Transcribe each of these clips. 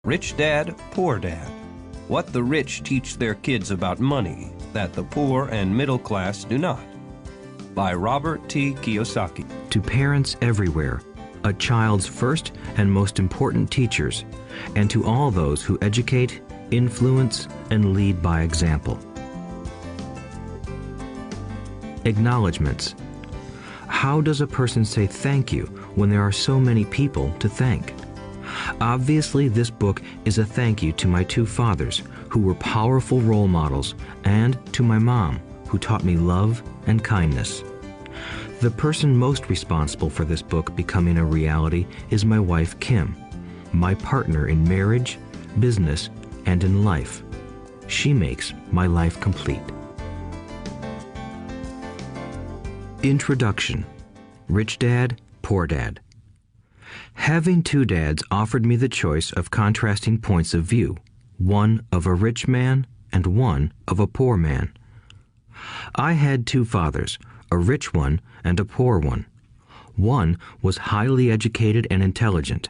Rich Dad, Poor Dad. What the rich teach their kids about money that the poor and middle class do not. By Robert Kiyosaki. To parents everywhere, a child's first and most important teachers, and to all those who educate, influence, and lead by example. Acknowledgements. How does a person say thank you when there are so many people to thank? Obviously, this book is a thank you to my two fathers, who were powerful role models, and to my mom, who taught me love and kindness. The person most responsible for this book becoming a reality is my wife, Kim, my partner in marriage, business, and in life. She makes my life complete. Introduction. Rich Dad, Poor Dad. Having two dads offered me the choice of contrasting points of view, one of a rich man and one of a poor man. I had two fathers, a rich one and a poor one. One was highly educated and intelligent.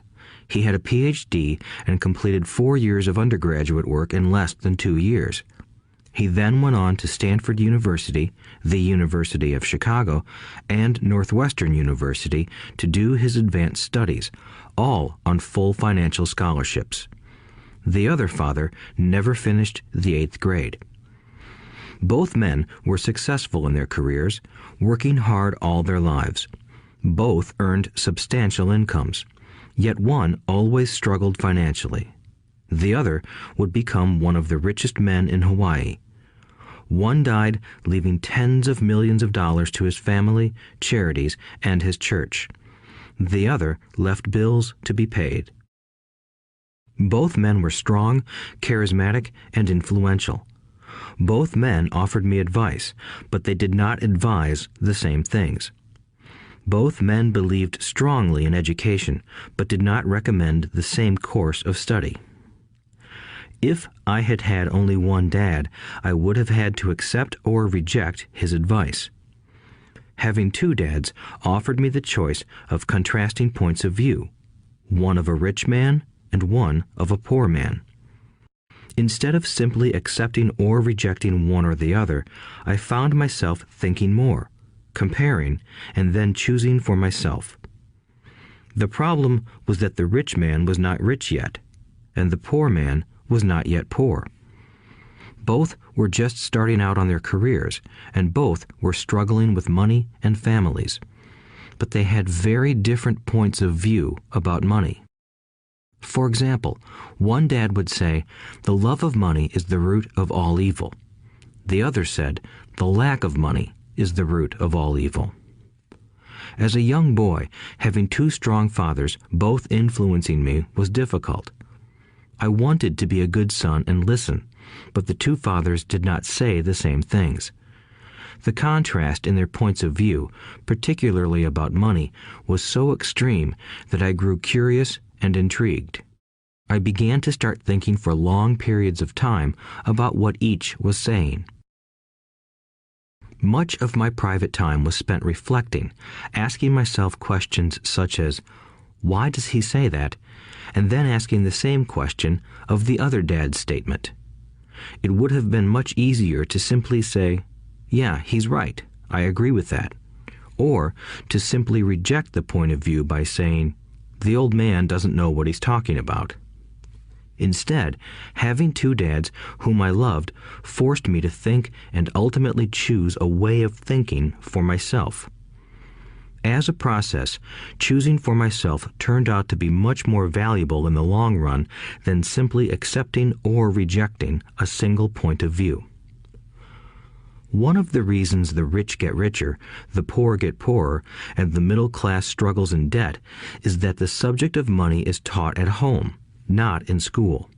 He had a PhD and completed 4 years of undergraduate work in less than 2 years. He then went on to Stanford University, the University of Chicago, and Northwestern University to do his advanced studies, all on full financial scholarships. The other father never finished the 8th grade. Both men were successful in their careers, working hard all their lives. Both earned substantial incomes, yet one always struggled financially. The other would become one of the richest men in Hawaii. One died, leaving tens of millions of dollars to his family, charities, and his church. The other left bills to be paid. Both men were strong, charismatic, and influential. Both men offered me advice, but they did not advise the same things. Both men believed strongly in education, but did not recommend the same course of study. If I had had only one dad, I would have had to accept or reject his advice. Having two dads offered me the choice of contrasting points of view, one of a rich man and one of a poor man. Instead of simply accepting or rejecting one or the other, I found myself thinking more, comparing, and then choosing for myself. The problem was that the rich man was not rich yet, and the poor man was not yet poor. Both were just starting out on their careers, and both were struggling with money and families. But they had very different points of view about money. For example, one dad would say, "The love of money is the root of all evil." The other said, "The lack of money is the root of all evil." As a young boy, having two strong fathers, both influencing me, was difficult. I wanted to be a good son and listen, but the two fathers did not say the same things. The contrast in their points of view, particularly about money, was so extreme that I grew curious and intrigued. I began to start thinking for long periods of time about what each was saying. Much of my private time was spent reflecting, asking myself questions such as, "Why does he say that?" and then asking the same question of the other dad's statement. It would have been much easier to simply say, "Yeah, he's right, I agree with that," or to simply reject the point of view by saying, "The old man doesn't know what he's talking about." Instead, having two dads whom I loved forced me to think and ultimately choose a way of thinking for myself. As a process, choosing for myself turned out to be much more valuable in the long run than simply accepting or rejecting a single point of view. One of the reasons the rich get richer, the poor get poorer, and the middle class struggles in debt is that the subject of money is taught at home, not in school.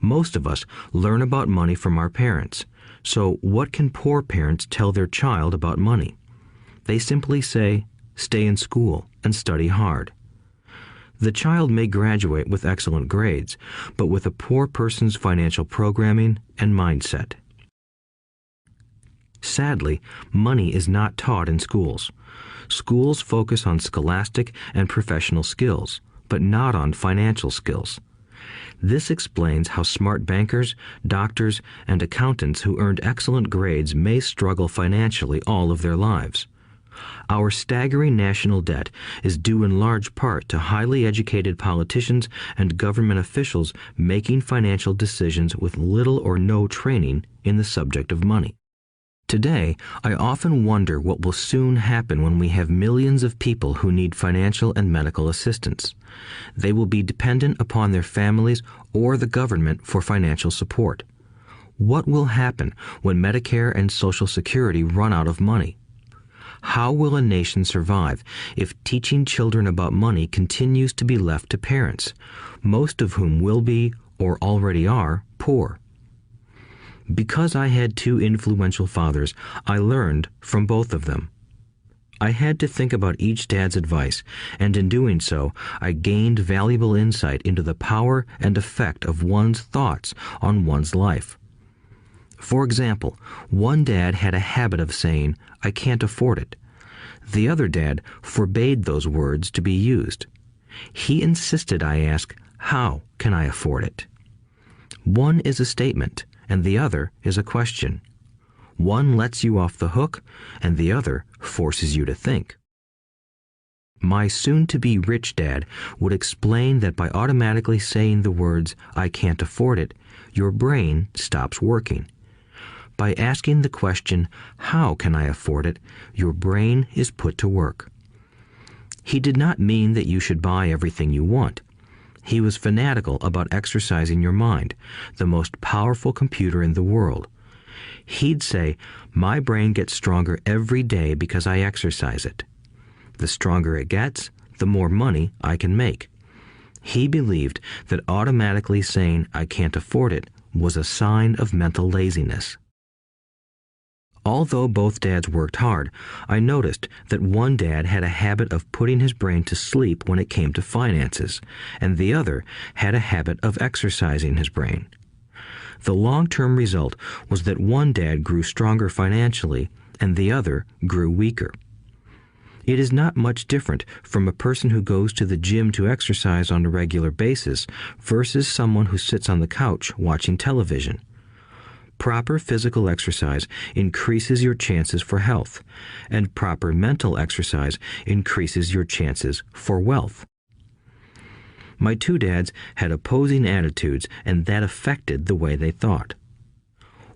Most of us learn about money from our parents, so what can poor parents tell their child about money? They simply say, "Stay in school and study hard." The child may graduate with excellent grades, but with a poor person's financial programming and mindset. Sadly, money is not taught in schools. Schools focus on scholastic and professional skills, but not on financial skills. This explains how smart bankers, doctors, and accountants who earned excellent grades may struggle financially all of their lives. Our staggering national debt is due in large part to highly educated politicians and government officials making financial decisions with little or no training in the subject of money. Today, I often wonder what will soon happen when we have millions of people who need financial and medical assistance. They will be dependent upon their families or the government for financial support. What will happen when Medicare and Social Security run out of money? How will a nation survive if teaching children about money continues to be left to parents, most of whom will be, or already are, poor? Because I had two influential fathers, I learned from both of them. I had to think about each dad's advice, and in doing so, I gained valuable insight into the power and effect of one's thoughts on one's life. For example, one dad had a habit of saying, "I can't afford it." The other dad forbade those words to be used. He insisted I ask, "How can I afford it?" One is a statement, and the other is a question. One lets you off the hook, and the other forces you to think. My soon-to-be rich dad would explain that by automatically saying the words, "I can't afford it," your brain stops working. By asking the question, "How can I afford it?" your brain is put to work. He did not mean that you should buy everything you want. He was fanatical about exercising your mind, the most powerful computer in the world. He'd say, "My brain gets stronger every day because I exercise it. The stronger it gets, the more money I can make." He believed that automatically saying, "I can't afford it," was a sign of mental laziness. Although both dads worked hard, I noticed that one dad had a habit of putting his brain to sleep when it came to finances, and the other had a habit of exercising his brain. The long-term result was that one dad grew stronger financially, and the other grew weaker. It is not much different from a person who goes to the gym to exercise on a regular basis versus someone who sits on the couch watching television. Proper physical exercise increases your chances for health, and proper mental exercise increases your chances for wealth. My two dads had opposing attitudes, and that affected the way they thought.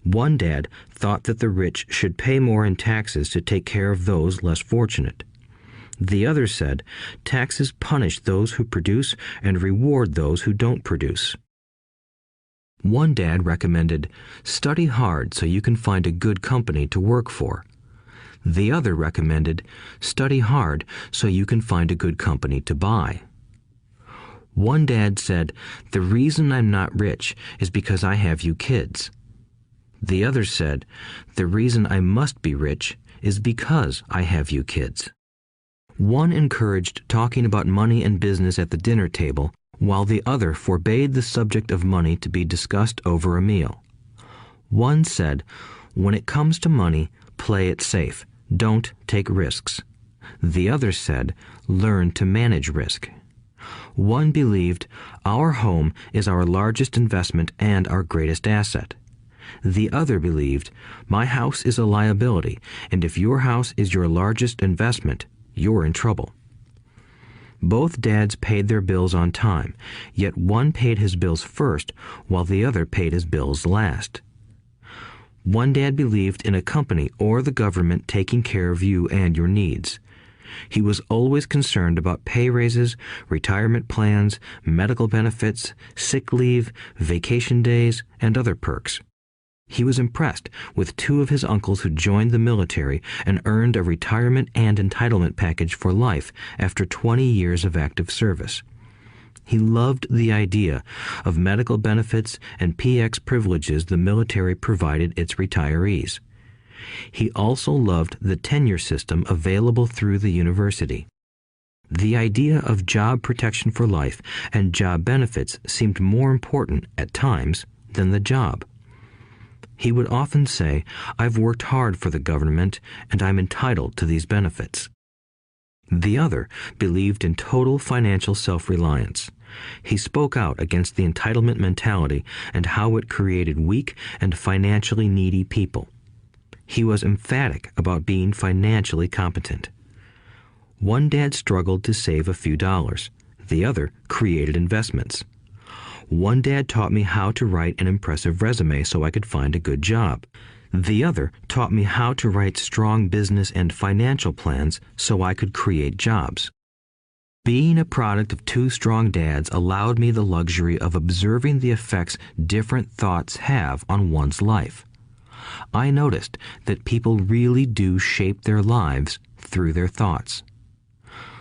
One dad thought that the rich should pay more in taxes to take care of those less fortunate. The other said, taxes punish those who produce and reward those who don't produce. One dad recommended, study hard so you can find a good company to work for. The other recommended, study hard so you can find a good company to buy. One dad said, the reason I'm not rich is because I have you kids. The other said, the reason I must be rich is because I have you kids. One encouraged talking about money and business at the dinner table, while the other forbade the subject of money to be discussed over a meal. One said, when it comes to money, play it safe. Don't take risks. The other said, learn to manage risk. One believed, our home is our largest investment and our greatest asset. The other believed, my house is a liability, and if your house is your largest investment, you're in trouble. Both dads paid their bills on time, yet one paid his bills first while the other paid his bills last. One dad believed in a company or the government taking care of you and your needs. He was always concerned about pay raises, retirement plans, medical benefits, sick leave, vacation days, and other perks. He was impressed with two of his uncles who joined the military and earned a retirement and entitlement package for life after 20 years of active service. He loved the idea of medical benefits and PX privileges the military provided its retirees. He also loved the tenure system available through the university. The idea of job protection for life and job benefits seemed more important at times than the job. He would often say, I've worked hard for the government and I'm entitled to these benefits. The other believed in total financial self-reliance. He spoke out against the entitlement mentality and how it created weak and financially needy people. He was emphatic about being financially competent. One dad struggled to save a few dollars. The other created investments. One dad taught me how to write an impressive resume so I could find a good job. The other taught me how to write strong business and financial plans so I could create jobs. Being a product of two strong dads allowed me the luxury of observing the effects different thoughts have on one's life. I noticed that people really do shape their lives through their thoughts.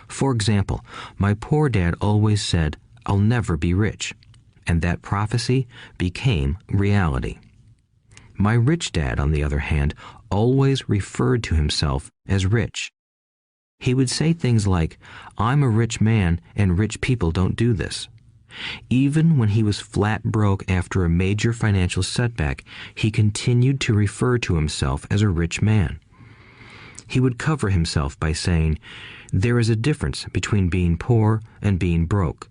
For example, my poor dad always said, "I'll never be rich," and that prophecy became reality. My rich dad, on the other hand, always referred to himself as rich. He would say things like, "I'm a rich man and rich people don't do this." Even when he was flat broke after a major financial setback, he continued to refer to himself as a rich man. He would cover himself by saying, "There is a difference between being poor and being broke.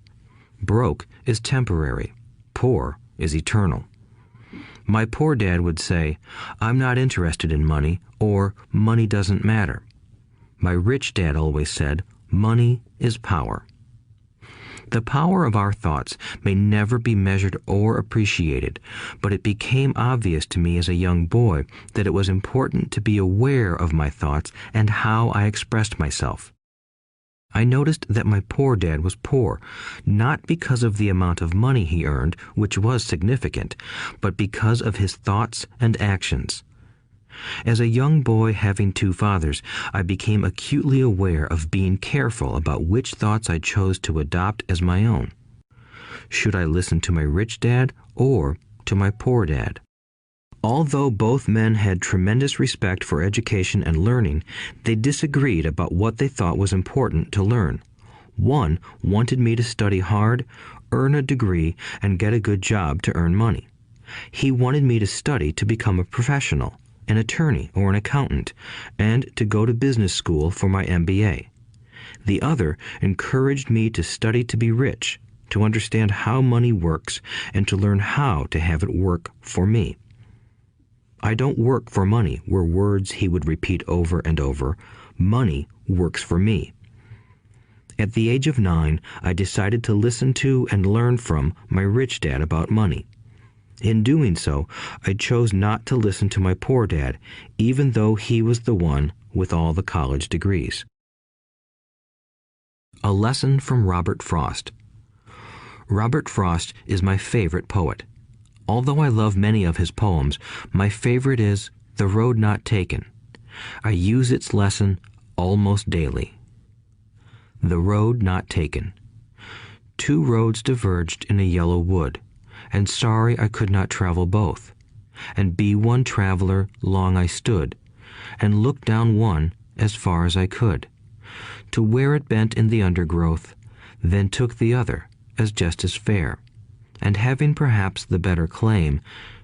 Broke is temporary. Poor is eternal." My poor dad would say, "I'm not interested in money," or "money doesn't matter." My rich dad always said, "Money is power." The power of our thoughts may never be measured or appreciated, but it became obvious to me as a young boy that it was important to be aware of my thoughts and how I expressed myself. I noticed that my poor dad was poor, not because of the amount of money he earned, which was significant, but because of his thoughts and actions. As a young boy having two fathers, I became acutely aware of being careful about which thoughts I chose to adopt as my own. Should I listen to my rich dad or to my poor dad? Although both men had tremendous respect for education and learning, they disagreed about what they thought was important to learn. One wanted me to study hard, earn a degree, and get a good job to earn money. He wanted me to study to become a professional, an attorney or an accountant, and to go to business school for my MBA. The other encouraged me to study to be rich, to understand how money works, and to learn how to have it work for me. "I don't work for money" were words he would repeat over and over. "Money works for me." At the age of 9, I decided to listen to and learn from my rich dad about money. In doing so, I chose not to listen to my poor dad, even though he was the one with all the college degrees. A lesson from Robert Frost. Robert Frost is my favorite poet. Although I love many of his poems, my favorite is "The Road Not Taken." I use its lesson almost daily. The road not taken. Two roads diverged in a yellow wood, and sorry I could not travel both. And be one traveler long I stood, and looked down one as far as I could, to where it bent in the undergrowth, then took the other as just as fair, and having perhaps the better claim,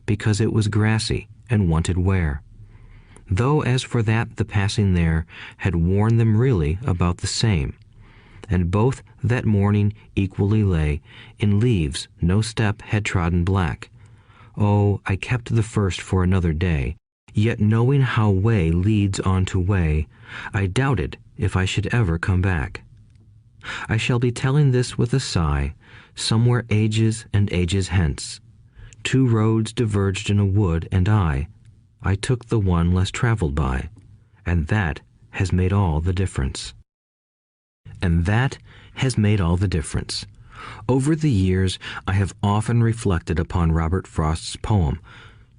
because it was grassy and wanted wear. Though as for that the passing there had worn them really about the same, and both that morning equally lay in leaves no step had trodden black. Oh, I kept the first for another day, yet knowing how way leads on to way, I doubted if I should ever come back. I shall be telling this with a sigh, somewhere ages and ages hence. Two roads diverged in a wood, and I took the one less traveled by, and that has made all the difference. And that has made all the difference. Over the years, I have often reflected upon Robert Frost's poem.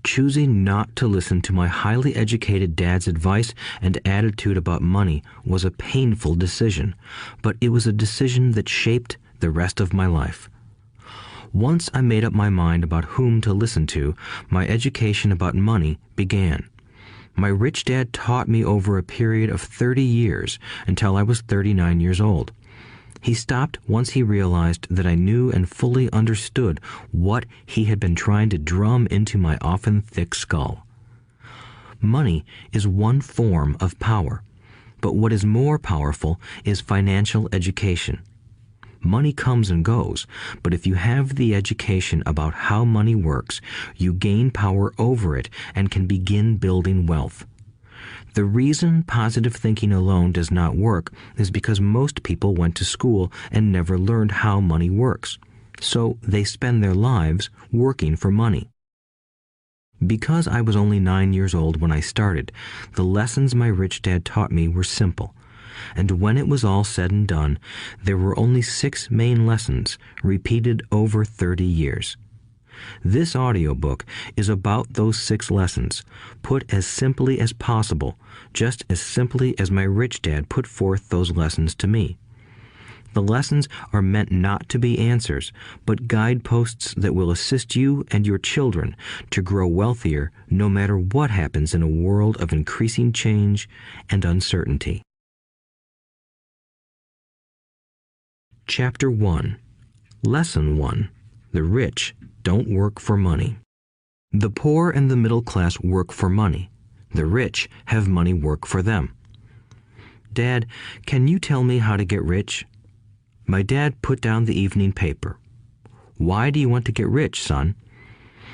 Choosing not to listen to my highly educated dad's advice and attitude about money was a painful decision, but it was a decision that shaped the rest of my life. Once I made up my mind about whom to listen to, my education about money began. My rich dad taught me over a period of 30 years until I was 39 years old. He stopped once he realized that I knew and fully understood what he had been trying to drum into my often thick skull. Money is one form of power, but what is more powerful is financial education. Money comes and goes, but if you have the education about how money works, you gain power over it and can begin building wealth. The reason positive thinking alone does not work is because most people went to school and never learned how money works, so they spend their lives working for money. Because I was only 9 years old when I started, the lessons my rich dad taught me were simple. And when it was all said and done, there were only 6 main lessons, repeated over 30 years. This audiobook is about those 6 lessons, put as simply as possible, just as simply as my rich dad put forth those lessons to me. The lessons are meant not to be answers, but guideposts that will assist you and your children to grow wealthier no matter what happens in a world of increasing change and uncertainty. Chapter 1. Lesson 1. The rich don't work for money. The poor and the middle class work for money. The rich have money work for them. Dad, can you tell me how to get rich? My dad put down the evening paper. Why do you want to get rich, son?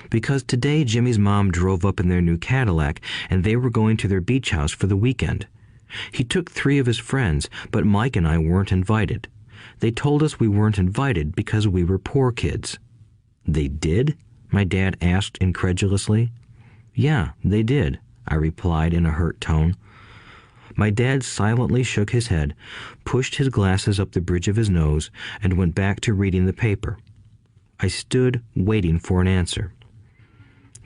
Because today Jimmy's mom drove up in their new Cadillac and they were going to their beach house for the weekend. He took 3 of his friends, but Mike and I weren't invited. They told us we weren't invited because we were poor kids. They did? My dad asked incredulously. Yeah, they did, I replied in a hurt tone. My dad silently shook his head, pushed his glasses up the bridge of his nose, and went back to reading the paper. I stood waiting for an answer.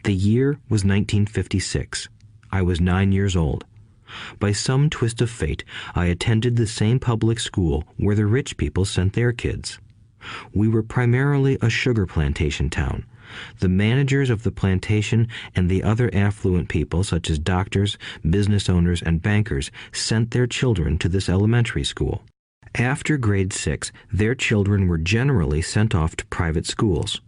The year was 1956. I was 9 years old. By some twist of fate, I attended the same public school where the rich people sent their kids. We were primarily a sugar plantation town. The managers of the plantation and the other affluent people, such as doctors, business owners, and bankers, sent their children to this elementary school. After grade 6, their children were generally sent off to private schools.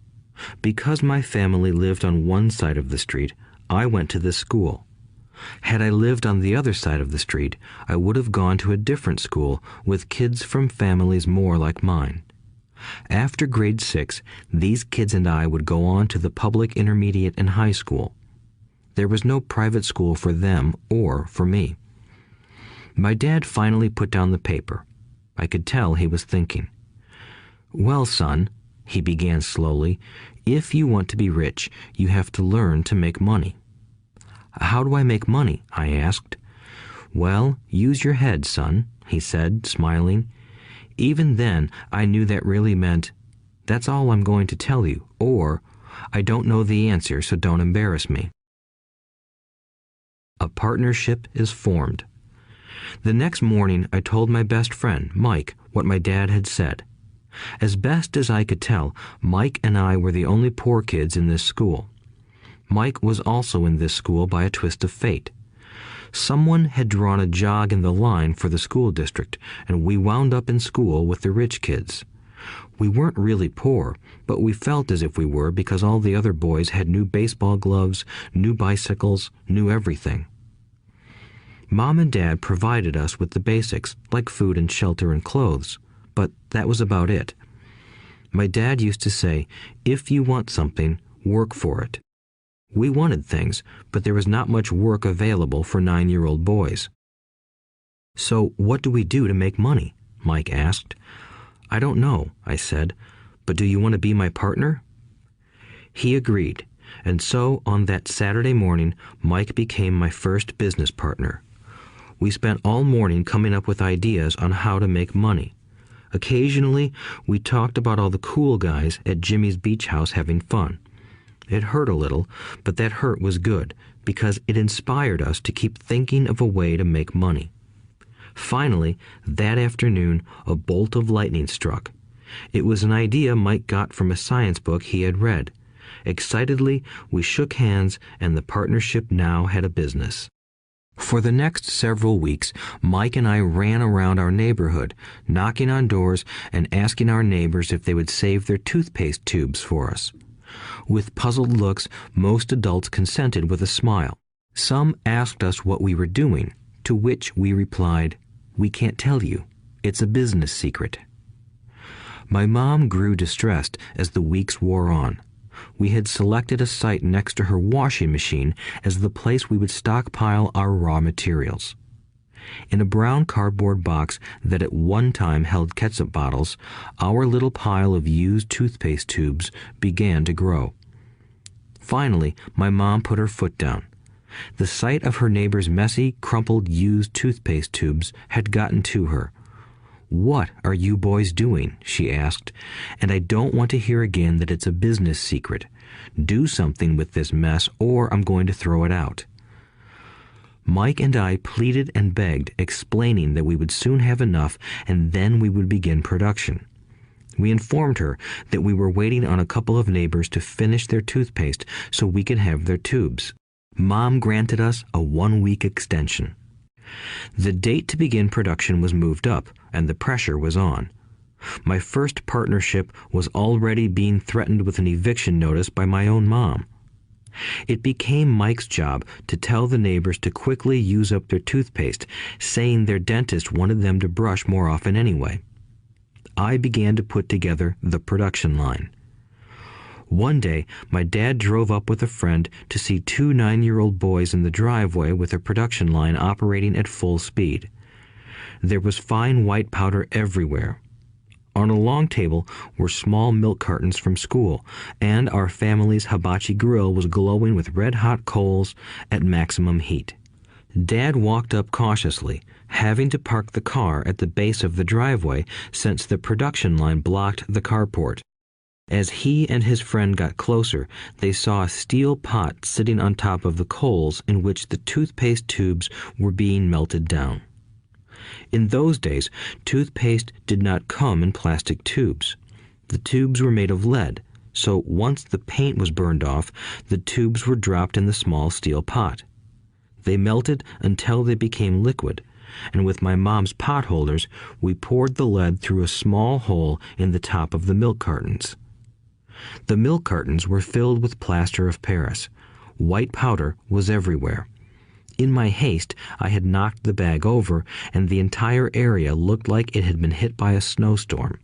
Because my family lived on one side of the street, I went to this school. Had I lived on the other side of the street, I would have gone to a different school with kids from families more like mine. After grade 6, these kids and I would go on to the public intermediate and high school. There was no private school for them or for me. My dad finally put down the paper. I could tell he was thinking. Well, son, he began slowly, if you want to be rich, you have to learn to make money. How do I make money? I asked. Well, use your head, son, he said, smiling. Even then, I knew that really meant, that's all I'm going to tell you, or, I don't know the answer, so don't embarrass me. A partnership is formed. The next morning, I told my best friend, Mike, what my dad had said. As best as I could tell, Mike and I were the only poor kids in this school. Mike was also in this school by a twist of fate. Someone had drawn a jog in the line for the school district, and we wound up in school with the rich kids. We weren't really poor, but we felt as if we were because all the other boys had new baseball gloves, new bicycles, new everything. Mom and Dad provided us with the basics, like food and shelter and clothes, but that was about it. My dad used to say, if you want something, work for it. We wanted things, but there was not much work available for 9-year-old boys. So what do we do to make money? Mike asked. I don't know, I said, but do you want to be my partner? He agreed, and so on that Saturday morning, Mike became my first business partner. We spent all morning coming up with ideas on how to make money. Occasionally, we talked about all the cool guys at Jimmy's beach house having fun. It hurt a little, but that hurt was good, because it inspired us to keep thinking of a way to make money. Finally, that afternoon, a bolt of lightning struck. It was an idea Mike got from a science book he had read. Excitedly, we shook hands, and the partnership now had a business. For the next several weeks, Mike and I ran around our neighborhood, knocking on doors and asking our neighbors if they would save their toothpaste tubes for us. With puzzled looks, most adults consented with a smile. Some asked us what we were doing, to which we replied, "We can't tell you. It's a business secret." My mom grew distressed as the weeks wore on. We had selected a site next to her washing machine as the place we would stockpile our raw materials. In a brown cardboard box that at one time held ketchup bottles, our little pile of used toothpaste tubes began to grow. Finally, my mom put her foot down. The sight of her neighbor's messy, crumpled used toothpaste tubes had gotten to her. "What are you boys doing?" she asked, "and I don't want to hear again that it's a business secret. Do something with this mess or I'm going to throw it out." Mike and I pleaded and begged, explaining that we would soon have enough and then we would begin production. We informed her that we were waiting on a couple of neighbors to finish their toothpaste so we could have their tubes. Mom granted us a 1-week extension. The date to begin production was moved up, and the pressure was on. My first partnership was already being threatened with an eviction notice by my own mom. It became Mike's job to tell the neighbors to quickly use up their toothpaste, saying their dentist wanted them to brush more often anyway. I began to put together the production line. One day, my dad drove up with a friend to see 2 9-year-old boys in the driveway with a production line operating at full speed. There was fine white powder everywhere. On a long table were small milk cartons from school, and our family's hibachi grill was glowing with red-hot coals at maximum heat. Dad walked up cautiously, having to park the car at the base of the driveway since the production line blocked the carport. As he and his friend got closer, they saw a steel pot sitting on top of the coals in which the toothpaste tubes were being melted down. In those days, toothpaste did not come in plastic tubes. The tubes were made of lead, so once the paint was burned off, the tubes were dropped in the small steel pot. They melted until they became liquid, and with my mom's pot holders, we poured the lead through a small hole in the top of the milk cartons. The milk cartons were filled with plaster of Paris. White powder was everywhere. In my haste, I had knocked the bag over, and the entire area looked like it had been hit by a snowstorm.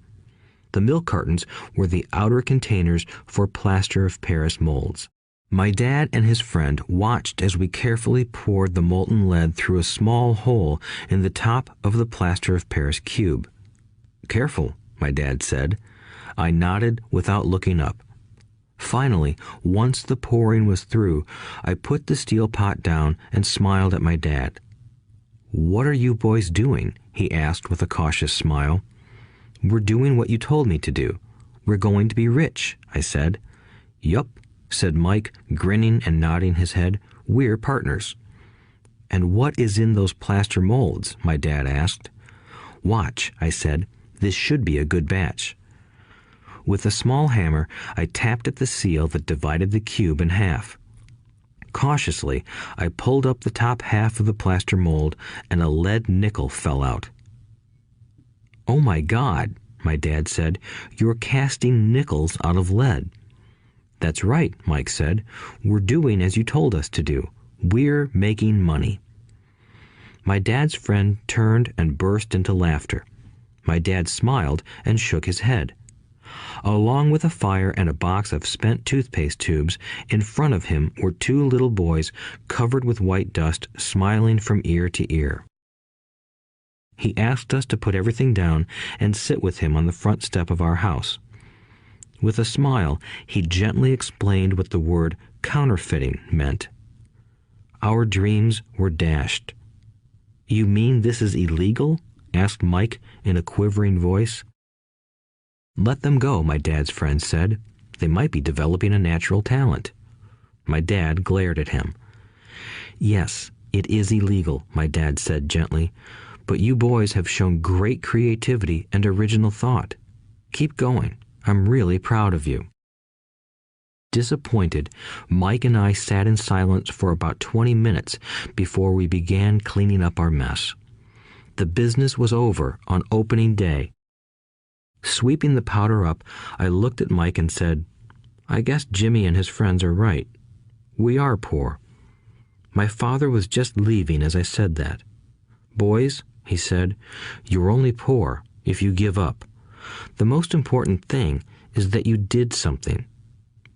The milk cartons were the outer containers for plaster of Paris molds. My dad and his friend watched as we carefully poured the molten lead through a small hole in the top of the plaster of Paris cube. "Careful," my dad said. I nodded without looking up. Finally, once the pouring was through, I put the steel pot down and smiled at my dad. "What are you boys doing?" he asked with a cautious smile. "We're doing what you told me to do. We're going to be rich," I said. "Yup," said Mike, grinning and nodding his head. "We're partners." "And what is in those plaster molds?" my dad asked. "Watch," I said. "This should be a good batch." With a small hammer, I tapped at the seal that divided the cube in half. Cautiously, I pulled up the top half of the plaster mold, and a lead nickel fell out. "Oh my God," my dad said, "you're casting nickels out of lead." "That's right," Mike said. "We're doing as you told us to do. We're making money." My dad's friend turned and burst into laughter. My dad smiled and shook his head. Along with a fire and a box of spent toothpaste tubes, in front of him were 2 little boys covered with white dust, smiling from ear to ear. He asked us to put everything down and sit with him on the front step of our house. With a smile, he gently explained what the word counterfeiting meant. Our dreams were dashed. "You mean this is illegal?" asked Mike in a quivering voice. "Let them go," my dad's friend said. "They might be developing a natural talent." My dad glared at him. "Yes, it is illegal," my dad said gently, "but you boys have shown great creativity and original thought. Keep going. I'm really proud of you." Disappointed, Mike and I sat in silence for about 20 minutes before we began cleaning up our mess. The business was over on opening day. Sweeping the powder up, I looked at Mike and said, "I guess Jimmy and his friends are right. We are poor." My father was just leaving as I said that. "Boys," he said, "you're only poor if you give up. The most important thing is that you did something.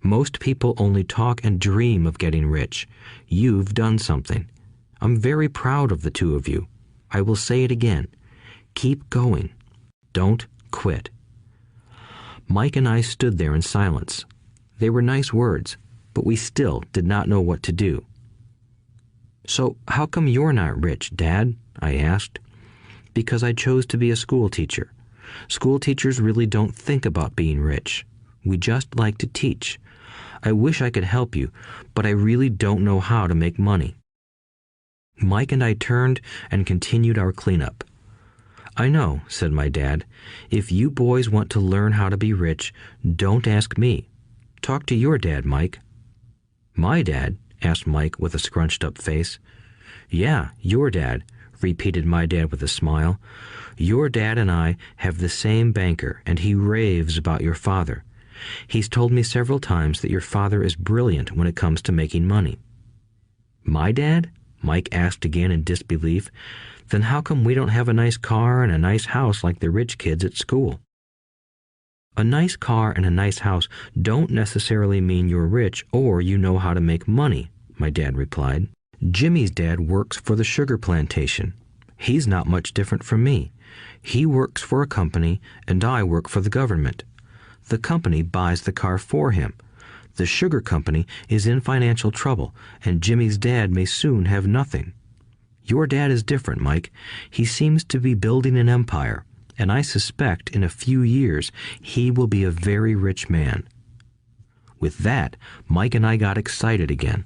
Most people only talk and dream of getting rich. You've done something. I'm very proud of the two of you. I will say it again. Keep going. Don't quit. Mike and I stood there in silence. They were nice words, but we still did not know what to do. "So how come you're not rich, Dad?" I asked. "Because I chose to be a school teacher. School teachers really don't think about being rich. We just like to teach. I wish I could help you, but I really don't know how to make money." Mike and I turned and continued our cleanup. "I know," said my dad. "If you boys want to learn how to be rich, don't ask me. Talk to your dad, Mike." "My dad?" asked Mike with a scrunched-up face. "Yeah, your dad," repeated my dad with a smile. "Your dad and I have the same banker, and he raves about your father. He's told me several times that your father is brilliant when it comes to making money." "My dad?" Mike asked again in disbelief. "Then how come we don't have a nice car and a nice house like the rich kids at school?" "A nice car and a nice house don't necessarily mean you're rich or you know how to make money," my dad replied. "Jimmy's dad works for the sugar plantation. He's not much different from me. He works for a company and I work for the government. The company buys the car for him. The sugar company is in financial trouble, and Jimmy's dad may soon have nothing. Your dad is different, Mike. He seems to be building an empire, and I suspect in a few years he will be a very rich man." With that, Mike and I got excited again.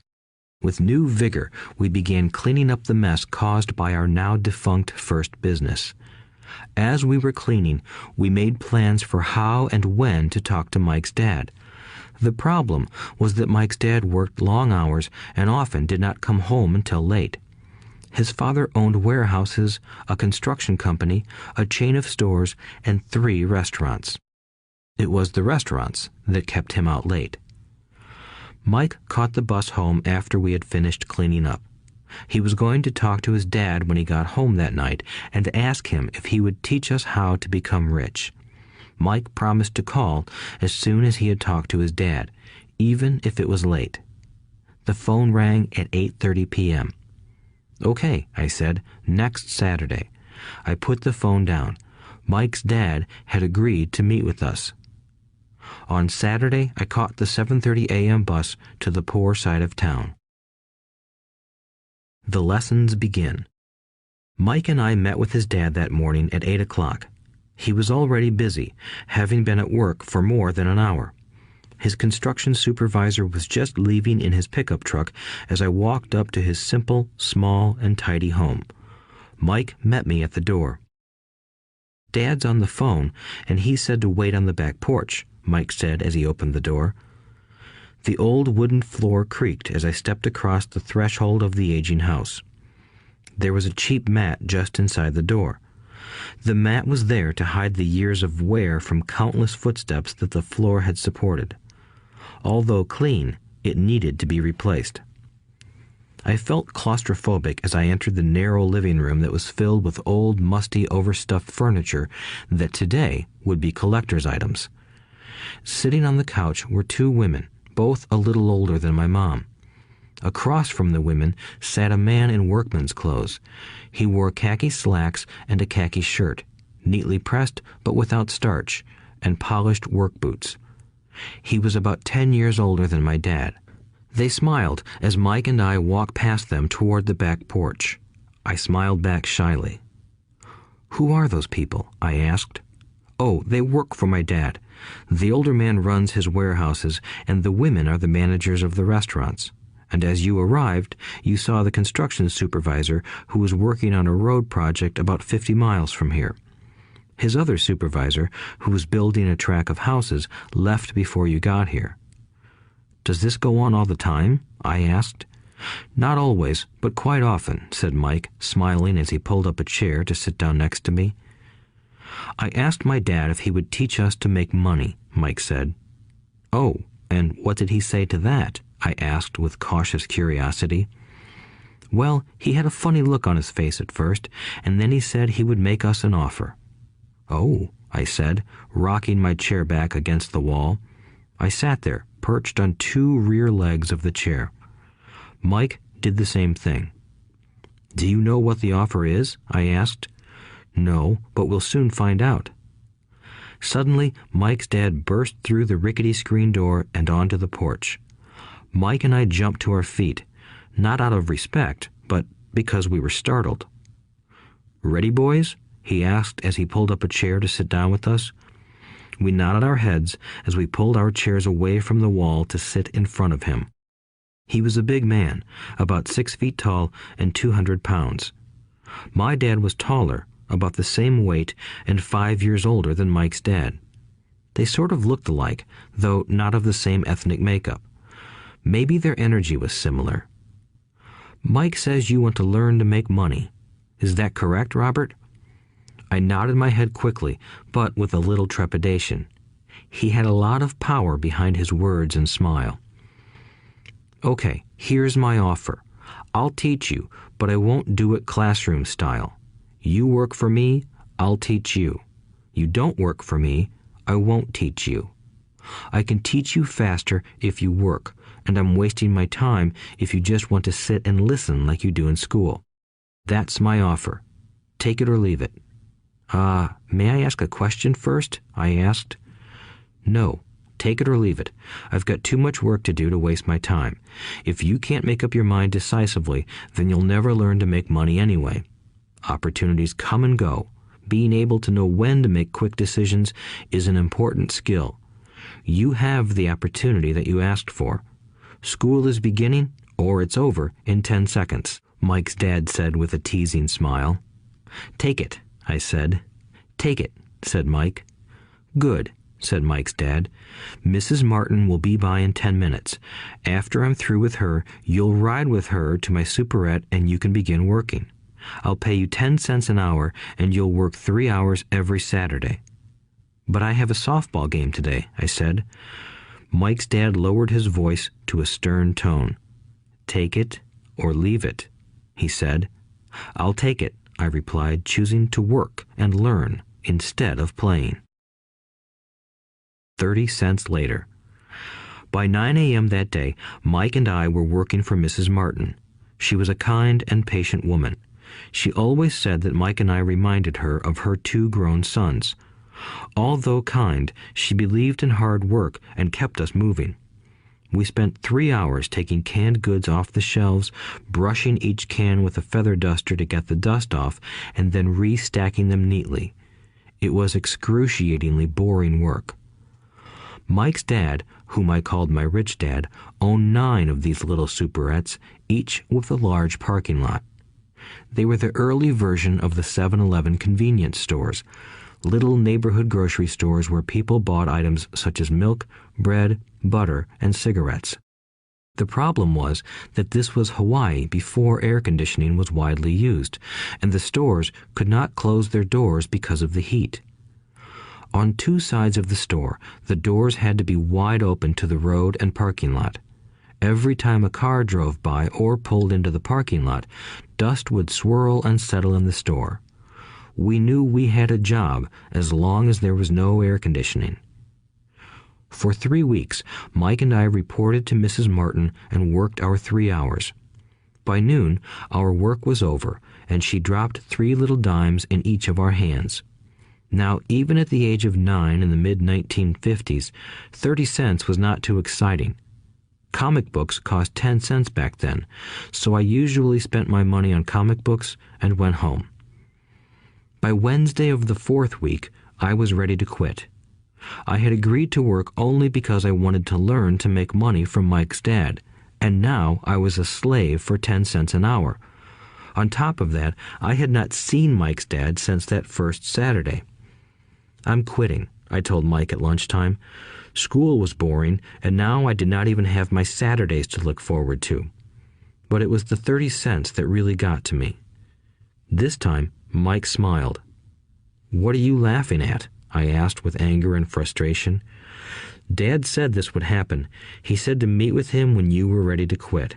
With new vigor, we began cleaning up the mess caused by our now defunct first business. As we were cleaning, we made plans for how and when to talk to Mike's dad. The problem was that Mike's dad worked long hours and often did not come home until late. His father owned warehouses, a construction company, a chain of stores, and 3 restaurants. It was the restaurants that kept him out late. Mike caught the bus home after we had finished cleaning up. He was going to talk to his dad when he got home that night and ask him if he would teach us how to become rich. Mike promised to call as soon as he had talked to his dad, even if it was late. The phone rang at 8:30 p.m. "Okay," I said, "next Saturday." I put the phone down. Mike's dad had agreed to meet with us. On Saturday, I caught the 7:30 a.m. bus to the poor side of town. The lessons begin. Mike and I met with his dad that morning at 8 o'clock. He was already busy, having been at work for more than an hour. His construction supervisor was just leaving in his pickup truck as I walked up to his simple, small, and tidy home. Mike met me at the door. "Dad's on the phone, and he said to wait on the back porch," Mike said as he opened the door. The old wooden floor creaked as I stepped across the threshold of the aging house. There was a cheap mat just inside the door. The mat was there to hide the years of wear from countless footsteps that the floor had supported. Although clean, it needed to be replaced. I felt claustrophobic as I entered the narrow living room that was filled with old, musty, overstuffed furniture that today would be collector's items. Sitting on the couch were 2 women, both a little older than my mom. Across from the women sat a man in workman's clothes. He wore khaki slacks and a khaki shirt, neatly pressed but without starch, and polished work boots. He was about 10 years older than my dad. They smiled as Mike and I walked past them toward the back porch. I smiled back shyly. "Who are those people?" I asked. "Oh, they work for my dad. The older man runs his warehouses, and the women are the managers of the restaurants. And as you arrived, you saw the construction supervisor who was working on a road project about 50 miles from here. His other supervisor, who was building a track of houses, left before you got here." "Does this go on all the time?" I asked. "Not always, but quite often," said Mike, smiling as he pulled up a chair to sit down next to me. "I asked my dad if he would teach us to make money," Mike said. "Oh, and what did he say to that?" I asked with cautious curiosity. "Well, he had a funny look on his face at first, and then he said he would make us an offer." "Oh," I said, rocking my chair back against the wall. I sat there, perched on two rear legs of the chair. Mike did the same thing. "Do you know what the offer is?" I asked. "No, but we'll soon find out." Suddenly, Mike's dad burst through the rickety screen door and onto the porch. Mike and I jumped to our feet, not out of respect, but because we were startled. "Ready, boys?" he asked as he pulled up a chair to sit down with us. We nodded our heads as we pulled our chairs away from the wall to sit in front of him. He was a big man, about 6 feet tall and 200 pounds. My dad was taller, about the same weight, and 5 years older than Mike's dad. They sort of looked alike, though not of the same ethnic makeup. Maybe their energy was similar. "Mike says you want to learn to make money. Is that correct, Robert?" I nodded my head quickly, but with a little trepidation. He had a lot of power behind his words and smile. "Okay, here's my offer. I'll teach you, but I won't do it classroom style. You work for me, I'll teach you. You don't work for me, I won't teach you. I can teach you faster if you work, and I'm wasting my time if you just want to sit and listen like you do in school. That's my offer. Take it or leave it." May I ask a question first?" I asked. "No. Take it or leave it. I've got too much work to do to waste my time. If you can't make up your mind decisively, then you'll never learn to make money anyway. Opportunities come and go. Being able to know when to make quick decisions is an important skill. You have the opportunity that you asked for. School is beginning, or it's over in 10 seconds, Mike's dad said with a teasing smile. "Take it," I said. "Take it," said Mike. "Good," said Mike's dad. "Mrs. Martin will be by in 10 minutes. After I'm through with her, you'll ride with her to my superette and you can begin working. I'll pay you 10 cents an hour and you'll work 3 hours every Saturday." "But I have a softball game today," I said. Mike's dad lowered his voice to a stern tone. "Take it or leave it," he said. "I'll take it," I replied, choosing to work and learn instead of playing. 30 cents later. By 9 a.m. that day, Mike and I were working for Mrs. Martin. She was a kind and patient woman. She always said that Mike and I reminded her of her 2 grown sons. Although kind, she believed in hard work and kept us moving. We spent 3 hours taking canned goods off the shelves, brushing each can with a feather duster to get the dust off, and then restacking them neatly. It was excruciatingly boring work. Mike's dad, whom I called my rich dad, owned 9 of these little superettes, each with a large parking lot. They were the early version of the 7-Eleven convenience stores, little neighborhood grocery stores where people bought items such as milk, bread, butter, and cigarettes. The problem was that this was Hawaii before air conditioning was widely used, and the stores could not close their doors because of the heat. On 2 sides of the store, the doors had to be wide open to the road and parking lot. Every time a car drove by or pulled into the parking lot, dust would swirl and settle in the store. We knew we had a job as long as there was no air conditioning. For 3 weeks, Mike and I reported to Mrs. Martin and worked our 3 hours. By noon, our work was over, and she dropped 3 little dimes in each of our hands. Now, even at the age of 9 in the mid-1950s, 30 cents was not too exciting. Comic books cost 10 cents back then, so I usually spent my money on comic books and went home. By Wednesday of the 4th week, I was ready to quit. I had agreed to work only because I wanted to learn to make money from Mike's dad, and now I was a slave for 10 cents an hour. On top of that, I had not seen Mike's dad since that first Saturday. "I'm quitting," I told Mike at lunchtime. School was boring, and now I did not even have my Saturdays to look forward to. But it was the 30 cents that really got to me. This time, Mike smiled. "What are you laughing at?" I asked with anger and frustration. "Dad said this would happen. He said to meet with him when you were ready to quit."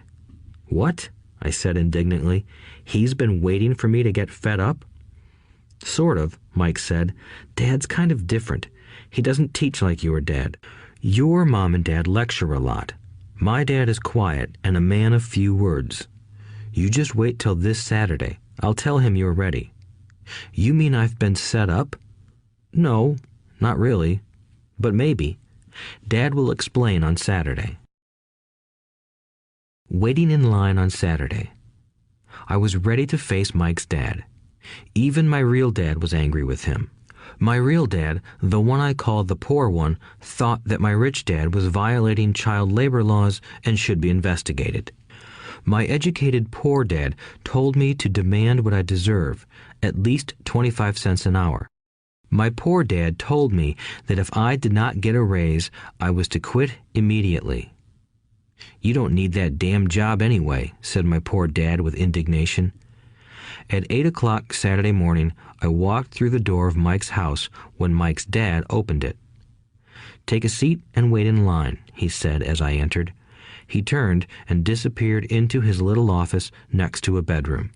"What?" I said indignantly. "He's been waiting for me to get fed up?" Sort of, Mike said. Dad's kind of different. He doesn't teach like your dad. Your mom and dad lecture a lot. My dad is quiet and a man of few words. You just wait till this Saturday. I'll tell him you're ready. You mean I've been set up? No, not really. But maybe. Dad will explain on Saturday. Waiting in line on Saturday. I was ready to face Mike's dad. Even my real dad was angry with him. My real dad, the one I called the poor one, thought that my rich dad was violating child labor laws and should be investigated. My educated poor dad told me to demand what I deserve, at least 25 cents an hour. My poor dad told me that if I did not get a raise, I was to quit immediately. You don't need that damn job anyway, said my poor dad with indignation. At 8 o'clock Saturday morning, I walked through the door of Mike's house when Mike's dad opened it. Take a seat and wait in line, he said as I entered. He turned and disappeared into his little office next to a bedroom.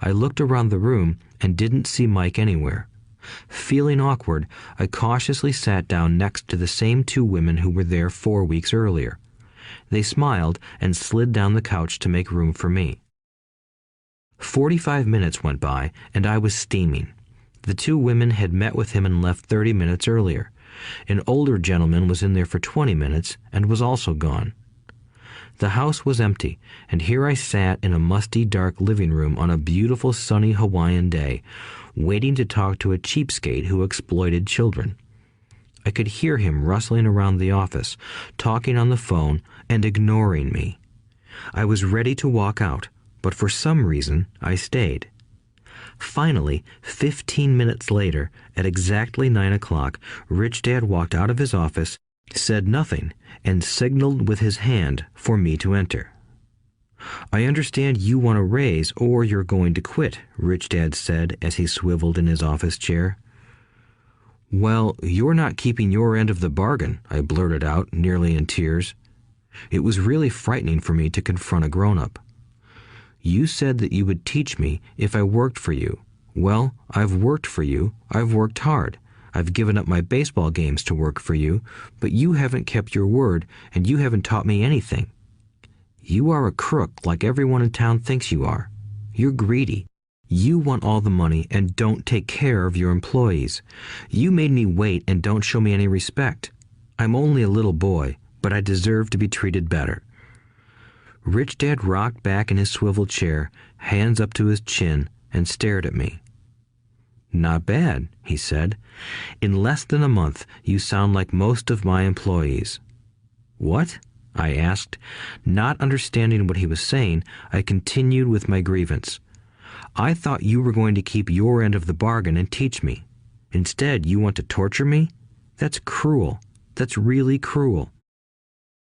I looked around the room and didn't see Mike anywhere. Feeling awkward, I cautiously sat down next to the same two women who were there 4 weeks earlier. They smiled and slid down the couch to make room for me. 45 minutes went by, and I was steaming. The two women had met with him and left 30 minutes earlier. An older gentleman was in there for 20 minutes and was also gone. The house was empty, and here I sat in a musty, dark living room on a beautiful, sunny Hawaiian day, waiting to talk to a cheapskate who exploited children. I could hear him rustling around the office, talking on the phone, and ignoring me. I was ready to walk out, but for some reason I stayed. Finally, 15 minutes later, at exactly 9 o'clock, Rich Dad walked out of his office, said nothing, and signaled with his hand for me to enter. I understand you want a raise or you're going to quit, Rich Dad said as he swiveled in his office chair. Well, you're not keeping your end of the bargain, I blurted out, nearly in tears. It was really frightening for me to confront a grown-up. You said that you would teach me if I worked for you. Well, I've worked for you. I've worked hard. I've given up my baseball games to work for you, but you haven't kept your word, and you haven't taught me anything. You are a crook like everyone in town thinks you are. You're greedy. You want all the money and don't take care of your employees. You made me wait and don't show me any respect. I'm only a little boy, but I deserve to be treated better. Rich Dad rocked back in his swivel chair, hands up to his chin, and stared at me. Not bad, he said. In less than a month, you sound like most of my employees. What? I asked. Not understanding what he was saying, I continued with my grievance. I thought you were going to keep your end of the bargain and teach me. Instead, you want to torture me? That's cruel. That's really cruel.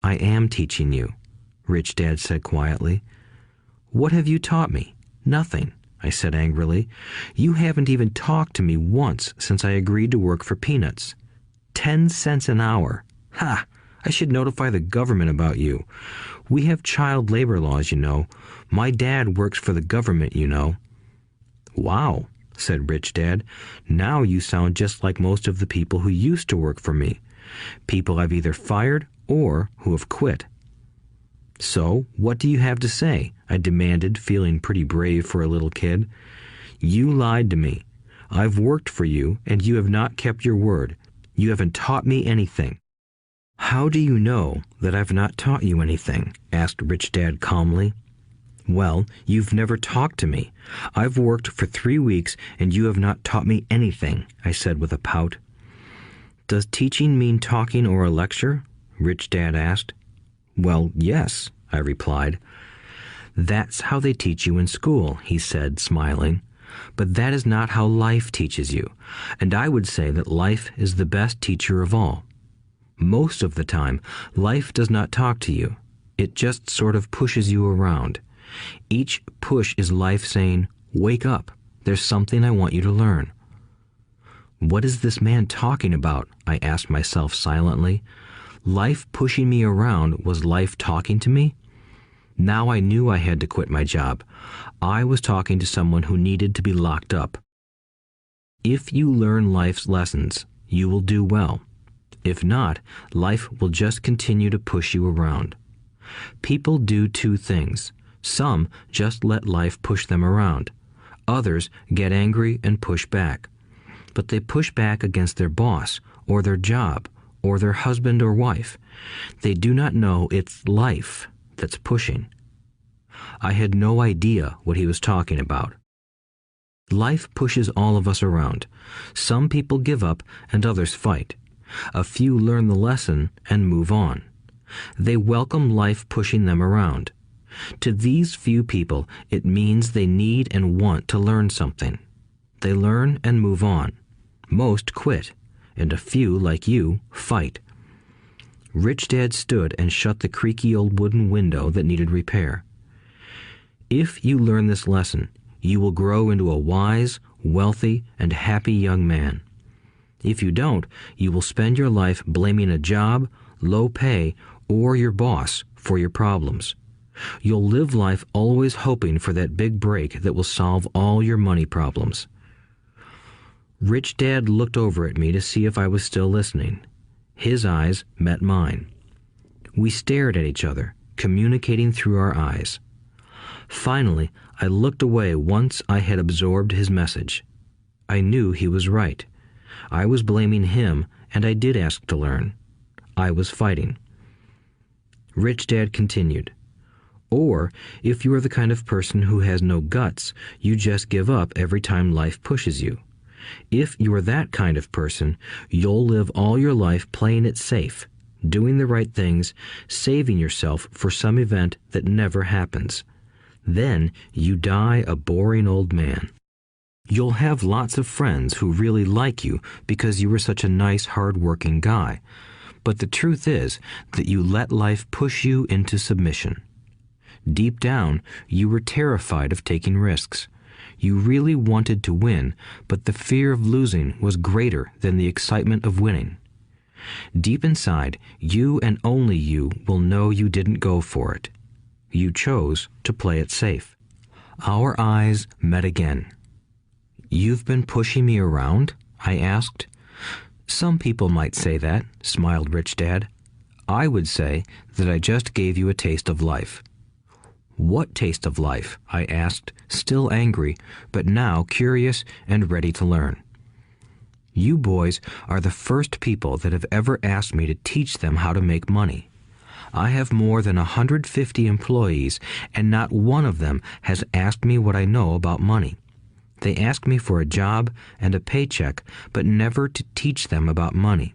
I am teaching you, Rich Dad said quietly. What have you taught me? Nothing, I said angrily. You haven't even talked to me once since I agreed to work for peanuts. 10 cents an hour. Ha! I should notify the government about you. We have child labor laws, you know. My dad works for the government, you know. Wow, said Rich Dad. Now you sound just like most of the people who used to work for me. People I've either fired or who have quit. So, what do you have to say? I demanded, feeling pretty brave for a little kid. You lied to me. I've worked for you, and you have not kept your word. You haven't taught me anything. How do you know that I've not taught you anything? Asked Rich Dad calmly. Well, you've never talked to me. I've worked for 3 weeks, and you have not taught me anything, I said with a pout. Does teaching mean talking or a lecture? Rich Dad asked. Well, yes, I replied. That's how they teach you in school, he said, smiling. But that is not how life teaches you, and I would say that life is the best teacher of all. Most of the time, life does not talk to you. It just sort of pushes you around. Each push is life saying, wake up, there's something I want you to learn. What is this man talking about? I asked myself silently. Life pushing me around was life talking to me? Now I knew I had to quit my job. I was talking to someone who needed to be locked up. If you learn life's lessons, you will do well. If not, life will just continue to push you around. People do two things. Some just let life push them around. Others get angry and push back. But they push back against their boss, or their job, or their husband or wife. They do not know it's life that's pushing. I had no idea what he was talking about. Life pushes all of us around. Some people give up and others fight. A few learn the lesson and move on. They welcome life pushing them around. To these few people, it means they need and want to learn something. They learn and move on. Most quit, and a few, like you, fight. Rich Dad stood and shut the creaky old wooden window that needed repair. If you learn this lesson, you will grow into a wise, wealthy, and happy young man. If you don't, you will spend your life blaming a job, low pay, or your boss for your problems. You'll live life always hoping for that big break that will solve all your money problems. Rich Dad looked over at me to see if I was still listening. His eyes met mine. We stared at each other, communicating through our eyes. Finally, I looked away once I had absorbed his message. I knew he was right. I was blaming him, and I did ask to learn. I was fighting. Rich Dad continued, "Or, if you are the kind of person who has no guts, you just give up every time life pushes you. If you are that kind of person, you'll live all your life playing it safe, doing the right things, saving yourself for some event that never happens. Then you die a boring old man. You'll have lots of friends who really like you because you were such a nice, hard-working guy. But the truth is that you let life push you into submission. Deep down, you were terrified of taking risks. You really wanted to win, but the fear of losing was greater than the excitement of winning. Deep inside, you and only you will know you didn't go for it. You chose to play it safe." Our eyes met again. "You've been pushing me around?" I asked. "Some people might say that," smiled Rich Dad. "I would say that I just gave you a taste of life." "What taste of life?" I asked, still angry, but now curious and ready to learn. "You boys are the first people that have ever asked me to teach them how to make money. I have more than 150 employees, and not one of them has asked me what I know about money. They ask me for a job and a paycheck, but never to teach them about money.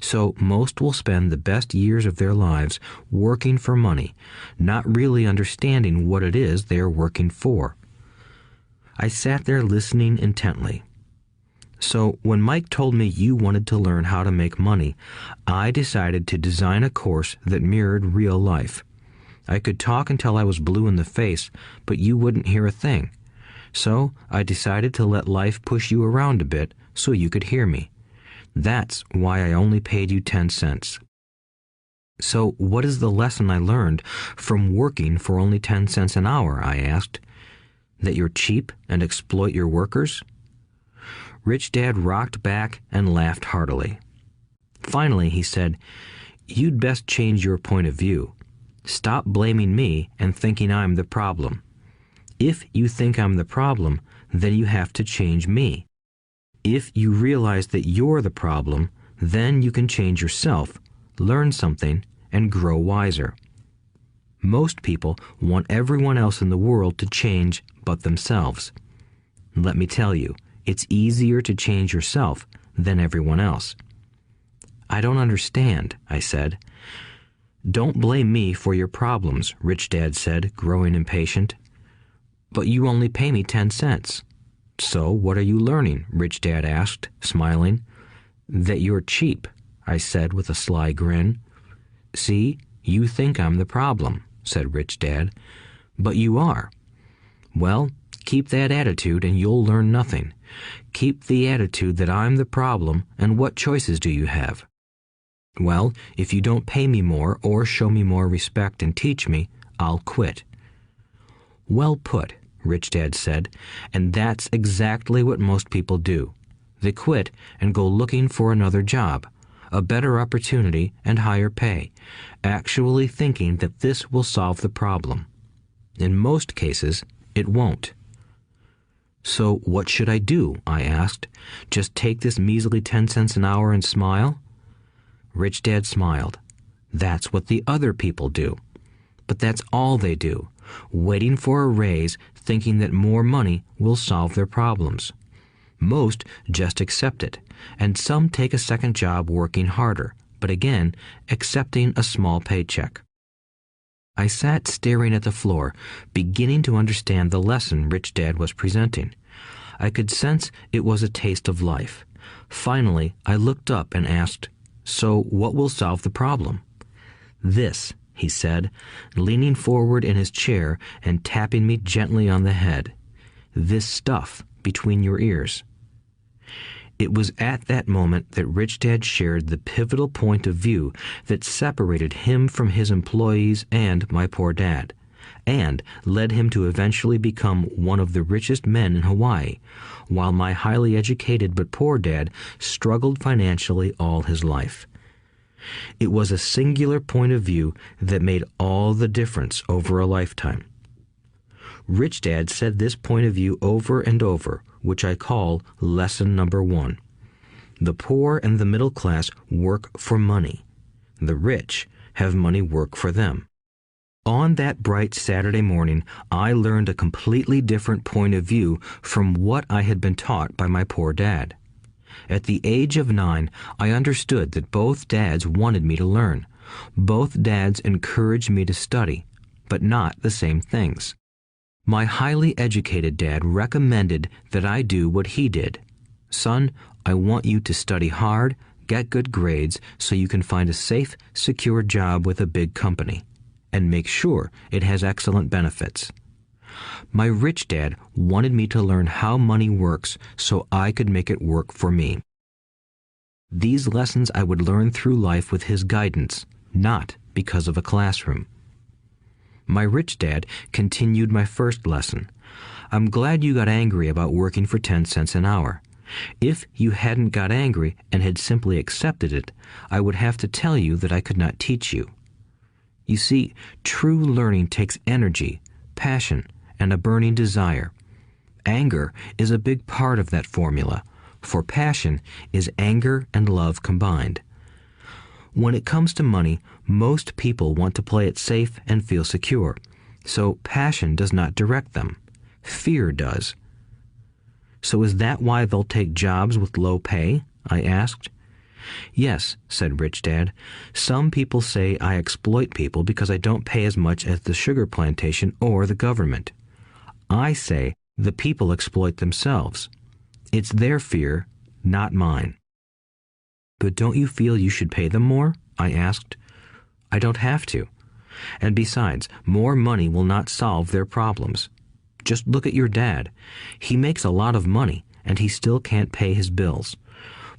So most will spend the best years of their lives working for money, not really understanding what it is they are working for." I sat there listening intently. "So when Mike told me you wanted to learn how to make money, I decided to design a course that mirrored real life. I could talk until I was blue in the face, but you wouldn't hear a thing. So I decided to let life push you around a bit so you could hear me. That's why I only paid you 10 cents. "So what is the lesson I learned from working for only 10 cents an hour?" I asked. "That you're cheap and exploit your workers?" Rich Dad rocked back and laughed heartily. Finally, he said, "You'd best change your point of view. Stop blaming me and thinking I'm the problem. If you think I'm the problem, then you have to change me. If you realize that you're the problem, then you can change yourself, learn something, and grow wiser. Most people want everyone else in the world to change but themselves. Let me tell you, it's easier to change yourself than everyone else." "I don't understand," I said. "Don't blame me for your problems," Rich Dad said, growing impatient. "But you only pay me 10 cents. "So what are you learning?" Rich Dad asked, smiling. "That you're cheap," I said with a sly grin. "See, you think I'm the problem," said Rich Dad. "But you are. Well, keep that attitude and you'll learn nothing. Keep the attitude that I'm the problem, and what choices do you have?" "Well, if you don't pay me more or show me more respect and teach me, I'll quit." "Well put," Rich Dad said, "and that's exactly what most people do. They quit and go looking for another job, a better opportunity and higher pay, actually thinking that this will solve the problem. In most cases, it won't. So what should I do? I asked. Just take this measly 10 cents an hour and smile? Rich Dad smiled. That's what the other people do. But that's all they do, waiting for a raise, thinking that more money will solve their problems. Most just accept it, and some take a second job working harder, but again, accepting a small paycheck. I sat staring at the floor, beginning to understand the lesson Rich Dad was presenting. I could sense it was a taste of life. Finally, I looked up and asked, "So what will solve the problem?" "This," he said, leaning forward in his chair and tapping me gently on the head. "This stuff between your ears." It was at that moment that Rich Dad shared the pivotal point of view that separated him from his employees and my poor dad, and led him to eventually become one of the richest men in Hawaii, while my highly educated but poor dad struggled financially all his life. It was a singular point of view that made all the difference over a lifetime. Rich Dad said this point of view over and over, which I call lesson number 1. The poor and the middle class work for money. The rich have money work for them. On that bright Saturday morning, I learned a completely different point of view from what I had been taught by my poor dad. At the age of 9, I understood that both dads wanted me to learn. Both dads encouraged me to study, but not the same things. My highly educated dad recommended that I do what he did. "Son, I want you to study hard, get good grades so you can find a safe, secure job with a big company, and make sure it has excellent benefits." My rich dad wanted me to learn how money works so I could make it work for me. These lessons I would learn through life with his guidance, not because of a classroom. My rich dad continued my first lesson. "I'm glad you got angry about working for 10 cents an hour. If you hadn't got angry and had simply accepted it, I would have to tell you that I could not teach you. You see, true learning takes energy, passion, and a burning desire. Anger is a big part of that formula, for passion is anger and love combined. When it comes to money, most people want to play it safe and feel secure, so passion does not direct them. Fear does." "So is that why they'll take jobs with low pay?" I asked. "Yes," said Rich Dad. "Some people say I exploit people because I don't pay as much as the sugar plantation or the government. I say the people exploit themselves. It's their fear, not mine." "But don't you feel you should pay them more?" I asked. "I don't have to. And besides, more money will not solve their problems. Just look at your dad. He makes a lot of money, and he still can't pay his bills.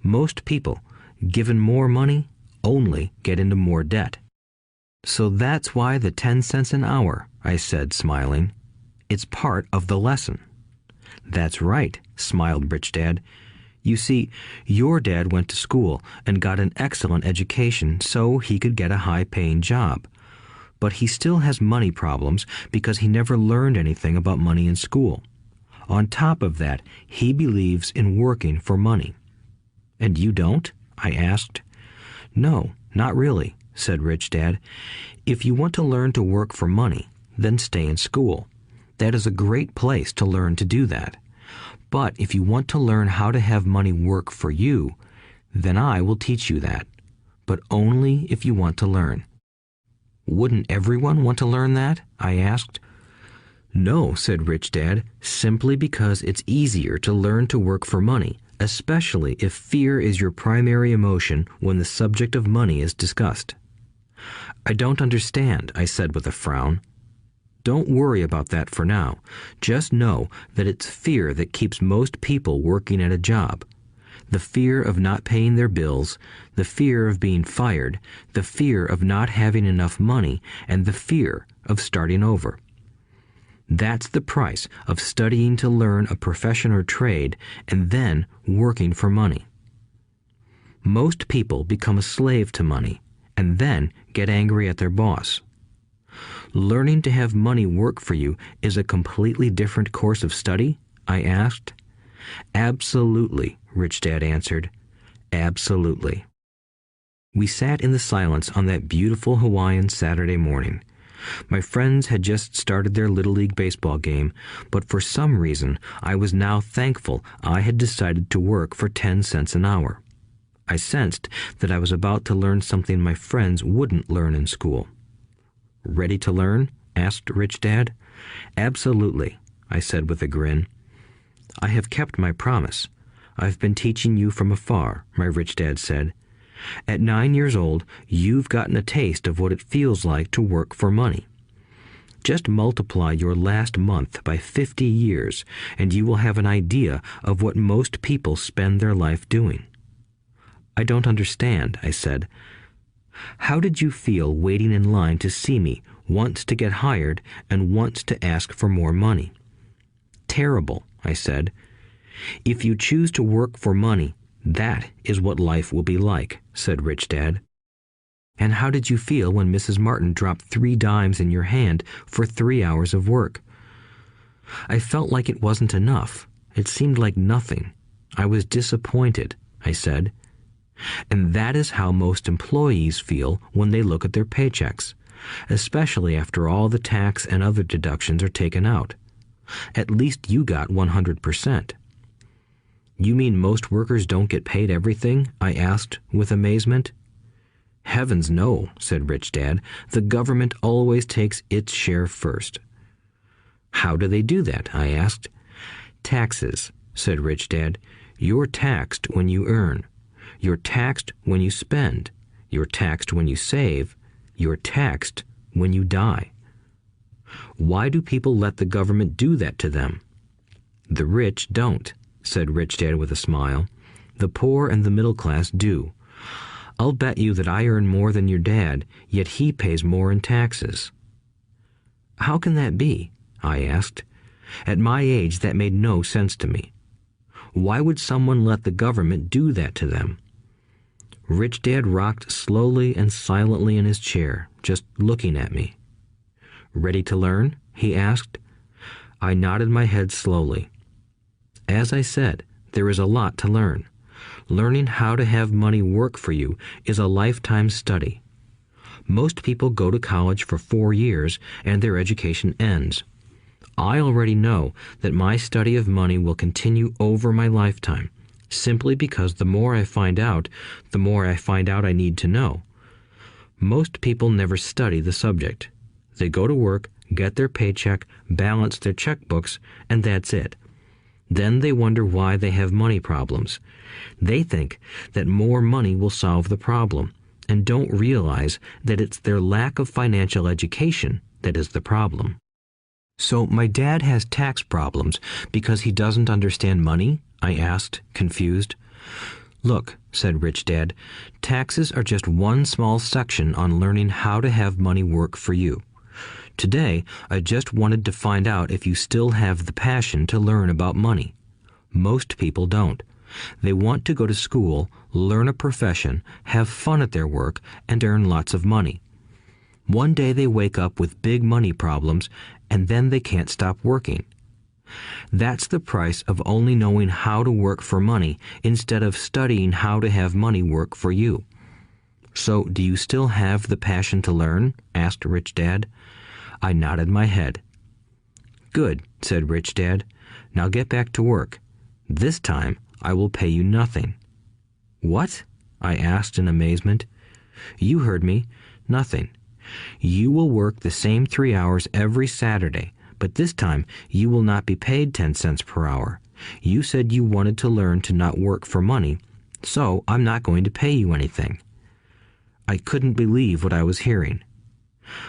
Most people, given more money, only get into more debt." "So that's why the 10 cents an hour," I said, smiling. "It's part of the lesson." "That's right," smiled Rich Dad. "You see, your dad went to school and got an excellent education so he could get a high-paying job. But he still has money problems because he never learned anything about money in school. On top of that, he believes in working for money." "And you don't?" I asked. "No, not really," said Rich Dad. "If you want to learn to work for money, then stay in school. That is a great place to learn to do that. But if you want to learn how to have money work for you, then I will teach you that. But only if you want to learn." "Wouldn't everyone want to learn that?" I asked. "No," said Rich Dad, "simply because it's easier to learn to work for money, especially if fear is your primary emotion when the subject of money is discussed." "I don't understand," I said with a frown. "Don't worry about that for now. Just know that it's fear that keeps most people working at a job. The fear of not paying their bills, the fear of being fired, the fear of not having enough money, and the fear of starting over. That's the price of studying to learn a profession or trade and then working for money. Most people become a slave to money and then get angry at their boss. Learning to have money work for you is a completely different course of study? I asked. Absolutely, Rich Dad answered. Absolutely. We sat in the silence on that beautiful Hawaiian Saturday morning. My friends had just started their Little League baseball game, but for some reason I was now thankful I had decided to work for 10 cents an hour. I sensed that I was about to learn something my friends wouldn't learn in school. Ready to learn? Asked Rich Dad. Absolutely, I said with a grin. I have kept my promise. I've been teaching you from afar, my Rich Dad said. At 9 years old, you've gotten a taste of what it feels like to work for money. Just multiply your last month by 50 years, and you will have an idea of what most people spend their life doing. I don't understand, I said. How did you feel waiting in line to see me, once to get hired and once to ask for more money? Terrible, I said. If you choose to work for money, that is what life will be like, said Rich Dad. And how did you feel when Mrs. Martin dropped 3 dimes in your hand for 3 hours of work? I felt like it wasn't enough. It seemed like nothing. I was disappointed, I said. And that is how most employees feel when they look at their paychecks, especially after all the tax and other deductions are taken out. At least you got 100%. You mean most workers don't get paid everything? I asked with amazement. Heavens no, said Rich Dad. The government always takes its share first. How do they do that? I asked. Taxes, said Rich Dad. You're taxed when you earn. You're taxed when you spend. You're taxed when you save. You're taxed when you die. Why do people let the government do that to them? The rich don't, said Rich Dad with a smile. The poor and the middle class do. I'll bet you that I earn more than your dad, yet he pays more in taxes. How can that be? I asked. At my age, that made no sense to me. Why would someone let the government do that to them? Rich Dad rocked slowly and silently in his chair, just looking at me. Ready to learn? He asked. I nodded my head slowly. As I said, there is a lot to learn. Learning how to have money work for you is a lifetime study. Most people go to college for 4 years and their education ends. I already know that my study of money will continue over my lifetime, simply because the more I find out, the more I find out I need to know. Most people never study the subject. They go to work, get their paycheck, balance their checkbooks, and that's it. Then they wonder why they have money problems. They think that more money will solve the problem, and don't realize that it's their lack of financial education that is the problem. So my dad has tax problems because he doesn't understand money? I asked, confused. Look, said Rich Dad, taxes are just one small section on learning how to have money work for you. Today, I just wanted to find out if you still have the passion to learn about money. Most people don't. They want to go to school, learn a profession, have fun at their work, and earn lots of money. One day they wake up with big money problems, and then they can't stop working. That's the price of only knowing how to work for money instead of studying how to have money work for you. So, do you still have the passion to learn? Asked Rich Dad. I nodded my head. Good, said Rich Dad. Now get back to work. This time, I will pay you nothing. What? I asked in amazement. You heard me. Nothing. You will work the same 3 hours every Saturday, but this time you will not be paid 10 cents per hour. You said you wanted to learn to not work for money, so I'm not going to pay you anything. I couldn't believe what I was hearing.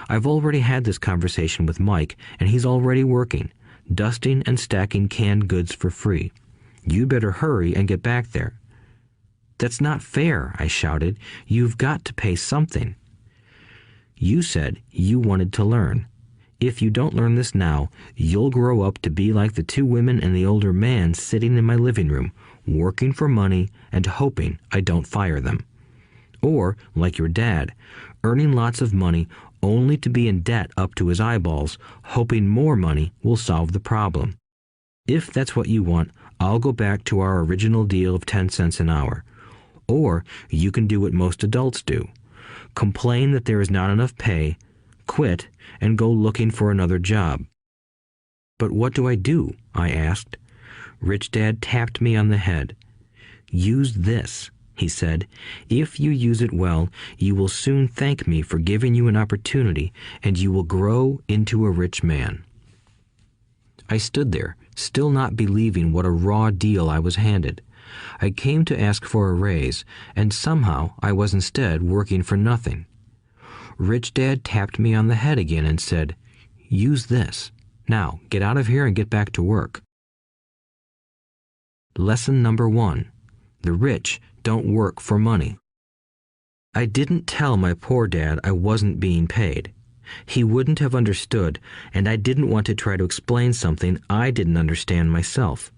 I've already had this conversation with Mike, and he's already working, dusting and stacking canned goods for free. You better hurry and get back there. That's not fair, I shouted. You've got to pay something. You said you wanted to learn. If you don't learn this now, you'll grow up to be like the two women and the older man sitting in my living room, working for money and hoping I don't fire them. Or, like your dad, earning lots of money only to be in debt up to his eyeballs, hoping more money will solve the problem. If that's what you want, I'll go back to our original deal of 10 cents an hour. Or you can do what most adults do. Complain that there is not enough pay, quit, and go looking for another job. But what do I do? I asked. Rich Dad tapped me on the head. Use this, he said. If you use it well, you will soon thank me for giving you an opportunity, and you will grow into a rich man. I stood there, still not believing what a raw deal I was handed. I came to ask for a raise, and somehow I was instead working for nothing. Rich Dad tapped me on the head again and said, "Use this. Now, get out of here and get back to work." Lesson number 1. The rich don't work for money. I didn't tell my poor dad I wasn't being paid. He wouldn't have understood, and I didn't want to try to explain something I didn't understand myself.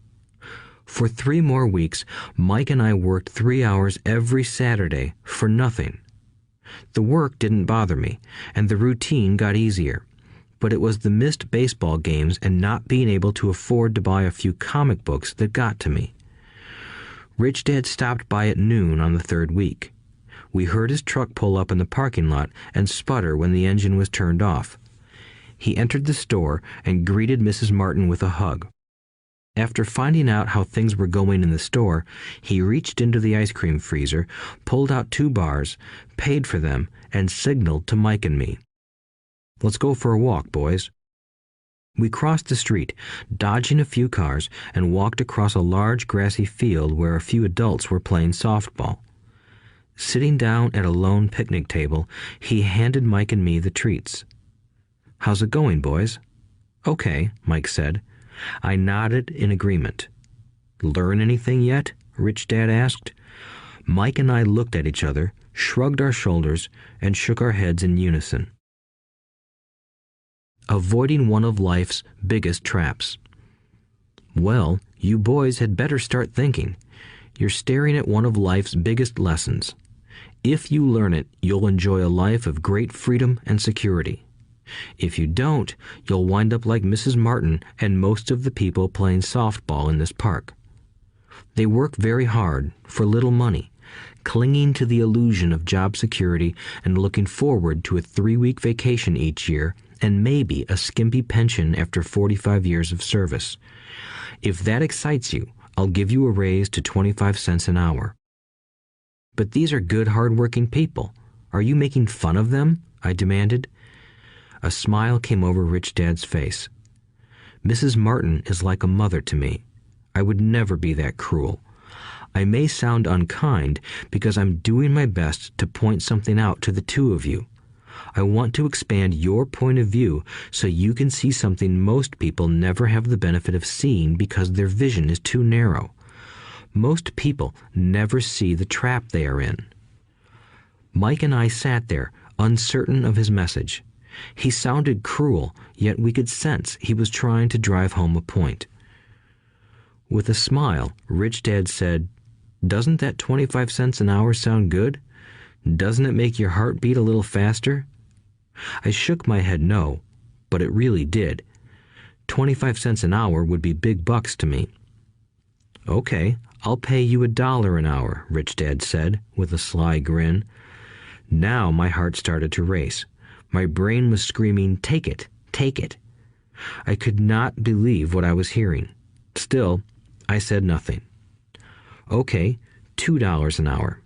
For 3 more weeks, Mike and I worked 3 hours every Saturday for nothing. The work didn't bother me, and the routine got easier. But it was the missed baseball games and not being able to afford to buy a few comic books that got to me. Rich Dad stopped by at noon on the 3rd week. We heard his truck pull up in the parking lot and sputter when the engine was turned off. He entered the store and greeted Mrs. Martin with a hug. After finding out how things were going in the store, he reached into the ice cream freezer, pulled out 2 bars, paid for them, and signaled to Mike and me. "Let's go for a walk, boys." We crossed the street, dodging a few cars, and walked across a large grassy field where a few adults were playing softball. Sitting down at a lone picnic table, he handed Mike and me the treats. "How's it going, boys?" "Okay," Mike said. I nodded in agreement. "Learn anything yet?" Rich Dad asked. Mike and I looked at each other, shrugged our shoulders, and shook our heads in unison. Avoiding one of life's biggest traps. Well, you boys had better start thinking. You're staring at one of life's biggest lessons. If you learn it, you'll enjoy a life of great freedom and security. If you don't, you'll wind up like Mrs. Martin and most of the people playing softball in this park. They work very hard for little money, clinging to the illusion of job security and looking forward to a 3-week vacation each year and maybe a skimpy pension after 45 years of service. If that excites you, I'll give you a raise to 25 cents an hour. But these are good, hard-working people. Are you making fun of them? I demanded. A smile came over Rich Dad's face. Mrs. Martin is like a mother to me. I would never be that cruel. I may sound unkind because I'm doing my best to point something out to the 2 of you. I want to expand your point of view so you can see something most people never have the benefit of seeing because their vision is too narrow. Most people never see the trap they are in. Mike and I sat there, uncertain of his message. He sounded cruel, yet we could sense he was trying to drive home a point. With a smile, Rich Dad said, "Doesn't that 25 cents an hour sound good? Doesn't it make your heart beat a little faster?" I shook my head no, but it really did. 25 cents an hour would be big bucks to me. "Okay, I'll pay you $1 an hour," Rich Dad said, with a sly grin. Now my heart started to race. My brain was screaming, "Take it, take it." I could not believe what I was hearing. Still, I said nothing. "Okay, $2 an hour."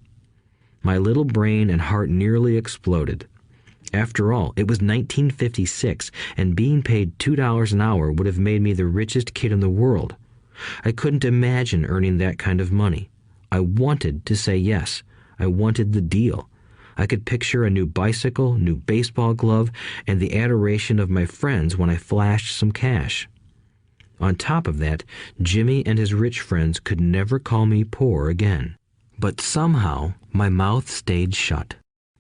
My little brain and heart nearly exploded. After all, it was 1956, and being paid $2 an hour would have made me the richest kid in the world. I couldn't imagine earning that kind of money. I wanted to say yes. I wanted the deal. I could picture a new bicycle, new baseball glove, and the adoration of my friends when I flashed some cash. On top of that, Jimmy and his rich friends could never call me poor again. But somehow, my mouth stayed shut.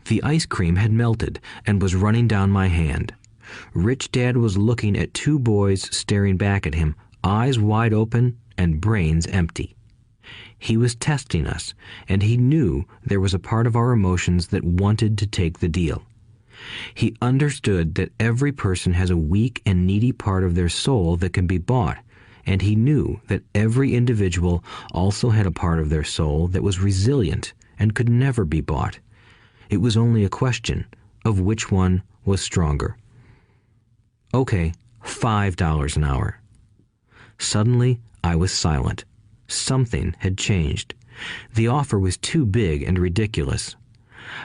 The ice cream had melted and was running down my hand. Rich Dad was looking at two boys staring back at him, eyes wide open and brains empty. He was testing us, and he knew there was a part of our emotions that wanted to take the deal. He understood that every person has a weak and needy part of their soul that can be bought, and he knew that every individual also had a part of their soul that was resilient and could never be bought. It was only a question of which one was stronger. Okay, $5 an hour. Suddenly, I was silent. Something had changed. The offer was too big and ridiculous.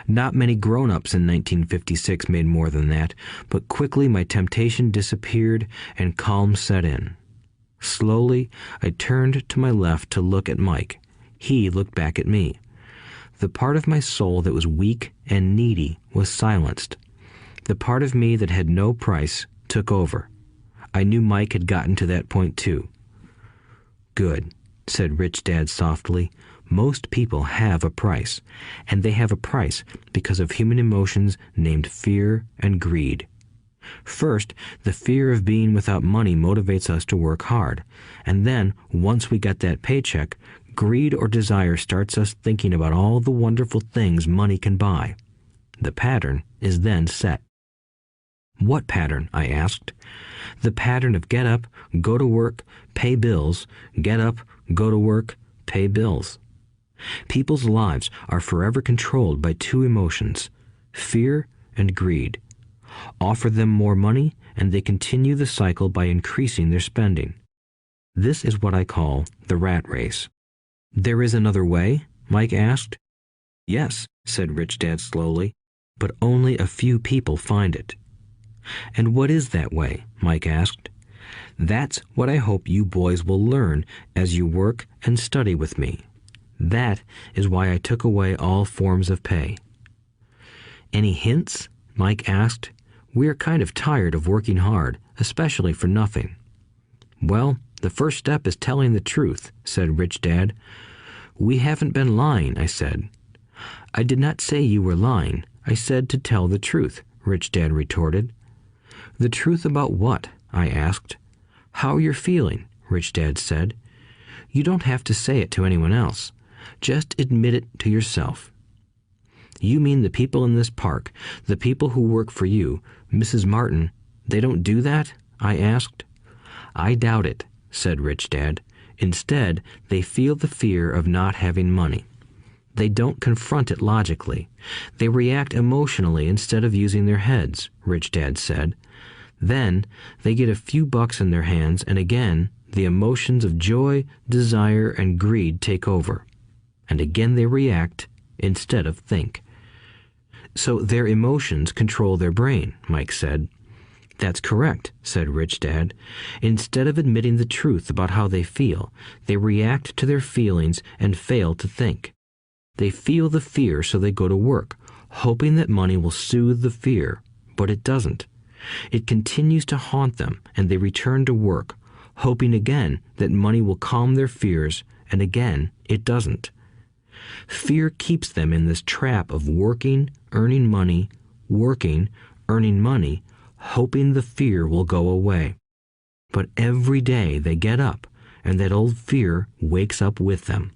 Not many grown-ups in 1956 made more than that, but quickly my temptation disappeared and calm set in. Slowly, I turned to my left to look at Mike. He looked back at me. The part of my soul that was weak and needy was silenced. The part of me that had no price took over. I knew Mike had gotten to that point too. "Good," said Rich Dad softly. "Most people have a price, and they have a price because of human emotions named fear and greed. First, the fear of being without money motivates us to work hard, and then, once we get that paycheck, greed or desire starts us thinking about all the wonderful things money can buy. The pattern is then set." "What pattern?" I asked. "The pattern of get up, go to work, pay bills, get up, go to work, pay bills." People's lives are forever controlled by two emotions, fear and greed. Offer them more money, and they continue the cycle by increasing their spending. This is what I call the rat race. "There is another way?" Mike asked. "Yes," said Rich Dad slowly, "but only a few people find it." "And what is that way?" Mike asked. "That's what I hope you boys will learn as you work and study with me. That is why I took away all forms of pay." "Any hints?" Mike asked. "We're kind of tired of working hard, especially for nothing." "Well, the first step is telling the truth," said Rich Dad. "We haven't been lying," I said. "I did not say you were lying. I said to tell the truth," Rich Dad retorted. "The truth about what?" I asked. "How you're feeling," Rich Dad said. "You don't have to say it to anyone else. Just admit it to yourself." "You mean the people in this park, the people who work for you, Mrs. Martin, they don't do that?" I asked. "I doubt it," said Rich Dad. "Instead, they feel the fear of not having money. They don't confront it logically. They react emotionally instead of using their heads," Rich Dad said. "Then they get a few bucks in their hands, and again, the emotions of joy, desire, and greed take over. And again they react instead of think." "So their emotions control their brain," Mike said. "That's correct," said Rich Dad. "Instead of admitting the truth about how they feel, they react to their feelings and fail to think. They feel the fear, so they go to work, hoping that money will soothe the fear, but it doesn't. It continues to haunt them, and they return to work, hoping again that money will calm their fears, and again it doesn't. Fear keeps them in this trap of working, earning money, hoping the fear will go away. But every day they get up, and that old fear wakes up with them.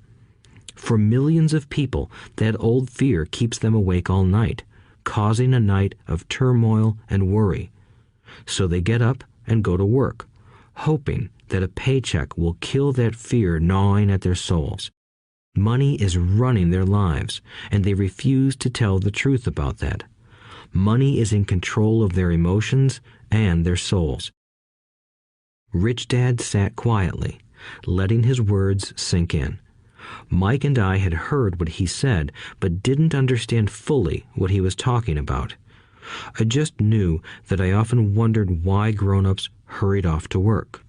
For millions of people, that old fear keeps them awake all night, causing a night of turmoil and worry. So they get up and go to work, hoping that a paycheck will kill that fear gnawing at their souls. Money is running their lives, and they refuse to tell the truth about that. Money is in control of their emotions and their souls." Rich Dad sat quietly, letting his words sink in. Mike and I had heard what he said, but didn't understand fully what he was talking about. I just knew that I often wondered why grown-ups hurried off to work.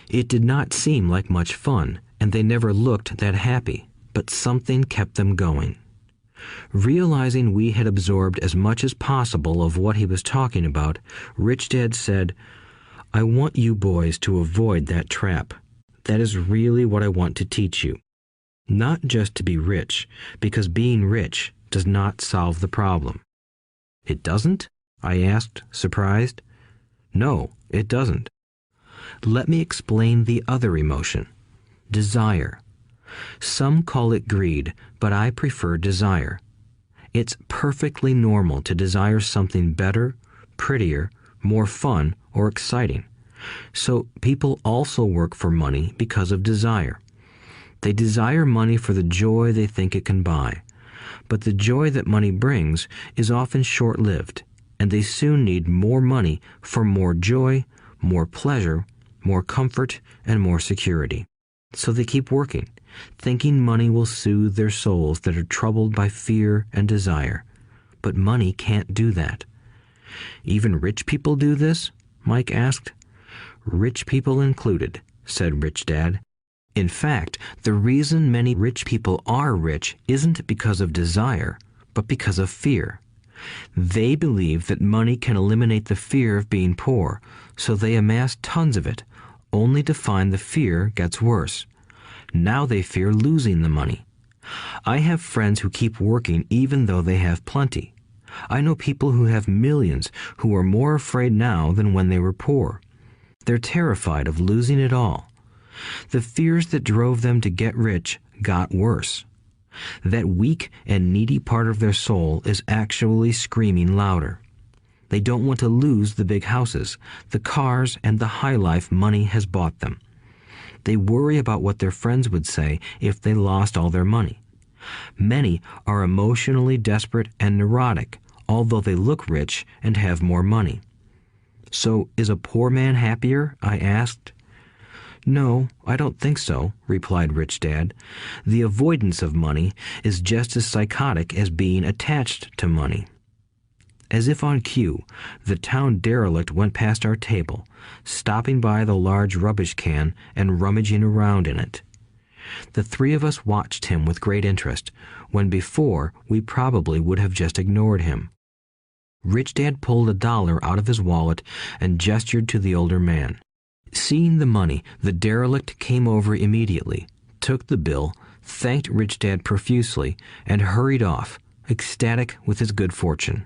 It did not seem like much fun, and they never looked that happy, but something kept them going. Realizing we had absorbed as much as possible of what he was talking about, Rich Dad said, "I want you boys to avoid that trap. That is really what I want to teach you. Not just to be rich, because being rich does not solve the problem." "It doesn't?" I asked, surprised. No, it doesn't. Let me explain the other emotion, desire. Some call it greed, but I prefer desire. It's perfectly normal to desire something better, prettier, more fun, or exciting. So people also work for money because of desire. They desire money for the joy they think it can buy. But the joy that money brings is often short-lived, and they soon need more money for more joy, more pleasure, more comfort, and more security. So they keep working, thinking money will soothe their souls that are troubled by fear and desire. But money can't do that. Even rich people do this? Mike asked. Rich people included, said Rich Dad. In fact, the reason many rich people are rich isn't because of desire, but because of fear. They believe that money can eliminate the fear of being poor, so they amass tons of it, only to find the fear gets worse. Now they fear losing the money. I have friends who keep working even though they have plenty. I know people who have millions who are more afraid now than when they were poor. They're terrified of losing it all. The fears that drove them to get rich got worse. That weak and needy part of their soul is actually screaming louder. They don't want to lose the big houses, the cars, and the high life money has bought them. They worry about what their friends would say if they lost all their money. Many are emotionally desperate and neurotic, although they look rich and have more money. So, is a poor man happier? I asked. No, I don't think so, replied Rich Dad. The avoidance of money is just as psychotic as being attached to money. As if on cue, the town derelict went past our table, stopping by the large rubbish can and rummaging around in it. The three of us watched him with great interest, when before we probably would have just ignored him. Rich Dad pulled $1 out of his wallet and gestured to the older man. Seeing the money, the derelict came over immediately, took the bill, thanked Rich Dad profusely, and hurried off, ecstatic with his good fortune.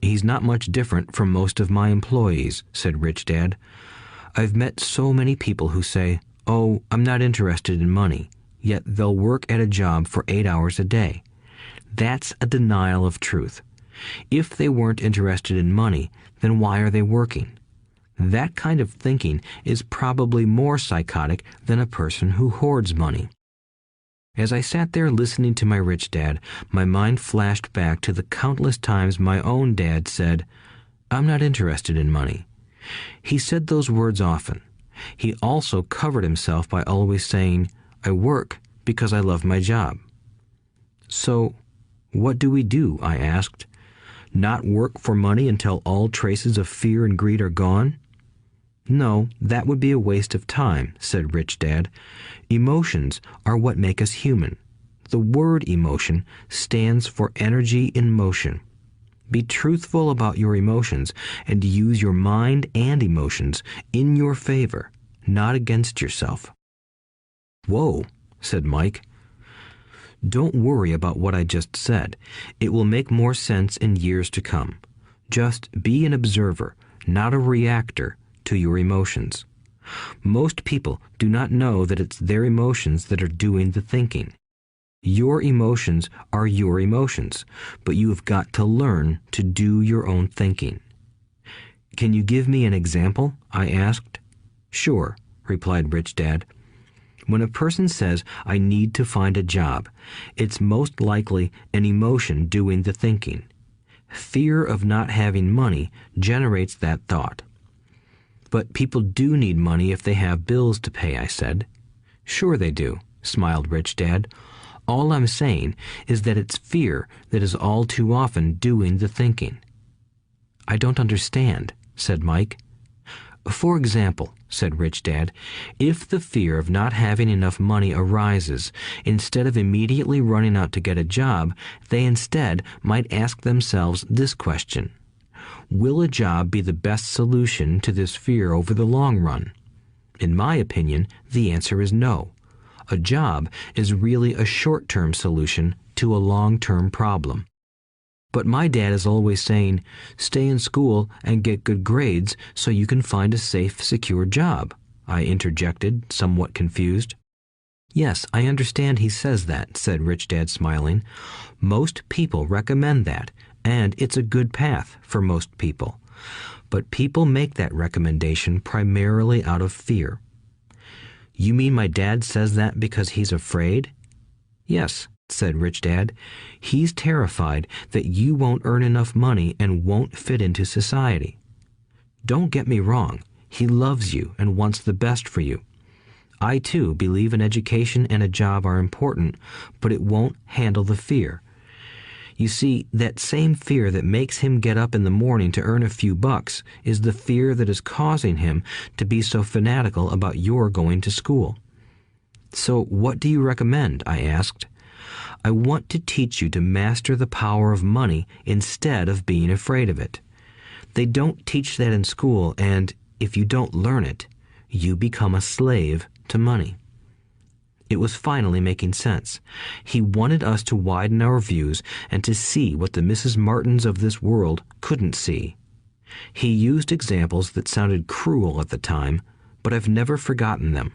He's not much different from most of my employees, said Rich Dad. I've met so many people who say, "Oh, I'm not interested in money," yet they'll work at a job for 8 hours a day. That's a denial of truth. If they weren't interested in money, then why are they working? That kind of thinking is probably more psychotic than a person who hoards money. As I sat there listening to my rich dad, my mind flashed back to the countless times my own dad said, "I'm not interested in money." He said those words often. He also covered himself by always saying, "I work because I love my job." So, what do we do? I asked. Not work for money until all traces of fear and greed are gone? No, that would be a waste of time, said Rich Dad. Emotions are what make us human. The word emotion stands for energy in motion. Be truthful about your emotions and use your mind and emotions in your favor, not against yourself. Whoa, said Mike. Don't worry about what I just said. It will make more sense in years to come. Just be an observer, not a reactor, to your emotions. Most people do not know that it's their emotions that are doing the thinking. Your emotions are your emotions, but you have got to learn to do your own thinking. Can you give me an example? I asked. Sure, replied Rich Dad. When a person says, "I need to find a job," it's most likely an emotion doing the thinking. Fear of not having money generates that thought. But people do need money if they have bills to pay, I said. Sure they do, smiled Rich Dad. All I'm saying is that it's fear that is all too often doing the thinking. I don't understand, said Mike. For example, said Rich Dad, if the fear of not having enough money arises, instead of immediately running out to get a job, they instead might ask themselves this question. Will a job be the best solution to this fear over the long run? In my opinion, the answer is no. A job is really a short-term solution to a long-term problem. But my dad is always saying, stay in school and get good grades so you can find a safe, secure job, I interjected, somewhat confused. Yes, I understand he says that, said Rich Dad, smiling. Most people recommend that, and it's a good path for most people. But people make that recommendation primarily out of fear. You mean my dad says that because he's afraid? Yes, said Rich Dad. He's terrified that you won't earn enough money and won't fit into society. Don't get me wrong. He loves you and wants the best for you. I, too, believe an education and a job are important, but it won't handle the fear. You see, that same fear that makes him get up in the morning to earn a few bucks is the fear that is causing him to be so fanatical about your going to school. So what do you recommend? I asked. I want to teach you to master the power of money instead of being afraid of it. They don't teach that in school, and if you don't learn it, you become a slave to money. It was finally making sense. He wanted us to widen our views and to see what the Mrs. Martins of this world couldn't see. He used examples that sounded cruel at the time, but I've never forgotten them.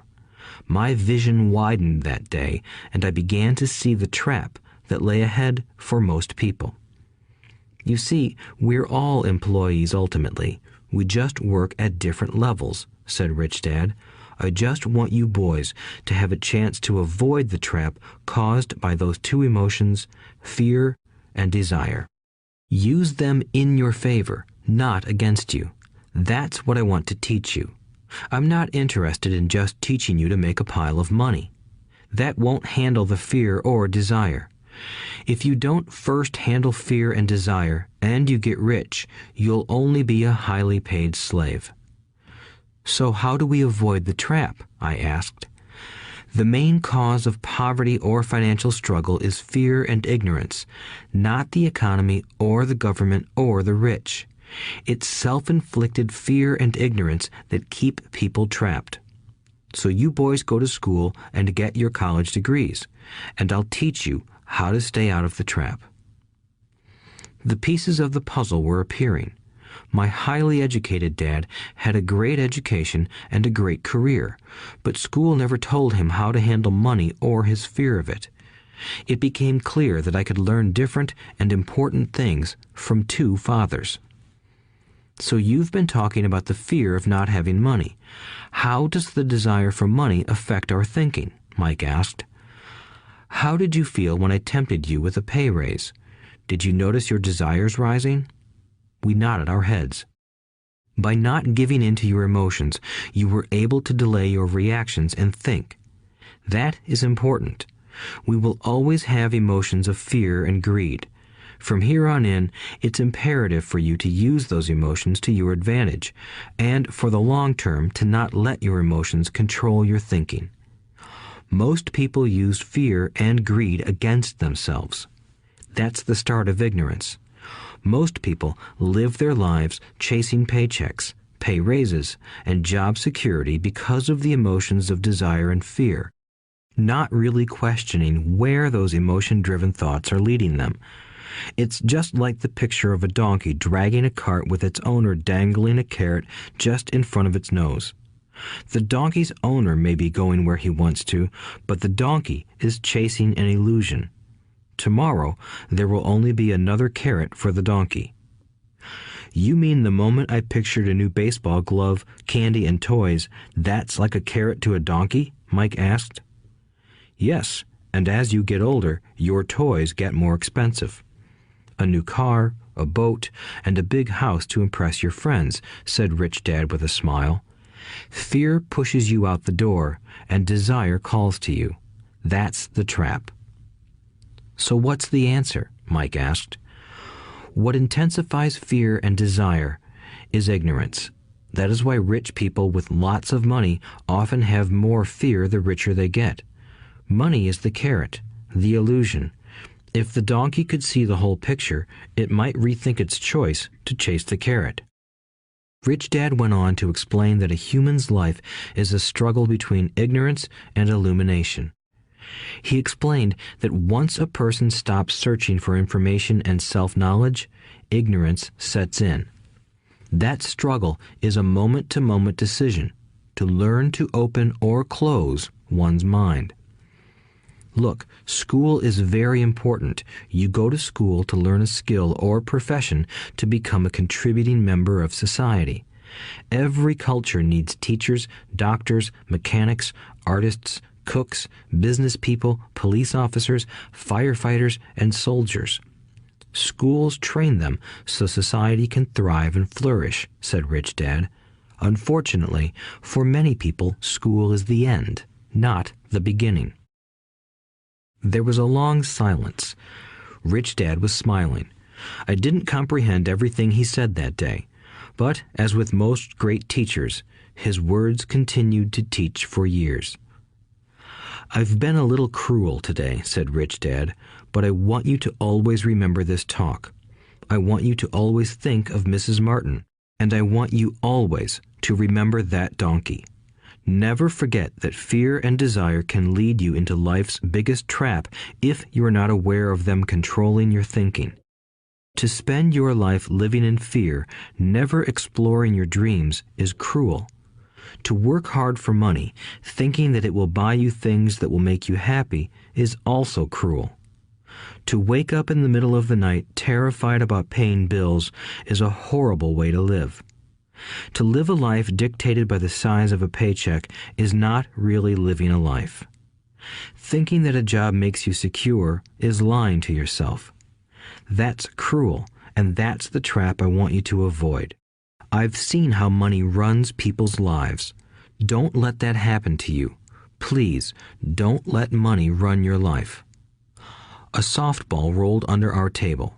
My vision widened that day, and I began to see the trap that lay ahead for most people. You see, we're all employees ultimately. We just work at different levels, said Rich Dad. I just want you boys to have a chance to avoid the trap caused by those two emotions, fear and desire. Use them in your favor, not against you. That's what I want to teach you. I'm not interested in just teaching you to make a pile of money. That won't handle the fear or desire. If you don't first handle fear and desire, and you get rich, you'll only be a highly paid slave. So how do we avoid the trap? I asked. The main cause of poverty or financial struggle is fear and ignorance, not the economy or the government or the rich. It's self-inflicted fear and ignorance that keep people trapped. So you boys go to school and get your college degrees, and I'll teach you how to stay out of the trap. The pieces of the puzzle were appearing. My highly educated dad had a great education and a great career, but school never told him how to handle money or his fear of it. It became clear that I could learn different and important things from two fathers. So you've been talking about the fear of not having money. How does the desire for money affect our thinking? Mike asked. How did you feel when I tempted you with a pay raise? Did you notice your desires rising? We nodded our heads. By not giving in to your emotions, you were able to delay your reactions and think. That is important. We will always have emotions of fear and greed. From here on in, it's imperative for you to use those emotions to your advantage, and for the long term to not let your emotions control your thinking. Most people use fear and greed against themselves. That's the start of ignorance. Most people live their lives chasing paychecks, pay raises, and job security because of the emotions of desire and fear, not really questioning where those emotion-driven thoughts are leading them. It's just like the picture of a donkey dragging a cart with its owner dangling a carrot just in front of its nose. The donkey's owner may be going where he wants to, but the donkey is chasing an illusion. Tomorrow, there will only be another carrot for the donkey. You mean the moment I pictured a new baseball glove, candy, and toys, that's like a carrot to a donkey? Mike asked. Yes, and as you get older, your toys get more expensive. A new car, a boat, and a big house to impress your friends, said Rich Dad with a smile. Fear pushes you out the door, and desire calls to you. That's the trap. So what's the answer? Mike asked. What intensifies fear and desire is ignorance. That is why rich people with lots of money often have more fear the richer they get. Money is the carrot, the illusion. If the donkey could see the whole picture, it might rethink its choice to chase the carrot. Rich Dad went on to explain that a human's life is a struggle between ignorance and illumination. He explained that once a person stops searching for information and self-knowledge, ignorance sets in. That struggle is a moment-to-moment decision to learn to open or close one's mind. Look, school is very important. You go to school to learn a skill or profession to become a contributing member of society. Every culture needs teachers, doctors, mechanics, artists, cooks, business people, police officers, firefighters, and soldiers. Schools train them so society can thrive and flourish, said Rich Dad. Unfortunately, for many people, school is the end, not the beginning. There was a long silence. Rich Dad was smiling. I didn't comprehend everything he said that day, but as with most great teachers, his words continued to teach for years. I've been a little cruel today, said Rich Dad, but I want you to always remember this talk. I want you to always think of Mrs. Martin, and I want you always to remember that donkey. Never forget that fear and desire can lead you into life's biggest trap if you are not aware of them controlling your thinking. To spend your life living in fear, never exploring your dreams, is cruel. To work hard for money, thinking that it will buy you things that will make you happy, is also cruel. To wake up in the middle of the night terrified about paying bills is a horrible way to live. To live a life dictated by the size of a paycheck is not really living a life. Thinking that a job makes you secure is lying to yourself. That's cruel, and that's the trap I want you to avoid. I've seen how money runs people's lives. Don't let that happen to you. Please, don't let money run your life. A softball rolled under our table.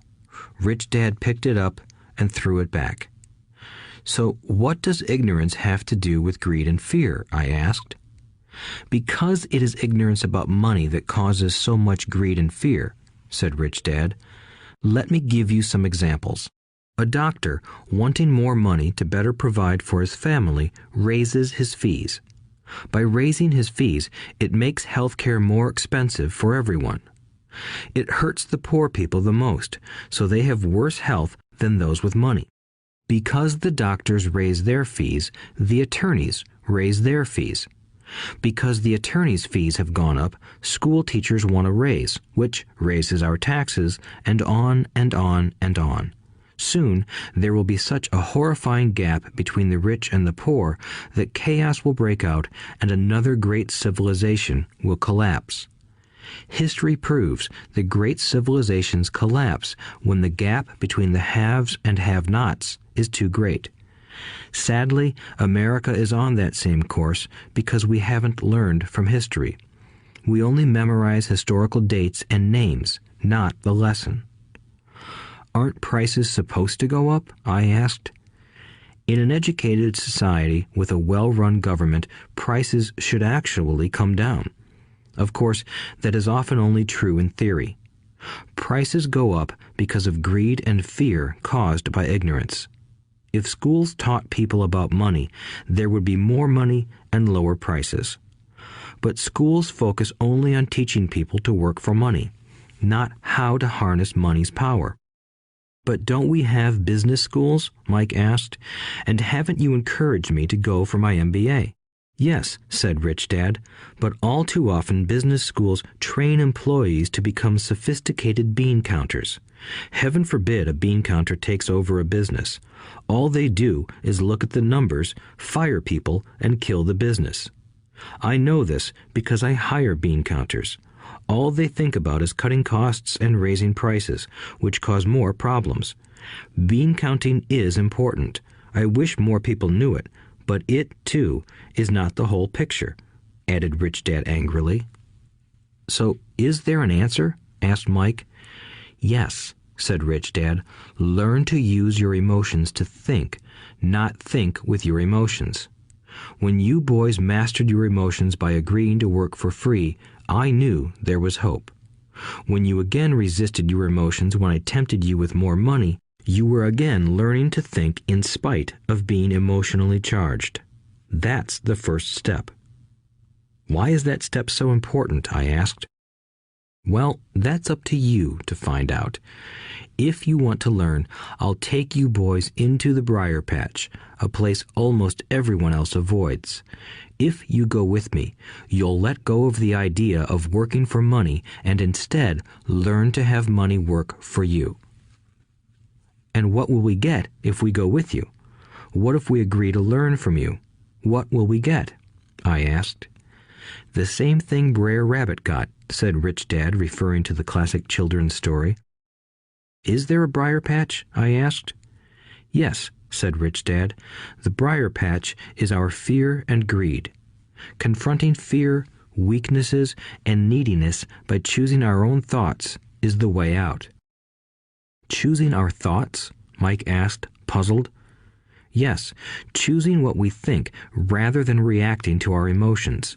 Rich Dad picked it up and threw it back. So what does ignorance have to do with greed and fear? I asked. Because it is ignorance about money that causes so much greed and fear, said Rich Dad. Let me give you some examples. A doctor, wanting more money to better provide for his family, raises his fees. By raising his fees, it makes healthcare more expensive for everyone. It hurts the poor people the most, so they have worse health than those with money. Because the doctors raise their fees, the attorneys raise their fees. Because the attorneys' fees have gone up, school teachers want a raise, which raises our taxes, and on and on and on. Soon, there will be such a horrifying gap between the rich and the poor that chaos will break out and another great civilization will collapse. History proves that great civilizations collapse when the gap between the haves and have-nots is too great. Sadly, America is on that same course because we haven't learned from history. We only memorize historical dates and names, not the lesson. Aren't prices supposed to go up? I asked. In an educated society with a well-run government, prices should actually come down. Of course, that is often only true in theory. Prices go up because of greed and fear caused by ignorance. If schools taught people about money, there would be more money and lower prices. But schools focus only on teaching people to work for money, not how to harness money's power. But don't we have business schools? Mike asked. And haven't you encouraged me to go for my MBA? Yes, said Rich Dad, but all too often business schools train employees to become sophisticated bean counters. Heaven forbid a bean counter takes over a business. All they do is look at the numbers, fire people, and kill the business. I know this because I hire bean counters. All they think about is cutting costs and raising prices, which cause more problems. Bean counting is important. I wish more people knew it. But it, too, is not the whole picture, added Rich Dad angrily. So, is there an answer? Asked Mike. Yes, said Rich Dad. Learn to use your emotions to think, not think with your emotions. When you boys mastered your emotions by agreeing to work for free, I knew there was hope. When you again resisted your emotions when I tempted you with more money, you were again learning to think in spite of being emotionally charged. That's the first step. Why is that step so important? I asked. Well, that's up to you to find out. If you want to learn, I'll take you boys into the briar patch, a place almost everyone else avoids. If you go with me, you'll let go of the idea of working for money and instead learn to have money work for you. And what will we get if we go with you? What if we agree to learn from you? What will we get? I asked. The same thing Brer Rabbit got, said Rich Dad, referring to the classic children's story. Is there a briar patch? I asked. Yes, said Rich Dad. The briar patch is our fear and greed. Confronting fear, weaknesses, and neediness by choosing our own thoughts is the way out. Choosing our thoughts? Mike asked, puzzled. Yes, choosing what we think rather than reacting to our emotions.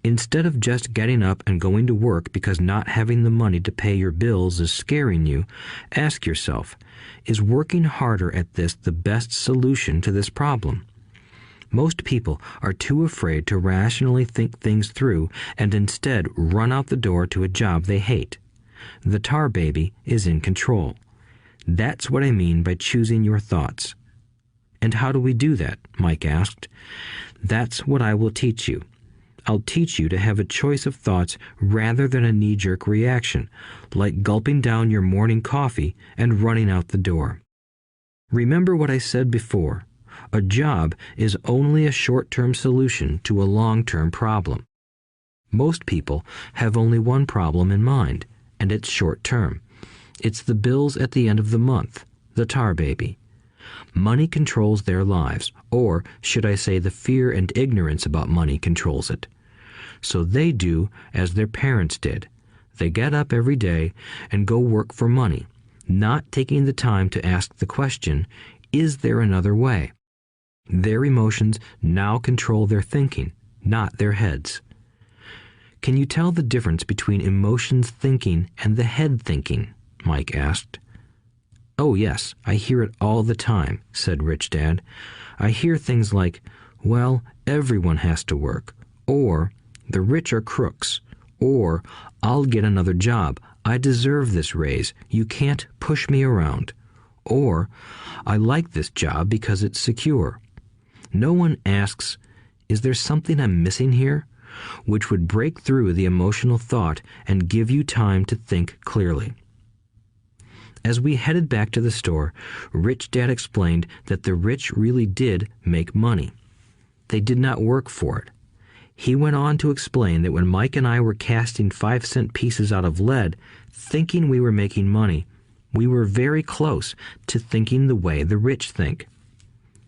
Instead of just getting up and going to work because not having the money to pay your bills is scaring you, ask yourself, is working harder at this the best solution to this problem? Most people are too afraid to rationally think things through and instead run out the door to a job they hate. The tar baby is in control. That's what I mean by choosing your thoughts. And how do we do that? Mike asked. That's what I will teach you. I'll teach you to have a choice of thoughts rather than a knee-jerk reaction, like gulping down your morning coffee and running out the door. Remember what I said before. A job is only a short-term solution to a long-term problem. Most people have only one problem in mind, and it's short-term. It's the bills at the end of the month, the tar baby. Money controls their lives, or should I say the fear and ignorance about money controls it. So they do as their parents did. They get up every day and go work for money, not taking the time to ask the question, is there another way? Their emotions now control their thinking, not their heads. Can you tell the difference between emotions thinking and the head thinking? Mike asked. Oh yes, I hear it all the time, said Rich Dad. I hear things like, well, everyone has to work, or the rich are crooks, or I'll get another job, I deserve this raise, you can't push me around, or I like this job because it's secure. No one asks, is there something I'm missing here? Which would break through the emotional thought and give you time to think clearly. As we headed back to the store, Rich Dad explained that the rich really did make money. They did not work for it. He went on to explain that when Mike and I were casting 5-cent pieces out of lead, thinking we were making money, we were very close to thinking the way the rich think.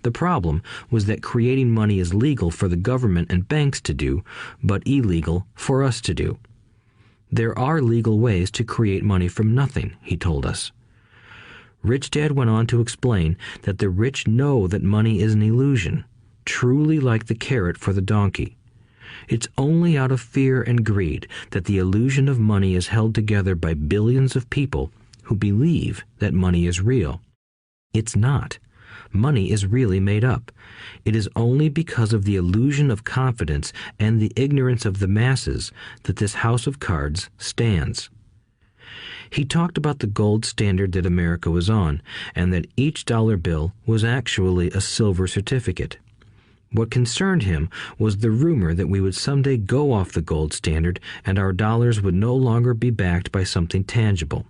The problem was that creating money is legal for the government and banks to do, but illegal for us to do. There are legal ways to create money from nothing, he told us. Rich Dad went on to explain that the rich know that money is an illusion, truly like the carrot for the donkey. It's only out of fear and greed that the illusion of money is held together by billions of people who believe that money is real. It's not. Money is really made up. It is only because of the illusion of confidence and the ignorance of the masses that this house of cards stands. He talked about the gold standard that America was on, and that each dollar bill was actually a silver certificate. What concerned him was the rumor that we would someday go off the gold standard and our dollars would no longer be backed by something tangible.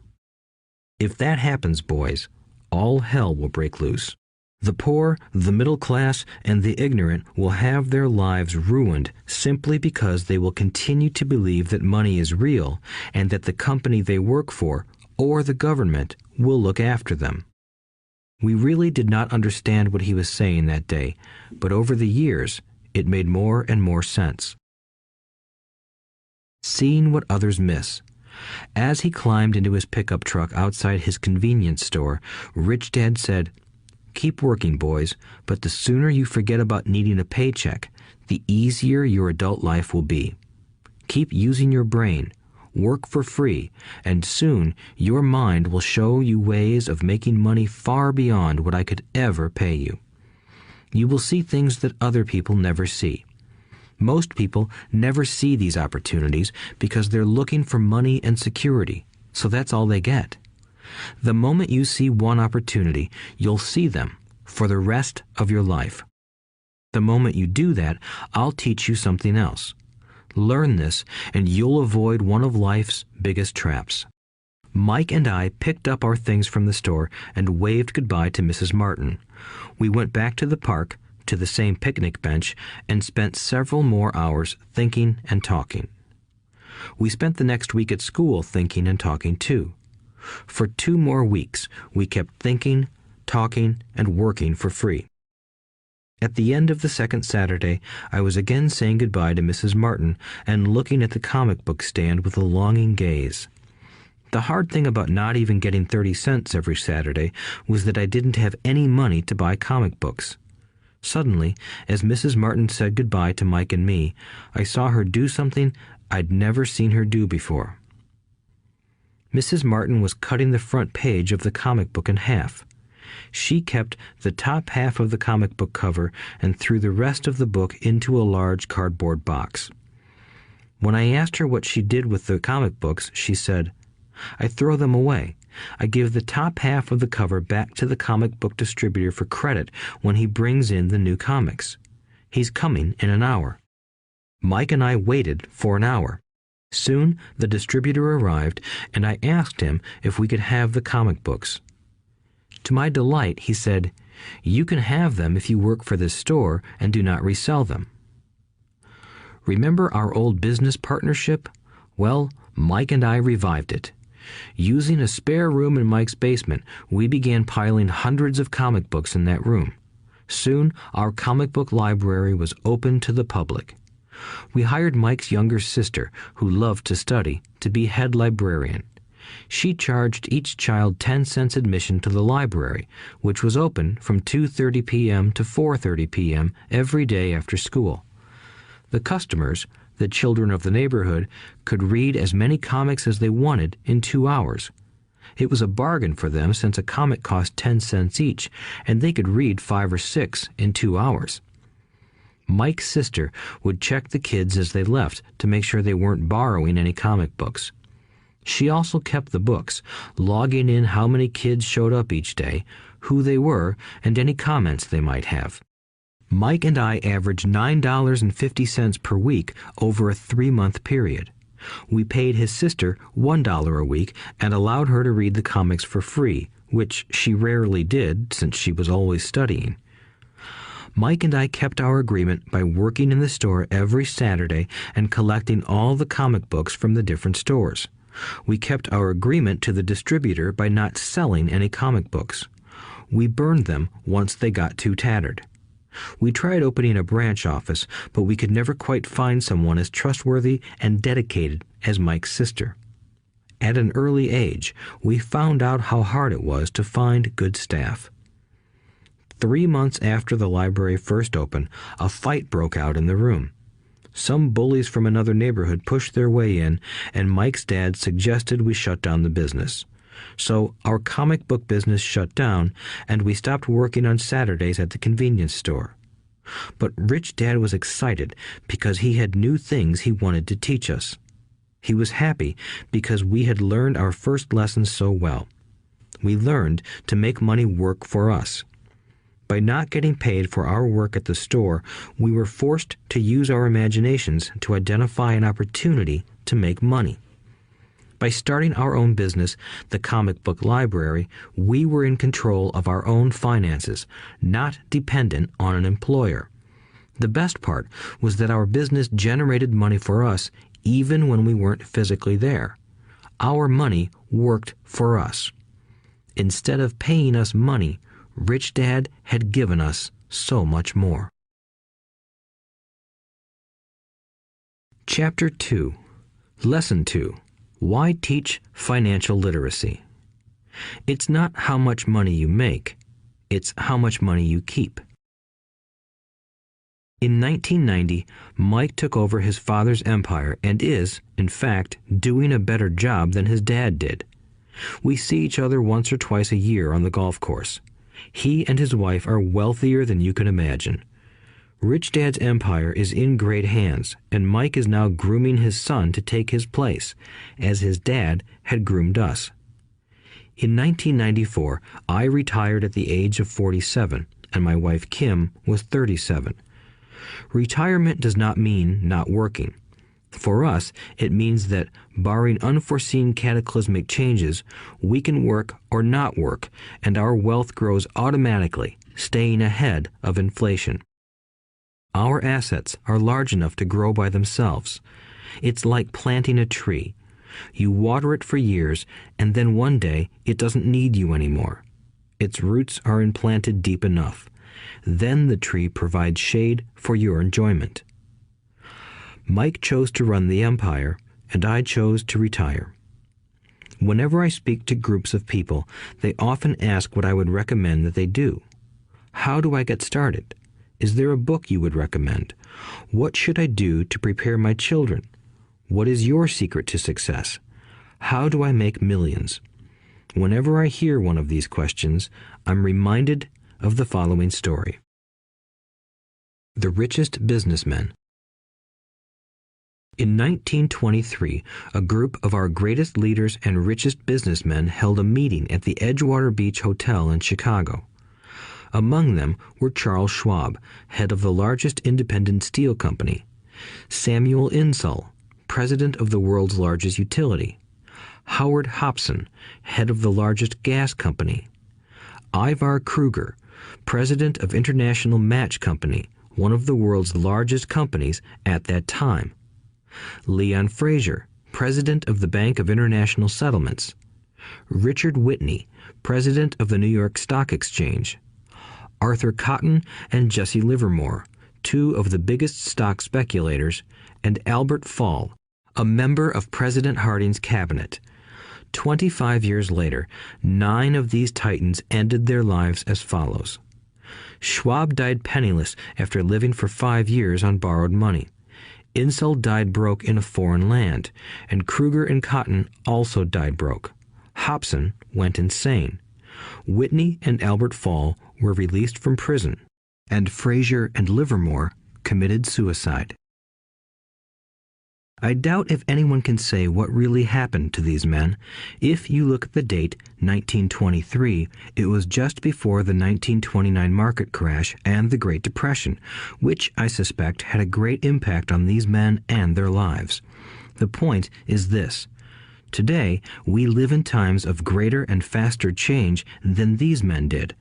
If that happens, boys, all hell will break loose. The poor, the middle class, and the ignorant will have their lives ruined simply because they will continue to believe that money is real and that the company they work for, or the government, will look after them. We really did not understand what he was saying that day, but over the years, it made more and more sense. Seeing what others miss. As he climbed into his pickup truck outside his convenience store, Rich Dad said, "Keep working, boys, but the sooner you forget about needing a paycheck, the easier your adult life will be. Keep using your brain, work for free, and soon your mind will show you ways of making money far beyond what I could ever pay you. You will see things that other people never see. Most people never see these opportunities because they're looking for money and security, so that's all they get. The moment you see one opportunity, you'll see them for the rest of your life. The moment you do that, I'll teach you something else. Learn this, and you'll avoid one of life's biggest traps. Mike and I picked up our things from the store and waved goodbye to Mrs. Martin. We went back to the park, to the same picnic bench, and spent several more hours thinking and talking. We spent the next week at school thinking and talking too. For 2 more weeks, we kept thinking, talking, and working for free. At the end of the second Saturday, I was again saying goodbye to Mrs. Martin and looking at the comic book stand with a longing gaze. The hard thing about not even getting 30 cents every Saturday was that I didn't have any money to buy comic books. Suddenly, as Mrs. Martin said goodbye to Mike and me, I saw her do something I'd never seen her do before. Mrs. Martin was cutting the front page of the comic book in half. She kept the top half of the comic book cover and threw the rest of the book into a large cardboard box. When I asked her what she did with the comic books, she said, "I throw them away. I give the top half of the cover back to the comic book distributor for credit when he brings in the new comics. He's coming in an hour." Mike and I waited for an hour. Soon the distributor arrived, and I asked him if we could have the comic books. To my delight, he said, "You can have them if you work for this store and do not resell them." Remember our old business partnership? Well, Mike and I revived it. Using a spare room in Mike's basement, we began piling hundreds of comic books in that room. Soon, our comic book library was open to the public. We hired Mike's younger sister, who loved to study, to be head librarian. She charged each child 10 cents admission to the library, which was open from 2:30 p.m. to 4:30 p.m. every day after school. The customers, the children of the neighborhood, could read as many comics as they wanted in 2 hours. It was a bargain for them since a comic cost 10 cents each, and they could read 5 or 6 in 2 hours. Mike's sister would check the kids as they left to make sure they weren't borrowing any comic books. She also kept the books, logging in how many kids showed up each day, who they were, and any comments they might have. Mike and I averaged $9.50 per week over a 3-month period. We paid his sister $1 a week and allowed her to read the comics for free, which she rarely did since she was always studying. Mike and I kept our agreement by working in the store every Saturday and collecting all the comic books from the different stores. We kept our agreement to the distributor by not selling any comic books. We burned them once they got too tattered. We tried opening a branch office, but we could never quite find someone as trustworthy and dedicated as Mike's sister. At an early age, we found out how hard it was to find good staff. 3 months after the library first opened, a fight broke out in the room. Some bullies from another neighborhood pushed their way in, and Mike's dad suggested we shut down the business. So our comic book business shut down, and we stopped working on Saturdays at the convenience store. But Rich Dad was excited because he had new things he wanted to teach us. He was happy because we had learned our first lessons so well. We learned to make money work for us. By not getting paid for our work at the store, we were forced to use our imaginations to identify an opportunity to make money. By starting our own business, the comic book library, we were in control of our own finances, not dependent on an employer. The best part was that our business generated money for us even when we weren't physically there. Our money worked for us. Instead of paying us money, Rich Dad had given us so much more. Chapter 2. Lesson 2. Why teach financial literacy? It's not how much money you make, it's how much money you keep. In 1990, Mike took over his father's empire and is, in fact, doing a better job than his dad did. We see each other once or twice a year on the golf course. He and his wife are wealthier than you can imagine. Rich Dad's empire is in great hands, and Mike is now grooming his son to take his place, as his dad had groomed us. In 1994, I retired at the age of 47, and my wife Kim was 37. Retirement does not mean not working. For us, it means that, barring unforeseen cataclysmic changes, we can work or not work, and our wealth grows automatically, staying ahead of inflation. Our assets are large enough to grow by themselves. It's like planting a tree. You water it for years, and then one day it doesn't need you anymore. Its roots are implanted deep enough. Then the tree provides shade for your enjoyment. Mike chose to run the empire, and I chose to retire. Whenever I speak to groups of people, they often ask what I would recommend that they do. How do I get started? Is there a book you would recommend? What should I do to prepare my children? What is your secret to success? How do I make millions? Whenever I hear one of these questions, I'm reminded of the following story. The Richest Businessmen. In 1923, a group of our greatest leaders and richest businessmen held a meeting at the Edgewater Beach Hotel in Chicago. Among them were Charles Schwab, head of the largest independent steel company; Samuel Insull, president of the world's largest utility; Howard Hobson, head of the largest gas company; Ivar Kruger, president of International Match Company, one of the world's largest companies at that time; Leon Fraser, president of the Bank of International Settlements; Richard Whitney, president of the New York Stock Exchange; Arthur Cotton and Jesse Livermore, two of the biggest stock speculators; and Albert Fall, a member of President Harding's cabinet. 25 years later, 9 of these titans ended their lives as follows. Schwab died penniless after living for 5 years on borrowed money. Insull died broke in a foreign land, and Kruger and Cotton also died broke. Hobson went insane. Whitney and Albert Fall were released from prison, and Fraser and Livermore committed suicide. I doubt if anyone can say what really happened to these men. If you look at the date, 1923, it was just before the 1929 market crash and the Great Depression, which I suspect had a great impact on these men and their lives. The point is this. Today, we live in times of greater and faster change than these men did.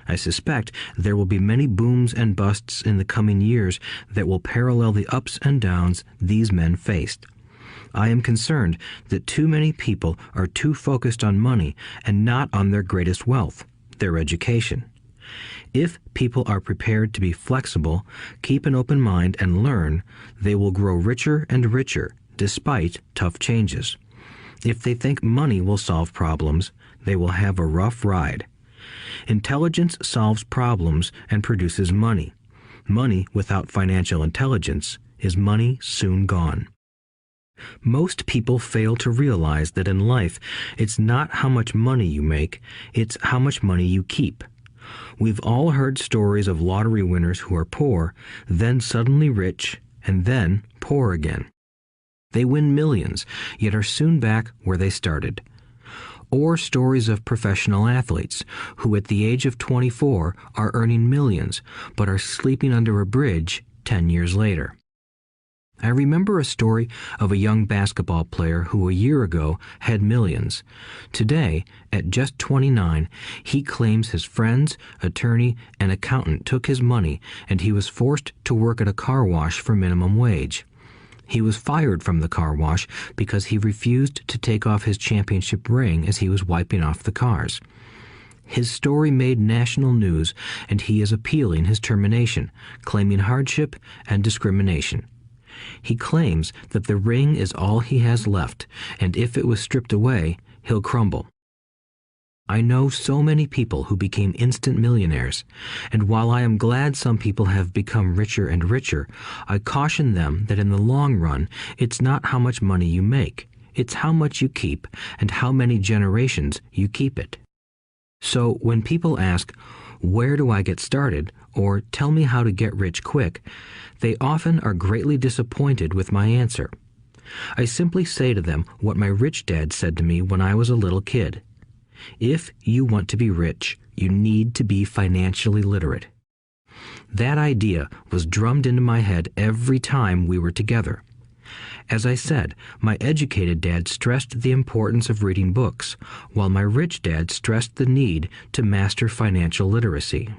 I suspect there will be many booms and busts in the coming years that will parallel the ups and downs these men faced. I am concerned that too many people are too focused on money and not on their greatest wealth, their education. If people are prepared to be flexible, keep an open mind, and learn, they will grow richer and richer despite tough changes. If they think money will solve problems, they will have a rough ride. Intelligence solves problems and produces money. Money without financial intelligence is money soon gone. Most people fail to realize that in life, it's not how much money you make, it's how much money you keep. We've all heard stories of lottery winners who are poor, then suddenly rich, and then poor again. They win millions, yet are soon back where they started. Or stories of professional athletes who at the age of 24 are earning millions but are sleeping under a bridge 10 years later. I remember a story of a young basketball player who a year ago had millions. Today, at just 29, he claims his friends, attorney, and accountant took his money and he was forced to work at a car wash for minimum wage. He was fired from the car wash because he refused to take off his championship ring as he was wiping off the cars. His story made national news, and he is appealing his termination, claiming hardship and discrimination. He claims that the ring is all he has left, and if it was stripped away, he'll crumble. I know so many people who became instant millionaires, and while I am glad some people have become richer and richer, I caution them that in the long run, it's not how much money you make, it's how much you keep and how many generations you keep it. So when people ask, "Where do I get started?" or tell me how to get rich quick, they often are greatly disappointed with my answer. I simply say to them what my rich dad said to me when I was a little kid. If you want to be rich, you need to be financially literate. That idea was drummed into my head every time we were together. As I said, my educated dad stressed the importance of reading books, while my rich dad stressed the need to master financial literacy.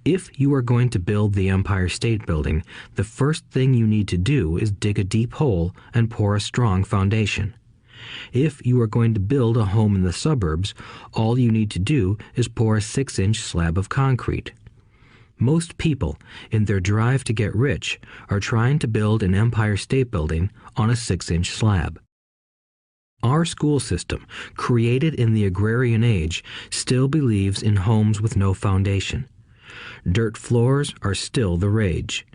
If you are going to build the Empire State Building, the first thing you need to do is dig a deep hole and pour a strong foundation. If you are going to build a home in the suburbs, all you need to do is pour a 6-inch slab of concrete. Most people, in their drive to get rich, are trying to build an Empire State Building on a 6-inch slab. Our school system, created in the agrarian age, still believes in homes with no foundation. Dirt floors are still the rage,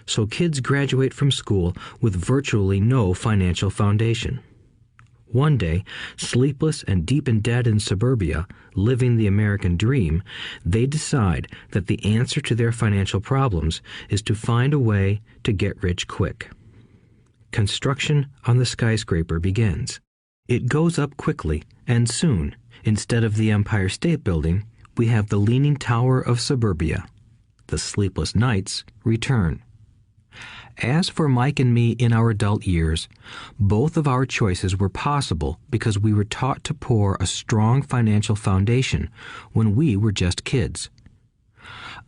so kids graduate from school with virtually no financial foundation. One day, sleepless and deep in debt in suburbia, living the American dream, they decide that the answer to their financial problems is to find a way to get rich quick. Construction on the skyscraper begins. It goes up quickly, and soon, instead of the Empire State Building, we have the Leaning Tower of Suburbia. The sleepless nights return. As for Mike and me in our adult years, both of our choices were possible because we were taught to pour a strong financial foundation when we were just kids.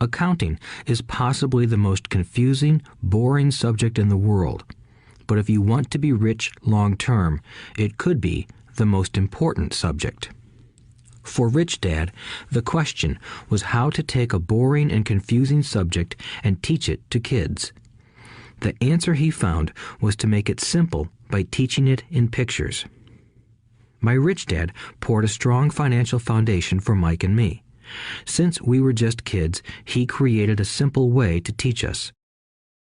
Accounting is possibly the most confusing, boring subject in the world, but if you want to be rich long term, it could be the most important subject. For Rich Dad, the question was how to take a boring and confusing subject and teach it to kids. The answer he found was to make it simple by teaching it in pictures. My rich dad poured a strong financial foundation for Mike and me. Since we were just kids, he created a simple way to teach us.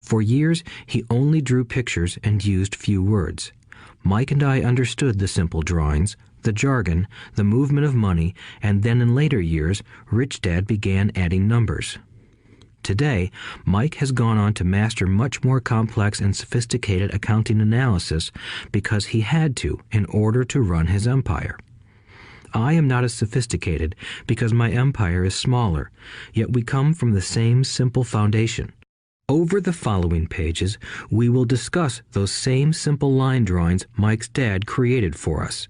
For years, he only drew pictures and used few words. Mike and I understood the simple drawings, the jargon, the movement of money, and then in later years, Rich Dad began adding numbers. Today, Mike has gone on to master much more complex and sophisticated accounting analysis because he had to in order to run his empire. I am not as sophisticated because my empire is smaller, yet we come from the same simple foundation. Over the following pages, we will discuss those same simple line drawings Mike's dad created for us.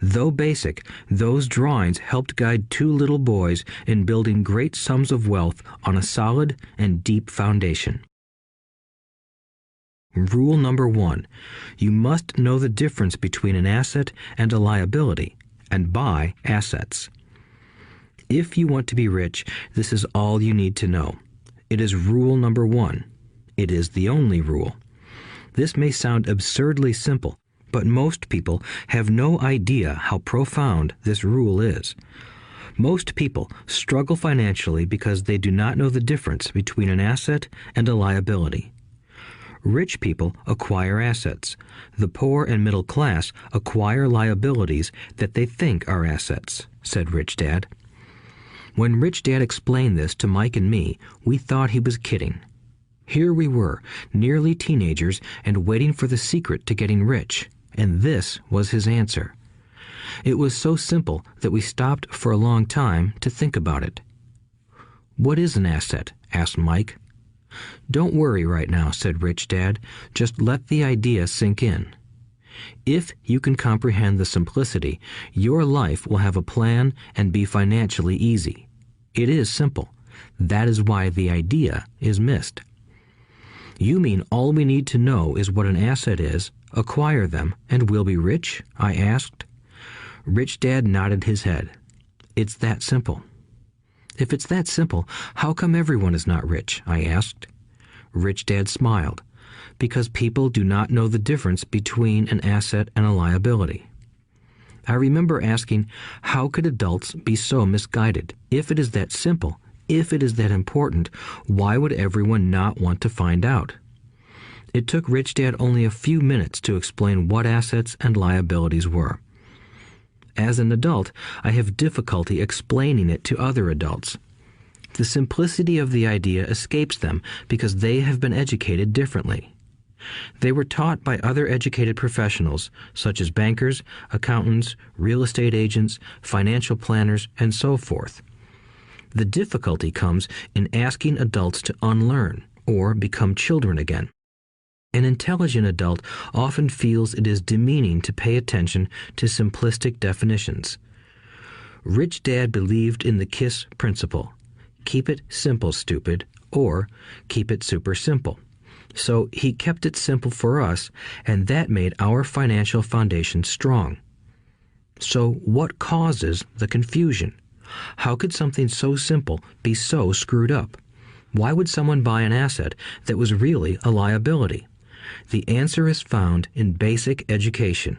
Though basic, those drawings helped guide two little boys in building great sums of wealth on a solid and deep foundation. Rule number 1. You must know the difference between an asset and a liability, and buy assets. If you want to be rich, this is all you need to know. It is rule number 1. It is the only rule. This may sound absurdly simple, but most people have no idea how profound this rule is. Most people struggle financially because they do not know the difference between an asset and a liability. Rich people acquire assets. The poor and middle class acquire liabilities that they think are assets, said Rich Dad. When Rich Dad explained this to Mike and me, we thought he was kidding. Here we were, nearly teenagers, and waiting for the secret to getting rich. And this was his answer. It was so simple that we stopped for a long time to think about it. "What is an asset?" asked Mike. "Don't worry right now," said Rich Dad. "Just let the idea sink in. If you can comprehend the simplicity, your life will have a plan and be financially easy. It is simple. That is why the idea is missed." "You mean all we need to know is what an asset is, acquire them, and we'll be rich?" I asked. Rich Dad nodded his head. "It's that simple." "If it's that simple, how come everyone is not rich?" I asked. Rich Dad smiled. "Because people do not know the difference between an asset and a liability." I remember asking, how could adults be so misguided? If it is that simple, if it is that important, why would everyone not want to find out? It took Rich Dad only a few minutes to explain what assets and liabilities were. As an adult, I have difficulty explaining it to other adults. The simplicity of the idea escapes them because they have been educated differently. They were taught by other educated professionals, such as bankers, accountants, real estate agents, financial planners, and so forth. The difficulty comes in asking adults to unlearn or become children again. An intelligent adult often feels it is demeaning to pay attention to simplistic definitions. Rich Dad believed in the KISS principle. Keep it simple, stupid, or keep it super simple. So he kept it simple for us, and that made our financial foundation strong. So what causes the confusion? How could something so simple be so screwed up? Why would someone buy an asset that was really a liability? The answer is found in basic education.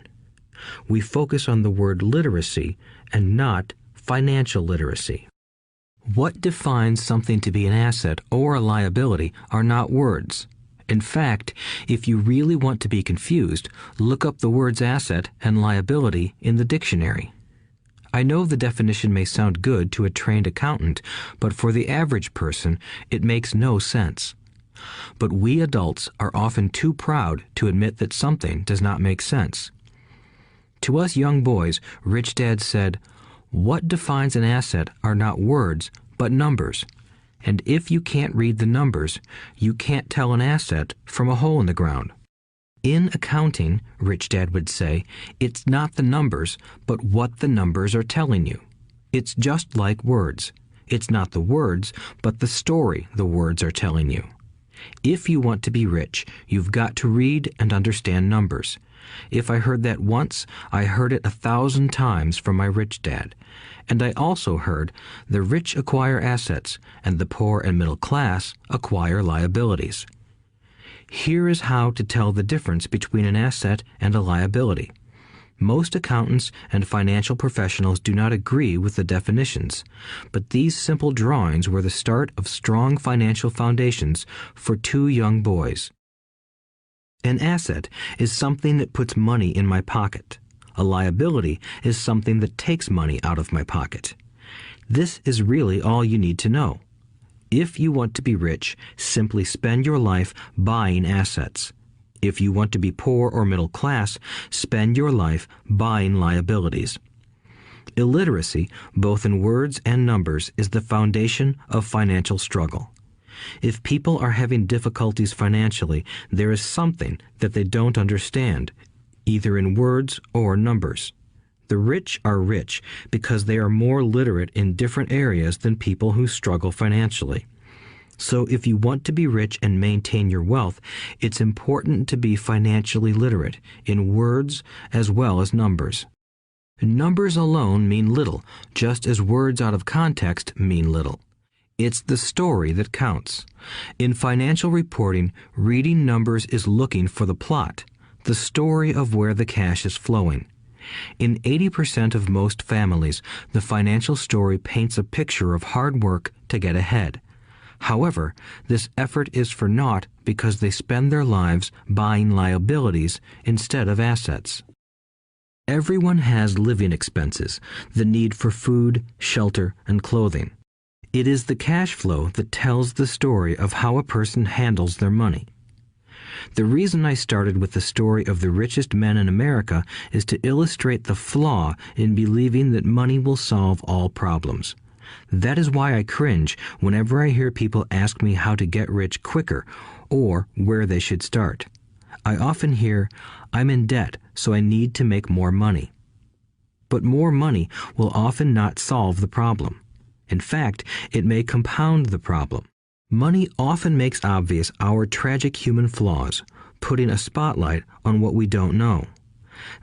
We focus on the word literacy and not financial literacy. What defines something to be an asset or a liability are not words. In fact, if you really want to be confused, look up the words asset and liability in the dictionary. I know the definition may sound good to a trained accountant, but for the average person, it makes no sense. But we adults are often too proud to admit that something does not make sense. To us young boys, Rich Dad said, "What defines an asset are not words, but numbers. And if you can't read the numbers, you can't tell an asset from a hole in the ground." In accounting, Rich Dad would say, it's not the numbers, but what the numbers are telling you. It's just like words. It's not the words, but the story the words are telling you. If you want to be rich, you've got to read and understand numbers. If I heard that once, I heard it 1,000 times from my rich dad. And I also heard the rich acquire assets and the poor and middle class acquire liabilities. Here is how to tell the difference between an asset and a liability. Most accountants and financial professionals do not agree with the definitions, but these simple drawings were the start of strong financial foundations for two young boys. An asset is something that puts money in my pocket. A liability is something that takes money out of my pocket. This is really all you need to know. If you want to be rich, simply spend your life buying assets. If you want to be poor or middle class, spend your life buying liabilities. Illiteracy, both in words and numbers, is the foundation of financial struggle. If people are having difficulties financially, there is something that they don't understand, either in words or numbers. The rich are rich because they are more literate in different areas than people who struggle financially. So if you want to be rich and maintain your wealth, it's important to be financially literate in words as well as numbers. Numbers alone mean little, just as words out of context mean little. It's the story that counts. In financial reporting, reading numbers is looking for the plot, the story of where the cash is flowing. In 80% of most families, the financial story paints a picture of hard work to get ahead. However, this effort is for naught because they spend their lives buying liabilities instead of assets. Everyone has living expenses, the need for food, shelter, and clothing. It is the cash flow that tells the story of how a person handles their money. The reason I started with the story of the richest men in America is to illustrate the flaw in believing that money will solve all problems. That is why I cringe whenever I hear people ask me how to get rich quicker or where they should start. I often hear, "I'm in debt, so I need to make more money." But more money will often not solve the problem. In fact, it may compound the problem. Money often makes obvious our tragic human flaws, putting a spotlight on what we don't know.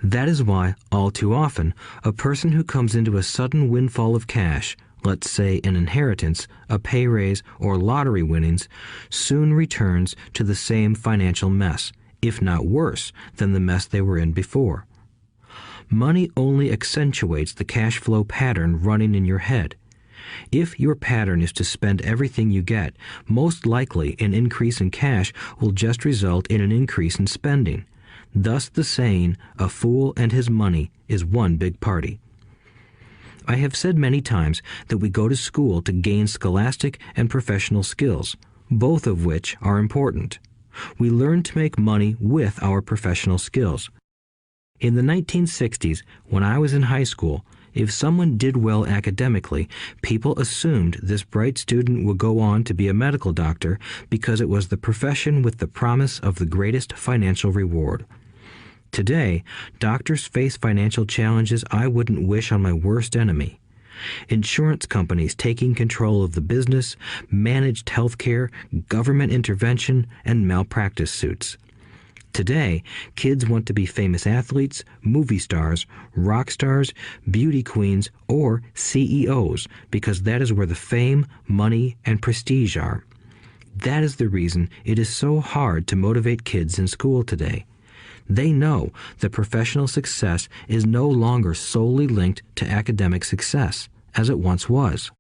That is why, all too often, a person who comes into a sudden windfall of cash, let's say an inheritance, a pay raise, or lottery winnings, soon returns to the same financial mess, if not worse than the mess they were in before. Money only accentuates the cash flow pattern running in your head. If your pattern is to spend everything you get, most likely an increase in cash will just result in an increase in spending. Thus the saying, "A fool and his money is one big party." I have said many times that we go to school to gain scholastic and professional skills, both of which are important. We learn to make money with our professional skills. In the 1960s, when I was in high school, if someone did well academically, people assumed this bright student would go on to be a medical doctor because it was the profession with the promise of the greatest financial reward. Today, doctors face financial challenges I wouldn't wish on my worst enemy. Insurance companies taking control of the business, managed health care, government intervention, and malpractice suits. Today, kids want to be famous athletes, movie stars, rock stars, beauty queens, or CEOs because that is where the fame, money, and prestige are. That is the reason it is so hard to motivate kids in school today. They know that professional success is no longer solely linked to academic success, as it once was.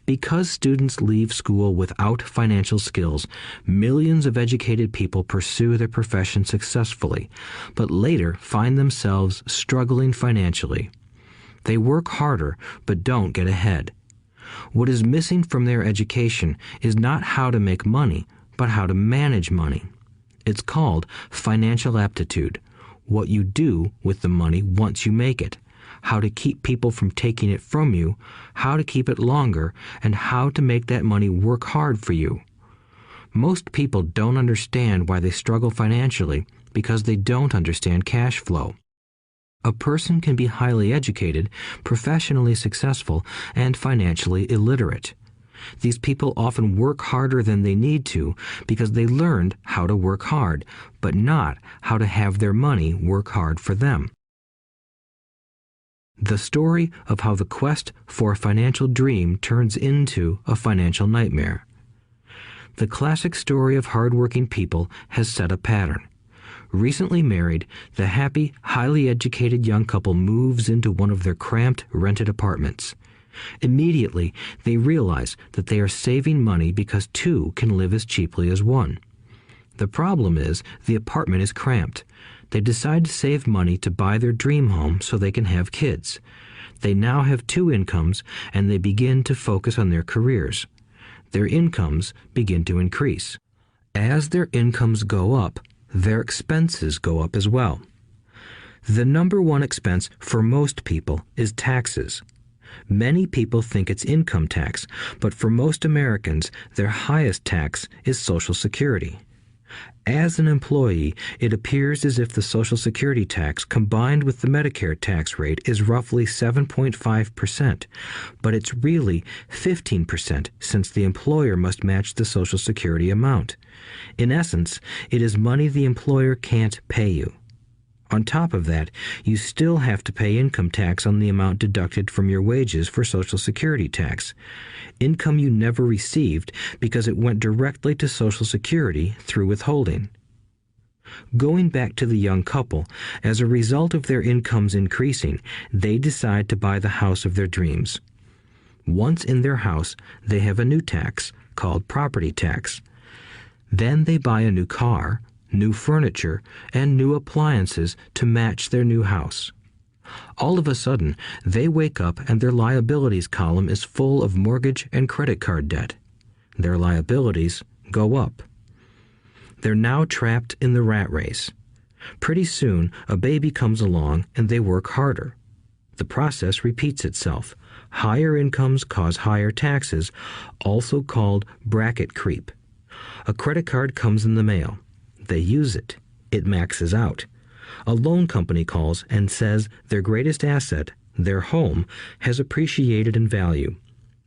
Because students leave school without financial skills, millions of educated people pursue their profession successfully, but later find themselves struggling financially. They work harder, but don't get ahead. What is missing from their education is not how to make money, but how to manage money. It's called financial aptitude, what you do with the money once you make it, how to keep people from taking it from you, how to keep it longer, and how to make that money work hard for you. Most people don't understand why they struggle financially because they don't understand cash flow. A person can be highly educated, professionally successful, and financially illiterate. These people often work harder than they need to because they learned how to work hard, but not how to have their money work hard for them. The story of how the quest for a financial dream turns into a financial nightmare. The classic story of hardworking people has set a pattern. Recently married, the happy, highly educated young couple moves into one of their cramped, rented apartments. Immediately, they realize that they are saving money because two can live as cheaply as one. The problem is the apartment is cramped. They decide to save money to buy their dream home so they can have kids. They now have two incomes, and they begin to focus on their careers. Their incomes begin to increase. As their incomes go up, their expenses go up as well. The number one expense for most people is taxes. Many people think it's income tax, but for most Americans, their highest tax is Social Security. As an employee, it appears as if the Social Security tax combined with the Medicare tax rate is roughly 7.5%, but it's really 15% since the employer must match the Social Security amount. In essence, it is money the employer can't pay you. On top of that, you still have to pay income tax on the amount deducted from your wages for Social Security tax. Income you never received because it went directly to Social Security through withholding. Going back to the young couple, as a result of their incomes increasing, they decide to buy the house of their dreams. Once in their house, they have a new tax called property tax. Then they buy a new car, new furniture, and new appliances to match their new house. All of a sudden, they wake up and their liabilities column is full of mortgage and credit card debt. Their liabilities go up. They're now trapped in the rat race. Pretty soon, a baby comes along and they work harder. The process repeats itself. Higher incomes cause higher taxes, also called bracket creep. A credit card comes in the mail. They use it. It maxes out. A loan company calls and says their greatest asset, their home, has appreciated in value.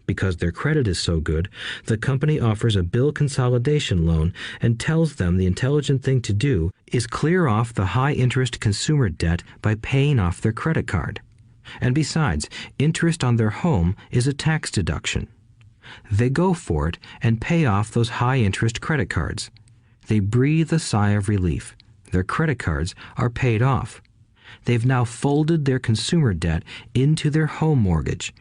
Because their credit is so good, the company offers a bill consolidation loan and tells them the intelligent thing to do is clear off the high-interest consumer debt by paying off their credit card. And besides, interest on their home is a tax deduction. They go for it and pay off those high-interest credit cards. They breathe a sigh of relief. Their credit cards are paid off. They've now folded their consumer debt into their home mortgage.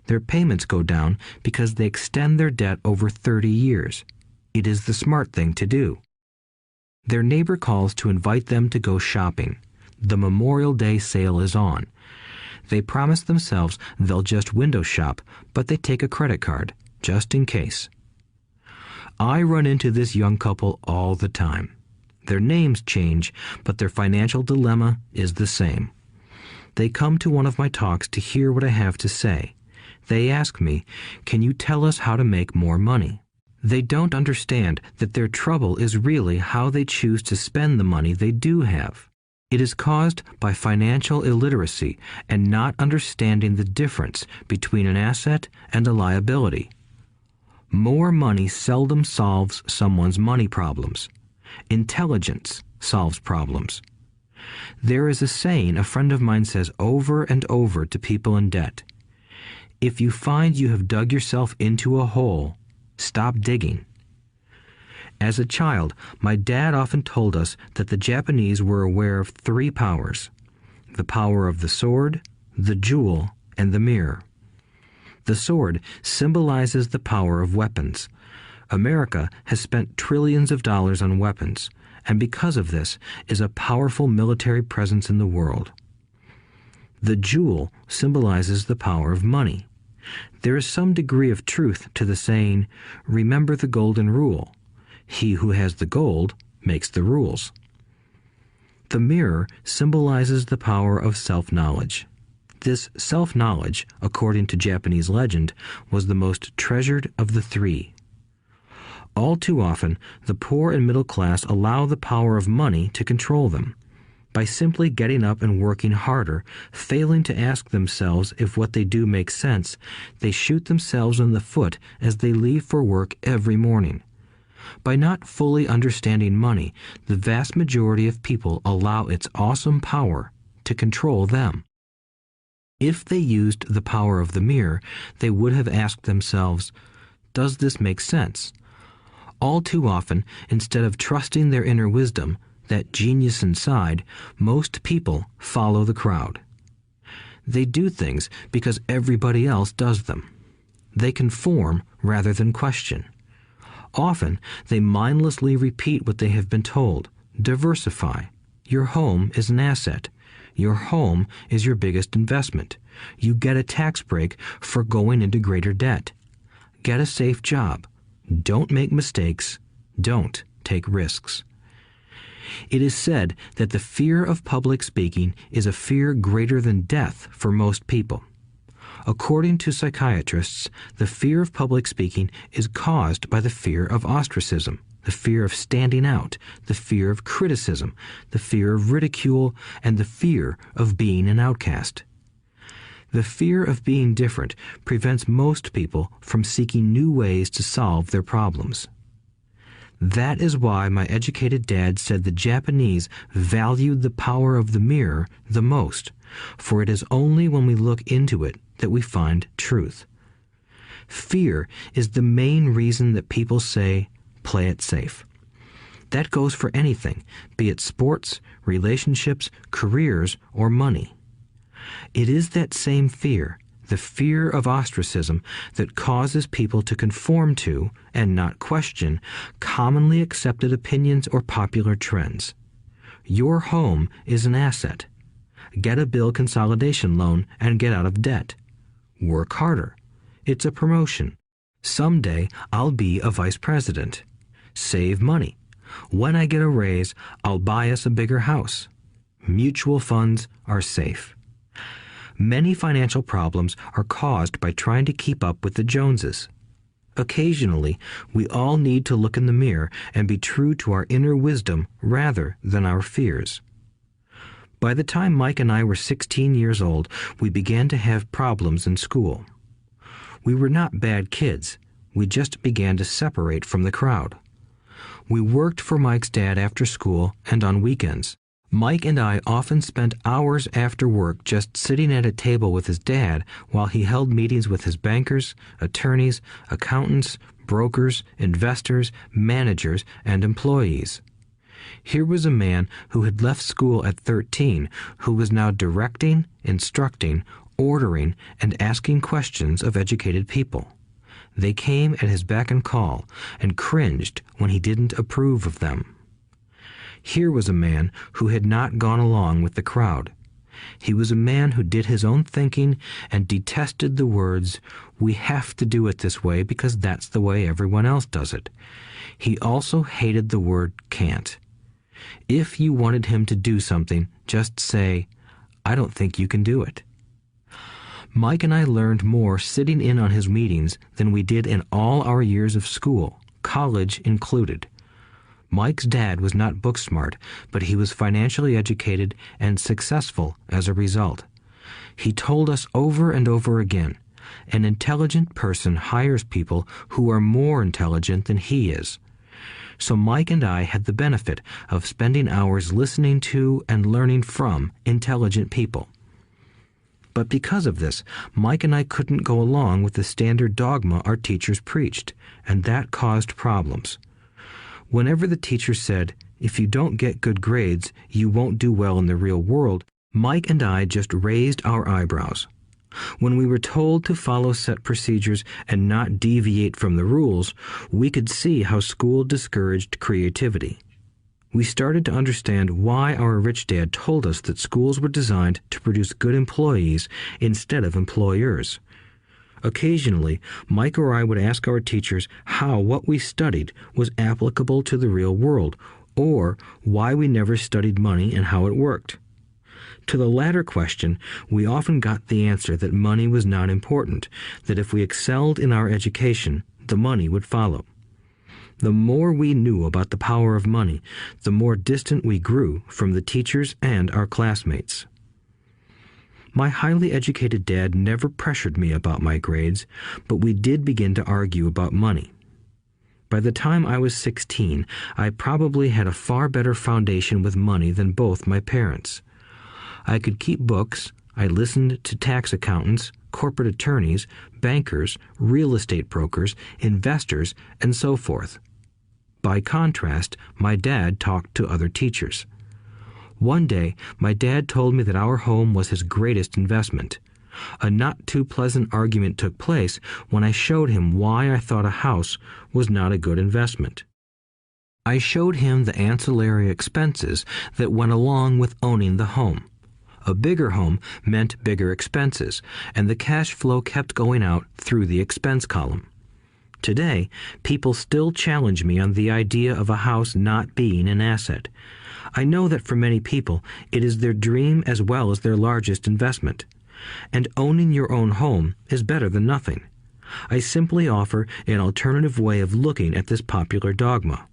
Their payments go down because they extend their debt over 30 years. It is the smart thing to do. Their neighbor calls to invite them to go shopping. The Memorial Day sale is on. They promise themselves they'll just window shop, but they take a credit card, just in case. I run into this young couple all the time. Their names change, but their financial dilemma is the same. They come to one of my talks to hear what I have to say. They ask me, "Can you tell us how to make more money?" They don't understand that their trouble is really how they choose to spend the money they do have. It is caused by financial illiteracy and not understanding the difference between an asset and a liability. More money seldom solves someone's money problems. Intelligence solves problems. There is a saying a friend of mine says over and over to people in debt. If you find you have dug yourself into a hole, stop digging. As a child, my dad often told us that the Japanese were aware of 3 powers: the power of the sword, the jewel, and the mirror. The sword symbolizes the power of weapons. America has spent trillions of dollars on weapons, and because of this is a powerful military presence in the world. The jewel symbolizes the power of money. There is some degree of truth to the saying, "Remember the golden rule. He who has the gold makes the rules." The mirror symbolizes the power of self-knowledge. This self-knowledge, according to Japanese legend, was the most treasured of the 3. All too often, the poor and middle class allow the power of money to control them. By simply getting up and working harder, failing to ask themselves if what they do makes sense, they shoot themselves in the foot as they leave for work every morning. By not fully understanding money, the vast majority of people allow its awesome power to control them. If they used the power of the mirror, they would have asked themselves, "Does this make sense?" All too often, instead of trusting their inner wisdom, that genius inside, most people follow the crowd. They do things because everybody else does them. They conform rather than question. Often, they mindlessly repeat what they have been told. Diversify. Your home is an asset. Your home is your biggest investment. You get a tax break for going into greater debt. Get a safe job. Don't make mistakes. Don't take risks. It is said that the fear of public speaking is a fear greater than death for most people. According to psychiatrists, the fear of public speaking is caused by the fear of ostracism, the fear of standing out, the fear of criticism, the fear of ridicule, and the fear of being an outcast. The fear of being different prevents most people from seeking new ways to solve their problems. That is why my educated dad said the Japanese valued the power of the mirror the most, for it is only when we look into it that we find truth. Fear is the main reason that people say, "Play it safe." That goes for anything, be it sports, relationships, careers, or money. It is that same fear, the fear of ostracism, that causes people to conform to, and not question, commonly accepted opinions or popular trends. Your home is an asset. Get a bill consolidation loan and get out of debt. Work harder. It's a promotion. Someday I'll be a vice president. Save money. When I get a raise, I'll buy us a bigger house. Mutual funds are safe. Many financial problems are caused by trying to keep up with the Joneses. Occasionally, we all need to look in the mirror and be true to our inner wisdom rather than our fears. By the time Mike and I were 16 years old, we began to have problems in school. We were not bad kids. We just began to separate from the crowd. We worked for Mike's dad after school and on weekends. Mike and I often spent hours after work just sitting at a table with his dad while he held meetings with his bankers, attorneys, accountants, brokers, investors, managers, and employees. Here was a man who had left school at 13, who was now directing, instructing, ordering, and asking questions of educated people. They came at his beck and call and cringed when he didn't approve of them. Here was a man who had not gone along with the crowd. He was a man who did his own thinking and detested the words, "We have to do it this way because that's the way everyone else does it." He also hated the word "can't." If you wanted him to do something, just say, "I don't think you can do it." Mike and I learned more sitting in on his meetings than we did in all our years of school, college included. Mike's dad was not book smart, but he was financially educated and successful as a result. He told us over and over again, an intelligent person hires people who are more intelligent than he is. So Mike and I had the benefit of spending hours listening to and learning from intelligent people. But because of this, Mike and I couldn't go along with the standard dogma our teachers preached, and that caused problems. Whenever the teacher said, "If you don't get good grades, you won't do well in the real world," Mike and I just raised our eyebrows. When we were told to follow set procedures and not deviate from the rules, we could see how school discouraged creativity. We started to understand why our rich dad told us that schools were designed to produce good employees instead of employers. Occasionally, Mike or I would ask our teachers how what we studied was applicable to the real world, or why we never studied money and how it worked. To the latter question, we often got the answer that money was not important, that if we excelled in our education, the money would follow. The more we knew about the power of money, the more distant we grew from the teachers and our classmates. My highly educated dad never pressured me about my grades, but we did begin to argue about money. By the time I was 16, I probably had a far better foundation with money than both my parents. I could keep books, I listened to tax accountants, corporate attorneys, bankers, real estate brokers, investors, and so forth. By contrast, my dad talked to other teachers. One day, my dad told me that our home was his greatest investment. A not too pleasant argument took place when I showed him why I thought a house was not a good investment. I showed him the ancillary expenses that went along with owning the home. A bigger home meant bigger expenses, and the cash flow kept going out through the expense column. Today, people still challenge me on the idea of a house not being an asset. I know that for many people, it is their dream as well as their largest investment. And owning your own home is better than nothing. I simply offer an alternative way of looking at this popular dogma.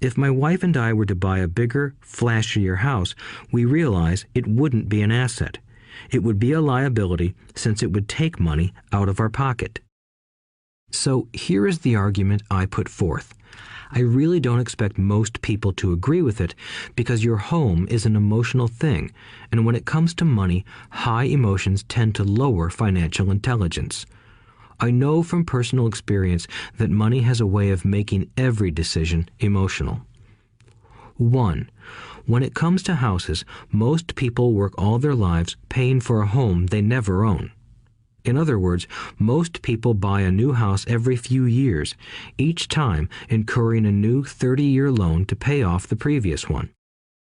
If my wife and I were to buy a bigger, flashier house, we realize it wouldn't be an asset. It would be a liability since it would take money out of our pocket. So here is the argument I put forth. I really don't expect most people to agree with it because your home is an emotional thing, and when it comes to money, high emotions tend to lower financial intelligence. I know from personal experience that money has a way of making every decision emotional. 1. When it comes to houses, most people work all their lives paying for a home they never own. In other words, most people buy a new house every few years, each time incurring a new 30-year loan to pay off the previous one.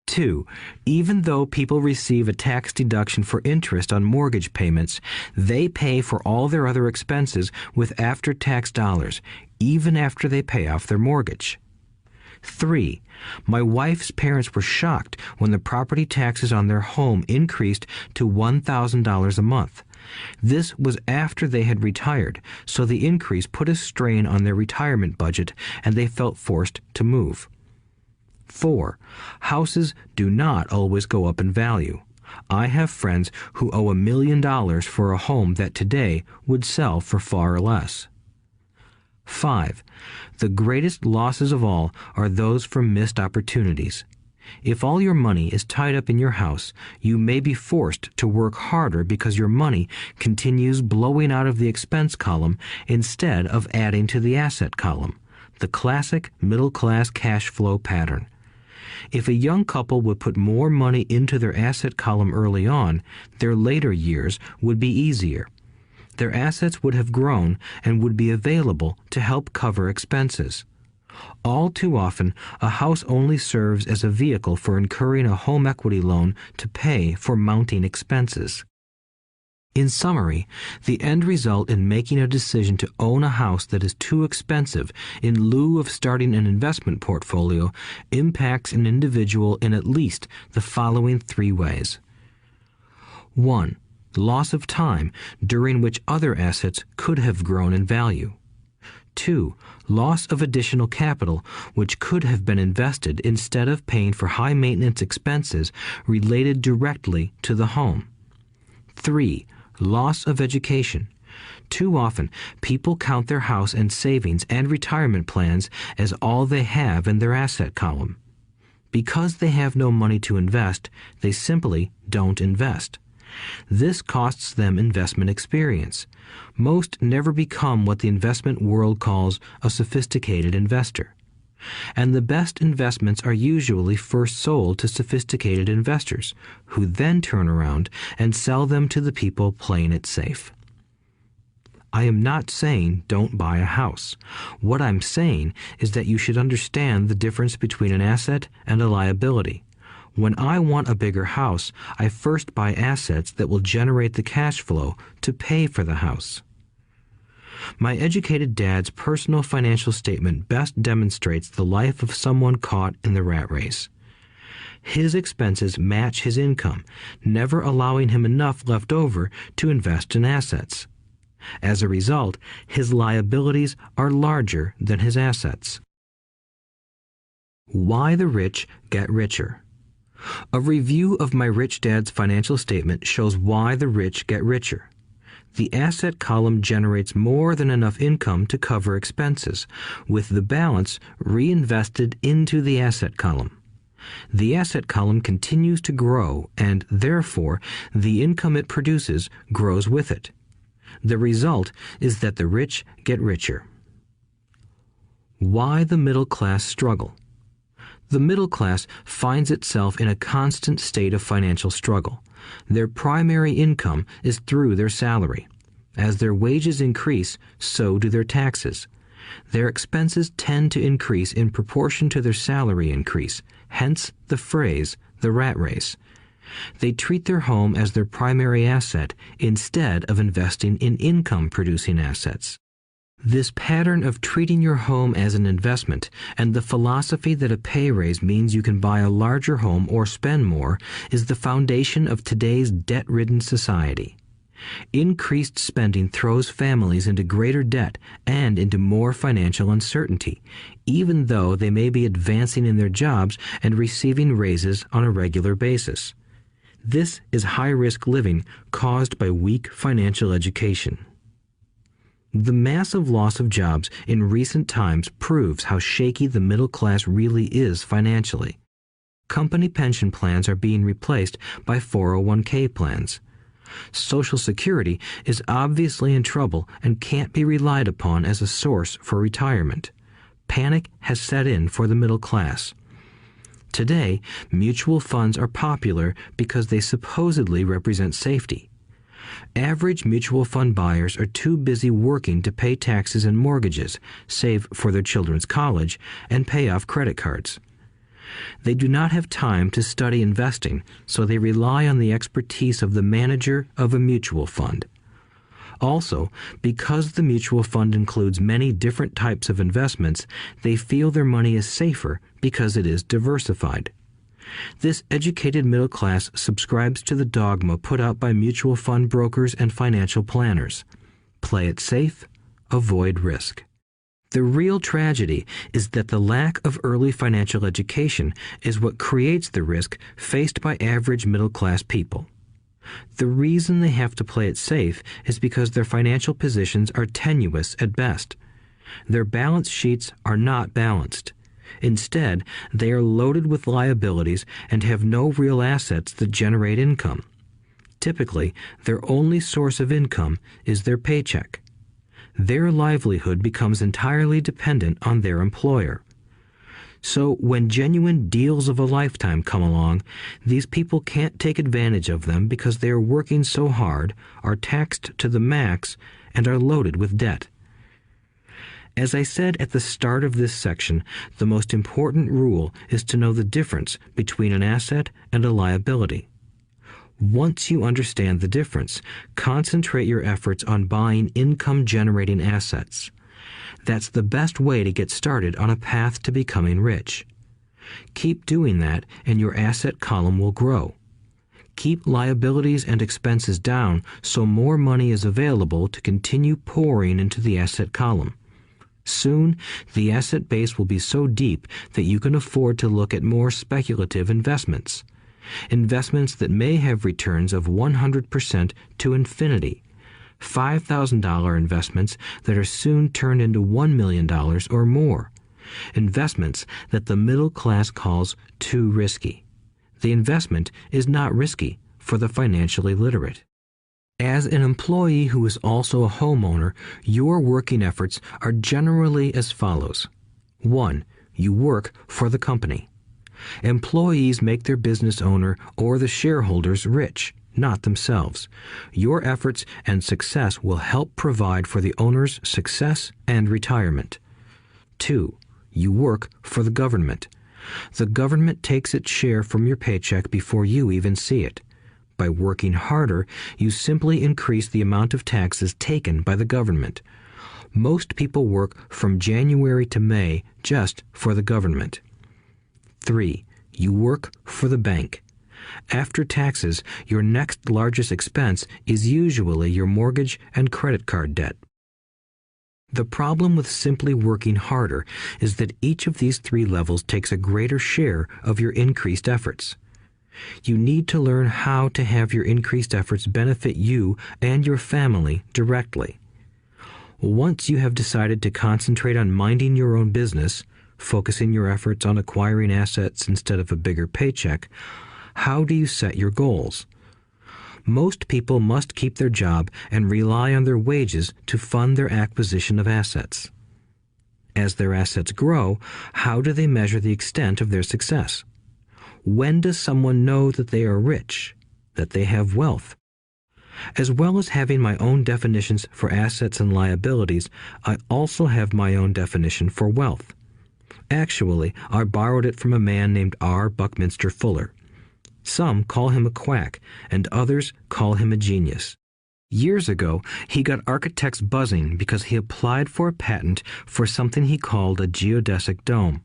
2. Even though people receive a tax deduction for interest on mortgage payments, they pay for all their other expenses with after-tax dollars, even after they pay off their mortgage. 3. My wife's parents were shocked when the property taxes on their home increased to $1,000 a month. This was after they had retired, so the increase put a strain on their retirement budget and they felt forced to move. 4. Houses do not always go up in value. I have friends who owe $1 million for a home that today would sell for far less. 5. The greatest losses of all are those from missed opportunities. If all your money is tied up in your house, you may be forced to work harder because your money continues blowing out of the expense column instead of adding to the asset column, the classic middle-class cash flow pattern. If a young couple would put more money into their asset column early on, their later years would be easier. Their assets would have grown and would be available to help cover expenses. All too often, a house only serves as a vehicle for incurring a home equity loan to pay for mounting expenses. In summary, the end result in making a decision to own a house that is too expensive in lieu of starting an investment portfolio impacts an individual in at least the following 3 ways. 1. Loss of time during which other assets could have grown in value. 2. Loss of additional capital which could have been invested instead of paying for high maintenance expenses related directly to the home. 3. Loss of education. Too often, people count their house and savings and retirement plans as all they have in their asset column. Because they have no money to invest, they simply don't invest. This costs them investment experience. Most never become what the investment world calls a sophisticated investor. And the best investments are usually first sold to sophisticated investors, who then turn around and sell them to the people playing it safe. I am not saying don't buy a house. What I'm saying is that you should understand the difference between an asset and a liability. When I want a bigger house, I first buy assets that will generate the cash flow to pay for the house. My educated dad's personal financial statement best demonstrates the life of someone caught in the rat race. His expenses match his income, never allowing him enough left over to invest in assets. As a result, his liabilities are larger than his assets. Why the rich get richer. A review of my rich dad's financial statement shows why the rich get richer. The asset column generates more than enough income to cover expenses, with the balance reinvested into the asset column. The asset column continues to grow, and therefore the income it produces grows with it. The result is that the rich get richer. Why the middle class struggle. The middle class finds itself in a constant state of financial struggle. Their primary income is through their salary. As their wages increase, so do their taxes. Their expenses tend to increase in proportion to their salary increase, hence the phrase, the rat race. They treat their home as their primary asset instead of investing in income-producing assets. This pattern of treating your home as an investment and the philosophy that a pay raise means you can buy a larger home or spend more is the foundation of today's debt-ridden society. Increased spending throws families into greater debt and into more financial uncertainty, even though they may be advancing in their jobs and receiving raises on a regular basis. This is high-risk living caused by weak financial education. The massive loss of jobs in recent times proves how shaky the middle class really is financially. Company pension plans are being replaced by 401k plans. Social Security is obviously in trouble and can't be relied upon as a source for retirement. Panic has set in for the middle class. Today, mutual funds are popular because they supposedly represent safety. Average mutual fund buyers are too busy working to pay taxes and mortgages, save for their children's college, and pay off credit cards. They do not have time to study investing, so they rely on the expertise of the manager of a mutual fund. Also, because the mutual fund includes many different types of investments, they feel their money is safer because it is diversified. This educated middle class subscribes to the dogma put out by mutual fund brokers and financial planners. Play it safe, avoid risk. The real tragedy is that the lack of early financial education is what creates the risk faced by average middle-class people. The reason they have to play it safe is because their financial positions are tenuous at best. Their balance sheets are not balanced. Instead, they are loaded with liabilities and have no real assets that generate income. Typically, their only source of income is their paycheck. Their livelihood becomes entirely dependent on their employer. So when genuine deals of a lifetime come along, these people can't take advantage of them because they are working so hard, are taxed to the max, and are loaded with debt. As I said at the start of this section, the most important rule is to know the difference between an asset and a liability. Once you understand the difference, concentrate your efforts on buying income-generating assets. That's the best way to get started on a path to becoming rich. Keep doing that and your asset column will grow. Keep liabilities and expenses down so more money is available to continue pouring into the asset column. Soon, the asset base will be so deep that you can afford to look at more speculative investments. Investments that may have returns of 100% to infinity. $5,000 investments that are soon turned into $1 million or more. Investments that the middle class calls too risky. The investment is not risky for the financially literate. As an employee who is also a homeowner, your working efforts are generally as follows. 1. You work for the company. Employees make their business owner or the shareholders rich, not themselves. Your efforts and success will help provide for the owner's success and retirement. 2. You work for the government. The government takes its share from your paycheck before you even see it. By working harder, you simply increase the amount of taxes taken by the government. Most people work from January to May just for the government. 3. You work for the bank. After taxes, your next largest expense is usually your mortgage and credit card debt. The problem with simply working harder is that each of these 3 levels takes a greater share of your increased efforts. You need to learn how to have your increased efforts benefit you and your family directly. Once you have decided to concentrate on minding your own business, focusing your efforts on acquiring assets instead of a bigger paycheck, how do you set your goals? Most people must keep their job and rely on their wages to fund their acquisition of assets. As their assets grow, how do they measure the extent of their success? When does someone know that they are rich, that they have wealth? As well as having my own definitions for assets and liabilities, I also have my own definition for wealth. Actually, I borrowed it from a man named R. Buckminster Fuller. Some call him a quack, and others call him a genius. Years ago, he got architects buzzing because he applied for a patent for something he called a geodesic dome.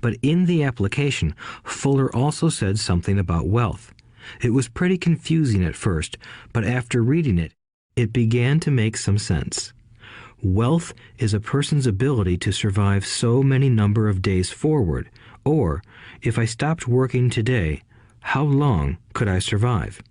But in the application, Fuller also said something about wealth. It was pretty confusing at first, but after reading it, it began to make some sense. Wealth is a person's ability to survive so many number of days forward, or, if I stopped working today, how long could I survive?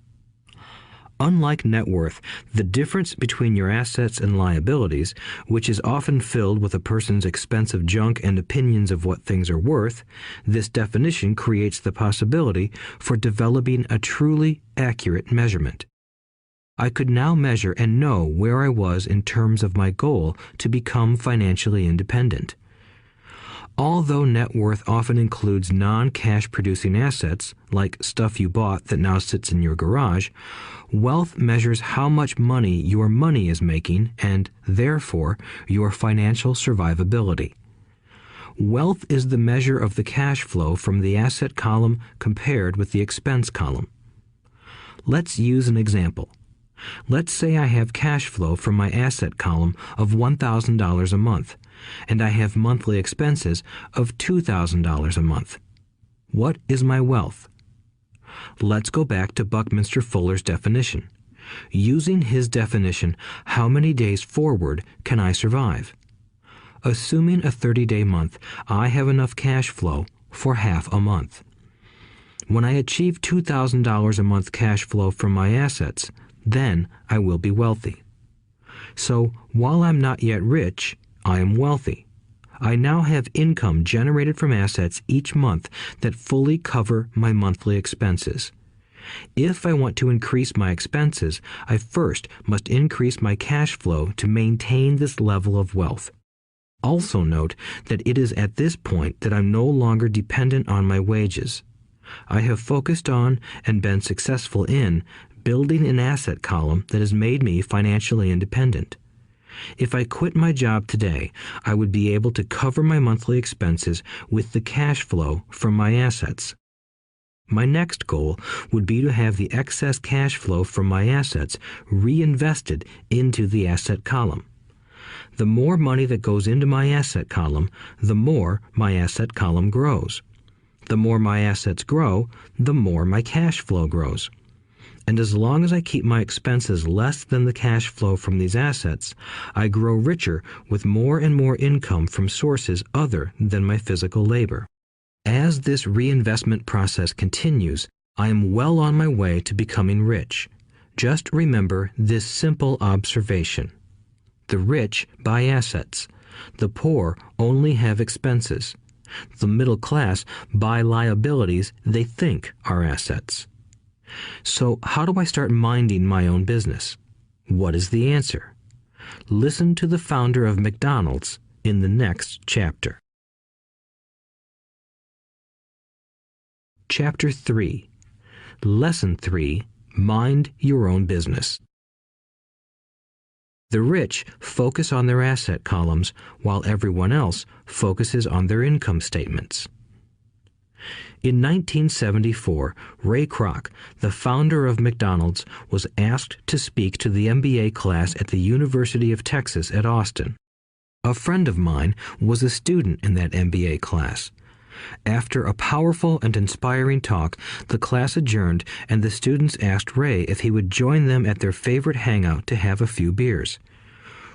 Unlike net worth, the difference between your assets and liabilities, which is often filled with a person's expensive junk and opinions of what things are worth, this definition creates the possibility for developing a truly accurate measurement. I could now measure and know where I was in terms of my goal to become financially independent. Although net worth often includes non-cash producing assets, like stuff you bought that now sits in your garage, wealth measures how much money your money is making and, therefore, your financial survivability. Wealth is the measure of the cash flow from the asset column compared with the expense column. Let's use an example. Let's say I have cash flow from my asset column of $1,000 a month, and I have monthly expenses of $2,000 a month. What is my wealth? Let's go back to Buckminster Fuller's definition. Using his definition, how many days forward can I survive? Assuming a 30-day month, I have enough cash flow for half a month. When I achieve $2,000 a month cash flow from my assets, then I will be wealthy. So, while I'm not yet rich, I am wealthy. I now have income generated from assets each month that fully cover my monthly expenses. If I want to increase my expenses, I first must increase my cash flow to maintain this level of wealth. Also note that it is at this point that I'm no longer dependent on my wages. I have focused on and been successful in building an asset column that has made me financially independent. If I quit my job today, I would be able to cover my monthly expenses with the cash flow from my assets. My next goal would be to have the excess cash flow from my assets reinvested into the asset column. The more money that goes into my asset column, the more my asset column grows. The more my assets grow, the more my cash flow grows. And as long as I keep my expenses less than the cash flow from these assets, I grow richer with more and more income from sources other than my physical labor. As this reinvestment process continues, I am well on my way to becoming rich. Just remember this simple observation. The rich buy assets. The poor only have expenses. The middle class buy liabilities they think are assets. So how do I start minding my own business? What is the answer? Listen to the founder of McDonald's in the next chapter. Chapter 3. Lesson 3. Mind your own business. The rich focus on their asset columns while everyone else focuses on their income statements. In 1974, Ray Kroc, the founder of McDonald's, was asked to speak to the MBA class at the University of Texas at Austin. A friend of mine was a student in that MBA class. After a powerful and inspiring talk, the class adjourned and the students asked Ray if he would join them at their favorite hangout to have a few beers.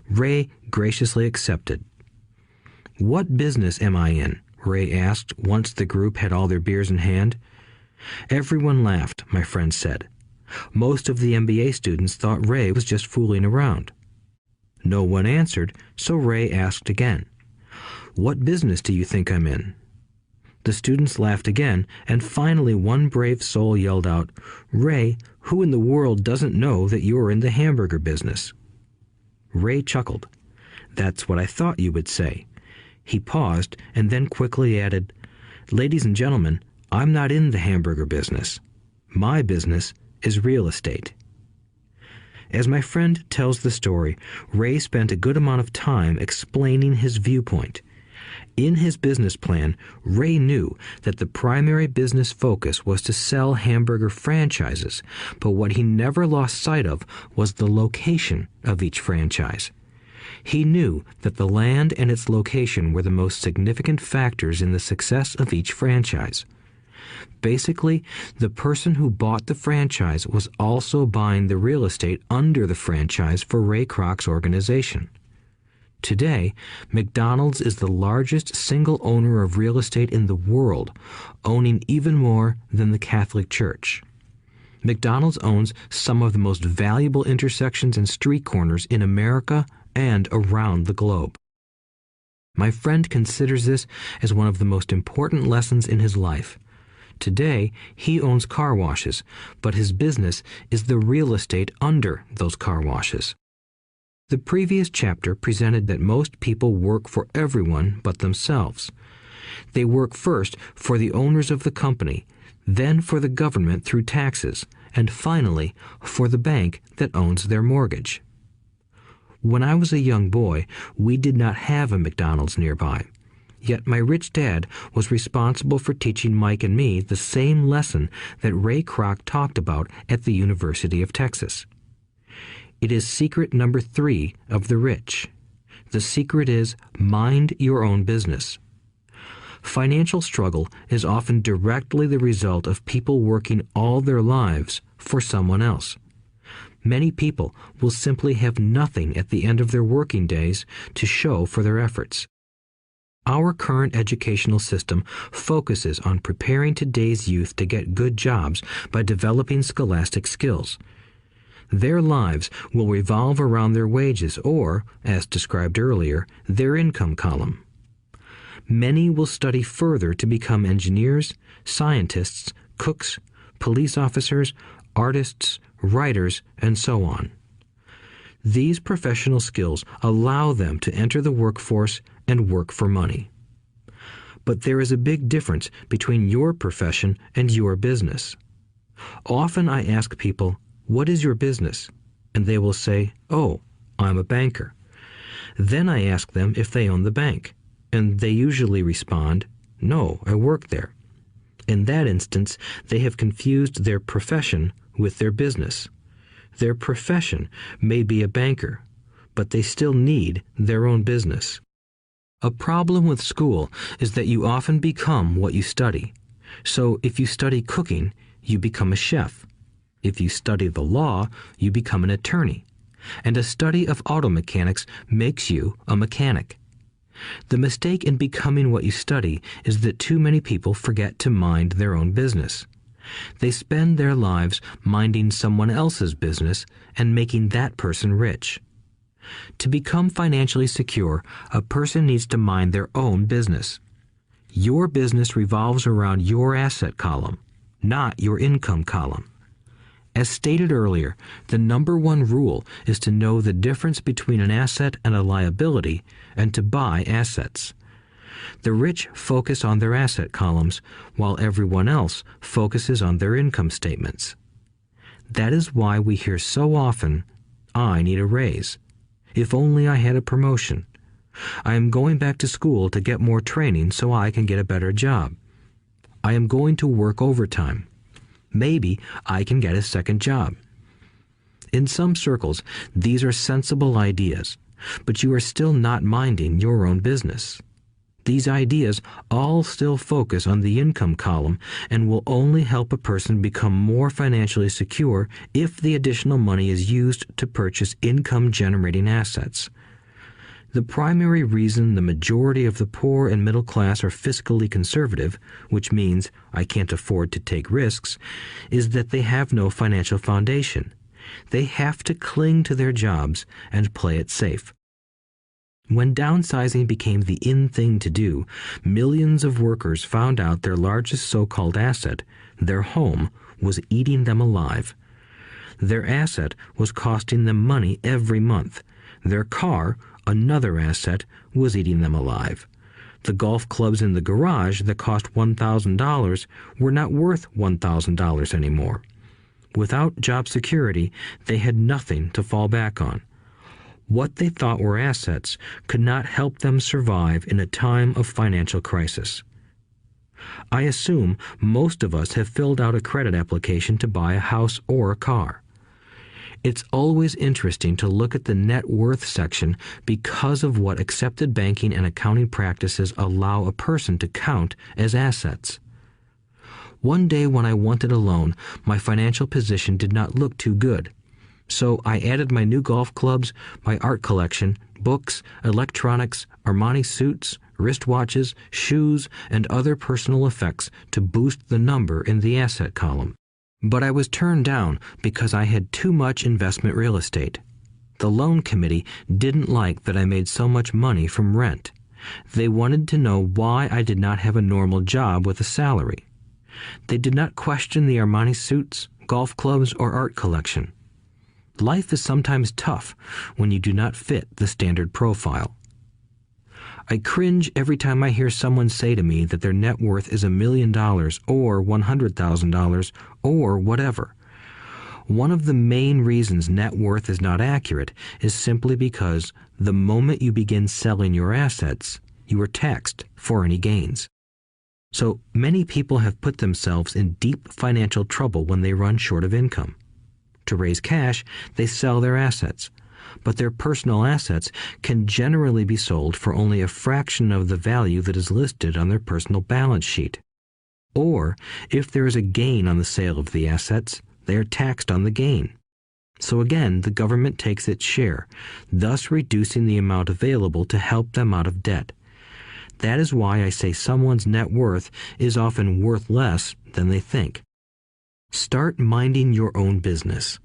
Ray graciously accepted. "What business am I in?" Ray asked once the group had all their beers in hand. Everyone laughed, my friend said. Most of the MBA students thought Ray was just fooling around. No one answered, so Ray asked again. "What business do you think I'm in?" The students laughed again, and finally one brave soul yelled out, "Ray, who in the world doesn't know that you're in the hamburger business?" Ray chuckled. "That's what I thought you would say." He paused and then quickly added, "Ladies and gentlemen, I'm not in the hamburger business. My business is real estate." As my friend tells the story, Ray spent a good amount of time explaining his viewpoint. In his business plan, Ray knew that the primary business focus was to sell hamburger franchises, but what he never lost sight of was the location of each franchise. He knew that the land and its location were the most significant factors in the success of each franchise. Basically, the person who bought the franchise was also buying the real estate under the franchise for Ray Kroc's organization. Today, McDonald's is the largest single owner of real estate in the world, owning even more than the Catholic Church. McDonald's owns some of the most valuable intersections and street corners in America and around the globe. My friend considers this as one of the most important lessons in his life. Today, he owns car washes, but his business is the real estate under those car washes. The previous chapter presented that most people work for everyone but themselves. They work first for the owners of the company, then for the government through taxes, and finally for the bank that owns their mortgage. When I was a young boy, we did not have a McDonald's nearby. Yet my rich dad was responsible for teaching Mike and me the same lesson that Ray Kroc talked about at the University of Texas. It is secret number 3 of the rich. The secret is mind your own business. Financial struggle is often directly the result of people working all their lives for someone else. Many people will simply have nothing at the end of their working days to show for their efforts. Our current educational system focuses on preparing today's youth to get good jobs by developing scholastic skills. Their lives will revolve around their wages or, as described earlier, their income column. Many will study further to become engineers, scientists, cooks, police officers, artists, writers, and so on. These professional skills allow them to enter the workforce and work for money. But there is a big difference between your profession and your business. Often I ask people, "What is your business?" And they will say, "Oh, I'm a banker." Then I ask them if they own the bank, and they usually respond, "No, I work there." In that instance, they have confused their profession with their business. Their profession may be a banker, but they still need their own business. A problem with school is that you often become what you study. So if you study cooking, you become a chef. If you study the law, you become an attorney. And a study of auto mechanics makes you a mechanic. The mistake in becoming what you study is that too many people forget to mind their own business. They spend their lives minding someone else's business and making that person rich. To become financially secure, a person needs to mind their own business. Your business revolves around your asset column, not your income column. As stated earlier, the number one rule is to know the difference between an asset and a liability and to buy assets. The rich focus on their asset columns, while everyone else focuses on their income statements. That is why we hear so often, "I need a raise. If only I had a promotion. I am going back to school to get more training so I can get a better job. I am going to work overtime. Maybe I can get a second job." In some circles, these are sensible ideas, but you are still not minding your own business. These ideas all still focus on the income column and will only help a person become more financially secure if the additional money is used to purchase income-generating assets. The primary reason the majority of the poor and middle class are fiscally conservative, which means I can't afford to take risks, is that they have no financial foundation. They have to cling to their jobs and play it safe. When downsizing became the in thing to do, millions of workers found out their largest so-called asset, their home, was eating them alive. Their asset was costing them money every month. Their car, another asset, was eating them alive. The golf clubs in the garage that cost $1,000 were not worth $1,000 anymore. Without job security, they had nothing to fall back on. What they thought were assets could not help them survive in a time of financial crisis. I assume most of us have filled out a credit application to buy a house or a car. It's always interesting to look at the net worth section because of what accepted banking and accounting practices allow a person to count as assets. One day when I wanted a loan, my financial position did not look too good. So I added my new golf clubs, my art collection, books, electronics, Armani suits, wristwatches, shoes, and other personal effects to boost the number in the asset column. But I was turned down because I had too much investment real estate. The loan committee didn't like that I made so much money from rent. They wanted to know why I did not have a normal job with a salary. They did not question the Armani suits, golf clubs, or art collection. Life is sometimes tough when you do not fit the standard profile. I cringe every time I hear someone say to me that their net worth is $1 million or $100,000 or whatever. One of the main reasons net worth is not accurate is simply because the moment you begin selling your assets, you are taxed for any gains. So many people have put themselves in deep financial trouble when they run short of income. To raise cash, they sell their assets, but their personal assets can generally be sold for only a fraction of the value that is listed on their personal balance sheet. Or, if there is a gain on the sale of the assets, they are taxed on the gain. So again, the government takes its share, thus reducing the amount available to help them out of debt. That is why I say someone's net worth is often worth less than they think. Start minding your own business.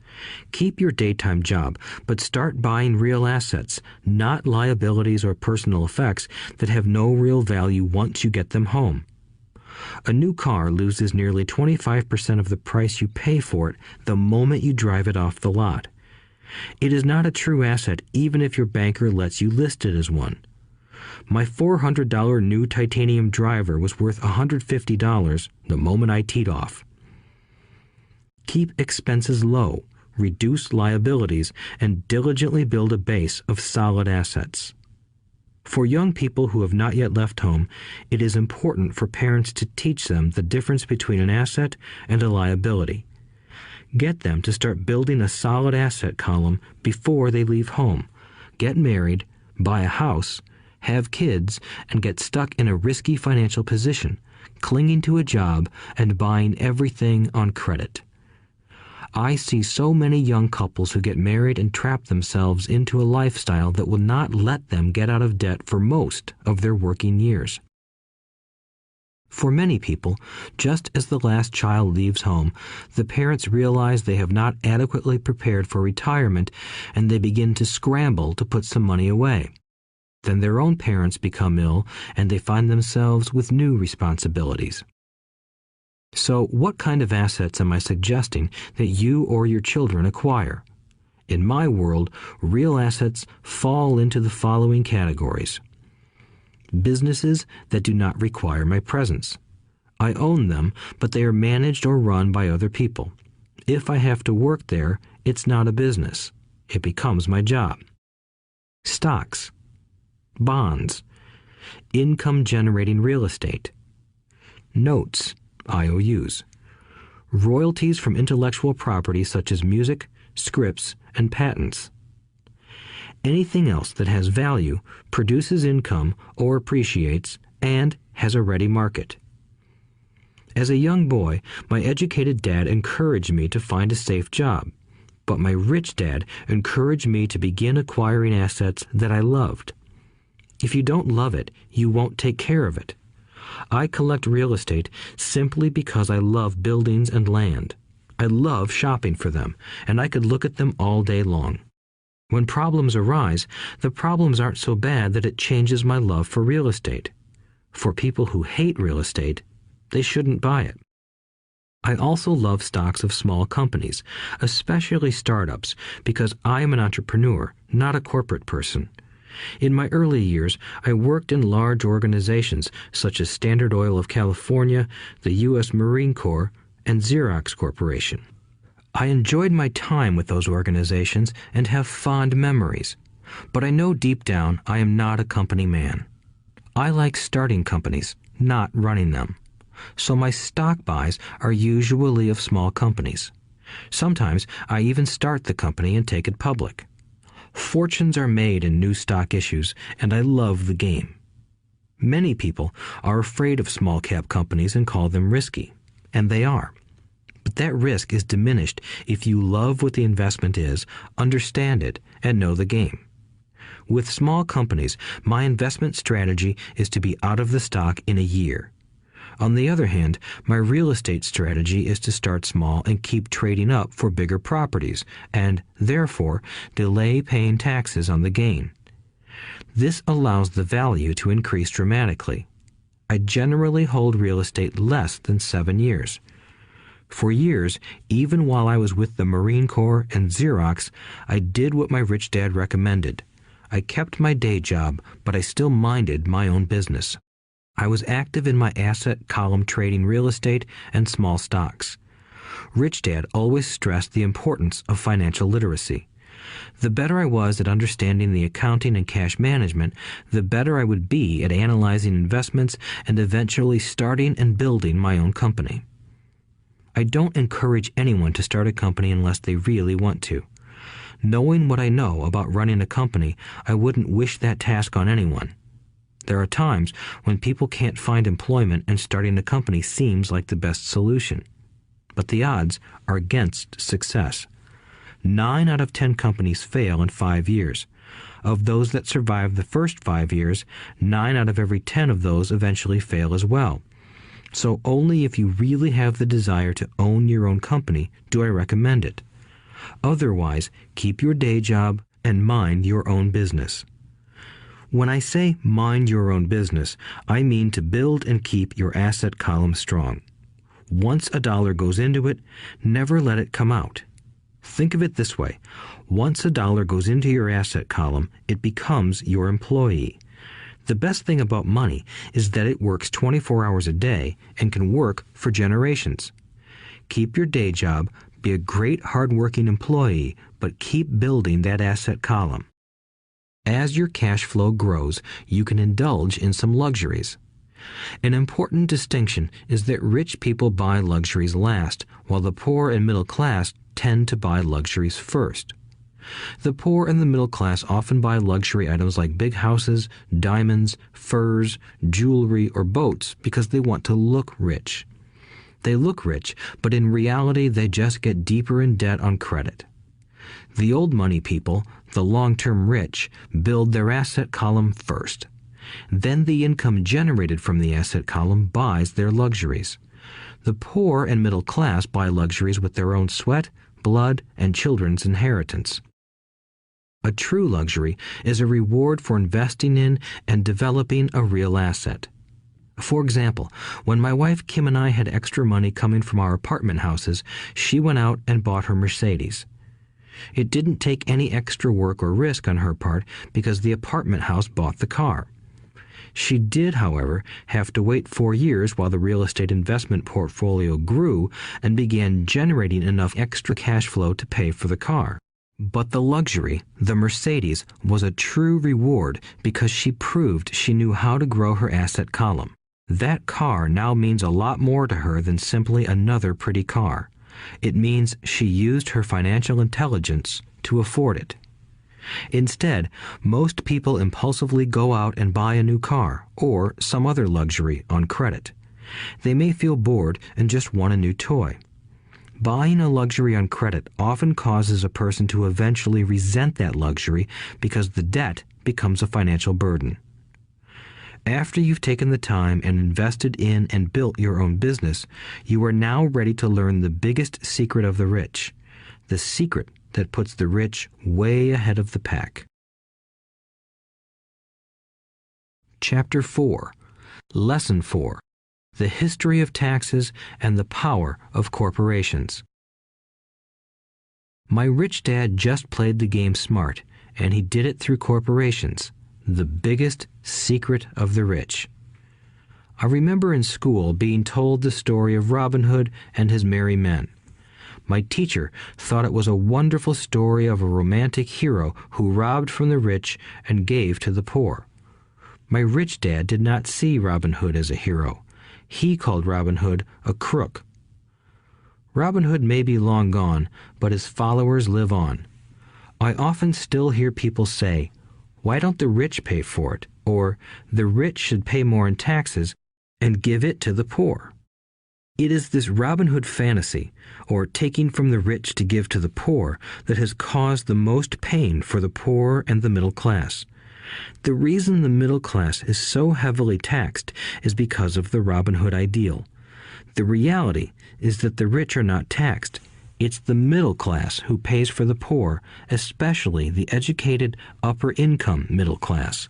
Keep your daytime job, but start buying real assets, not liabilities or personal effects that have no real value once you get them home. A new car loses nearly 25% of the price you pay for it the moment you drive it off the lot. It is not a true asset even if your banker lets you list it as one. My $400 new titanium driver was worth $150 the moment I teed off. Keep expenses low, reduce liabilities, and diligently build a base of solid assets. For young people who have not yet left home, it is important for parents to teach them the difference between an asset and a liability. Get them to start building a solid asset column before they leave home, get married, buy a house, have kids, and get stuck in a risky financial position, clinging to a job and buying everything on credit. I see so many young couples who get married and trap themselves into a lifestyle that will not let them get out of debt for most of their working years. For many people, just as the last child leaves home, the parents realize they have not adequately prepared for retirement and they begin to scramble to put some money away. Then their own parents become ill and they find themselves with new responsibilities. So, what kind of assets am I suggesting that you or your children acquire? In my world, real assets fall into the following categories. Businesses that do not require my presence. I own them, but they are managed or run by other people. If I have to work there, it's not a business. It becomes my job. Stocks, bonds, income-generating real estate, notes, IOUs, royalties from intellectual property such as music, scripts, and patents. Anything else that has value, produces income, or appreciates, and has a ready market. As a young boy, my educated dad encouraged me to find a safe job, but my rich dad encouraged me to begin acquiring assets that I loved. If you don't love it, you won't take care of it. I collect real estate simply because I love buildings and land. I love shopping for them, and I could look at them all day long. When problems arise, the problems aren't so bad that it changes my love for real estate. For people who hate real estate, they shouldn't buy it. I also love stocks of small companies, especially startups, because I am an entrepreneur, not a corporate person. In my early years, I worked in large organizations such as Standard Oil of California, the U.S. Marine Corps, and Xerox Corporation. I enjoyed my time with those organizations and have fond memories, but I know deep down I am not a company man. I like starting companies, not running them. So my stock buys are usually of small companies. Sometimes I even start the company and take it public. Fortunes are made in new stock issues, and I love the game. Many people are afraid of small-cap companies and call them risky, and they are. But that risk is diminished if you love what the investment is, understand it, and know the game. With small companies, my investment strategy is to be out of the stock in a year. On the other hand, my real estate strategy is to start small and keep trading up for bigger properties, and, therefore, delay paying taxes on the gain. This allows the value to increase dramatically. I generally hold real estate less than 7 years. For years, even while I was with the Marine Corps and Xerox, I did what my rich dad recommended. I kept my day job, but I still minded my own business. I was active in my asset column trading real estate and small stocks. Rich Dad always stressed the importance of financial literacy. The better I was at understanding the accounting and cash management, the better I would be at analyzing investments and eventually starting and building my own company. I don't encourage anyone to start a company unless they really want to. Knowing what I know about running a company, I wouldn't wish that task on anyone. There are times when people can't find employment and starting a company seems like the best solution. But the odds are against success. 9 out of 10 companies fail in 5 years. Of those that survive the first 5 years, 9 out of every 10 of those eventually fail as well. So only if you really have the desire to own your own company do I recommend it. Otherwise, keep your day job and mind your own business. When I say mind your own business, I mean to build and keep your asset column strong. Once a dollar goes into it, never let it come out. Think of it this way. Once a dollar goes into your asset column, it becomes your employee. The best thing about money is that it works 24 hours a day and can work for generations. Keep your day job, Be a great hard-working employee, but keep building that asset column. As your cash flow grows, you can indulge in some luxuries. An important distinction is that rich people buy luxuries last, while the poor and middle class tend to buy luxuries first. The poor and the middle class often buy luxury items like big houses, diamonds, furs, jewelry, or boats because they want to look rich. They look rich, but in reality they just get deeper in debt on credit. The old money people, the long-term rich, build their asset column first. Then the income generated from the asset column buys their luxuries. The poor and middle class buy luxuries with their own sweat, blood, and children's inheritance. A true luxury is a reward for investing in and developing a real asset. For example, when my wife Kim and I had extra money coming from our apartment houses, she went out and bought her Mercedes. It didn't take any extra work or risk on her part because the apartment house bought the car. She did, however, have to wait 4 years while the real estate investment portfolio grew and began generating enough extra cash flow to pay for the car. But the luxury, the Mercedes, was a true reward because she proved she knew how to grow her asset column. That car now means a lot more to her than simply another pretty car. It means she used her financial intelligence to afford it. Instead, most people impulsively go out and buy a new car or some other luxury on credit. They may feel bored and just want a new toy. Buying a luxury on credit often causes a person to eventually resent that luxury because the debt becomes a financial burden. After you've taken the time and invested in and built your own business, you are now ready to learn the biggest secret of the rich, the secret that puts the rich way ahead of the pack. Chapter 4. Lesson 4. The History of Taxes and the Power of Corporations. My rich dad just played the game smart, and he did it through corporations, the biggest secret of the rich. I remember in school being told the story of Robin Hood and his merry men. My teacher thought it was a wonderful story of a romantic hero who robbed from the rich and gave to the poor. My rich dad did not see Robin Hood as a hero. He called Robin Hood a crook. Robin Hood may be long gone, but his followers live on. I often still hear people say, "Why don't the rich pay for it?" Or, "The rich should pay more in taxes and give it to the poor." It is this Robin Hood fantasy, or taking from the rich to give to the poor, that has caused the most pain for the poor and the middle class. The reason the middle class is so heavily taxed is because of the Robin Hood ideal. The reality is that the rich are not taxed. It's the middle class who pays for the poor, especially the educated upper-income middle class.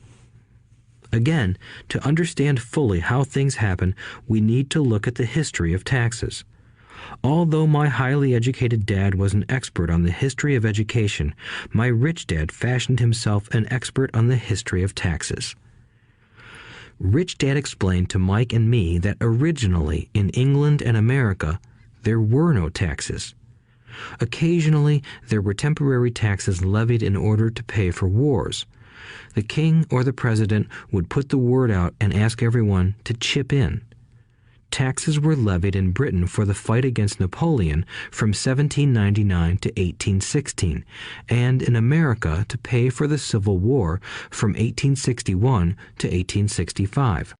Again, to understand fully how things happen, we need to look at the history of taxes. Although my highly educated dad was an expert on the history of education, my rich dad fashioned himself an expert on the history of taxes. Rich Dad explained to Mike and me that originally in England and America, there were no taxes. Occasionally, there were temporary taxes levied in order to pay for wars. The king or the president would put the word out and ask everyone to chip in. Taxes were levied in Britain for the fight against Napoleon from 1799 to 1816, and in America to pay for the Civil War from 1861 to 1865.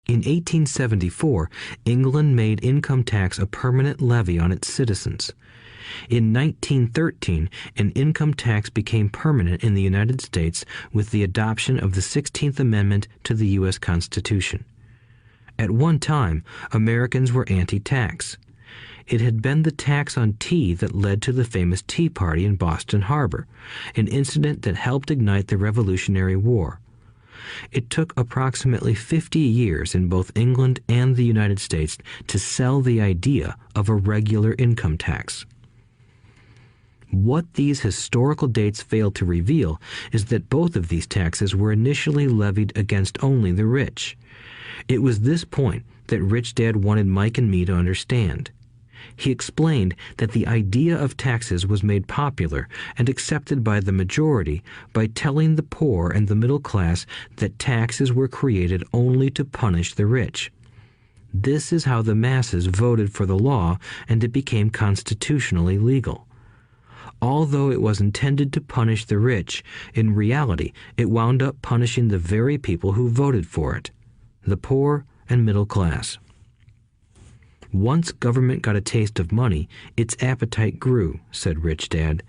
In 1874, England made income tax a permanent levy on its citizens. In 1913, an income tax became permanent in the United States with the adoption of the 16th Amendment to the U.S. Constitution. At one time, Americans were anti-tax. It had been the tax on tea that led to the famous Tea Party in Boston Harbor, an incident that helped ignite the Revolutionary War. It took approximately 50 years in both England and the United States to sell the idea of a regular income tax. What these historical dates fail to reveal is that both of these taxes were initially levied against only the rich. It was this point that Rich Dad wanted Mike and me to understand. He explained that the idea of taxes was made popular and accepted by the majority by telling the poor and the middle class that taxes were created only to punish the rich. This is how the masses voted for the law, and it became constitutionally legal. Although it was intended to punish the rich, in reality it wound up punishing the very people who voted for it, the poor and middle class. Once government got a taste of money, its appetite grew, said Rich Dad.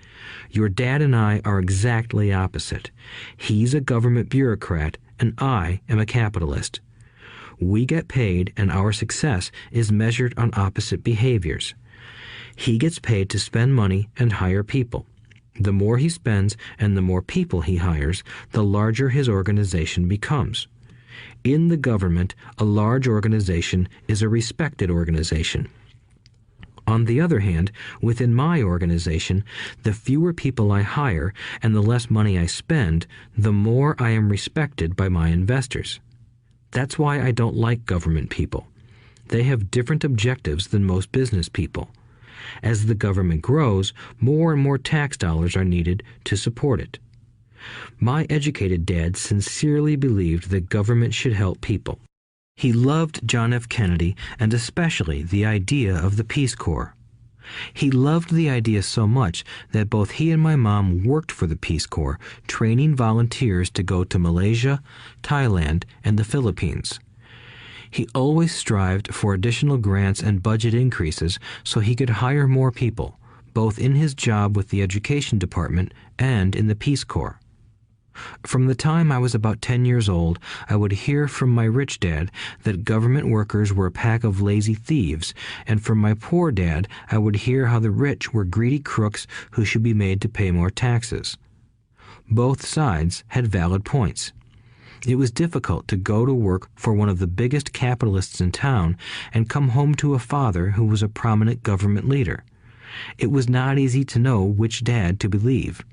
Your dad and I are exactly opposite. He's a government bureaucrat, and I am a capitalist. We get paid, and our success is measured on opposite behaviors. He gets paid to spend money and hire people. The more he spends and the more people he hires, the larger his organization becomes. In the government, a large organization is a respected organization. On the other hand, within my organization, the fewer people I hire and the less money I spend, the more I am respected by my investors. That's why I don't like government people. They have different objectives than most business people. As the government grows, more and more tax dollars are needed to support it. My educated dad sincerely believed that government should help people. He loved John F. Kennedy and especially the idea of the Peace Corps. He loved the idea so much that both he and my mom worked for the Peace Corps, training volunteers to go to Malaysia, Thailand, and the Philippines. He always strived for additional grants and budget increases so he could hire more people, both in his job with the Education Department and in the Peace Corps. From the time I was about 10 years old, I would hear from my rich dad that government workers were a pack of lazy thieves, and from my poor dad I would hear how the rich were greedy crooks who should be made to pay more taxes. Both sides had valid points. It was difficult to go to work for one of the biggest capitalists in town and come home to a father who was a prominent government leader. It was not easy to know which dad to believe.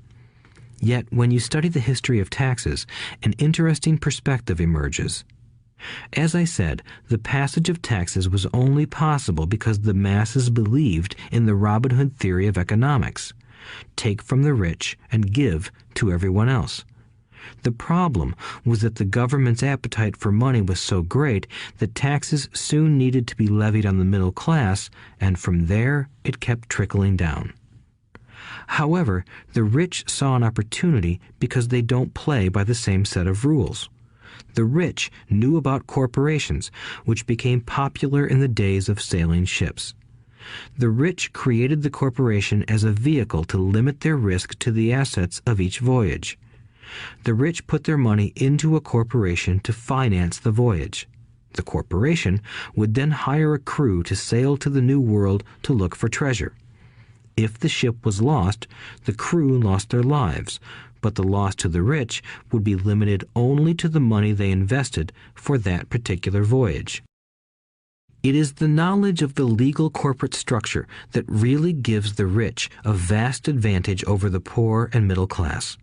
Yet, when you study the history of taxes, an interesting perspective emerges. As I said, the passage of taxes was only possible because the masses believed in the Robin Hood theory of economics. Take from the rich and give to everyone else. The problem was that the government's appetite for money was so great that taxes soon needed to be levied on the middle class, and from there it kept trickling down. However, the rich saw an opportunity because they don't play by the same set of rules. The rich knew about corporations, which became popular in the days of sailing ships. The rich created the corporation as a vehicle to limit their risk to the assets of each voyage. The rich put their money into a corporation to finance the voyage. The corporation would then hire a crew to sail to the New World to look for treasure. If the ship was lost, the crew lost their lives, but the loss to the rich would be limited only to the money they invested for that particular voyage. It is the knowledge of the legal corporate structure that really gives the rich a vast advantage over the poor and middle class.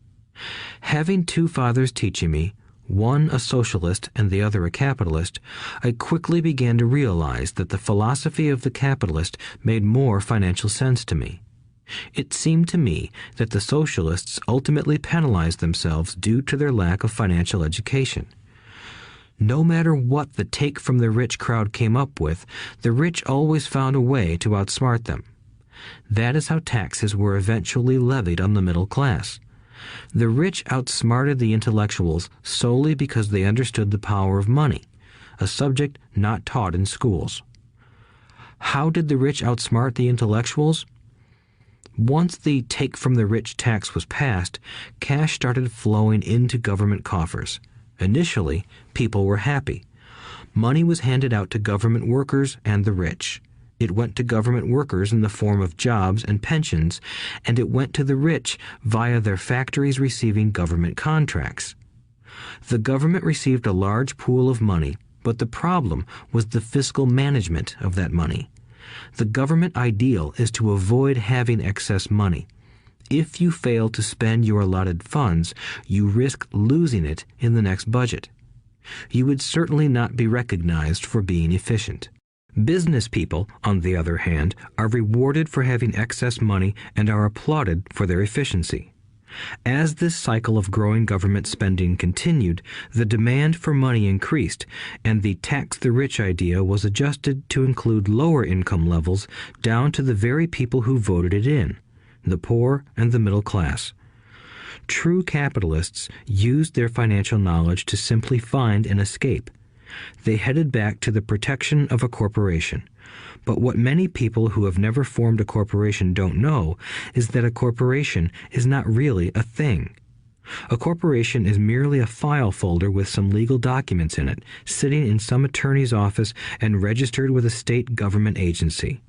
Having two fathers teaching me, one a socialist and the other a capitalist, I quickly began to realize that the philosophy of the capitalist made more financial sense to me. It seemed to me that the socialists ultimately penalized themselves due to their lack of financial education. No matter what the take from the rich crowd came up with, the rich always found a way to outsmart them. That is how taxes were eventually levied on the middle class. The rich outsmarted the intellectuals solely because they understood the power of money, a subject not taught in schools. How did the rich outsmart the intellectuals? Once the take from the rich tax was passed, cash started flowing into government coffers. Initially, people were happy. Money was handed out to government workers and the rich. It went to government workers in the form of jobs and pensions, and it went to the rich via their factories receiving government contracts. The government received a large pool of money, but the problem was the fiscal management of that money. The government ideal is to avoid having excess money. If you fail to spend your allotted funds, you risk losing it in the next budget. You would certainly not be recognized for being efficient. Business people, on the other hand, are rewarded for having excess money and are applauded for their efficiency. As this cycle of growing government spending continued, the demand for money increased, and the tax the rich idea was adjusted to include lower income levels down to the very people who voted it in, the poor and the middle class. True capitalists used their financial knowledge to simply find an escape. They headed back to the protection of a corporation. But what many people who have never formed a corporation don't know is that a corporation is not really a thing. A corporation is merely a file folder with some legal documents in it, sitting in some attorney's office and registered with a state government agency.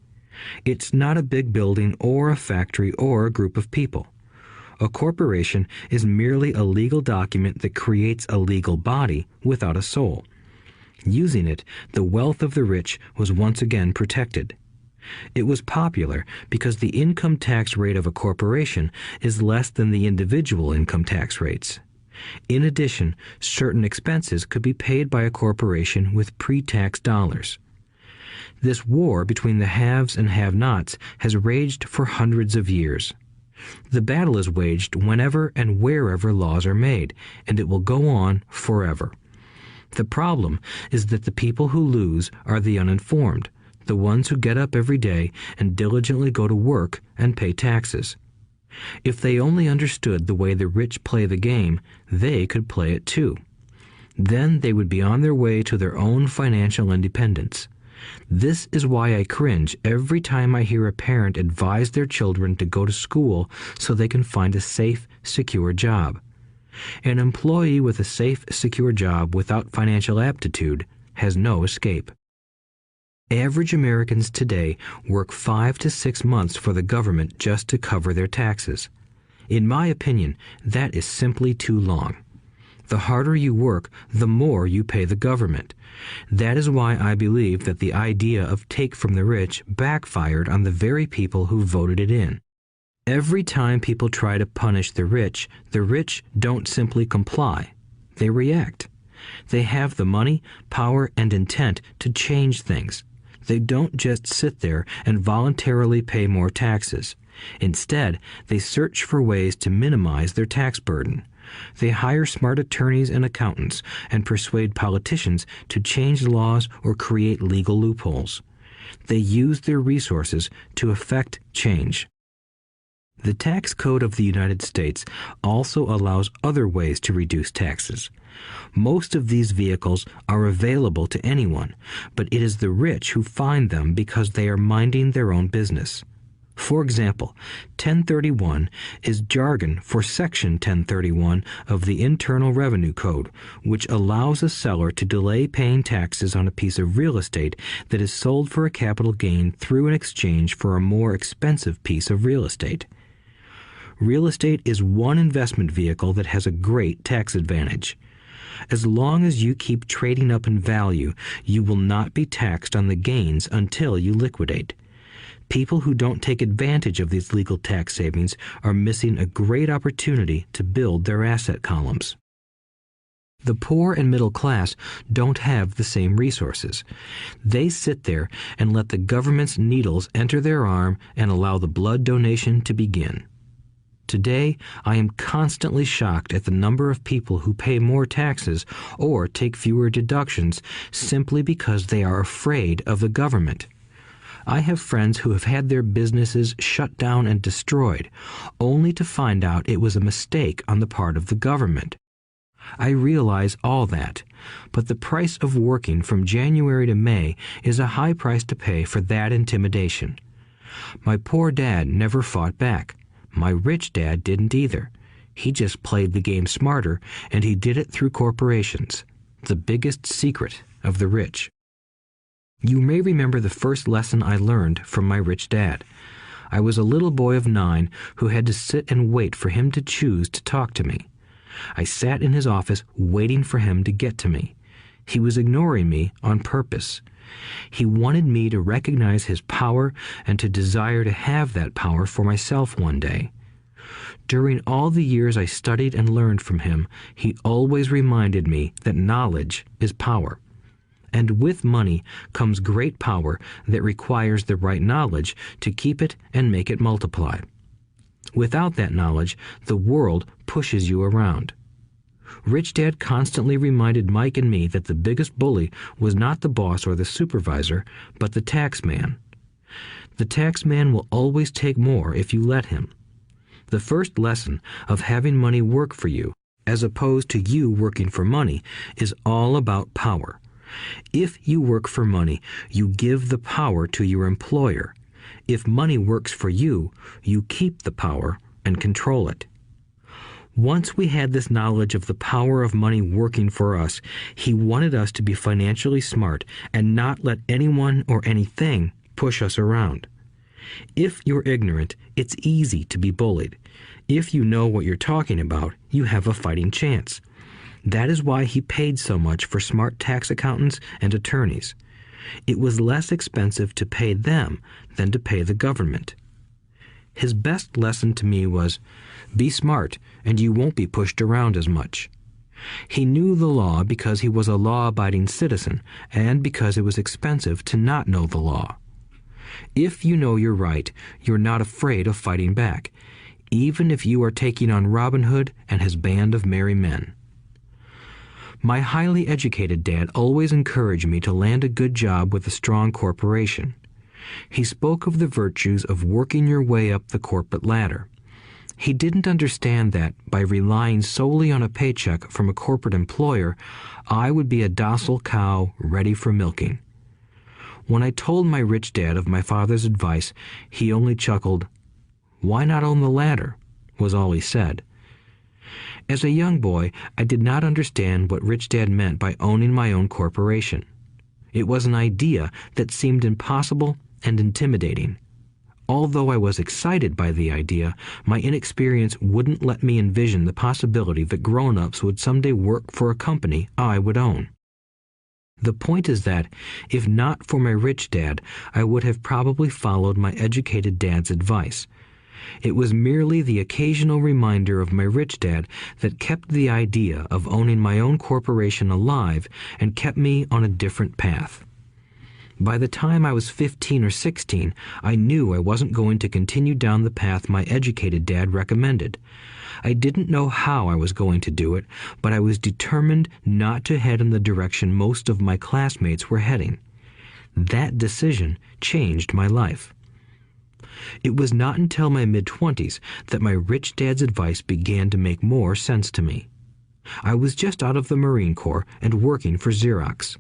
It's not a big building or a factory or a group of people. A corporation is merely a legal document that creates a legal body without a soul. Using it, the wealth of the rich was once again protected. It was popular because the income tax rate of a corporation is less than the individual income tax rates. In addition, certain expenses could be paid by a corporation with pre-tax dollars. This war between the haves and have-nots has raged for hundreds of years. The battle is waged whenever and wherever laws are made, and it will go on forever. The problem is that the people who lose are the uninformed, the ones who get up every day and diligently go to work and pay taxes. If they only understood the way the rich play the game, they could play it too. Then they would be on their way to their own financial independence. This is why I cringe every time I hear a parent advise their children to go to school so they can find a safe, secure job. An employee with a safe, secure job without financial aptitude has no escape. Average Americans today work 5 to 6 months for the government just to cover their taxes. In my opinion, that is simply too long. The harder you work, the more you pay the government. That is why I believe that the idea of take from the rich backfired on the very people who voted it in. Every time people try to punish the rich don't simply comply. They react. They have the money, power, and intent to change things. They don't just sit there and voluntarily pay more taxes. Instead, they search for ways to minimize their tax burden. They hire smart attorneys and accountants and persuade politicians to change laws or create legal loopholes. They use their resources to effect change. The tax code of the United States also allows other ways to reduce taxes. Most of these vehicles are available to anyone, but it is the rich who find them because they are minding their own business. For example, 1031 is jargon for Section 1031 of the Internal Revenue Code, which allows a seller to delay paying taxes on a piece of real estate that is sold for a capital gain through an exchange for a more expensive piece of real estate. Real estate is one investment vehicle that has a great tax advantage. As long as you keep trading up in value, you will not be taxed on the gains until you liquidate. People who don't take advantage of these legal tax savings are missing a great opportunity to build their asset columns. The poor and middle class don't have the same resources. They sit there and let the government's needles enter their arm and allow the blood donation to begin. Today, I am constantly shocked at the number of people who pay more taxes or take fewer deductions simply because they are afraid of the government. I have friends who have had their businesses shut down and destroyed, only to find out it was a mistake on the part of the government. I realize all that, but the price of working from January to May is a high price to pay for that intimidation. My poor dad never fought back. My rich dad didn't either. He just played the game smarter, and he did it through corporations, the biggest secret of the rich. You may remember the first lesson I learned from my rich dad. I was a little boy of 9 who had to sit and wait for him to choose to talk to me. I sat in his office waiting for him to get to me. He was ignoring me on purpose. He wanted me to recognize his power and to desire to have that power for myself one day. During all the years I studied and learned from him, he always reminded me that knowledge is power. and with money comes great power that requires the right knowledge to keep it and make it multiply. Without that knowledge, the world pushes you around. Rich Dad constantly reminded Mike and me that the biggest bully was not the boss or the supervisor, but the tax man. The tax man will always take more if you let him. The first lesson of having money work for you, as opposed to you working for money, is all about power. If you work for money, you give the power to your employer. If money works for you, you keep the power and control it. Once we had this knowledge of the power of money working for us, he wanted us to be financially smart and not let anyone or anything push us around. If you're ignorant, it's easy to be bullied. If you know what you're talking about, you have a fighting chance. That is why he paid so much for smart tax accountants and attorneys. It was less expensive to pay them than to pay the government. His best lesson to me was, be smart and you won't be pushed around as much. He knew the law because he was a law-abiding citizen and because it was expensive to not know the law. If you know you're right, you're not afraid of fighting back, even if you are taking on Robin Hood and his band of merry men. My highly educated dad always encouraged me to land a good job with a strong corporation. He spoke of the virtues of working your way up the corporate ladder. He didn't understand that, by relying solely on a paycheck from a corporate employer, I would be a docile cow ready for milking. When I told my rich dad of my father's advice, he only chuckled. "Why not own the ladder?" was all he said. As a young boy, I did not understand what Rich Dad meant by owning my own corporation. It was an idea that seemed impossible and intimidating. Although I was excited by the idea, my inexperience wouldn't let me envision the possibility that grown-ups would someday work for a company I would own. The point is that, if not for my rich dad, I would have probably followed my educated dad's advice. It was merely the occasional reminder of my rich dad that kept the idea of owning my own corporation alive and kept me on a different path. By the time I was 15 or 16, I knew I wasn't going to continue down the path my educated dad recommended. I didn't know how I was going to do it, but I was determined not to head in the direction most of my classmates were heading. That decision changed my life. It was not until my mid-20s that my rich dad's advice began to make more sense to me. I was just out of the Marine Corps and working for Xerox.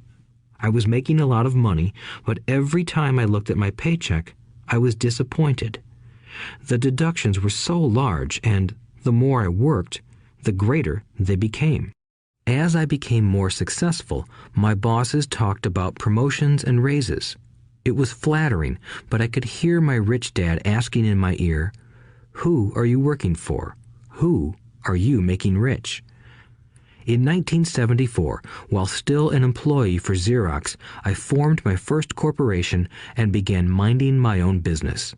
I was making a lot of money, but every time I looked at my paycheck, I was disappointed. The deductions were so large, and the more I worked, the greater they became. As I became more successful, my bosses talked about promotions and raises. It was flattering, but I could hear my rich dad asking in my ear, "Who are you working for? Who are you making rich?" In 1974, while still an employee for Xerox, I formed my first corporation and began minding my own business.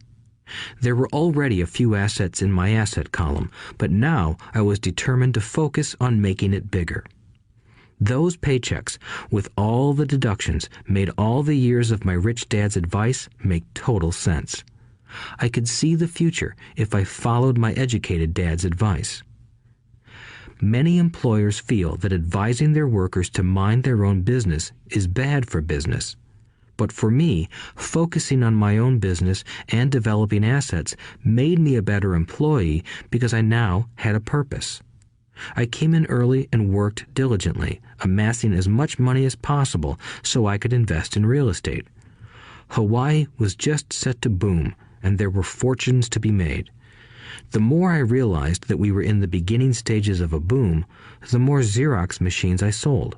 There were already a few assets in my asset column, but now I was determined to focus on making it bigger. Those paychecks, with all the deductions, made all the years of my rich dad's advice make total sense. I could see the future if I followed my educated dad's advice. Many employers feel that advising their workers to mind their own business is bad for business. But for me, focusing on my own business and developing assets made me a better employee because I now had a purpose. I came in early and worked diligently, amassing as much money as possible so I could invest in real estate. Hawaii was just set to boom, and there were fortunes to be made. The more I realized that we were in the beginning stages of a boom, the more Xerox machines I sold.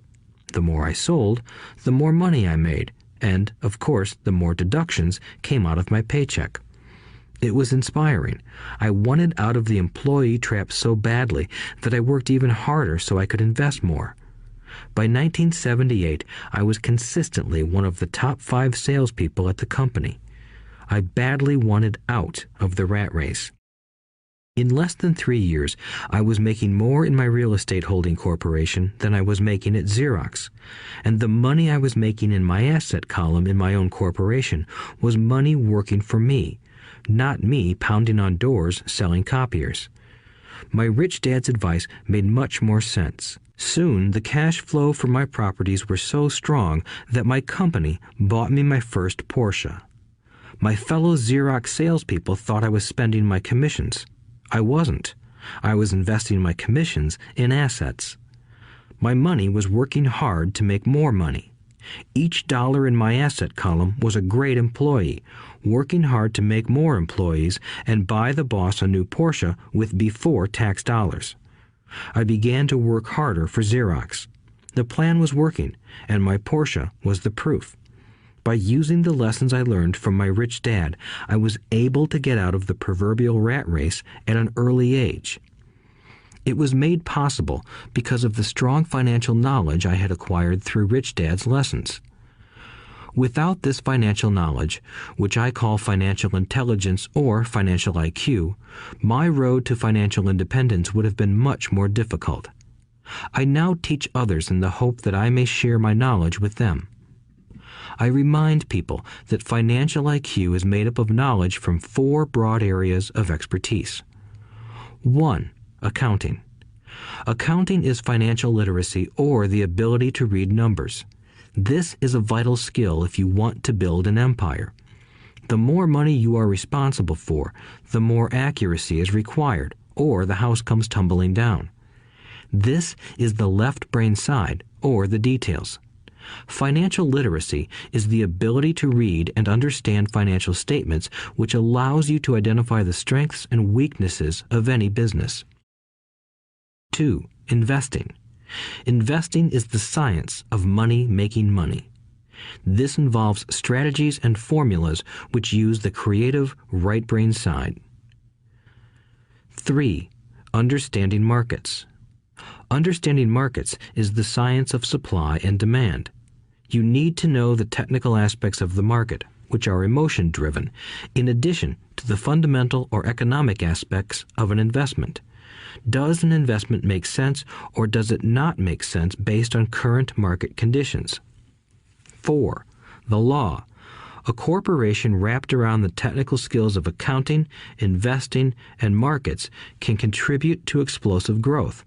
The more I sold, the more money I made, and, of course, the more deductions came out of my paycheck. It was inspiring. I wanted out of the employee trap so badly that I worked even harder so I could invest more. By 1978, I was consistently one of the top 5 salespeople at the company. I badly wanted out of the rat race. In less than 3 years, I was making more in my real estate holding corporation than I was making at Xerox, and the money I was making in my asset column in my own corporation was money working for me, not me pounding on doors selling copiers. My rich dad's advice made much more sense. Soon, the cash flow from my properties were so strong that my company bought me my first Porsche. My fellow Xerox salespeople thought I was spending my commissions. I wasn't. I was investing my commissions in assets. My money was working hard to make more money. Each dollar in my asset column was a great employee, working hard to make more employees and buy the boss a new Porsche with before-tax dollars. I began to work harder for Xerox. The plan was working, and my Porsche was the proof. By using the lessons I learned from my rich dad, I was able to get out of the proverbial rat race at an early age. It was made possible because of the strong financial knowledge I had acquired through Rich Dad's lessons. Without this financial knowledge, which I call financial intelligence or financial IQ, my road to financial independence would have been much more difficult. I now teach others in the hope that I may share my knowledge with them. I remind people that financial IQ is made up of knowledge from 4 broad areas of expertise. 1. Accounting. Accounting is financial literacy or the ability to read numbers. This is a vital skill if you want to build an empire. The more money you are responsible for, the more accuracy is required, or the house comes tumbling down. This is the left brain side, or the details. Financial literacy is the ability to read and understand financial statements, which allows you to identify the strengths and weaknesses of any business. 2. Investing. Investing is the science of money making money. This involves strategies and formulas which use the creative right brain side. 3. Understanding markets. Understanding markets is the science of supply and demand. You need to know the technical aspects of the market, which are emotion-driven, in addition to the fundamental or economic aspects of an investment. Does an investment make sense or does it not make sense based on current market conditions? 4. The law. A corporation wrapped around the technical skills of accounting, investing, and markets can contribute to explosive growth.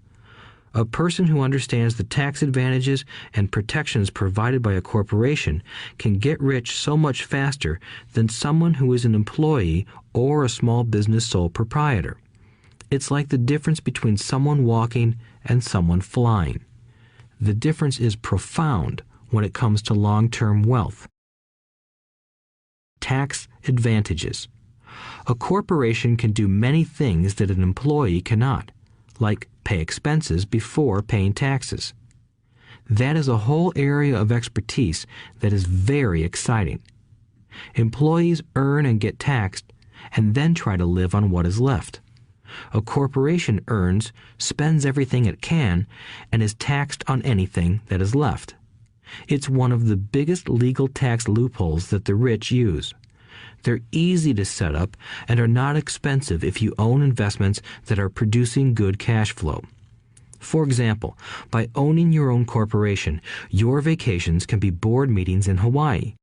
A person who understands the tax advantages and protections provided by a corporation can get rich so much faster than someone who is an employee or a small business sole proprietor. It's like the difference between someone walking and someone flying. The difference is profound when it comes to long-term wealth. Tax advantages. A corporation can do many things that an employee cannot, like pay expenses before paying taxes. That is a whole area of expertise that is very exciting. Employees earn and get taxed, and then try to live on what is left. A corporation earns, spends everything it can, and is taxed on anything that is left. It's one of the biggest legal tax loopholes that the rich use. They're easy to set up and are not expensive if you own investments that are producing good cash flow. For example, by owning your own corporation, your vacations can be board meetings in Hawaii.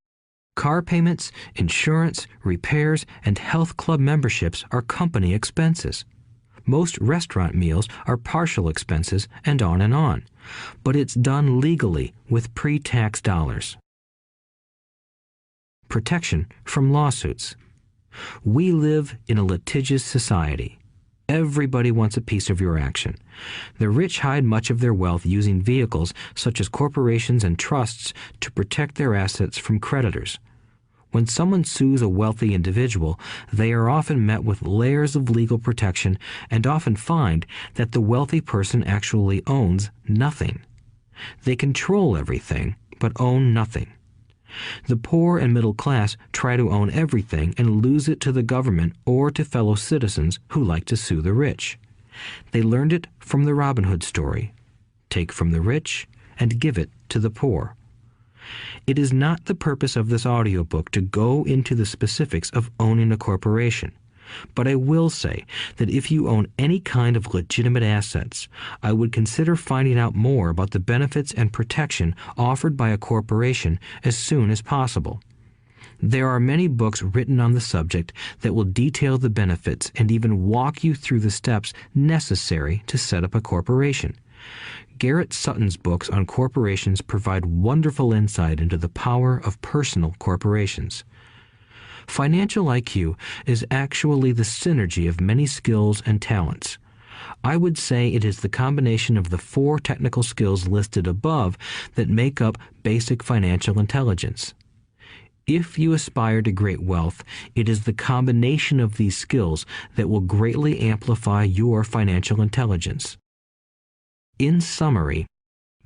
Car payments, insurance, repairs, and health club memberships are company expenses. Most restaurant meals are partial expenses and on. But it's done legally with pre-tax dollars. Protection from lawsuits. We live in a litigious society. Everybody wants a piece of your action. The rich hide much of their wealth using vehicles such as corporations and trusts to protect their assets from creditors. When someone sues a wealthy individual, they are often met with layers of legal protection and often find that the wealthy person actually owns nothing. They control everything, but own nothing. The poor and middle class try to own everything and lose it to the government or to fellow citizens who like to sue the rich. They learned it from the Robin Hood story. Take from the rich and give it to the poor. It is not the purpose of this audiobook to go into the specifics of owning a corporation. But I will say that if you own any kind of legitimate assets, I would consider finding out more about the benefits and protection offered by a corporation as soon as possible. There are many books written on the subject that will detail the benefits and even walk you through the steps necessary to set up a corporation. Garrett Sutton's books on corporations provide wonderful insight into the power of personal corporations. Financial IQ is actually the synergy of many skills and talents. I would say it is the combination of the 4 technical skills listed above that make up basic financial intelligence. If you aspire to great wealth, it is the combination of these skills that will greatly amplify your financial intelligence. In summary,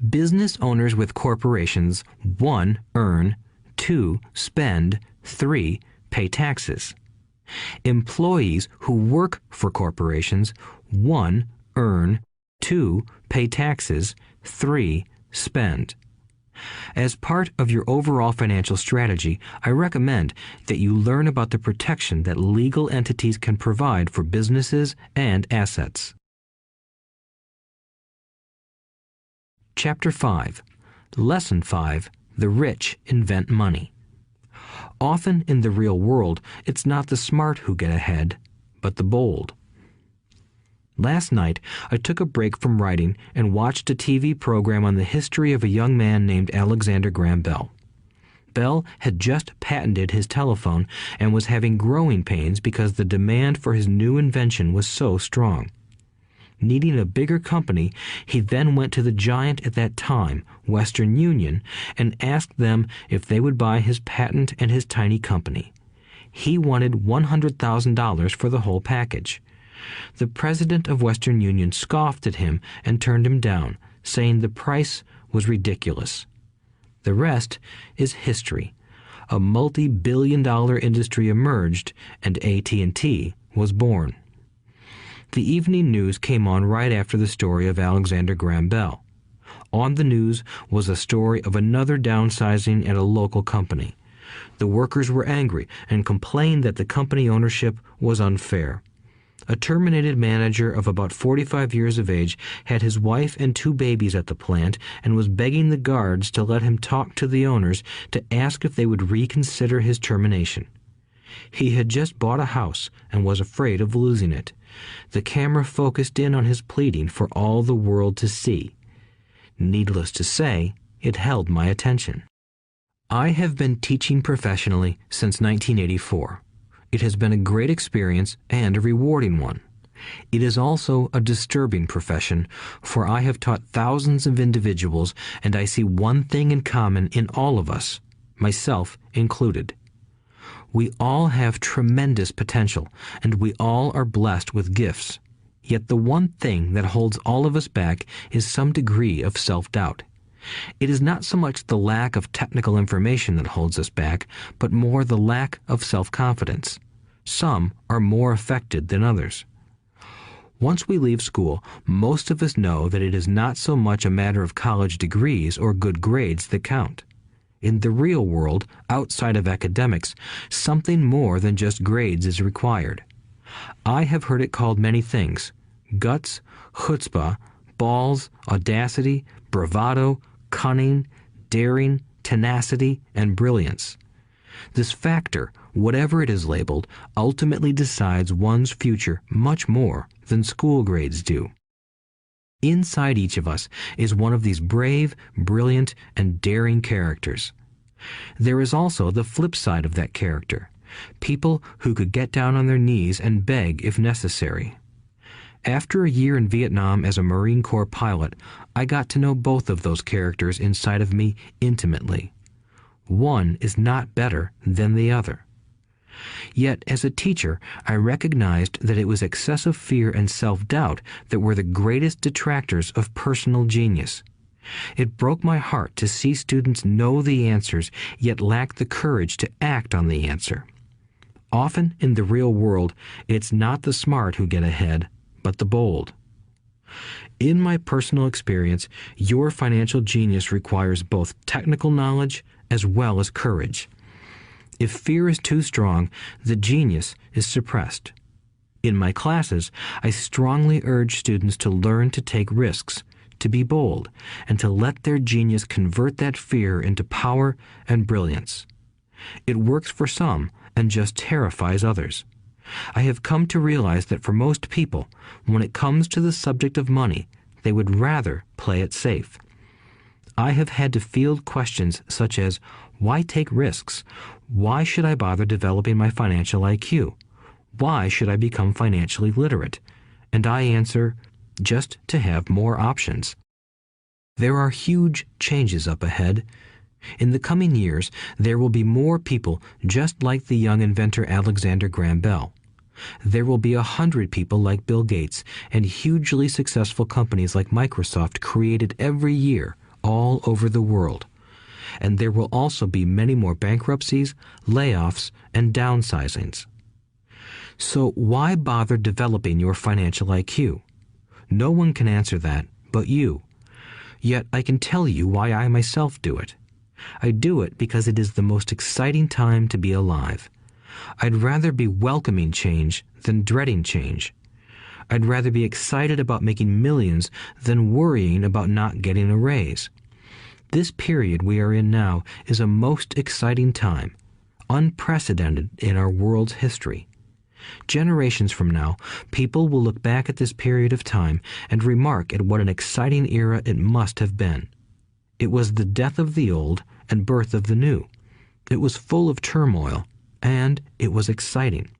business owners with corporations 1. Earn, 2. Spend, 3. Pay taxes. Employees who work for corporations 1. Earn, 2. Pay taxes, 3. Spend. As part of your overall financial strategy, I recommend that you learn about the protection that legal entities can provide for businesses and assets. Chapter 5. Lesson 5. The rich invent money. Often in the real world, it's not the smart who get ahead, but the bold. Last night, I took a break from writing and watched a TV program on the history of a young man named Alexander Graham Bell. Bell had just patented his telephone and was having growing pains because the demand for his new invention was so strong. Needing a bigger company, he then went to the giant at that time, Western Union, and asked them if they would buy his patent and his tiny company. He wanted $100,000 for the whole package. The president of Western Union scoffed at him and turned him down, saying the price was ridiculous. The rest is history. A multi-billion-dollar industry emerged, and AT&T was born. The evening news came on right after the story of Alexander Graham Bell. On the news was a story of another downsizing at a local company. The workers were angry and complained that the company ownership was unfair. A terminated manager of about 45 years of age had his wife and 2 babies at the plant and was begging the guards to let him talk to the owners to ask if they would reconsider his termination. He had just bought a house and was afraid of losing it. The camera focused in on his pleading for all the world to see. Needless to say, it held my attention. I have been teaching professionally since 1984. It has been a great experience and a rewarding one. It is also a disturbing profession, for I have taught thousands of individuals, and I see one thing in common in all of us, myself included. We all have tremendous potential, and we all are blessed with gifts. Yet the one thing that holds all of us back is some degree of self-doubt. It is not so much the lack of technical information that holds us back, but more the lack of self-confidence. Some are more affected than others. Once we leave school, most of us know that it is not so much a matter of college degrees or good grades that count. In the real world, outside of academics, something more than just grades is required. I have heard it called many things: guts, chutzpah, balls, audacity, bravado, cunning, daring, tenacity, and brilliance. This factor, whatever it is labeled, ultimately decides one's future much more than school grades do. Inside each of us is one of these brave, brilliant, and daring characters. There is also the flip side of that character, people who could get down on their knees and beg if necessary. After a year in Vietnam as a Marine Corps pilot, I got to know both of those characters inside of me intimately. One is not better than the other. Yet, as a teacher, I recognized that it was excessive fear and self-doubt that were the greatest detractors of personal genius. It broke my heart to see students know the answers, yet lack the courage to act on the answer. Often in the real world, it's not the smart who get ahead, but the bold. In my personal experience, your financial genius requires both technical knowledge as well as courage. If fear is too strong, the genius is suppressed. In my classes, I strongly urge students to learn to take risks, to be bold, and to let their genius convert that fear into power and brilliance. It works for some and just terrifies others. I have come to realize that for most people, when it comes to the subject of money, they would rather play it safe. I have had to field questions such as, why take risks? Why should I bother developing my financial IQ? Why should I become financially literate? And I answer, just to have more options. There are huge changes up ahead. In the coming years, there will be more people just like the young inventor Alexander Graham Bell. There will be 100 people like Bill Gates and hugely successful companies like Microsoft created every year all over the world. And there will also be many more bankruptcies, layoffs, and downsizings. So why bother developing your financial IQ? No one can answer that but you. Yet I can tell you why I myself do it. I do it because it is the most exciting time to be alive. I'd rather be welcoming change than dreading change. I'd rather be excited about making millions than worrying about not getting a raise. This period we are in now is a most exciting time, unprecedented in our world's history. Generations from now, people will look back at this period of time and remark at what an exciting era it must have been. It was the death of the old and birth of the new. It was full of turmoil, and it was exciting.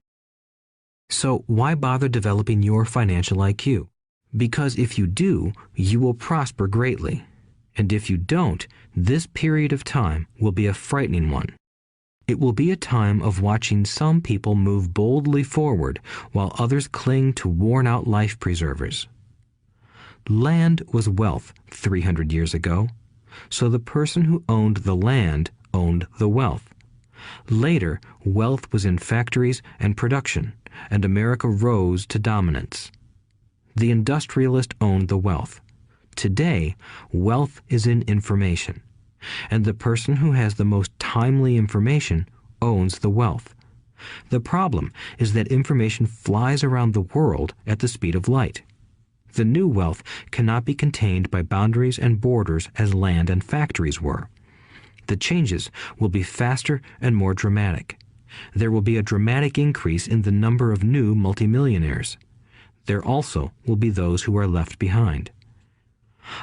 So why bother developing your financial IQ? Because if you do, you will prosper greatly. And if you don't, this period of time will be a frightening one. It will be a time of watching some people move boldly forward while others cling to worn-out life preservers. Land was wealth 300 years ago, so the person who owned the land owned the wealth. Later, wealth was in factories and production, and America rose to dominance. The industrialist owned the wealth. Today, wealth is in information, and the person who has the most timely information owns the wealth. The problem is that information flies around the world at the speed of light. The new wealth cannot be contained by boundaries and borders as land and factories were. The changes will be faster and more dramatic. There will be a dramatic increase in the number of new multimillionaires. There also will be those who are left behind.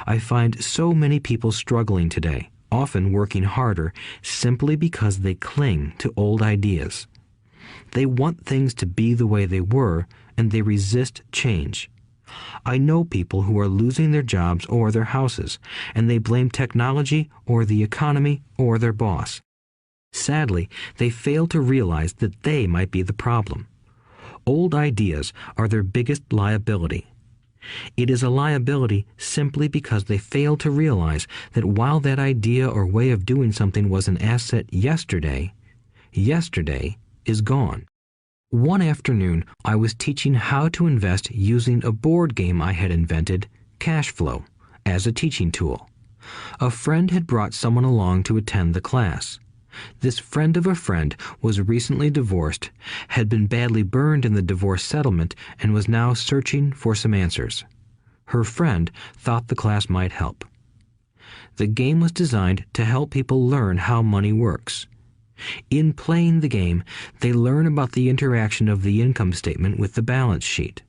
I find so many people struggling today, often working harder, simply because they cling to old ideas. They want things to be the way they were, and they resist change. I know people who are losing their jobs or their houses, and they blame technology or the economy or their boss. Sadly, they fail to realize that they might be the problem. Old ideas are their biggest liability. It is a liability simply because they fail to realize that while that idea or way of doing something was an asset yesterday, yesterday is gone. One afternoon, I was teaching how to invest using a board game I had invented, Cash Flow, as a teaching tool. A friend had brought someone along to attend the class. This friend of a friend was recently divorced, had been badly burned in the divorce settlement, and was now searching for some answers. Her friend thought the class might help. The game was designed to help people learn how money works. In playing the game, they learn about the interaction of the income statement with the balance sheet.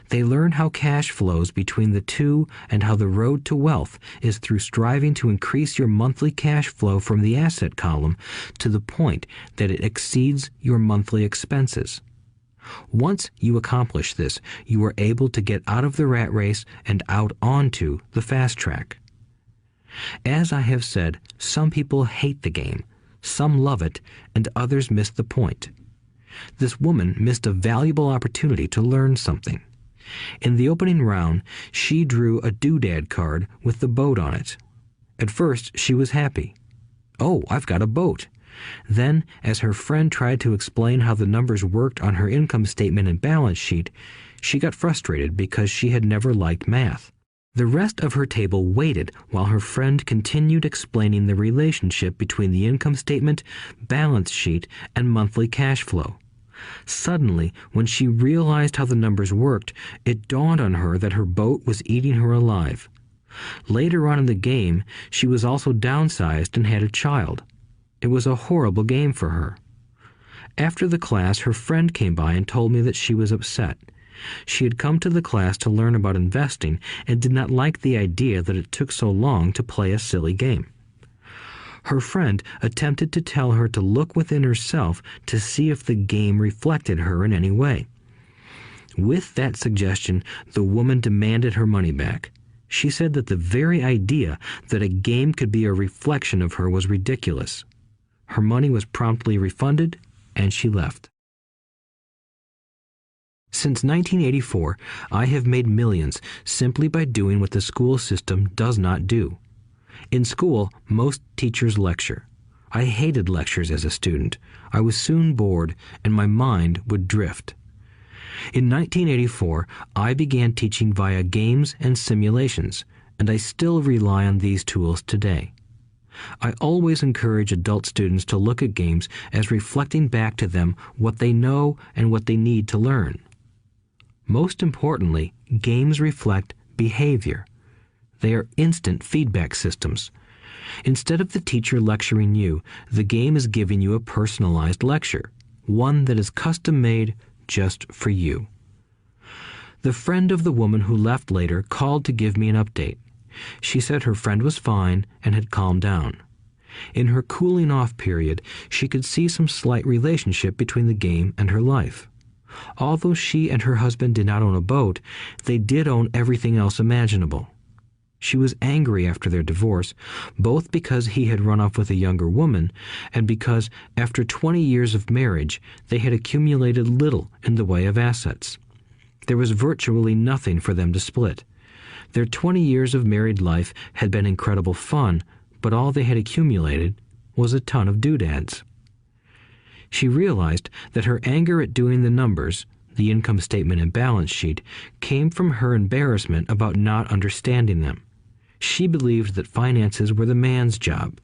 They learn how cash flows between the two and how the road to wealth is through striving to increase your monthly cash flow from the asset column to the point that it exceeds your monthly expenses. Once you accomplish this, you are able to get out of the rat race and out onto the fast track. As I have said, some people hate the game, some love it, and others miss the point. This woman missed a valuable opportunity to learn something. In the opening round, she drew a doodad card with the boat on it. At first, she was happy. "Oh, I've got a boat." Then, as her friend tried to explain how the numbers worked on her income statement and balance sheet, she got frustrated because she had never liked math. The rest of her table waited while her friend continued explaining the relationship between the income statement, balance sheet, and monthly cash flow. Suddenly, when she realized how the numbers worked, it dawned on her that her boat was eating her alive. Later on in the game, she was also downsized and had a child. It was a horrible game for her. After the class, her friend came by and told me that she was upset. She had come to the class to learn about investing and did not like the idea that it took so long to play a silly game. Her friend attempted to tell her to look within herself to see if the game reflected her in any way. With that suggestion, the woman demanded her money back. She said that the very idea that a game could be a reflection of her was ridiculous. Her money was promptly refunded, and she left. Since 1984, I have made millions simply by doing what the school system does not do. In school, most teachers lecture. I hated lectures as a student. I was soon bored, and my mind would drift. In 1984, I began teaching via games and simulations, and I still rely on these tools today. I always encourage adult students to look at games as reflecting back to them what they know and what they need to learn. Most importantly, games reflect behavior. They are instant feedback systems. Instead of the teacher lecturing you, the game is giving you a personalized lecture, one that is custom-made just for you. The friend of the woman who left later called to give me an update. She said her friend was fine and had calmed down. In her cooling-off period, she could see some slight relationship between the game and her life. Although she and her husband did not own a boat, they did own everything else imaginable. She was angry after their divorce, both because he had run off with a younger woman and because, after 20 years of marriage, they had accumulated little in the way of assets. There was virtually nothing for them to split. Their 20 years of married life had been incredible fun, but all they had accumulated was a ton of doodads. She realized that her anger at doing the numbers, the income statement and balance sheet, came from her embarrassment about not understanding them. She believed that finances were the man's job.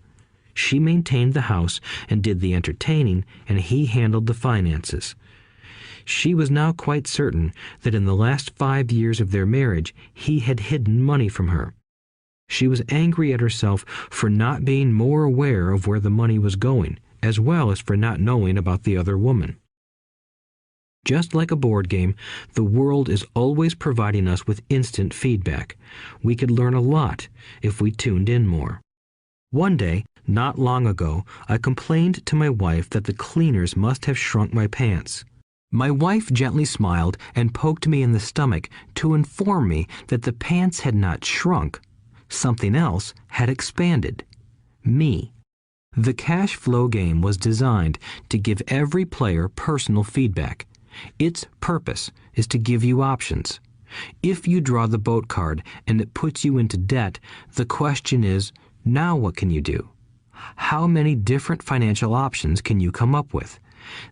She maintained the house and did the entertaining, and he handled the finances. She was now quite certain that in the last 5 years of their marriage, he had hidden money from her. She was angry at herself for not being more aware of where the money was going, as well as for not knowing about the other woman. Just like a board game, the world is always providing us with instant feedback. We could learn a lot if we tuned in more. One day, not long ago, I complained to my wife that the cleaners must have shrunk my pants. My wife gently smiled and poked me in the stomach to inform me that the pants had not shrunk. Something else had expanded. Me. The cash flow game was designed to give every player personal feedback. Its purpose is to give you options. If you draw the boat card and it puts you into debt, the question is, now what can you do? How many different financial options can you come up with?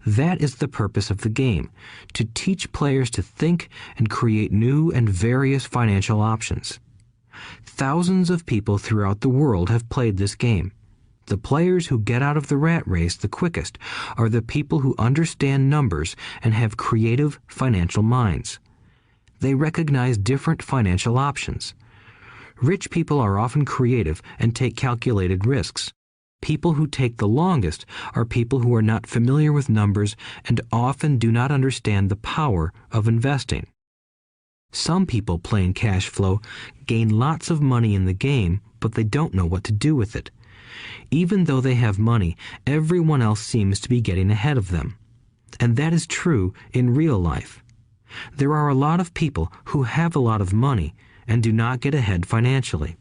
That is the purpose of the game, to teach players to think and create new and various financial options. Thousands of people throughout the world have played this game. The players who get out of the rat race the quickest are the people who understand numbers and have creative financial minds. They recognize different financial options. Rich people are often creative and take calculated risks. People who take the longest are people who are not familiar with numbers and often do not understand the power of investing. Some people playing cash flow gain lots of money in the game, but they don't know what to do with it. Even though they have money, everyone else seems to be getting ahead of them. And that is true in real life. There are a lot of people who have a lot of money and do not get ahead financially.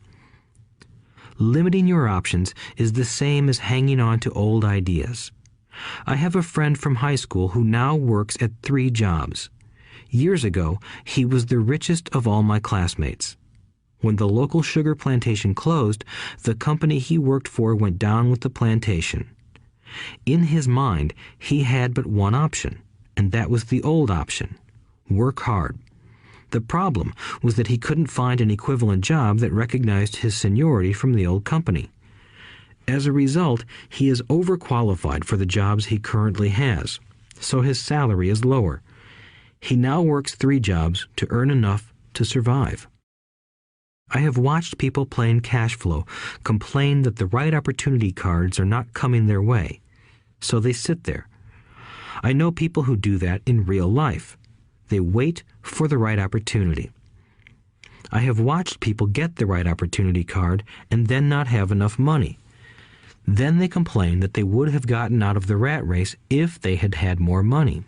Limiting your options is the same as hanging on to old ideas. I have a friend from high school who now works at 3 jobs. Years ago, he was the richest of all my classmates. When the local sugar plantation closed, the company he worked for went down with the plantation. In his mind, he had but one option, and that was the old option: work hard. The problem was that he couldn't find an equivalent job that recognized his seniority from the old company. As a result, he is overqualified for the jobs he currently has. so his salary is lower. He now works 3 jobs to earn enough to survive. I have watched people playing cash flow complain that the right opportunity cards are not coming their way, so they sit there. I know people who do that in real life. They wait for the right opportunity. I have watched people get the right opportunity card and then not have enough money. Then they complain that they would have gotten out of the rat race if they had had more money.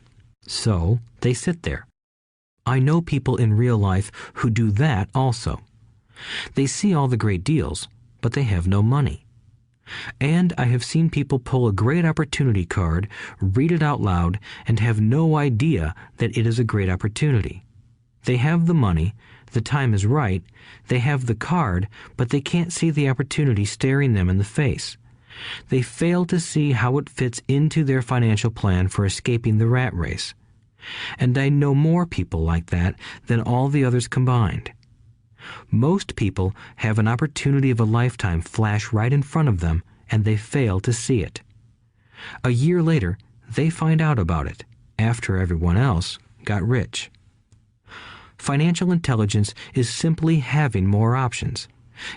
So they sit there. I know people in real life who do that also. They see all the great deals, but they have no money. And I have seen people pull a great opportunity card, read it out loud, and have no idea that it is a great opportunity. They have the money, the time is right, they have the card, but they can't see the opportunity staring them in the face. They fail to see how it fits into their financial plan for escaping the rat race. And I know more people like that than all the others combined. Most people have an opportunity of a lifetime flash right in front of them, and they fail to see it. A year later, they find out about it, after everyone else got rich. Financial intelligence is simply having more options.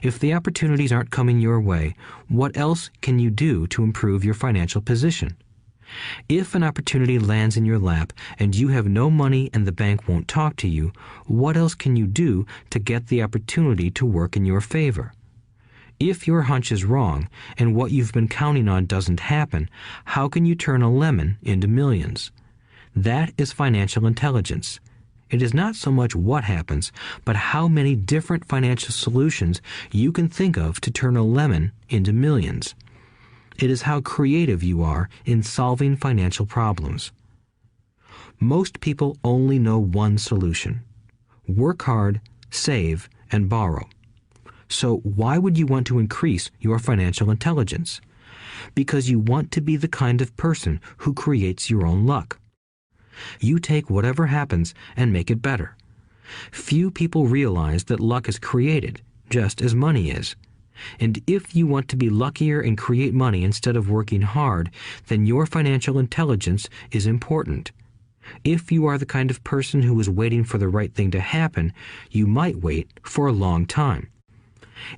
If the opportunities aren't coming your way, what else can you do to improve your financial position? If an opportunity lands in your lap and you have no money and the bank won't talk to you, what else can you do to get the opportunity to work in your favor? If your hunch is wrong and what you've been counting on doesn't happen, how can you turn a lemon into millions? That is financial intelligence. It is not so much what happens, but how many different financial solutions you can think of to turn a lemon into millions. It is how creative you are in solving financial problems. Most people only know one solution: work hard, save, and borrow. So why would you want to increase your financial intelligence? Because you want to be the kind of person who creates your own luck. You take whatever happens and make it better. Few people realize that luck is created, just as money is. And if you want to be luckier and create money instead of working hard, then your financial intelligence is important. If you are the kind of person who is waiting for the right thing to happen, you might wait for a long time.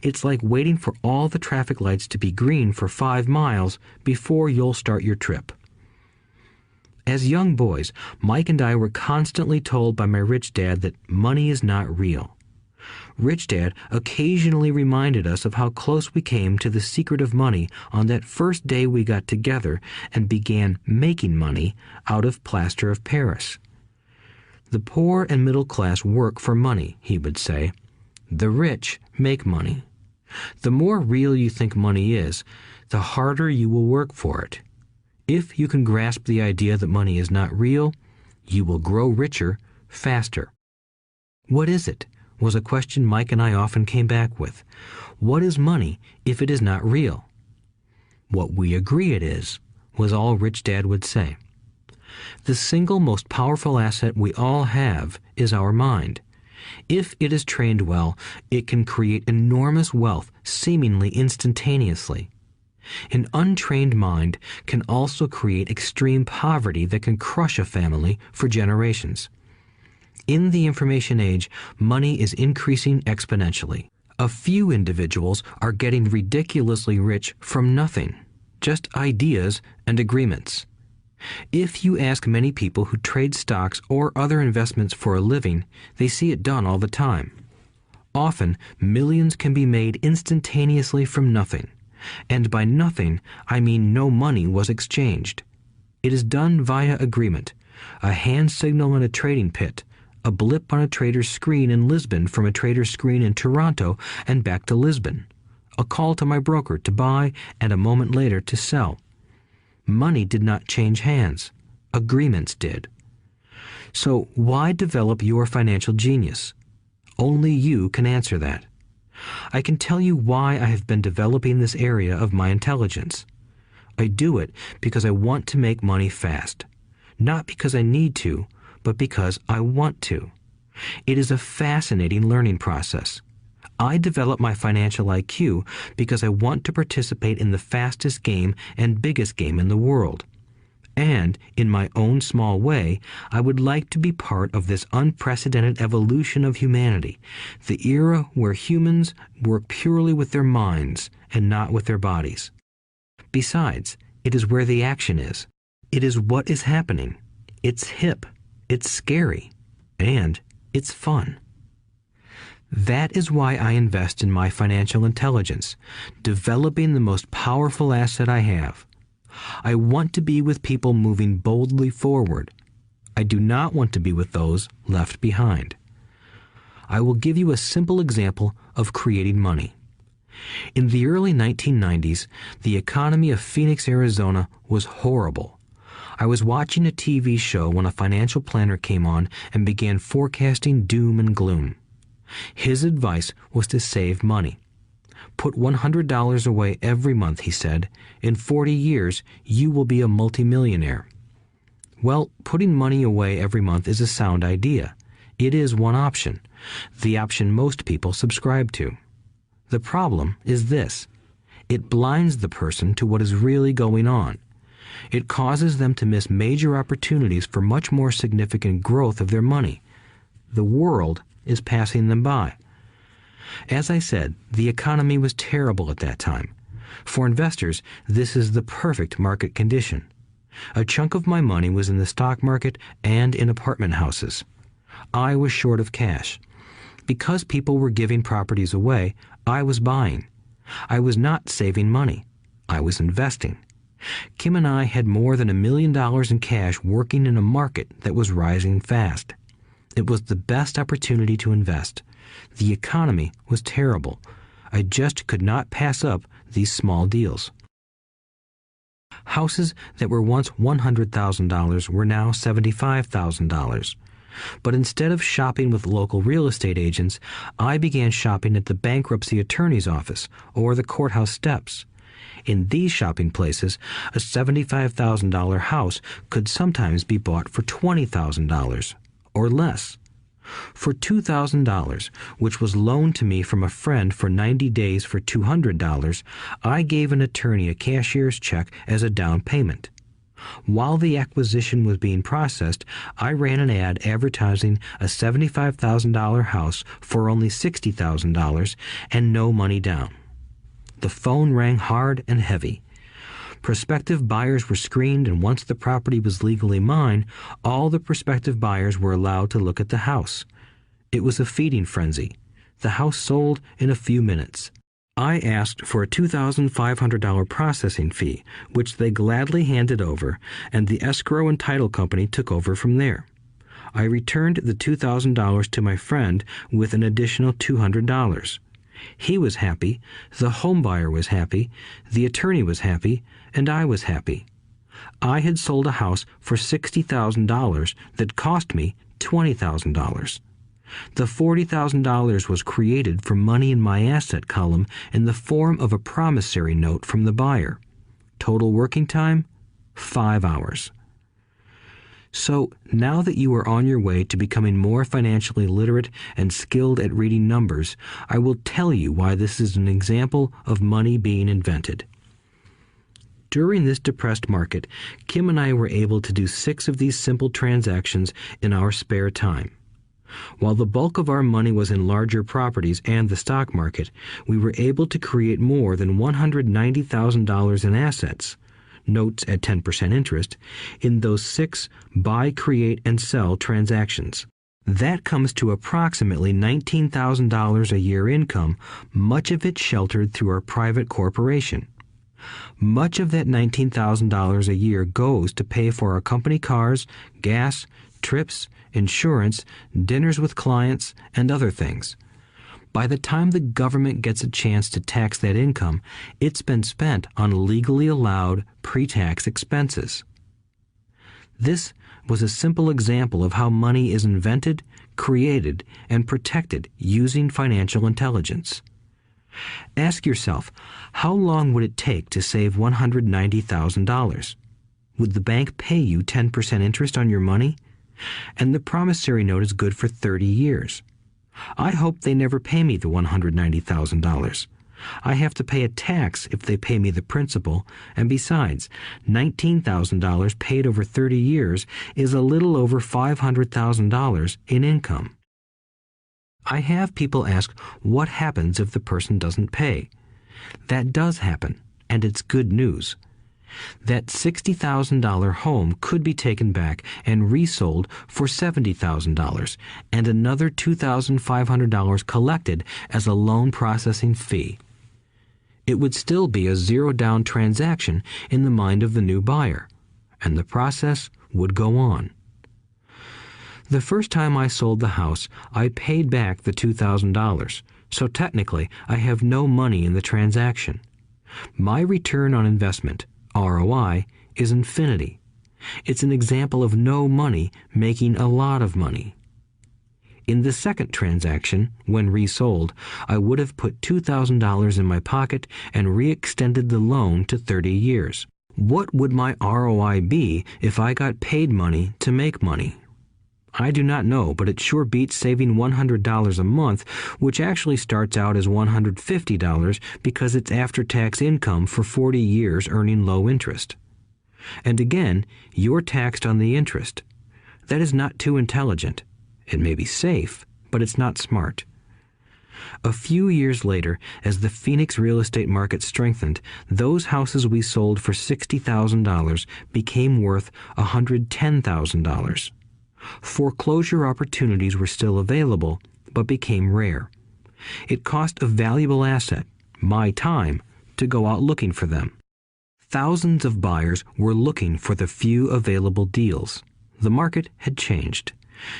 It's like waiting for all the traffic lights to be green for 5 miles before you'll start your trip. As young boys, Mike and I were constantly told by my rich dad that money is not real. Rich Dad occasionally reminded us of how close we came to the secret of money on that first day we got together and began making money out of plaster of Paris. The poor and middle class work for money, he would say. The rich make money. The more real you think money is, the harder you will work for it. If you can grasp the idea that money is not real, you will grow richer faster. What is it? Was a question Mike and I often came back with. What is money if it is not real? What we agree it is, was all Rich Dad would say. The single most powerful asset we all have is our mind. If it is trained well, it can create enormous wealth seemingly instantaneously. An untrained mind can also create extreme poverty that can crush a family for generations. In the information age, money is increasing exponentially. A few individuals are getting ridiculously rich from nothing, just ideas and agreements. If you ask many people who trade stocks or other investments for a living, they see it done all the time. Often, millions can be made instantaneously from nothing. And by nothing, I mean no money was exchanged. It is done via agreement, a hand signal in a trading pit, a blip on a trader's screen in Lisbon from a trader's screen in Toronto and back to Lisbon, a call to my broker to buy and a moment later to sell. Money did not change hands. Agreements did. So why develop your financial genius? Only you can answer that. I can tell you why I have been developing this area of my intelligence. I do it because I want to make money fast. Not because I need to, but because I want to. It is a fascinating learning process. I develop my financial IQ because I want to participate in the fastest game and biggest game in the world. And, in my own small way, I would like to be part of this unprecedented evolution of humanity, the era where humans work purely with their minds and not with their bodies. Besides, it is where the action is. It is what is happening. It's hip, it's scary, and it's fun. That is why I invest in my financial intelligence, developing the most powerful asset I have. I want to be with people moving boldly forward. I do not want to be with those left behind. I will give you a simple example of creating money. In the early 1990s, the economy of Phoenix, Arizona was horrible. I was watching a TV show when a financial planner came on and began forecasting doom and gloom. His advice was to save money. Put $100 away every month, he said. In 40 years, you will be a multimillionaire. Well, putting money away every month is a sound idea. It is one option, the option most people subscribe to. The problem is this. It blinds the person to what is really going on. It causes them to miss major opportunities for much more significant growth of their money. The world is passing them by. As I said, the economy was terrible at that time. For investors, this is the perfect market condition. A chunk of my money was in the stock market and in apartment houses. I was short of cash. Because people were giving properties away, I was buying. I was not saving money. I was investing. Kim and I had more than $1 million in cash working in a market that was rising fast. It was the best opportunity to invest. The economy was terrible. I just could not pass up these small deals. Houses that were once $100,000 were now $75,000. But instead of shopping with local real estate agents, I began shopping at the bankruptcy attorney's office or the courthouse steps. In these shopping places, a $75,000 house could sometimes be bought for $20,000 or less. For $2,000, which was loaned to me from a friend for 90 days for $200, I gave an attorney a cashier's check as a down payment. While the acquisition was being processed, I ran an ad advertising a $75,000 house for only $60,000 and no money down. The phone rang hard and heavy. Prospective buyers were screened, and once the property was legally mine, all the prospective buyers were allowed to look at the house. It was a feeding frenzy. The house sold in a few minutes. I asked for a $2,500 processing fee, which they gladly handed over, and the escrow and title company took over from there. I returned the $2,000 to my friend with an additional $200. He was happy, the home buyer was happy, the attorney was happy, and I was happy. I had sold a house for $60,000 that cost me $20,000. The $40,000 was created from money in my asset column in the form of a promissory note from the buyer. Total working time, 5 hours. So, now that you are on your way to becoming more financially literate and skilled at reading numbers, I will tell you why this is an example of money being invented. During this depressed market, Kim and I were able to do 6 of these simple transactions in our spare time. While the bulk of our money was in larger properties and the stock market, we were able to create more than $190,000 in assets, notes at 10% interest, in those 6 buy, create, and sell transactions. That comes to approximately $19,000 a year income, much of it sheltered through our private corporation. Much of that $19,000 a year goes to pay for our company cars, gas, trips, insurance, dinners with clients, and other things. By the time the government gets a chance to tax that income, it's been spent on legally allowed pre-tax expenses. This was a simple example of how money is invented, created, and protected using financial intelligence. Ask yourself, how long would it take to save $190,000? Would the bank pay you 10% interest on your money? And the promissory note is good for 30 years. I hope they never pay me the $190,000. I have to pay a tax if they pay me the principal, and besides, $19,000 paid over 30 years is a little over $500,000 in income. I have people ask what happens if the person doesn't pay. That does happen, and it's good news. That $60,000 home could be taken back and resold for $70,000 and another $2,500 collected as a loan processing fee. It would still be a zero-down transaction in the mind of the new buyer, and the process would go on. The first time I sold the house, I paid back the $2,000, so technically I have no money in the transaction. My return on investment, ROI, is infinity. It's an example of no money making a lot of money. In the second transaction, when resold, I would have put $2,000 in my pocket and re-extended the loan to 30 years. What would my ROI be if I got paid money to make money? I do not know, but it sure beats saving $100 a month, which actually starts out as $150 because it's after-tax income for 40 years earning low interest. And again, you're taxed on the interest. That is not too intelligent. It may be safe, but it's not smart. A few years later, as the Phoenix real estate market strengthened, those houses we sold for $60,000 became worth $110,000. Foreclosure opportunities were still available, but became rare. It cost a valuable asset, my time, to go out looking for them. Thousands of buyers were looking for the few available deals. The market had changed.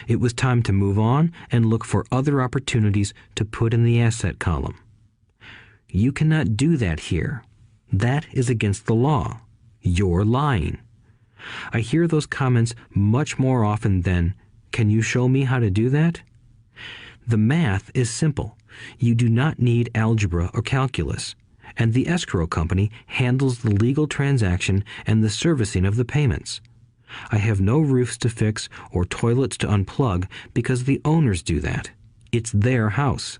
It was time to move on and look for other opportunities to put in the asset column. You cannot do that here. That is against the law. You're lying. I hear those comments much more often than, "Can you show me how to do that?" The math is simple. You do not need algebra or calculus, and the escrow company handles the legal transaction and the servicing of the payments. I have no roofs to fix or toilets to unplug because the owners do that. It's their house.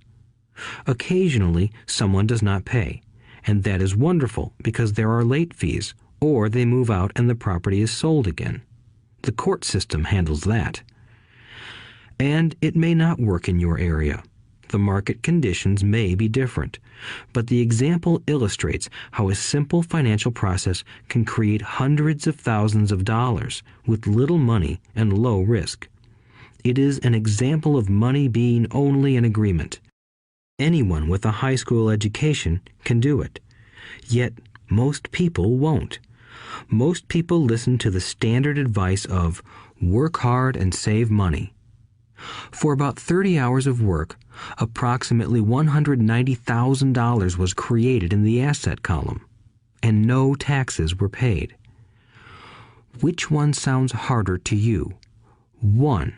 Occasionally, someone does not pay, and that is wonderful because there are late fees, or they move out and the property is sold again. The court system handles that. And it may not work in your area. The market conditions may be different, but the example illustrates how a simple financial process can create hundreds of thousands of dollars with little money and low risk. It is an example of money being only an agreement. Anyone with a high school education can do it. Yet most people won't. Most people listen to the standard advice of work hard and save money. For about 30 hours of work, approximately $190,000 was created in the asset column, and no taxes were paid. Which one sounds harder to you? 1.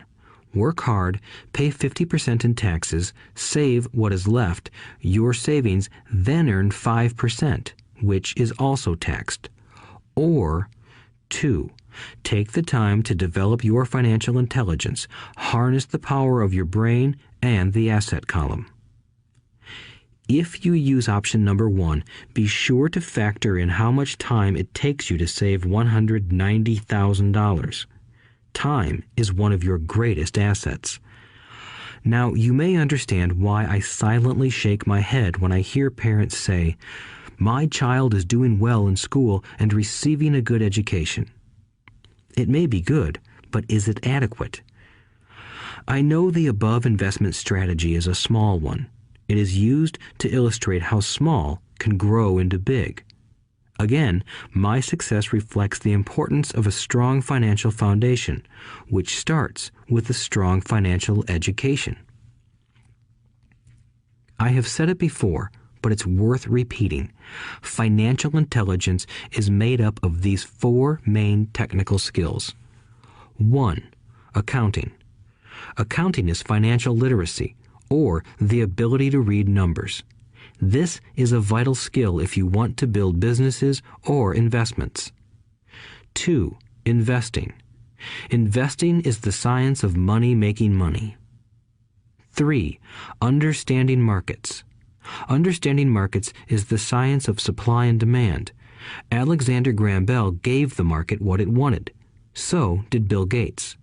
Work hard, pay 50% in taxes, save what is left, your savings, then earn 5%, which is also taxed. Or 2. Take the time to develop your financial intelligence, harness the power of your brain and the asset column. If you use option number 1, be sure to factor in how much time it takes you to save $190,000. Time is one of your greatest assets. Now, you may understand why I silently shake my head when I hear parents say, "My child is doing well in school and receiving a good education." It may be good, but is it adequate? I know the above investment strategy is a small one. It is used to illustrate how small can grow into big. Again, my success reflects the importance of a strong financial foundation, which starts with a strong financial education. I have said it before, but it's worth repeating. Financial intelligence is made up of these 4 main technical skills. 1. Accounting. Accounting is financial literacy, or the ability to read numbers. This is a vital skill if you want to build businesses or investments. 2. Investing. Investing is the science of money making money. 3. Understanding markets. Understanding markets is the science of supply and demand. Alexander Graham Bell gave the market what it wanted. So did Bill Gates.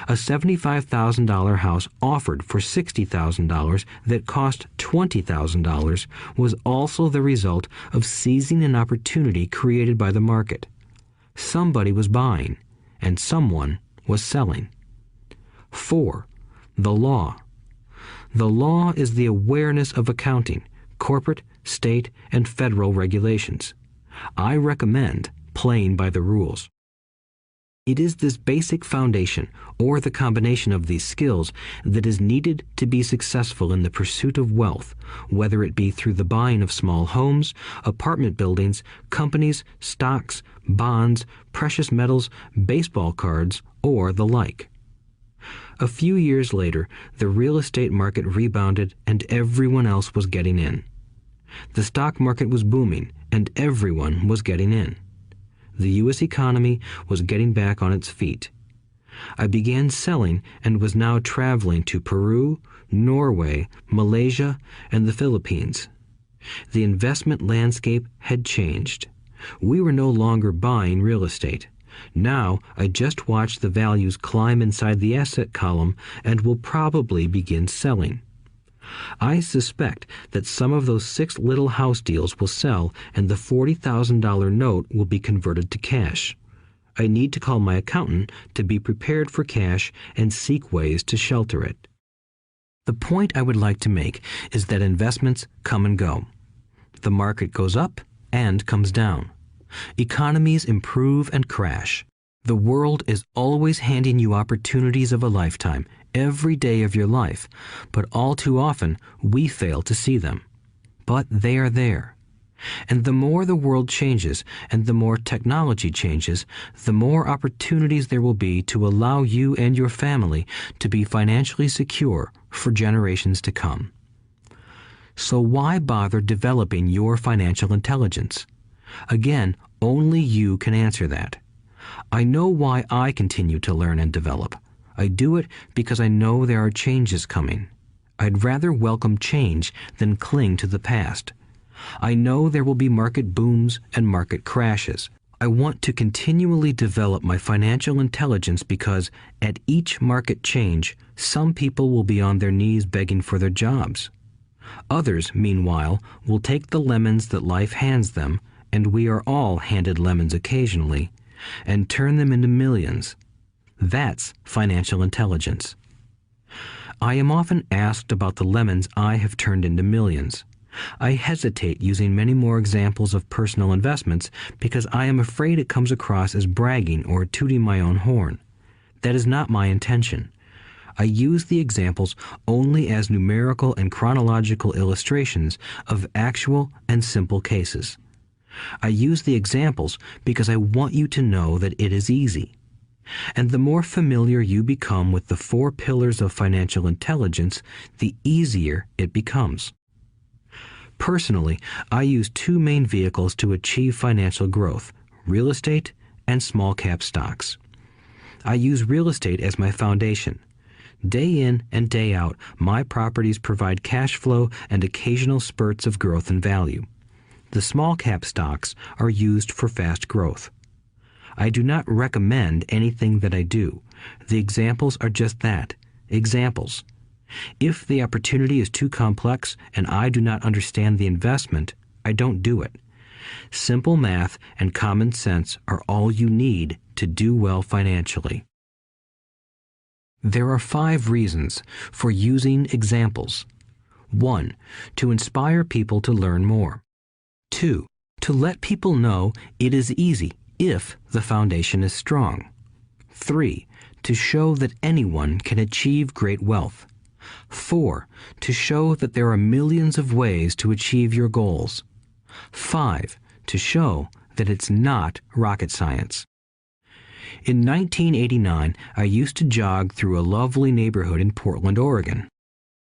A $75,000 house offered for $60,000 that cost $20,000 was also the result of seizing an opportunity created by the market. Somebody was buying, and someone was selling. 4. The law. The law is the awareness of accounting, corporate, state, and federal regulations. I recommend playing by the rules. It is this basic foundation, or the combination of these skills, that is needed to be successful in the pursuit of wealth, whether it be through the buying of small homes, apartment buildings, companies, stocks, bonds, precious metals, baseball cards, or the like. A few years later, the real estate market rebounded and everyone else was getting in. The stock market was booming and everyone was getting in. The U.S. economy was getting back on its feet. I began selling and was now traveling to Peru, Norway, Malaysia, and the Philippines. The investment landscape had changed. We were no longer buying real estate. Now I just watch the values climb inside the asset column and will probably begin selling. I suspect that some of those 6 little house deals will sell and the $40,000 note will be converted to cash. I need to call my accountant to be prepared for cash and seek ways to shelter it. The point I would like to make is that investments come and go. The market goes up and comes down. Economies improve and crash. The world is always handing you opportunities of a lifetime, every day of your life, but all too often we fail to see them. But they are there. And the more the world changes and the more technology changes, the more opportunities there will be to allow you and your family to be financially secure for generations to come. So why bother developing your financial intelligence? Again, only you can answer that. I know why I continue to learn and develop. I do it because I know there are changes coming. I'd rather welcome change than cling to the past. I know there will be market booms and market crashes. I want to continually develop my financial intelligence because at each market change, some people will be on their knees begging for their jobs. Others, meanwhile, will take the lemons that life hands them, and we are all handed lemons occasionally, and turn them into millions. That's financial intelligence. I am often asked about the lemons I have turned into millions. I hesitate using many more examples of personal investments because I am afraid it comes across as bragging or tooting my own horn. That is not my intention. I use the examples only as numerical and chronological illustrations of actual and simple cases. I use the examples because I want you to know that it is easy. And the more familiar you become with the 4 pillars of financial intelligence, the easier it becomes. Personally, I use 2 main vehicles to achieve financial growth: real estate and small cap stocks. I use real estate as my foundation. Day in and day out, my properties provide cash flow and occasional spurts of growth and value. The small cap stocks are used for fast growth. I do not recommend anything that I do. The examples are just that, examples. If the opportunity is too complex and I do not understand the investment, I don't do it. Simple math and common sense are all you need to do well financially. There are 5 reasons for using examples. 1. To inspire people to learn more. 2. To let people know it is easy if the foundation is strong. 3. To show that anyone can achieve great wealth. 4. To show that there are millions of ways to achieve your goals. 5. To show that it's not rocket science. In 1989, I used to jog through a lovely neighborhood in Portland, Oregon.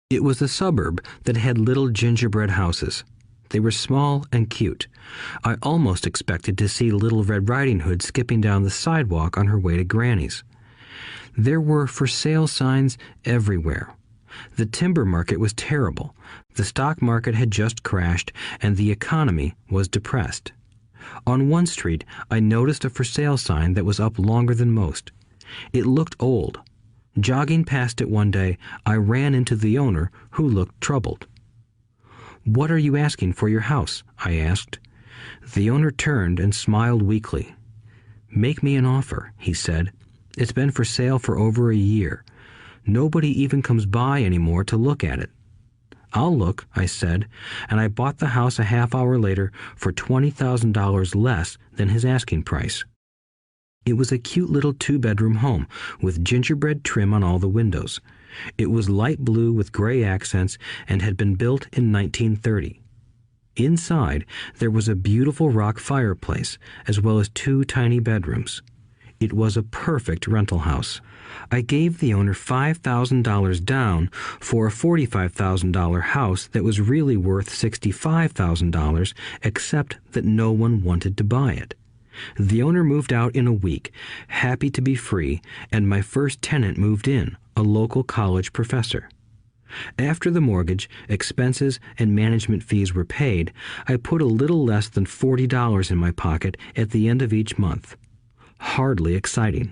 It was a suburb that had little gingerbread houses. They were small and cute. I almost expected to see Little Red Riding Hood skipping down the sidewalk on her way to Granny's. There were for sale signs everywhere. The timber market was terrible. The stock market had just crashed, and the economy was depressed. On one street, I noticed a for sale sign that was up longer than most. It looked old. Jogging past it one day, I ran into the owner, who looked troubled. "What are you asking for your house?" I asked. The owner turned and smiled weakly. "Make me an offer," he said. "It's been for sale for over a year. Nobody even comes by anymore to look at it." "I'll look," I said, and I bought the house a half hour later for $20,000 less than his asking price. It was a cute little 2-bedroom home with gingerbread trim on all the windows. It was light blue with gray accents and had been built in 1930. Inside, there was a beautiful rock fireplace, as well as 2 tiny bedrooms. It was a perfect rental house. I gave the owner $5,000 down for a $45,000 house that was really worth $65,000, except that no one wanted to buy it. The owner moved out in a week, happy to be free, and my first tenant moved in, a local college professor. After the mortgage, expenses, and management fees were paid, I put a little less than $40 in my pocket at the end of each month. Hardly exciting.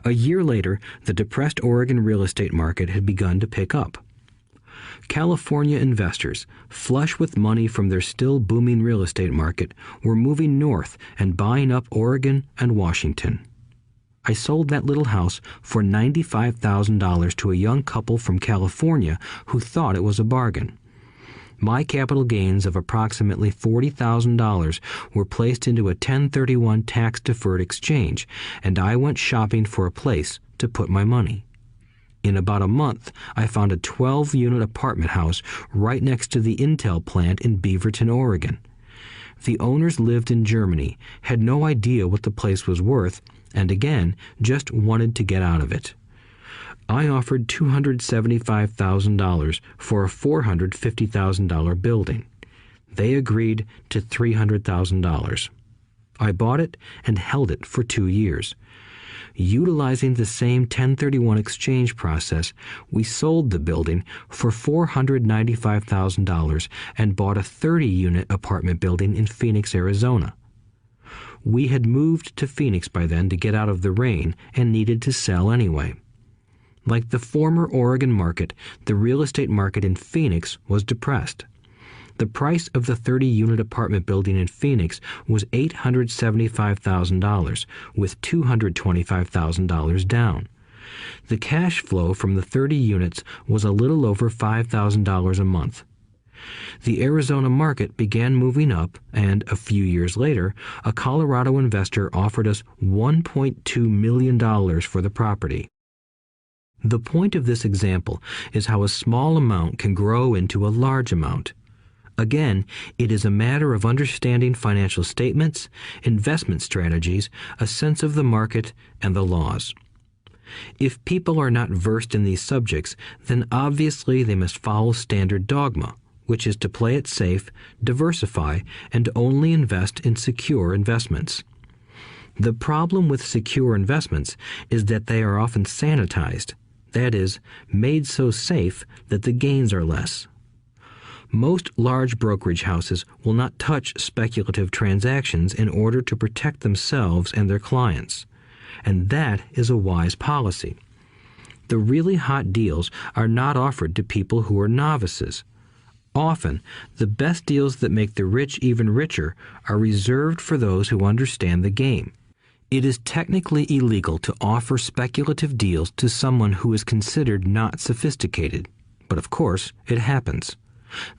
A year later, the depressed Oregon real estate market had begun to pick up. California investors, flush with money from their still booming real estate market, were moving north and buying up Oregon and Washington. I sold that little house for $95,000 to a young couple from California who thought it was a bargain. My capital gains of approximately $40,000 were placed into a 1031 tax-deferred exchange, and I went shopping for a place to put my money. In about a month, I found a 12-unit apartment house right next to the Intel plant in Beaverton, Oregon. The owners lived in Germany, had no idea what the place was worth, and again, just wanted to get out of it. I offered $275,000 for a $450,000 building. They agreed to $300,000. I bought it and held it for 2 years. Utilizing the same 1031 exchange process, we sold the building for $495,000 and bought a 30-unit apartment building in Phoenix, Arizona. We had moved to Phoenix by then to get out of the rain and needed to sell anyway. Like the former Oregon market, the real estate market in Phoenix was depressed. The price of the 30-unit apartment building in Phoenix was $875,000, with $225,000 down. The cash flow from the 30 units was a little over $5,000 a month. The Arizona market began moving up, and a few years later, a Colorado investor offered us $1.2 million for the property. The point of this example is how a small amount can grow into a large amount. Again, it is a matter of understanding financial statements, investment strategies, a sense of the market, and the laws. If people are not versed in these subjects, then obviously they must follow standard dogma, which is to play it safe, diversify, and only invest in secure investments. The problem with secure investments is that they are often sanitized, that is, made so safe that the gains are less. Most large brokerage houses will not touch speculative transactions in order to protect themselves and their clients, and that is a wise policy. The really hot deals are not offered to people who are novices. Often, the best deals that make the rich even richer are reserved for those who understand the game. It is technically illegal to offer speculative deals to someone who is considered not sophisticated, but of course, it happens.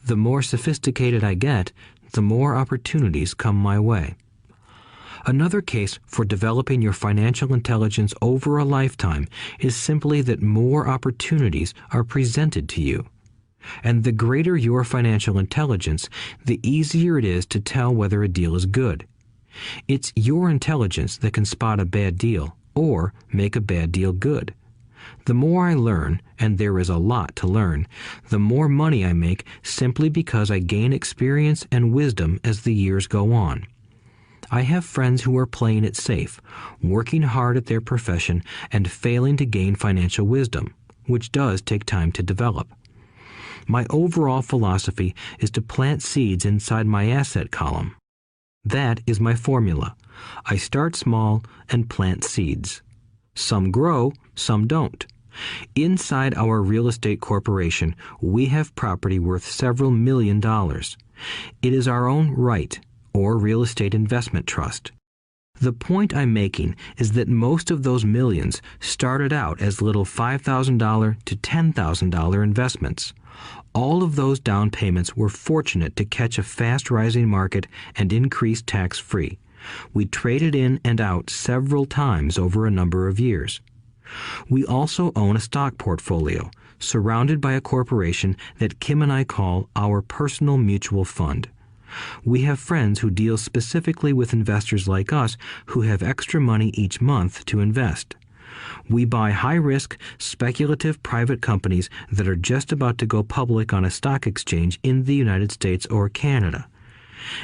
The more sophisticated I get, the more opportunities come my way. Another case for developing your financial intelligence over a lifetime is simply that more opportunities are presented to you. And the greater your financial intelligence, the easier it is to tell whether a deal is good. It's your intelligence that can spot a bad deal or make a bad deal good. The more I learn, and there is a lot to learn, the more money I make simply because I gain experience and wisdom as the years go on. I have friends who are playing it safe, working hard at their profession and failing to gain financial wisdom, which does take time to develop. My overall philosophy is to plant seeds inside my asset column. That is my formula. I start small and plant seeds. Some grow, some don't. Inside our real estate corporation, we have property worth several $1 million. It is our own right, or real estate investment trust. The point I'm making is that most of those millions started out as little $5,000 to $10,000 investments. All of those down payments were fortunate to catch a fast-rising market and increase tax-free. We traded in and out several times over a number of years. We also own a stock portfolio, surrounded by a corporation that Kim and I call our personal mutual fund. We have friends who deal specifically with investors like us who have extra money each month to invest. We buy high-risk, speculative private companies that are just about to go public on a stock exchange in the United States or Canada.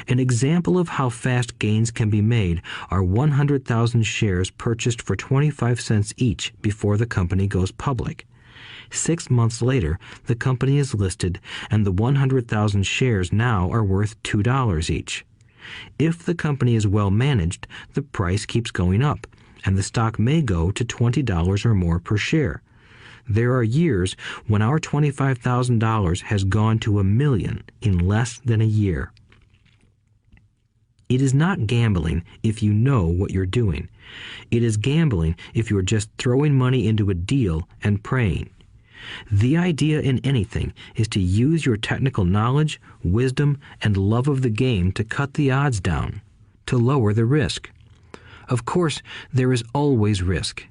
An example of how fast gains can be made are 100,000 shares purchased for 25 cents each before the company goes public. 6 months later, the company is listed, and the 100,000 shares now are worth $2 each. If the company is well managed, the price keeps going up, and the stock may go to $20 or more per share. There are years when our $25,000 has gone to $1 million in less than a year. It is not gambling if you know what you're doing. It is gambling if you're just throwing money into a deal and praying. The idea in anything is to use your technical knowledge, wisdom, and love of the game to cut the odds down, to lower the risk. Of course, there is always risk.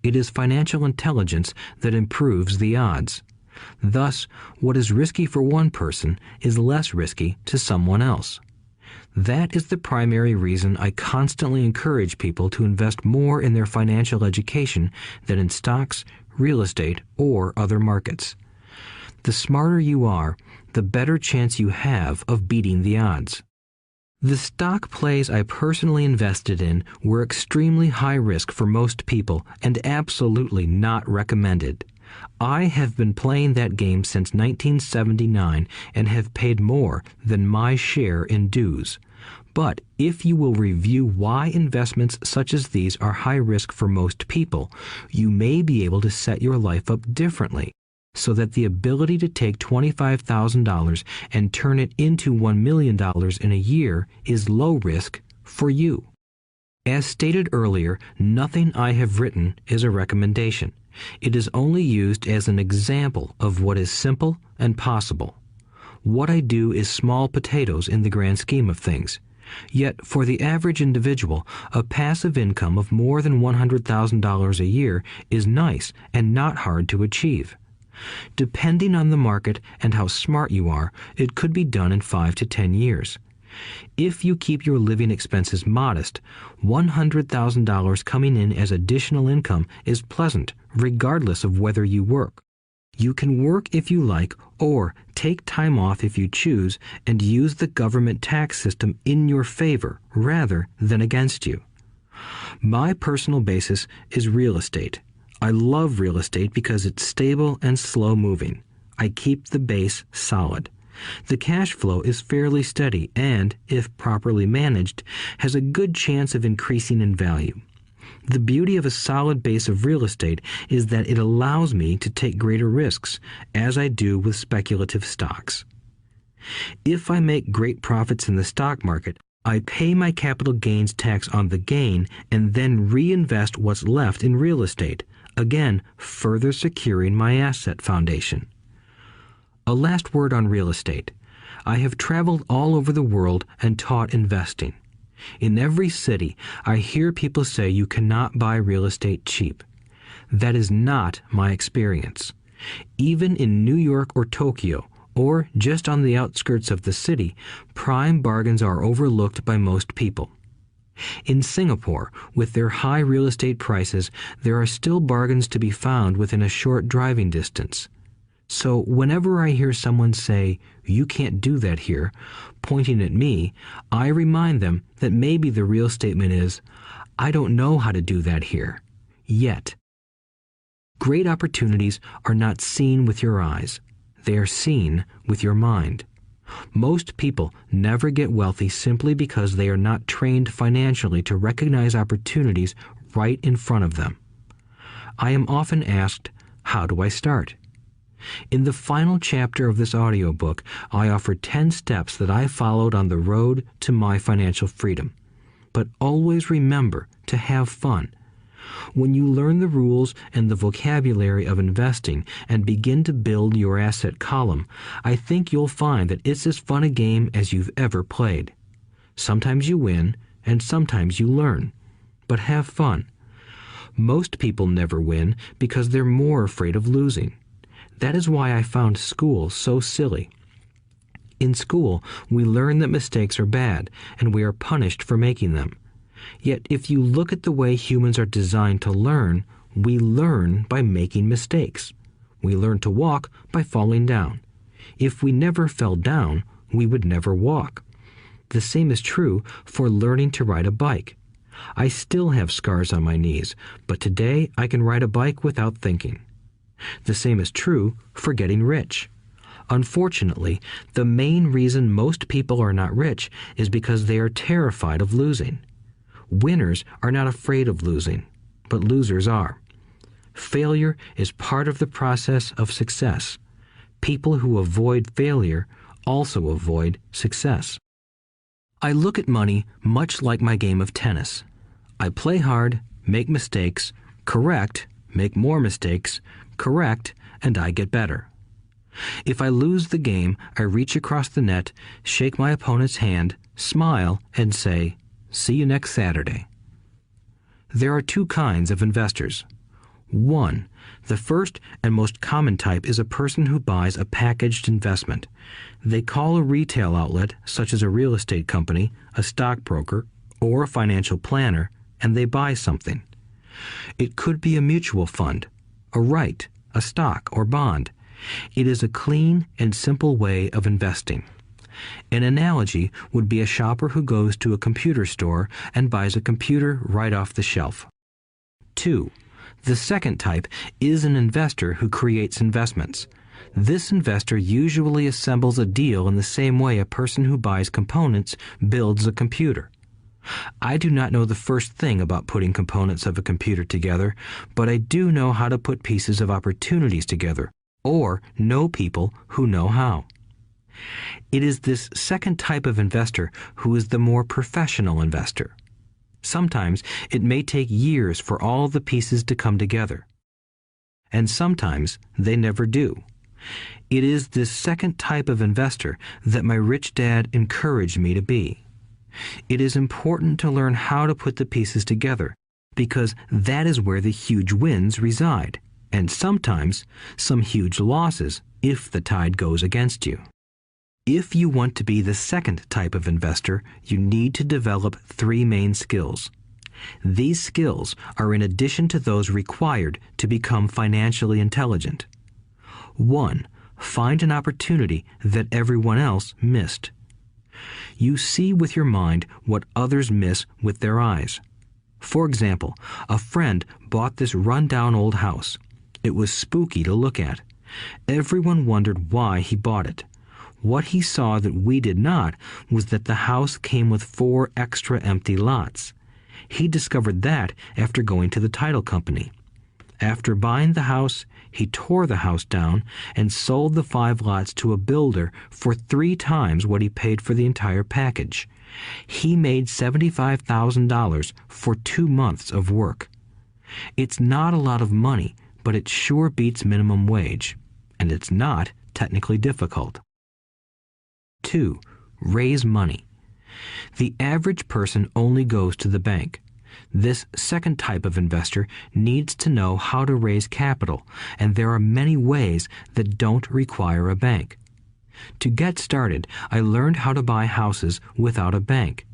It is financial intelligence that improves the odds. Thus, what is risky for one person is less risky to someone else. That is the primary reason I constantly encourage people to invest more in their financial education than in stocks, real estate, or other markets. The smarter you are, the better chance you have of beating the odds. The stock plays I personally invested in were extremely high risk for most people and absolutely not recommended. I have been playing that game since 1979 and have paid more than my share in dues. But if you will review why investments such as these are high risk for most people, you may be able to set your life up differently, so that the ability to take $25,000 and turn it into $1 million in a year is low risk for you. As stated earlier, nothing I have written is a recommendation. It is only used as an example of what is simple and possible. What I do is small potatoes in the grand scheme of things. Yet, for the average individual, a passive income of more than $100,000 a year is nice and not hard to achieve. Depending on the market and how smart you are, it could be done in 5 to 10 years. If you keep your living expenses modest, $100,000 coming in as additional income is pleasant, regardless of whether you work. You can work if you like, or take time off if you choose, and use the government tax system in your favor rather than against you. My personal basis is real estate. I love real estate because it's stable and slow-moving. I keep the base solid. The cash flow is fairly steady and, if properly managed, has a good chance of increasing in value. The beauty of a solid base of real estate is that it allows me to take greater risks, as I do with speculative stocks. If I make great profits in the stock market, I pay my capital gains tax on the gain and then reinvest what's left in real estate, again further securing my asset foundation. A last word on real estate. I have traveled all over the world and taught investing. In every city, I hear people say you cannot buy real estate cheap. That is not my experience. Even in New York or Tokyo, or just on the outskirts of the city, prime bargains are overlooked by most people. In Singapore, with their high real estate prices, there are still bargains to be found within a short driving distance. So whenever I hear someone say, "You can't do that here," pointing at me, I remind them that maybe the real statement is, "I don't know how to do that here. Yet." Great opportunities are not seen with your eyes. They are seen with your mind. Most people never get wealthy simply because they are not trained financially to recognize opportunities right in front of them. I am often asked, how do I start? In the final chapter of this audiobook, I offer 10 steps that I followed on the road to my financial freedom. But always remember to have fun. When you learn the rules and the vocabulary of investing and begin to build your asset column, I think you'll find that it's as fun a game as you've ever played. Sometimes you win, and sometimes you learn. But have fun. Most people never win because they're more afraid of losing. That is why I found school so silly. In school, we learn that mistakes are bad, and we are punished for making them. Yet if you look at the way humans are designed to learn, we learn by making mistakes. We learn to walk by falling down. If we never fell down, we would never walk. The same is true for learning to ride a bike. I still have scars on my knees, but today I can ride a bike without thinking. The same is true for getting rich. Unfortunately, the main reason most people are not rich is because they are terrified of losing. Winners are not afraid of losing, but losers are. Failure is part of the process of success. People who avoid failure also avoid success. I look at money much like my game of tennis. I play hard, make mistakes, correct, make more mistakes, correct, and I get better. If I lose the game, I reach across the net, shake my opponent's hand, smile, and say, "See you next Saturday." There are two kinds of investors. One, the first and most common type is a person who buys a packaged investment. They call a retail outlet, such as a real estate company, a stockbroker, or a financial planner, and they buy something. It could be a mutual fund, a right, a stock, or bond. It is a clean and simple way of investing. An analogy would be a shopper who goes to a computer store and buys a computer right off the shelf. 2. The second type is an investor who creates investments. This investor usually assembles a deal in the same way a person who buys components builds a computer. I do not know the first thing about putting components of a computer together, but I do know how to put pieces of opportunities together, or know people who know how. It is this second type of investor who is the more professional investor. Sometimes it may take years for all the pieces to come together. And sometimes they never do. It is this second type of investor that my rich dad encouraged me to be. It is important to learn how to put the pieces together, because that is where the huge wins reside, and sometimes some huge losses if the tide goes against you. If you want to be the second type of investor, you need to develop 3 main skills. These skills are in addition to those required to become financially intelligent. 1. Find an opportunity that everyone else missed. You see with your mind what others miss with their eyes. For example, a friend bought this run-down old house. It was spooky to look at. Everyone wondered why he bought it. What he saw that we did not was that the house came with 4 extra empty lots. He discovered that after going to the title company. After buying the house, he tore the house down and sold the 5 lots to a builder for 3 times what he paid for the entire package. He made $75,000 for 2 months of work. It's not a lot of money, but it sure beats minimum wage, and it's not technically difficult. 2. Raise money. The average person only goes to the bank. This second type of investor needs to know how to raise capital, and there are many ways that don't require a bank. To get started, I learned how to buy houses without a bank.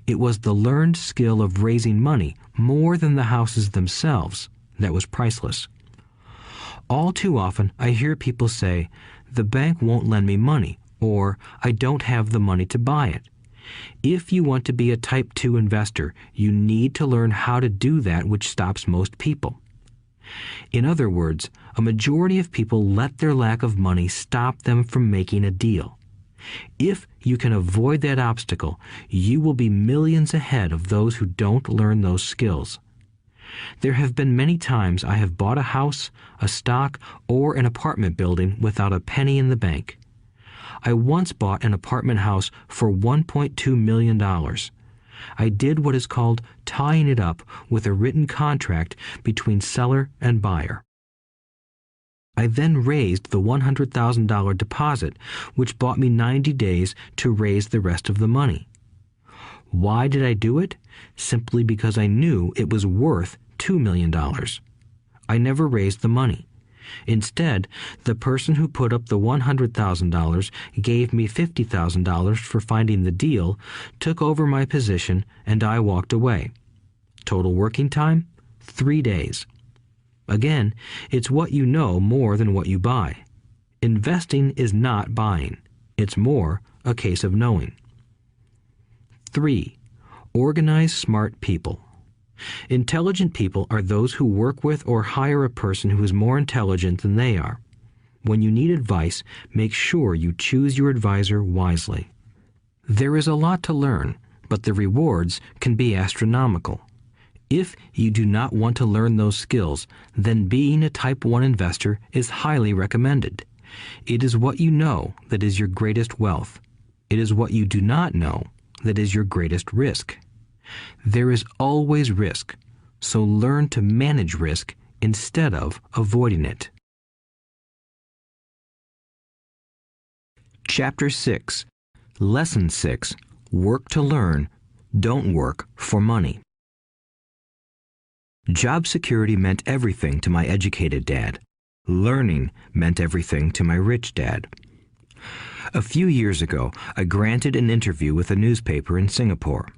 It was the learned skill of raising money more than the houses themselves that was priceless. All too often, I hear people say, "The bank won't lend me money," or "I don't have the money to buy it." If you want to be a Type 2 investor, you need to learn how to do that which stops most people. In other words, a majority of people let their lack of money stop them from making a deal. If you can avoid that obstacle, you will be millions ahead of those who don't learn those skills. There have been many times I have bought a house, a stock, or an apartment building without a penny in the bank. I once bought an apartment house for $1.2 million. I did what is called tying it up with a written contract between seller and buyer. I then raised the $100,000 deposit, which bought me 90 days to raise the rest of the money. Why did I do it? Simply because I knew it was worth $2 million. I never raised the money. Instead, the person who put up the $100,000 gave me $50,000 for finding the deal, took over my position, and I walked away. Total working time? 3 days. Again, it's what you know more than what you buy. Investing is not buying. It's more a case of knowing. 3. Organize smart people. Intelligent people are those who work with or hire a person who is more intelligent than they are. When you need advice, make sure you choose your advisor wisely. There is a lot to learn, but the rewards can be astronomical. If you do not want to learn those skills, then being a Type 1 investor is highly recommended. It is what you know that is your greatest wealth. It is what you do not know that is your greatest risk. There is always risk, so learn to manage risk instead of avoiding it. Chapter 6. Lesson 6. Work to learn. Don't work for money. Job security meant everything to my educated dad. Learning meant everything to my rich dad. A few years ago, I granted an interview with a newspaper in Singapore.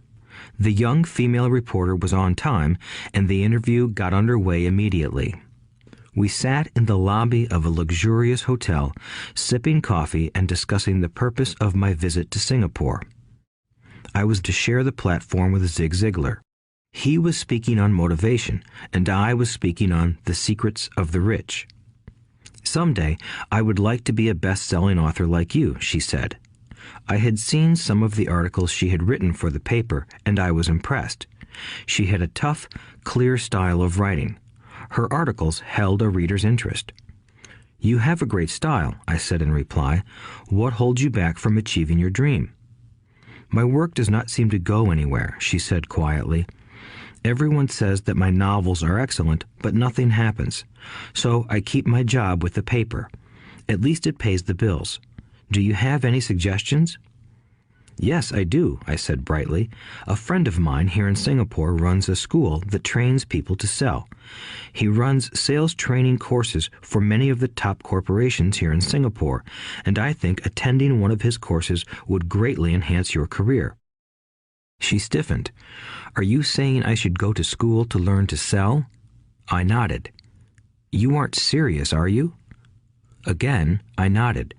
The young female reporter was on time, and the interview got underway immediately. We sat in the lobby of a luxurious hotel, sipping coffee and discussing the purpose of my visit to Singapore. I was to share the platform with Zig Ziglar. He was speaking on motivation, and I was speaking on the secrets of the rich. Someday, I would like to be a best-selling author like you, she said. I had seen some of the articles she had written for the paper, and I was impressed. She had a tough, clear style of writing. Her articles held a reader's interest. You have a great style, I said in reply. What holds you back from achieving your dream? My work does not seem to go anywhere, she said quietly. Everyone says that my novels are excellent, but nothing happens. So I keep my job with the paper. At least it pays the bills. Do you have any suggestions? Yes, I do, I said brightly. A friend of mine here in Singapore runs a school that trains people to sell. He runs sales training courses for many of the top corporations here in Singapore, and I think attending one of his courses would greatly enhance your career. She stiffened. Are you saying I should go to school to learn to sell? I nodded. You aren't serious, are you? Again, I nodded.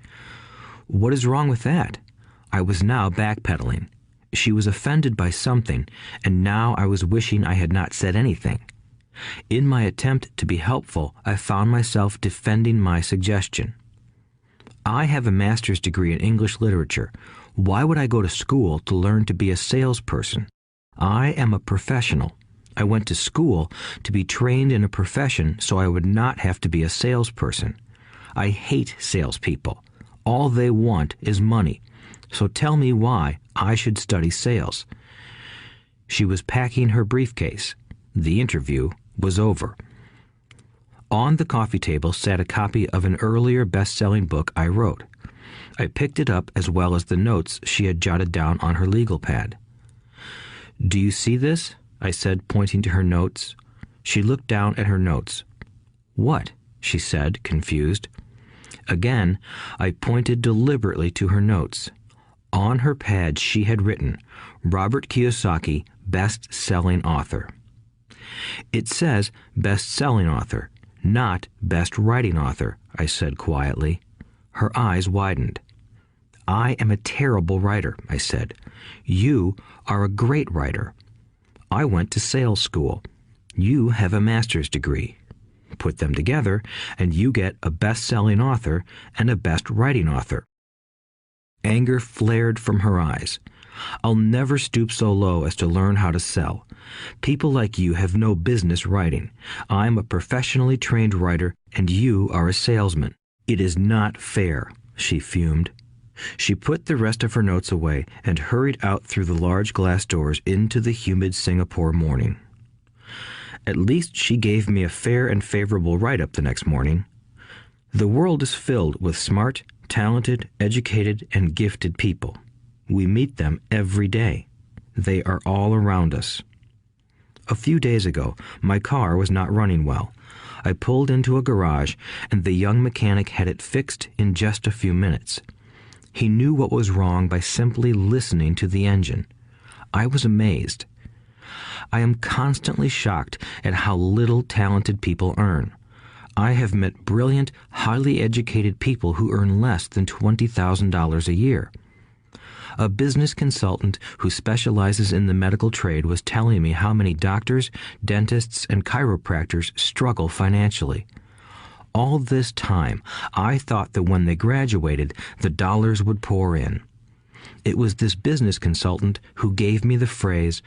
What is wrong with that? I was now backpedaling. She was offended by something, and now I was wishing I had not said anything. In my attempt to be helpful, I found myself defending my suggestion. I have a master's degree in English literature. Why would I go to school to learn to be a salesperson? I am a professional. I went to school to be trained in a profession so I would not have to be a salesperson. I hate salespeople. All they want is money. So tell me why I should study sales. She was packing her briefcase. The interview was over. On the coffee table sat a copy of an earlier best-selling book I wrote. I picked it up as well as the notes she had jotted down on her legal pad. Do you see this? I said, pointing to her notes. She looked down at her notes. What? She said, confused. Again, I pointed deliberately to her notes. On her pad she had written, Robert Kiyosaki, best-selling author. It says best-selling author, not best writing author, I said quietly. Her eyes widened. I am a terrible writer, I said. You are a great writer. I went to sales school. You have a master's degree. Put them together, and you get a best-selling author and a best-writing author. Anger flared from her eyes. I'll never stoop so low as to learn how to sell. People like you have no business writing. I'm a professionally trained writer, and you are a salesman. It is not fair, she fumed. She put the rest of her notes away and hurried out through the large glass doors into the humid Singapore morning. At least she gave me a fair and favorable write-up the next morning. The world is filled with smart, talented, educated, and gifted people. We meet them every day. They are all around us. A few days ago, my car was not running well. I pulled into a garage, and the young mechanic had it fixed in just a few minutes. He knew what was wrong by simply listening to the engine. I was amazed. I am constantly shocked at how little talented people earn. I have met brilliant, highly educated people who earn less than $20,000 a year. A business consultant who specializes in the medical trade was telling me how many doctors, dentists, and chiropractors struggle financially. All this time, I thought that when they graduated, the dollars would pour in. It was this business consultant who gave me the phrase,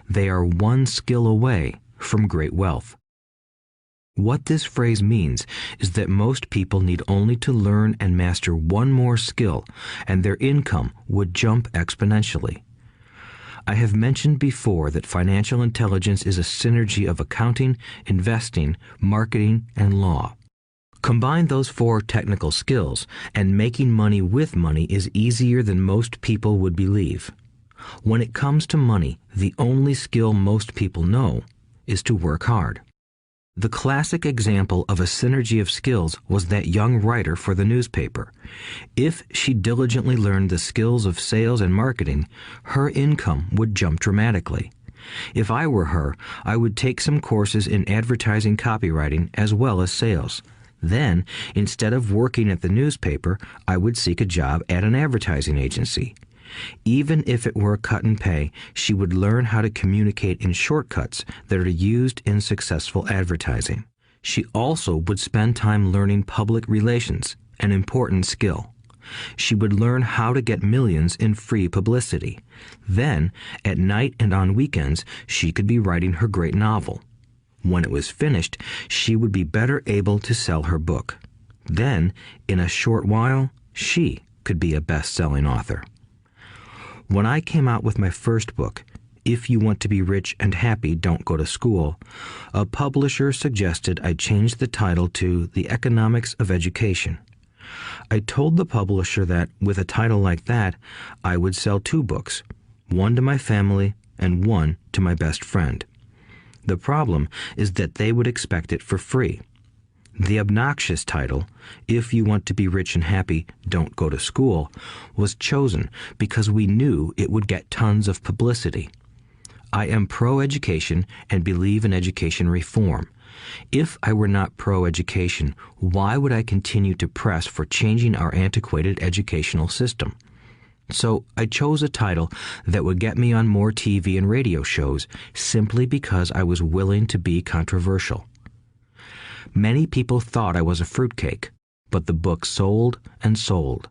"They are one skill away from great wealth." What this phrase means is that most people need only to learn and master one more skill, and their income would jump exponentially. I have mentioned before that financial intelligence is a synergy of accounting, investing, marketing, and law. Combine those 4 technical skills, and making money with money is easier than most people would believe. When it comes to money, the only skill most people know is to work hard. The classic example of a synergy of skills was that young writer for the newspaper. If she diligently learned the skills of sales and marketing, her income would jump dramatically. If I were her, I would take some courses in advertising copywriting as well as sales. Then, instead of working at the newspaper, I would seek a job at an advertising agency. Even if it were a cut in pay, she would learn how to communicate in shortcuts that are used in successful advertising. She also would spend time learning public relations, an important skill. She would learn how to get millions in free publicity. Then, at night and on weekends, she could be writing her great novel. When it was finished, she would be better able to sell her book. Then, in a short while, she could be a best-selling author. When I came out with my first book, If You Want to Be Rich and Happy, Don't Go to School, a publisher suggested I change the title to The Economics of Education. I told the publisher that, with a title like that, I would sell 2 books, one to my family and one to my best friend. The problem is that they would expect it for free. The obnoxious title, If You Want to Be Rich and Happy, Don't Go to School, was chosen because we knew it would get tons of publicity. I am pro-education and believe in education reform. If I were not pro-education, why would I continue to press for changing our antiquated educational system? So I chose a title that would get me on more TV and radio shows simply because I was willing to be controversial. Many people thought I was a fruitcake, but the book sold and sold.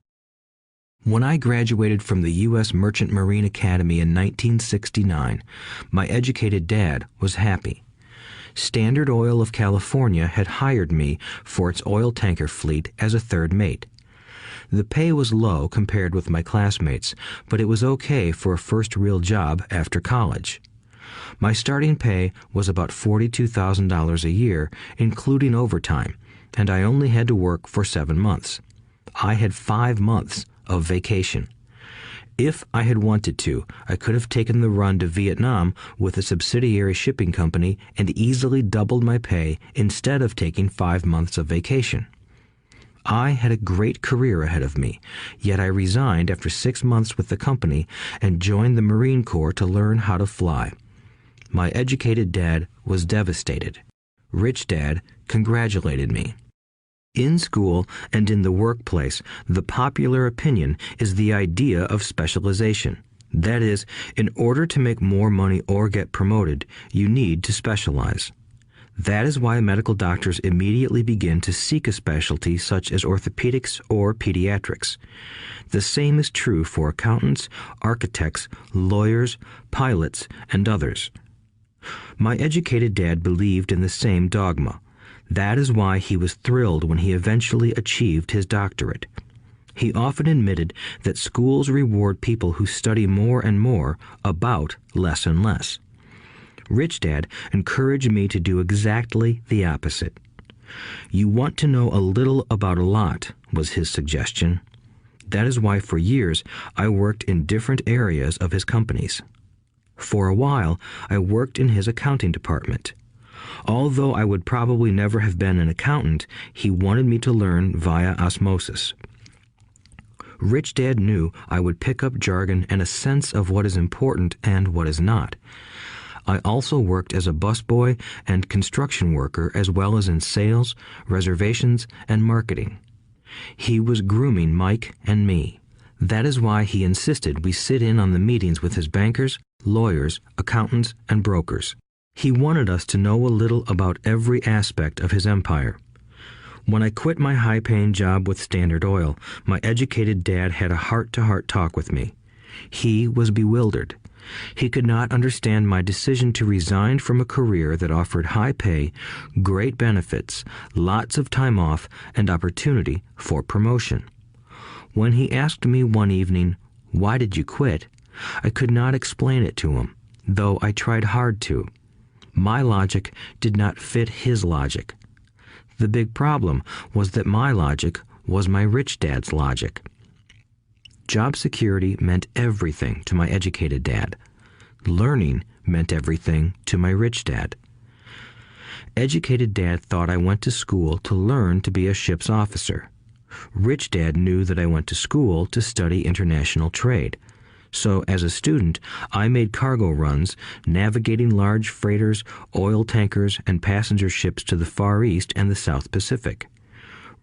When I graduated from the U.S. Merchant Marine Academy in 1969, my educated dad was happy. Standard Oil of California had hired me for its oil tanker fleet as a third mate. The pay was low compared with my classmates, but it was okay for a first real job after college. My starting pay was about $42,000 a year, including overtime, and I only had to work for 7 months. I had 5 months of vacation. If I had wanted to, I could have taken the run to Vietnam with a subsidiary shipping company and easily doubled my pay instead of taking 5 months of vacation. I had a great career ahead of me, yet I resigned after 6 months with the company and joined the Marine Corps to learn how to fly. My educated dad was devastated. Rich Dad congratulated me. In school and in the workplace, the popular opinion is the idea of specialization. That is, in order to make more money or get promoted, you need to specialize. That is why medical doctors immediately begin to seek a specialty such as orthopedics or pediatrics. The same is true for accountants, architects, lawyers, pilots, and others. My educated dad believed in the same dogma. That is why he was thrilled when he eventually achieved his doctorate. He often admitted that schools reward people who study more and more about less and less. Rich Dad encouraged me to do exactly the opposite. You want to know a little about a lot, was his suggestion. That is why for years I worked in different areas of his companies. For a while, I worked in his accounting department. Although I would probably never have been an accountant, he wanted me to learn via osmosis. Rich Dad knew I would pick up jargon and a sense of what is important and what is not. I also worked as a busboy and construction worker as well as in sales, reservations, and marketing. He was grooming Mike and me. That is why he insisted we sit in on the meetings with his bankers, lawyers, accountants, and brokers. He wanted us to know a little about every aspect of his empire. When I quit my high-paying job with Standard Oil, my educated dad had a heart-to-heart talk with me. He was bewildered. He could not understand my decision to resign from a career that offered high pay, great benefits, lots of time off, and opportunity for promotion. When he asked me one evening, "Why did you quit?" I could not explain it to him, though I tried hard to. My logic did not fit his logic. The big problem was that my logic was my rich dad's logic. Job security meant everything to my educated dad. Learning meant everything to my rich dad. Educated dad thought I went to school to learn to be a ship's officer. Rich dad knew that I went to school to study international trade. So as a student, I made cargo runs, navigating large freighters, oil tankers, and passenger ships to the Far East and the South Pacific.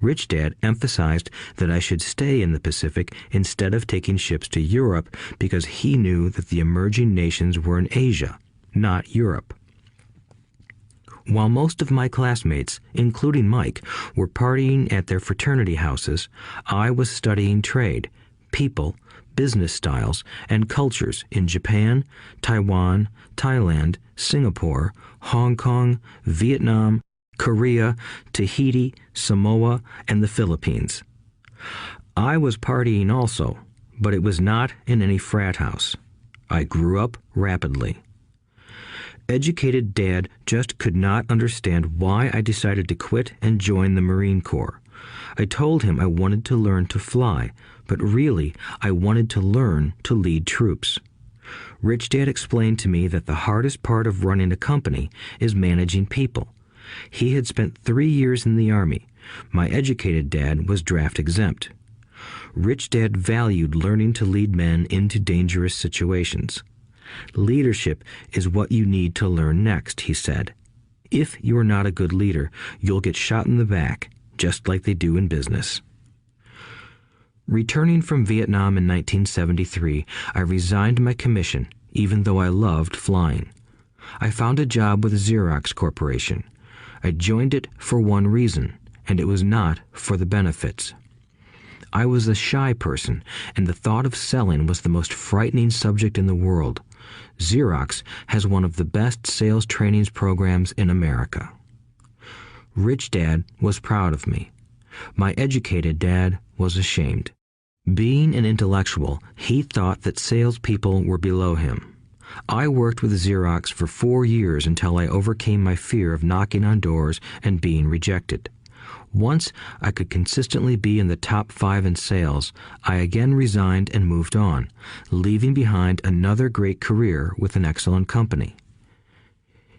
Rich Dad emphasized that I should stay in the Pacific instead of taking ships to Europe because he knew that the emerging nations were in Asia, not Europe. While most of my classmates, including Mike, were partying at their fraternity houses, I was studying trade, people, business styles, and cultures in Japan, Taiwan, Thailand, Singapore, Hong Kong, Vietnam, Korea, Tahiti, Samoa, and the Philippines. I was partying also, but it was not in any frat house. I grew up rapidly. Educated Dad just could not understand why I decided to quit and join the Marine Corps. I told him I wanted to learn to fly, but really I wanted to learn to lead troops. Rich Dad explained to me that the hardest part of running a company is managing people. He had spent 3 years in the Army. My educated dad was draft exempt. Rich Dad valued learning to lead men into dangerous situations. Leadership is what you need to learn next, he said. If you are not a good leader, you'll get shot in the back, just like they do in business. Returning from Vietnam in 1973, I resigned my commission, even though I loved flying. I found a job with Xerox Corporation. I joined it for one reason, and it was not for the benefits. I was a shy person, and the thought of selling was the most frightening subject in the world. Xerox has one of the best sales trainings programs in America. Rich Dad was proud of me. My educated dad was ashamed. Being an intellectual, he thought that salespeople were below him. I worked with Xerox for 4 years until I overcame my fear of knocking on doors and being rejected. Once I could consistently be in the top 5 in sales, I again resigned and moved on, leaving behind another great career with an excellent company.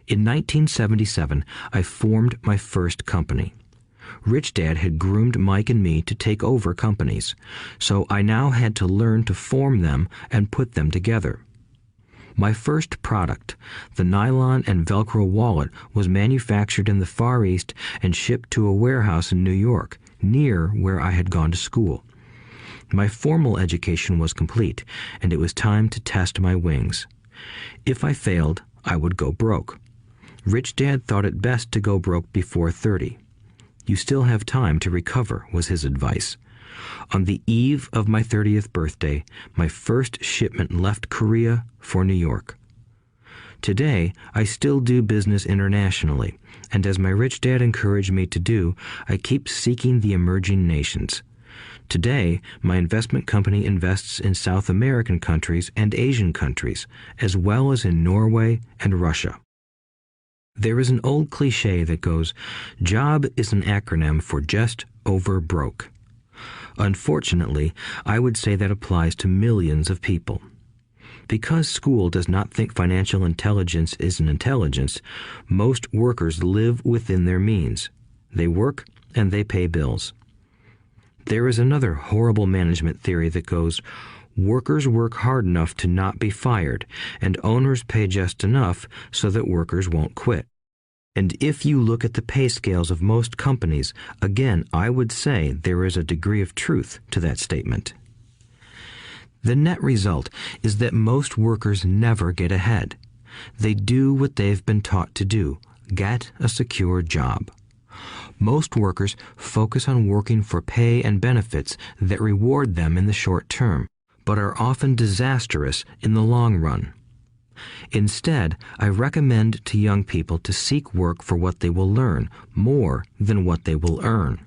In 1977, I formed my first company. Rich Dad had groomed Mike and me to take over companies, so I now had to learn to form them and put them together. My first product, the nylon and Velcro wallet, was manufactured in the Far East and shipped to a warehouse in New York, near where I had gone to school. My formal education was complete, and it was time to test my wings. If I failed, I would go broke. Rich Dad thought it best to go broke before 30. You still have time to recover, was his advice. On the eve of my 30th birthday, my first shipment left Korea for New York. Today, I still do business internationally, and as my rich dad encouraged me to do, I keep seeking the emerging nations. Today, my investment company invests in South American countries and Asian countries, as well as in Norway and Russia. There is an old cliche that goes, "Job is an acronym for just over broke." Unfortunately, I would say that applies to millions of people. Because school does not think financial intelligence is an intelligence, most workers live within their means. They work and they pay bills. There is another horrible management theory that goes, workers work hard enough to not be fired, and owners pay just enough so that workers won't quit. And if you look at the pay scales of most companies, again, I would say there is a degree of truth to that statement. The net result is that most workers never get ahead. They do what they've been taught to do, get a secure job. Most workers focus on working for pay and benefits that reward them in the short term, but are often disastrous in the long run. Instead, I recommend to young people to seek work for what they will learn more than what they will earn.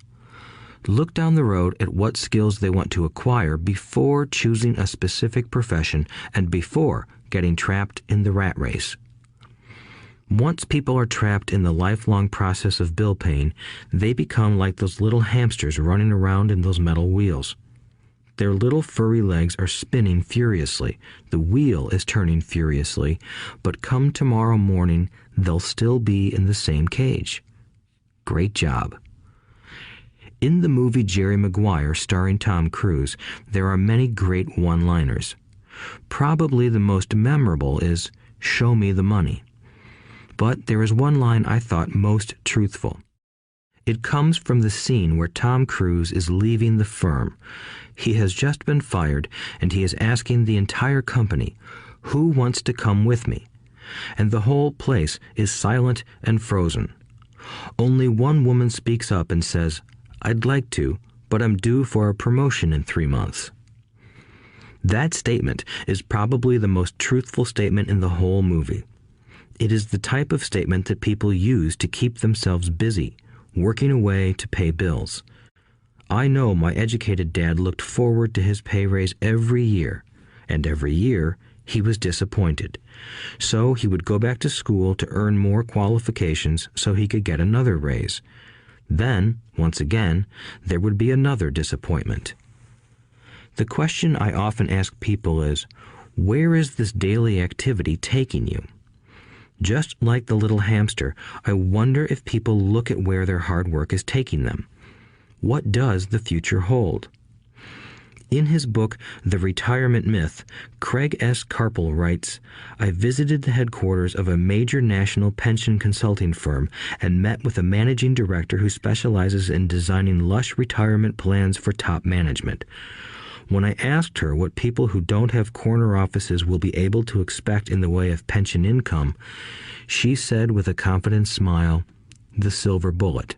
Look down the road at what skills they want to acquire before choosing a specific profession and before getting trapped in the rat race. Once people are trapped in the lifelong process of bill paying, they become like those little hamsters running around in those metal wheels. Their little furry legs are spinning furiously, the wheel is turning furiously, but come tomorrow morning, they'll still be in the same cage. Great job. In the movie Jerry Maguire, starring Tom Cruise, there are many great one-liners. Probably the most memorable is, "Show me the money." But there is one line I thought most truthful. It comes from the scene where Tom Cruise is leaving the firm. He has just been fired, and he is asking the entire company, "Who wants to come with me?" And the whole place is silent and frozen. Only one woman speaks up and says, "I'd like to, but I'm due for a promotion in 3 months." That statement is probably the most truthful statement in the whole movie. It is the type of statement that people use to keep themselves busy, working away to pay bills. I know my educated dad looked forward to his pay raise every year, and every year he was disappointed. So he would go back to school to earn more qualifications so he could get another raise. Then, once again, there would be another disappointment. The question I often ask people is, where is this daily activity taking you? Just like the little hamster, I wonder if people look at where their hard work is taking them. What does the future hold? In his book, The Retirement Myth, Craig S. Carpel writes, "I visited the headquarters of a major national pension consulting firm and met with a managing director who specializes in designing lush retirement plans for top management. When I asked her what people who don't have corner offices will be able to expect in the way of pension income, she said with a confident smile, 'The silver bullet.'"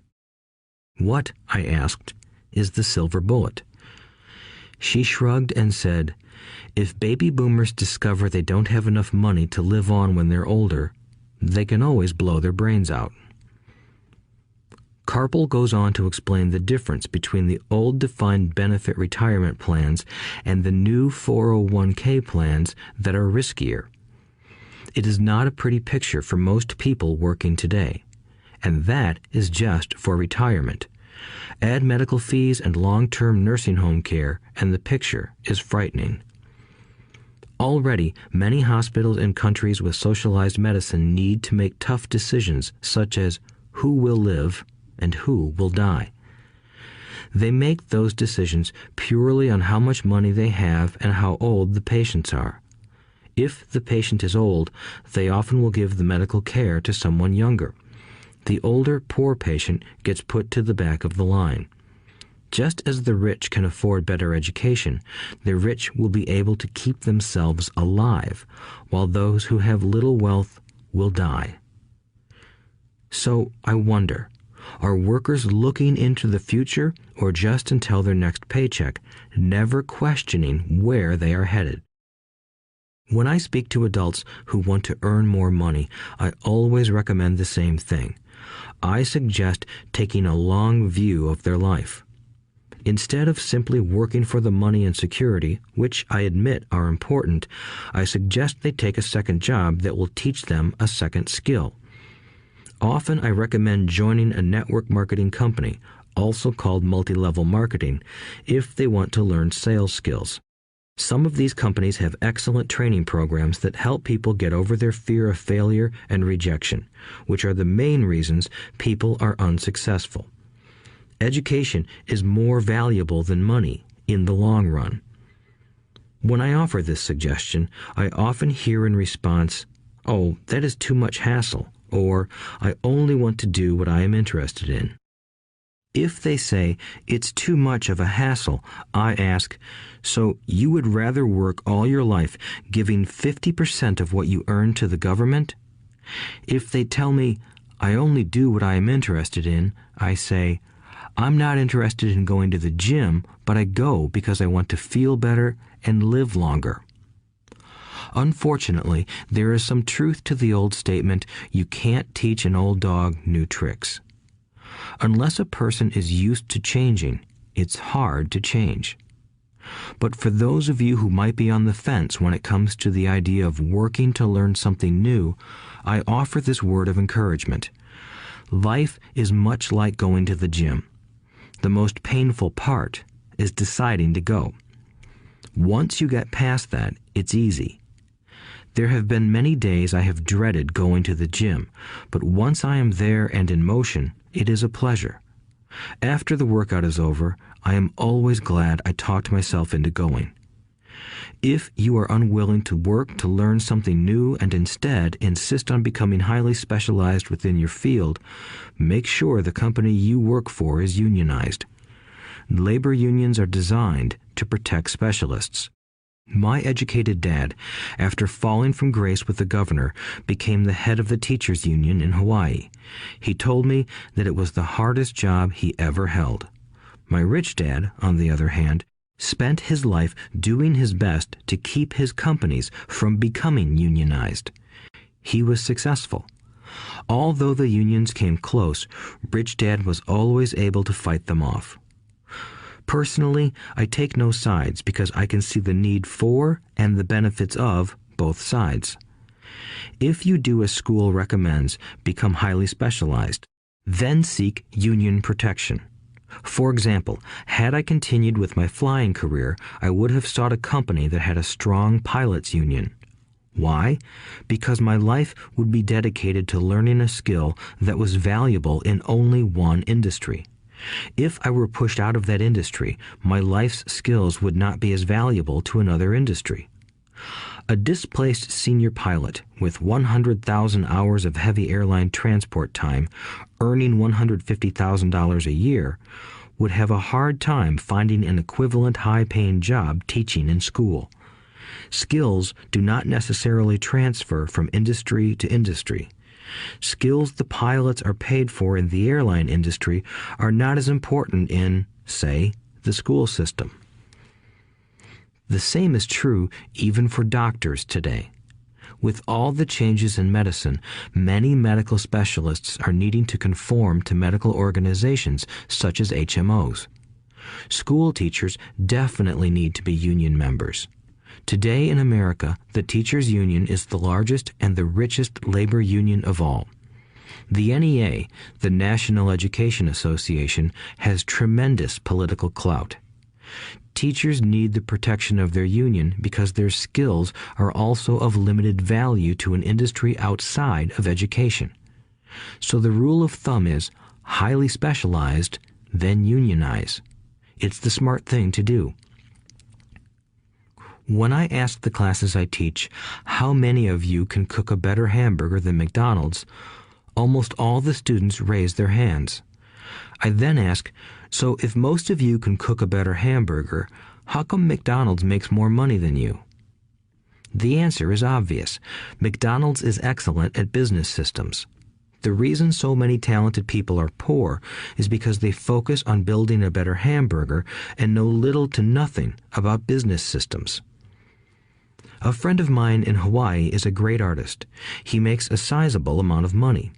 "What," I asked, "is the silver bullet?" She shrugged and said, "If baby boomers discover they don't have enough money to live on when they're older, they can always blow their brains out." Carpel goes on to explain the difference between the old defined benefit retirement plans and the new 401k plans that are riskier. It is not a pretty picture for most people working today, and that is just for retirement. Add medical fees and long-term nursing home care, and the picture is frightening. Already, many hospitals in countries with socialized medicine need to make tough decisions such as who will live and who will die. They make those decisions purely on how much money they have and how old the patients are. If the patient is old, they often will give the medical care to someone younger. The older, poor patient gets put to the back of the line. Just as the rich can afford better education, the rich will be able to keep themselves alive, while those who have little wealth will die. So I wonder, are workers looking into the future or just until their next paycheck, never questioning where they are headed? When I speak to adults who want to earn more money, I always recommend the same thing. I suggest taking a long view of their life. Instead of simply working for the money and security, which I admit are important, I suggest they take a second job that will teach them a second skill. Often I recommend joining a network marketing company, also called multi-level marketing, if they want to learn sales skills. Some of these companies have excellent training programs that help people get over their fear of failure and rejection, which are the main reasons people are unsuccessful. Education is more valuable than money in the long run. When I offer this suggestion, I often hear in response, "Oh, that is too much hassle," or "I only want to do what I am interested in." If they say it's too much of a hassle, I ask, "So you would rather work all your life giving 50% of what you earn to the government?" If they tell me, "I only do what I am interested in," I say, "I'm not interested in going to the gym, but I go because I want to feel better and live longer." Unfortunately, there is some truth to the old statement, "You can't teach an old dog new tricks." Unless a person is used to changing, it's hard to change. But for those of you who might be on the fence when it comes to the idea of working to learn something new, I offer this word of encouragement. Life is much like going to the gym. The most painful part is deciding to go. Once you get past that, it's easy. There have been many days I have dreaded going to the gym, but once I am there and in motion, it is a pleasure. After the workout is over, I am always glad I talked myself into going. If you are unwilling to work to learn something new and instead insist on becoming highly specialized within your field, make sure the company you work for is unionized. Labor unions are designed to protect specialists. My educated dad, after falling from grace with the governor, became the head of the teachers' union in Hawaii. He told me that it was the hardest job he ever held. My rich dad, on the other hand, spent his life doing his best to keep his companies from becoming unionized. He was successful. Although the unions came close, rich dad was always able to fight them off. Personally, I take no sides because I can see the need for and the benefits of both sides. If you do as school recommends, become highly specialized, then seek union protection. For example, had I continued with my flying career, I would have sought a company that had a strong pilots union. Why? Because my life would be dedicated to learning a skill that was valuable in only one industry. If I were pushed out of that industry, my life's skills would not be as valuable to another industry. A displaced senior pilot with 100,000 hours of heavy airline transport time, earning $150,000 a year, would have a hard time finding an equivalent high-paying job teaching in school. Skills do not necessarily transfer from industry to industry. Skills the pilots are paid for in the airline industry are not as important in, say, the school system. The same is true even for doctors today. With all the changes in medicine, many medical specialists are needing to conform to medical organizations such as HMOs. School teachers definitely need to be union members. Today in America, the teachers' union is the largest and the richest labor union of all. The NEA, the National Education Association, has tremendous political clout. Teachers need the protection of their union because their skills are also of limited value to an industry outside of education. So the rule of thumb is highly specialized, then unionize. It's the smart thing to do. When I ask the classes I teach, how many of you can cook a better hamburger than McDonald's, almost all the students raise their hands. I then ask, so if most of you can cook a better hamburger, how come McDonald's makes more money than you? The answer is obvious. McDonald's is excellent at business systems. The reason so many talented people are poor is because they focus on building a better hamburger and know little to nothing about business systems. A friend of mine in Hawaii is a great artist. He makes a sizable amount of money.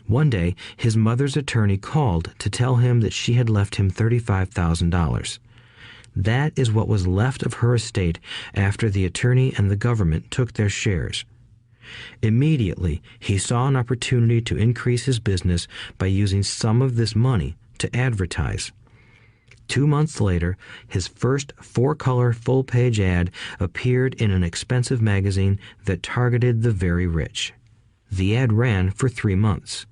One day, his mother's attorney called to tell him that she had left him $35,000. That is what was left of her estate after the attorney and the government took their shares. Immediately, he saw an opportunity to increase his business by using some of this money to advertise. 2 months later, his first 4-color full-page ad appeared in an expensive magazine that targeted the very rich. The ad ran for 3 months.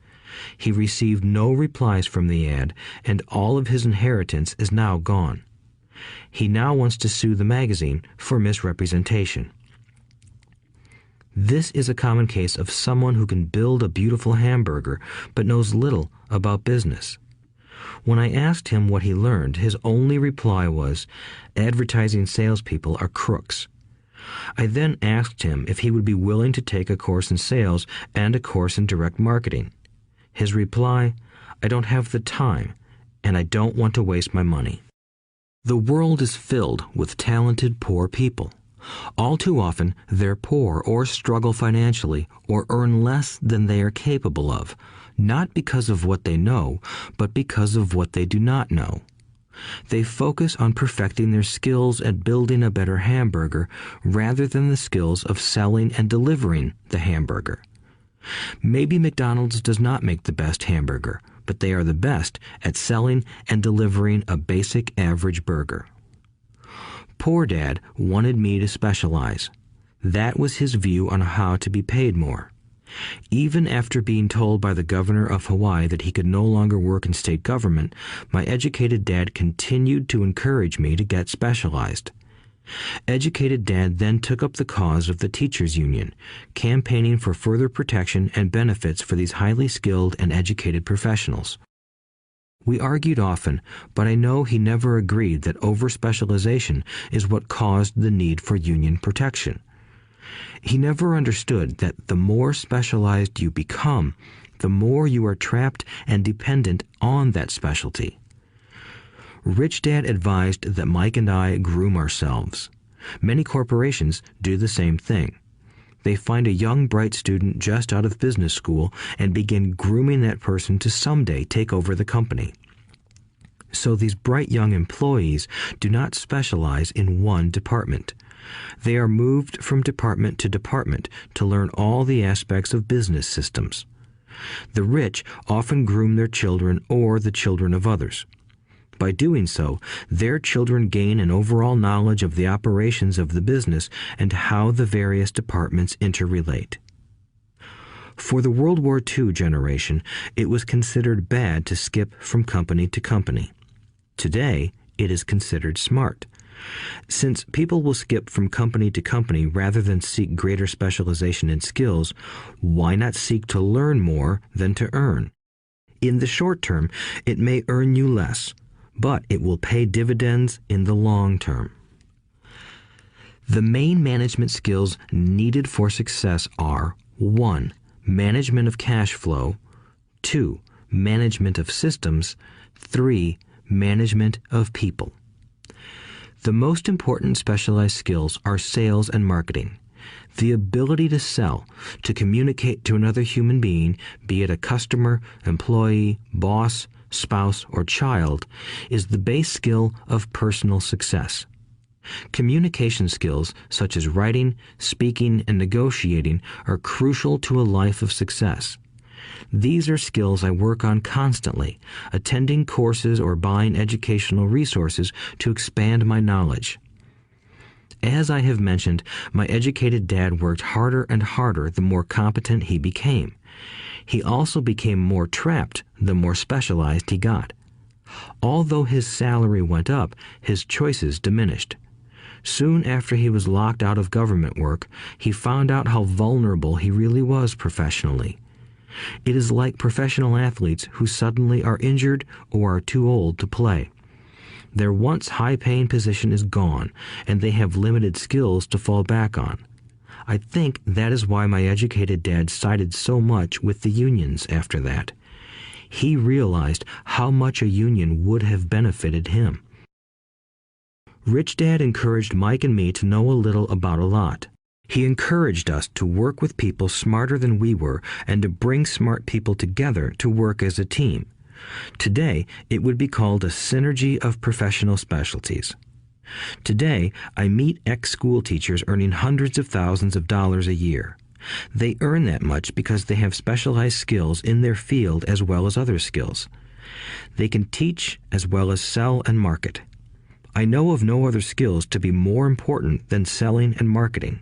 He received no replies from the ad, and all of his inheritance is now gone. He now wants to sue the magazine for misrepresentation. This is a common case of someone who can build a beautiful hamburger but knows little about business. When I asked him what he learned, his only reply was, "Advertising salespeople are crooks." I then asked him if he would be willing to take a course in sales and a course in direct marketing. His reply, "I don't have the time, and I don't want to waste my money." The world is filled with talented poor people. All too often, they're poor or struggle financially or earn less than they are capable of, not because of what they know, but because of what they do not know. They focus on perfecting their skills at building a better hamburger rather than the skills of selling and delivering the hamburger. Maybe McDonald's does not make the best hamburger, but they are the best at selling and delivering a basic average burger. Poor Dad wanted me to specialize. That was his view on how to be paid more. Even after being told by the governor of Hawaii that he could no longer work in state government, my educated dad continued to encourage me to get specialized. Educated Dad then took up the cause of the teachers' union, campaigning for further protection and benefits for these highly skilled and educated professionals. We argued often, but I know he never agreed that over-specialization is what caused the need for union protection. He never understood that the more specialized you become, the more you are trapped and dependent on that specialty. Rich Dad advised that Mike and I groom ourselves. Many corporations do the same thing. They find a young, bright student just out of business school and begin grooming that person to someday take over the company. So these bright young employees do not specialize in one department. They are moved from department to department to learn all the aspects of business systems. The rich often groom their children or the children of others. By doing so, their children gain an overall knowledge of the operations of the business and how the various departments interrelate. For the World War II generation, it was considered bad to skip from company to company. Today, it is considered smart. Since people will skip from company to company rather than seek greater specialization in skills, why not seek to learn more than to earn? In the short term, it may earn you less, but it will pay dividends in the long term. The main management skills needed for success are 1. Management of cash flow, 2. Management of systems, 3. Management of people. The most important specialized skills are sales and marketing. The ability to sell, to communicate to another human being, be it a customer, employee, boss, spouse, or child, is the base skill of personal success. Communication skills such as writing, speaking, and negotiating are crucial to a life of success. These are skills I work on constantly, attending courses or buying educational resources to expand my knowledge. As I have mentioned, my educated dad worked harder and harder the more competent he became. He also became more trapped the more specialized he got. Although his salary went up, his choices diminished. Soon after he was locked out of government work, he found out how vulnerable he really was professionally. It is like professional athletes who suddenly are injured or are too old to play. Their once high-paying position is gone, and they have limited skills to fall back on. I think that is why my educated dad sided so much with the unions after that. He realized how much a union would have benefited him. Rich Dad encouraged Mike and me to know a little about a lot. He encouraged us to work with people smarter than we were and to bring smart people together to work as a team. Today, it would be called a synergy of professional specialties. Today, I meet ex-school teachers earning hundreds of thousands of dollars a year. They earn that much because they have specialized skills in their field as well as other skills. They can teach as well as sell and market. I know of no other skills to be more important than selling and marketing.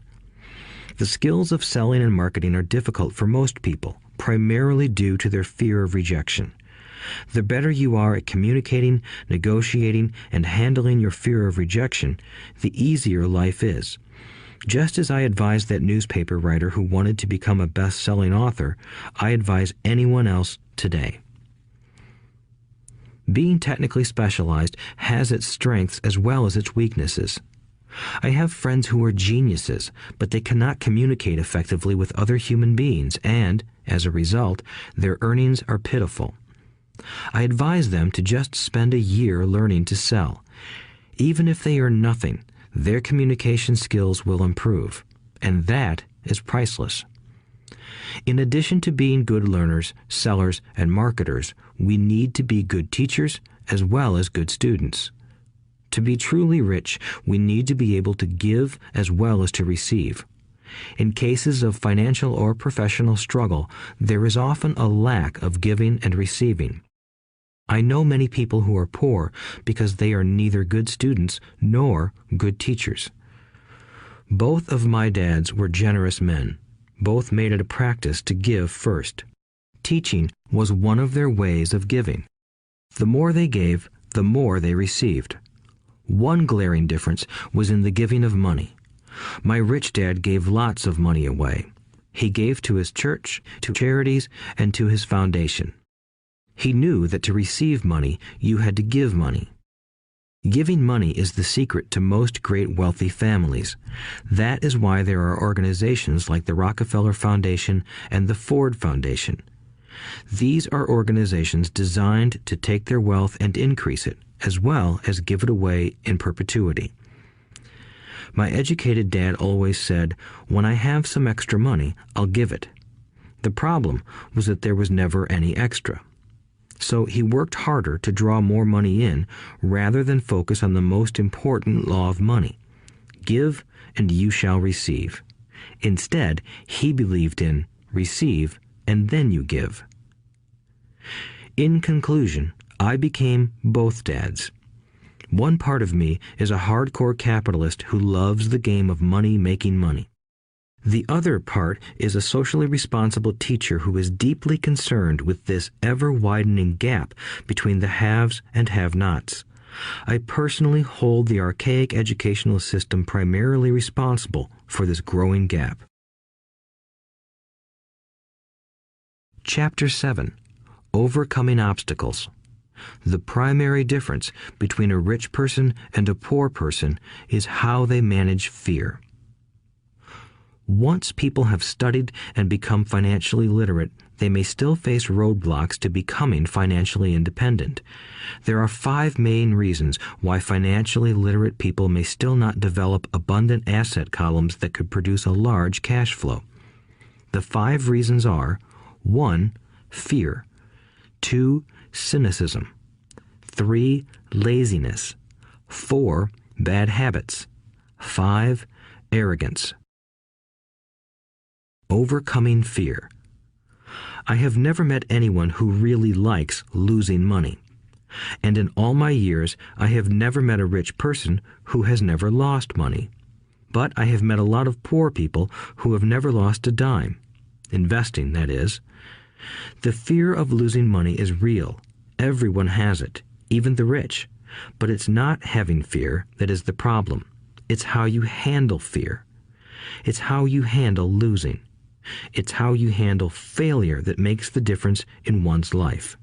The skills of selling and marketing are difficult for most people, primarily due to their fear of rejection. The better you are at communicating, negotiating, and handling your fear of rejection, the easier life is. Just as I advise that newspaper writer who wanted to become a best-selling author, I advise anyone else today. Being technically specialized has its strengths as well as its weaknesses. I have friends who are geniuses, but they cannot communicate effectively with other human beings, and, as a result, their earnings are pitiful. I advise them to just spend a year learning to sell. Even if they earn nothing, their communication skills will improve, and that is priceless. In addition to being good learners, sellers, and marketers, we need to be good teachers as well as good students. To be truly rich, we need to be able to give as well as to receive. In cases of financial or professional struggle, there is often a lack of giving and receiving. I know many people who are poor because they are neither good students nor good teachers. Both of my dads were generous men. Both made it a practice to give first. Teaching was one of their ways of giving. The more they gave, the more they received. One glaring difference was in the giving of money. My rich dad gave lots of money away. He gave to his church, to charities, and to his foundation. He knew that to receive money, you had to give money. Giving money is the secret to most great wealthy families. That is why there are organizations like the Rockefeller Foundation and the Ford Foundation. These are organizations designed to take their wealth and increase it, as well as give it away in perpetuity. My educated dad always said, "When I have some extra money, I'll give it." The problem was that there was never any extra. So he worked harder to draw more money in rather than focus on the most important law of money. Give and you shall receive. Instead, he believed in receive and then you give. In conclusion, I became both dads. One part of me is a hardcore capitalist who loves the game of money making money. The other part is a socially responsible teacher who is deeply concerned with this ever-widening gap between the haves and have-nots. I personally hold the archaic educational system primarily responsible for this growing gap. Chapter 7. Overcoming Obstacles. The primary difference between a rich person and a poor person is how they manage fear. Once people have studied and become financially literate, they may still face roadblocks to becoming financially independent. There are 5 main reasons why financially literate people may still not develop abundant asset columns that could produce a large cash flow. The 5 reasons are: 1. Fear. 2. Cynicism. 3. Laziness. 4. Bad habits. 5. Arrogance. Overcoming fear. I have never met anyone who really likes losing money. And in all my years, I have never met a rich person who has never lost money. But I have met a lot of poor people who have never lost a dime. Investing, that is. The fear of losing money is real. Everyone has it, even the rich. But it's not having fear that is the problem. It's how you handle fear. It's how you handle losing. It's how you handle failure that makes the difference in one's life.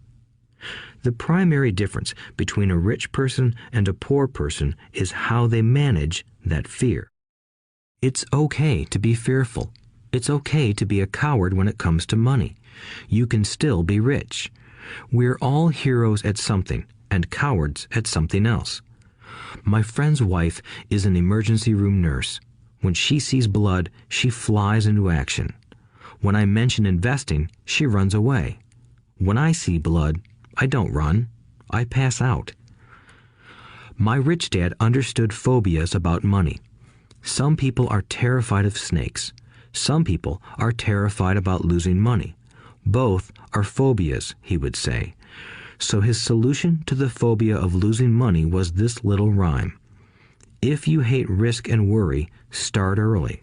The primary difference between a rich person and a poor person is how they manage that fear. It's okay to be fearful. It's okay to be a coward when it comes to money. You can still be rich. We're all heroes at something and cowards at something else. My friend's wife is an emergency room nurse. When she sees blood, she flies into action. When I mention investing, she runs away. When I see blood, I don't run. I pass out. My rich dad understood phobias about money. Some people are terrified of snakes. Some people are terrified about losing money. Both are phobias, he would say. So his solution to the phobia of losing money was this little rhyme. If you hate risk and worry, start early.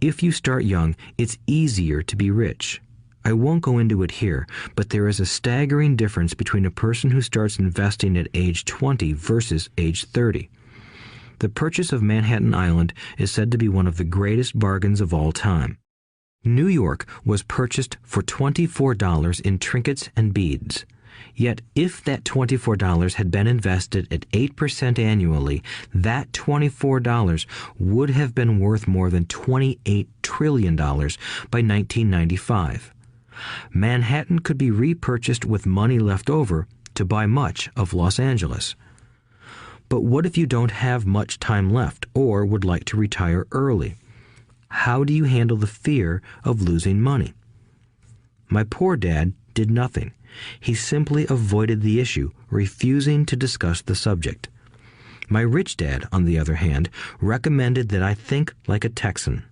If you start young, it's easier to be rich. I won't go into it here, but there is a staggering difference between a person who starts investing at age 20 versus age 30. The purchase of Manhattan Island is said to be one of the greatest bargains of all time. New York was purchased for $24 in trinkets and beads. Yet if that $24 had been invested at 8% annually, that $24 would have been worth more than $28 trillion by 1995. Manhattan could be repurchased with money left over to buy much of Los Angeles. But what if you don't have much time left or would like to retire early? How do you handle the fear of losing money? My poor dad did nothing. He simply avoided the issue, refusing to discuss the subject. My rich dad, on the other hand, recommended that I think like a Texan.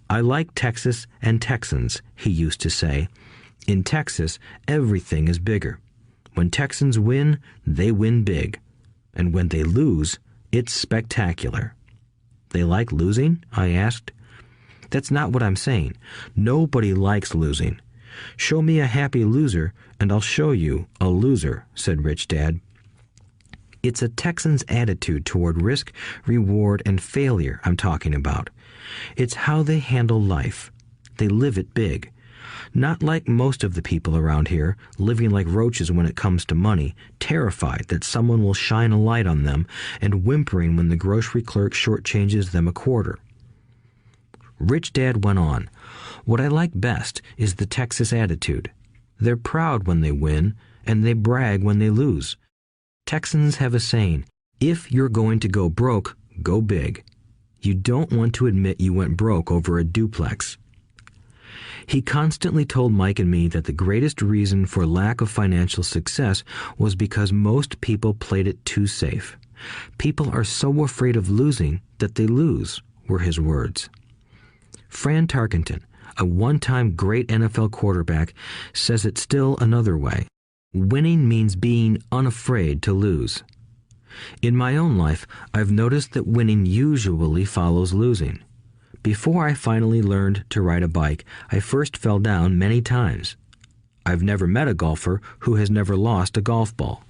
I like Texas and Texans, he used to say. In Texas, everything is bigger. When Texans win, they win big. And when they lose, it's spectacular. They like losing? I asked. That's not what I'm saying. Nobody likes losing. Show me a happy loser, and I'll show you a loser, said Rich Dad. It's a Texan's attitude toward risk, reward, and failure I'm talking about. It's how they handle life. They live it big. Not like most of the people around here, living like roaches when it comes to money, terrified that someone will shine a light on them, and whimpering when the grocery clerk shortchanges them a quarter. Rich Dad went on, "What I like best is the Texas attitude. They're proud when they win, and they brag when they lose. Texans have a saying, if you're going to go broke, go big. You don't want to admit you went broke over a duplex." He constantly told Mike and me that the greatest reason for lack of financial success was because most people played it too safe. People are so afraid of losing that they lose, were his words. Fran Tarkenton, a one-time great NFL quarterback, says it still another way. Winning means being unafraid to lose. In my own life, I've noticed that winning usually follows losing. Before I finally learned to ride a bike, I first fell down many times. I've never met a golfer who has never lost a golf ball.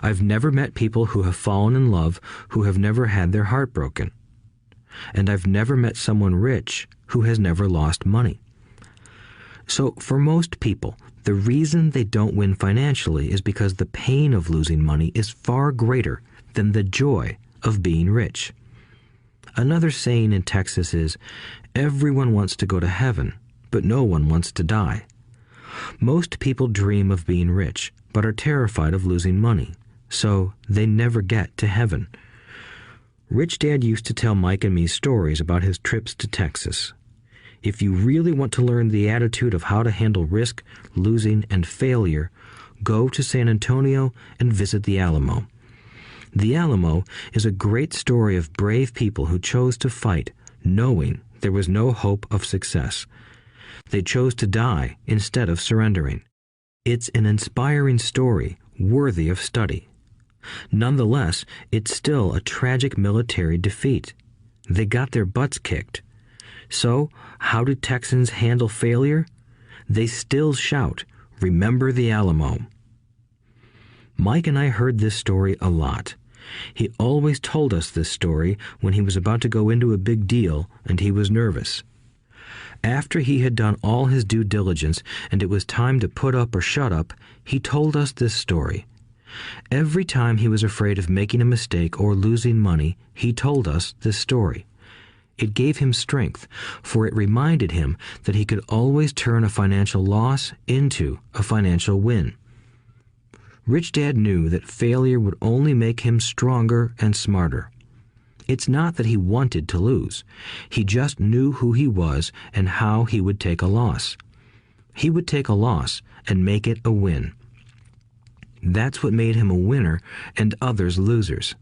I've never met people who have fallen in love who have never had their heart broken. And I've never met someone rich who has never lost money. So for most people, the reason they don't win financially is because the pain of losing money is far greater than the joy of being rich. Another saying in Texas is, everyone wants to go to heaven, but no one wants to die. Most people dream of being rich, but are terrified of losing money, so they never get to heaven. Rich Dad used to tell Mike and me stories about his trips to Texas. If you really want to learn the attitude of how to handle risk, losing, and failure, go to San Antonio and visit the Alamo. The Alamo is a great story of brave people who chose to fight, knowing there was no hope of success. They chose to die instead of surrendering. It's an inspiring story, worthy of study. Nonetheless, it's still a tragic military defeat. They got their butts kicked. So, how do Texans handle failure? They still shout, "Remember the Alamo." Mike and I heard this story a lot. He always told us this story when he was about to go into a big deal and he was nervous. After he had done all his due diligence and it was time to put up or shut up, he told us this story. Every time he was afraid of making a mistake or losing money, he told us this story. It gave him strength, for it reminded him that he could always turn a financial loss into a financial win. Rich Dad knew that failure would only make him stronger and smarter. It's not that he wanted to lose. He just knew who he was and how he would take a loss. He would take a loss and make it a win. That's what made him a winner and others losers.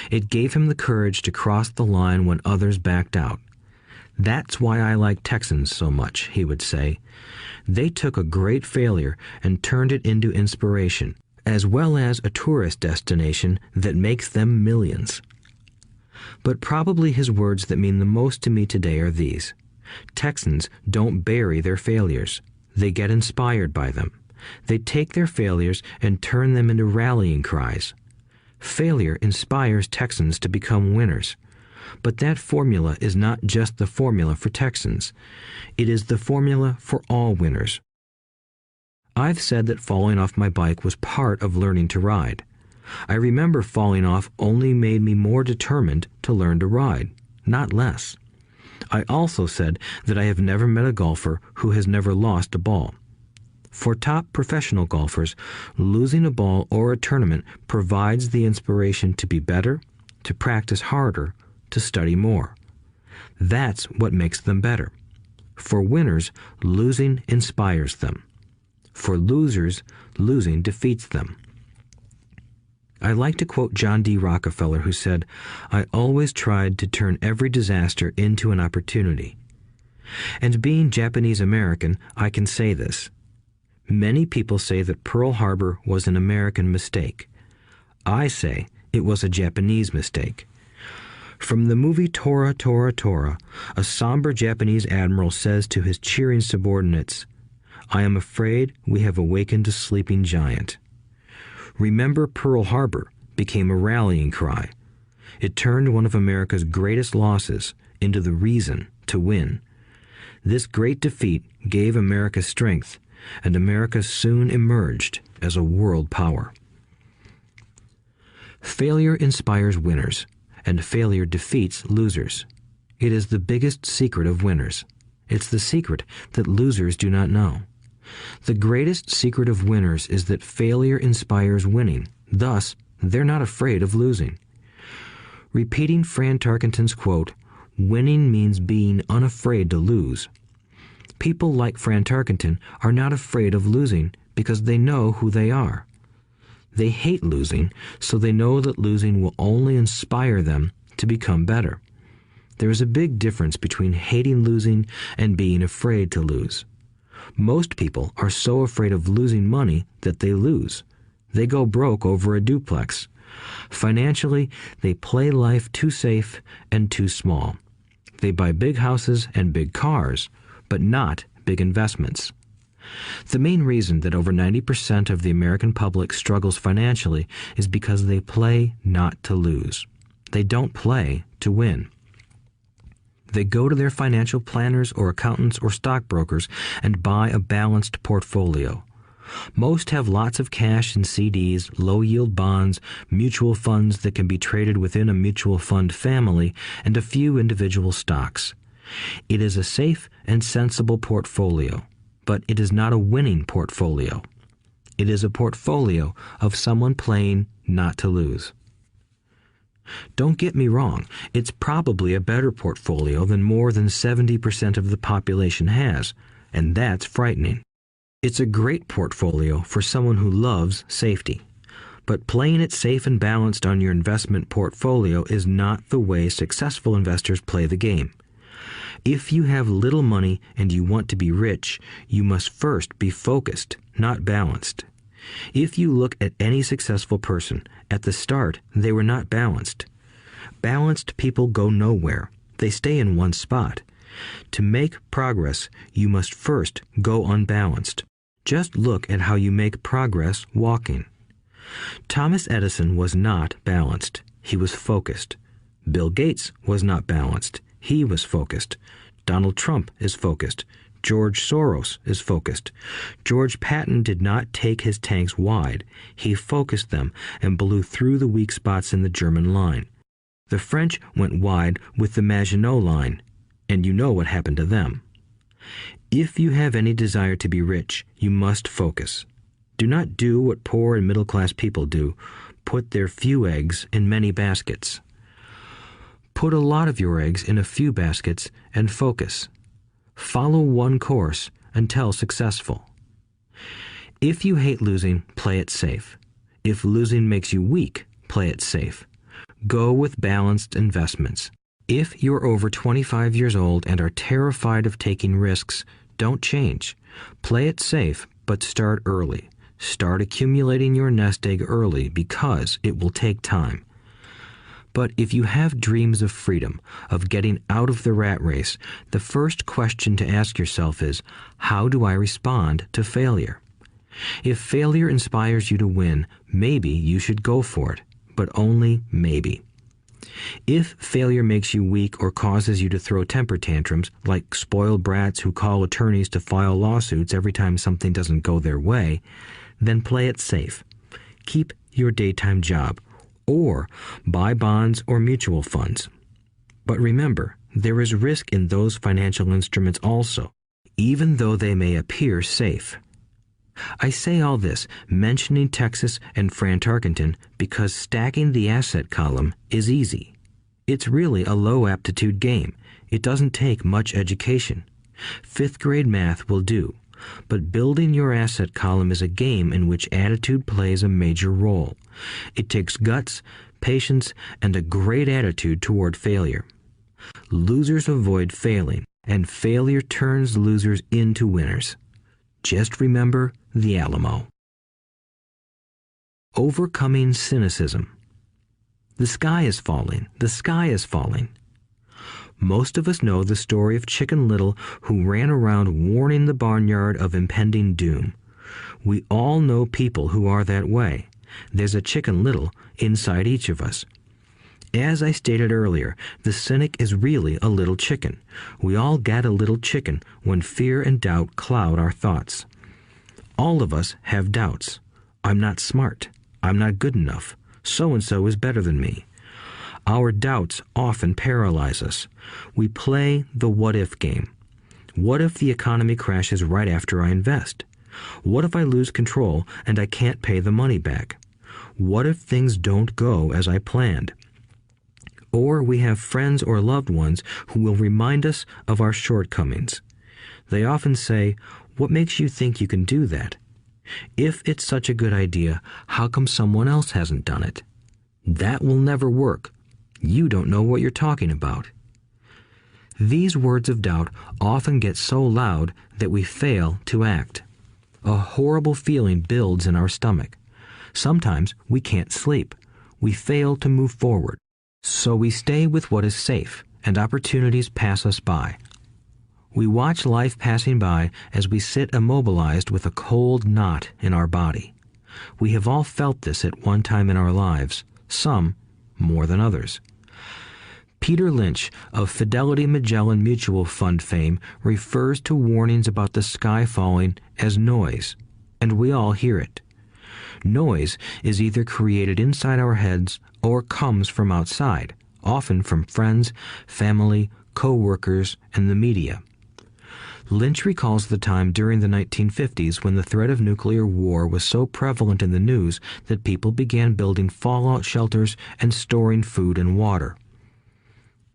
It gave him the courage to cross the line when others backed out. That's why I like Texans so much, he would say. They took a great failure and turned it into inspiration, as well as a tourist destination that makes them millions. But probably his words that mean the most to me today are these. Texans don't bury their failures. They get inspired by them. They take their failures and turn them into rallying cries. Failure inspires Texans to become winners. But that formula is not just the formula for Texans. It is the formula for all winners. I've said that falling off my bike was part of learning to ride. I remember falling off only made me more determined to learn to ride, not less. I also said that I have never met a golfer who has never lost a ball. For top professional golfers, losing a ball or a tournament provides the inspiration to be better, to practice harder, to study more. That's what makes them better. For winners, losing inspires them. For losers, losing defeats them. I like to quote John D. Rockefeller, who said, "I always tried to turn every disaster into an opportunity." And being Japanese American, I can say this. Many people say that Pearl Harbor was an American mistake. I say it was a Japanese mistake. From the movie Tora, Tora, Tora, a somber Japanese admiral says to his cheering subordinates, "I am afraid we have awakened a sleeping giant." Remember Pearl Harbor became a rallying cry. It turned one of America's greatest losses into the reason to win. This great defeat gave America strength, and America soon emerged as a world power. Failure inspires winners, and failure defeats losers. It is the biggest secret of winners. It's the secret that losers do not know. The greatest secret of winners is that failure inspires winning. Thus, they're not afraid of losing. Repeating Fran Tarkenton's quote, "Winning means being unafraid to lose." People like Fran Tarkenton are not afraid of losing because they know who they are. They hate losing, so they know that losing will only inspire them to become better. There is a big difference between hating losing and being afraid to lose. Most people are so afraid of losing money that they lose. They go broke over a duplex. Financially, they play life too safe and too small. They buy big houses and big cars, but not big investments. The main reason that over 90% of the American public struggles financially is because they play not to lose. They don't play to win. They go to their financial planners or accountants or stockbrokers and buy a balanced portfolio. Most have lots of cash in CDs, low-yield bonds, mutual funds that can be traded within a mutual fund family, and a few individual stocks. It is a safe and sensible portfolio, but it is not a winning portfolio. It is a portfolio of someone playing not to lose. Don't get me wrong, it's probably a better portfolio than more than 70% of the population has, and that's frightening. It's a great portfolio for someone who loves safety. But playing it safe and balanced on your investment portfolio is not the way successful investors play the game. If you have little money and you want to be rich, you must first be focused, not balanced. If you look at any successful person, at the start, they were not balanced. Balanced people go nowhere. They stay in one spot. To make progress, you must first go unbalanced. Just look at how you make progress walking. Thomas Edison was not balanced. He was focused. Bill Gates was not balanced. He was focused. Donald Trump is focused. George Soros is focused. George Patton did not take his tanks wide. He focused them and blew through the weak spots in the German line. The French went wide with the Maginot Line, and you know what happened to them. If you have any desire to be rich, you must focus. Do not do what poor and middle-class people do, put their few eggs in many baskets. Put a lot of your eggs in a few baskets and focus. Follow one course until successful. If you hate losing, play it safe. If losing makes you weak, play it safe. Go with balanced investments. If you're over 25 years old and are terrified of taking risks, don't change. Play it safe, but start early. Start accumulating your nest egg early because it will take time. But if you have dreams of freedom, of getting out of the rat race, the first question to ask yourself is, how do I respond to failure? If failure inspires you to win, maybe you should go for it, but only maybe. If failure makes you weak or causes you to throw temper tantrums, like spoiled brats who call attorneys to file lawsuits every time something doesn't go their way, then play it safe. Keep your daytime job, or buy bonds or mutual funds. But remember, there is risk in those financial instruments also, even though they may appear safe. I say all this, mentioning Texas and Fran Tarkenton, because stacking the asset column is easy. It's really a low-aptitude game. It doesn't take much education. Fifth-grade math will do. But building your asset column is a game in which attitude plays a major role. It takes guts, patience, and a great attitude toward failure. Losers avoid failing, and failure turns losers into winners. Just remember the Alamo. Overcoming cynicism. The sky is falling. The sky is falling. Most of us know the story of Chicken Little, who ran around warning the barnyard of impending doom. We all know people who are that way. There's a Chicken Little inside each of us. As I stated earlier, the cynic is really a little chicken. We all get a little chicken when fear and doubt cloud our thoughts. All of us have doubts. I'm not smart. I'm not good enough. So-and-so is better than me. Our doubts often paralyze us. We play the what-if game. What if the economy crashes right after I invest? What if I lose control and I can't pay the money back? What if things don't go as I planned? Or we have friends or loved ones who will remind us of our shortcomings. They often say, "What makes you think you can do that? If it's such a good idea, how come someone else hasn't done it? That will never work. You don't know what you're talking about." These words of doubt often get so loud that we fail to act. A horrible feeling builds in our stomach. Sometimes we can't sleep. We fail to move forward. So we stay with what is safe, and opportunities pass us by. We watch life passing by as we sit immobilized with a cold knot in our body. We have all felt this at one time in our lives, some more than others. Peter Lynch of Fidelity Magellan Mutual Fund fame refers to warnings about the sky falling as noise, and we all hear it. Noise is either created inside our heads or comes from outside, often from friends, family, co-workers, and the media. Lynch recalls the time during the 1950s when the threat of nuclear war was so prevalent in the news that people began building fallout shelters and storing food and water.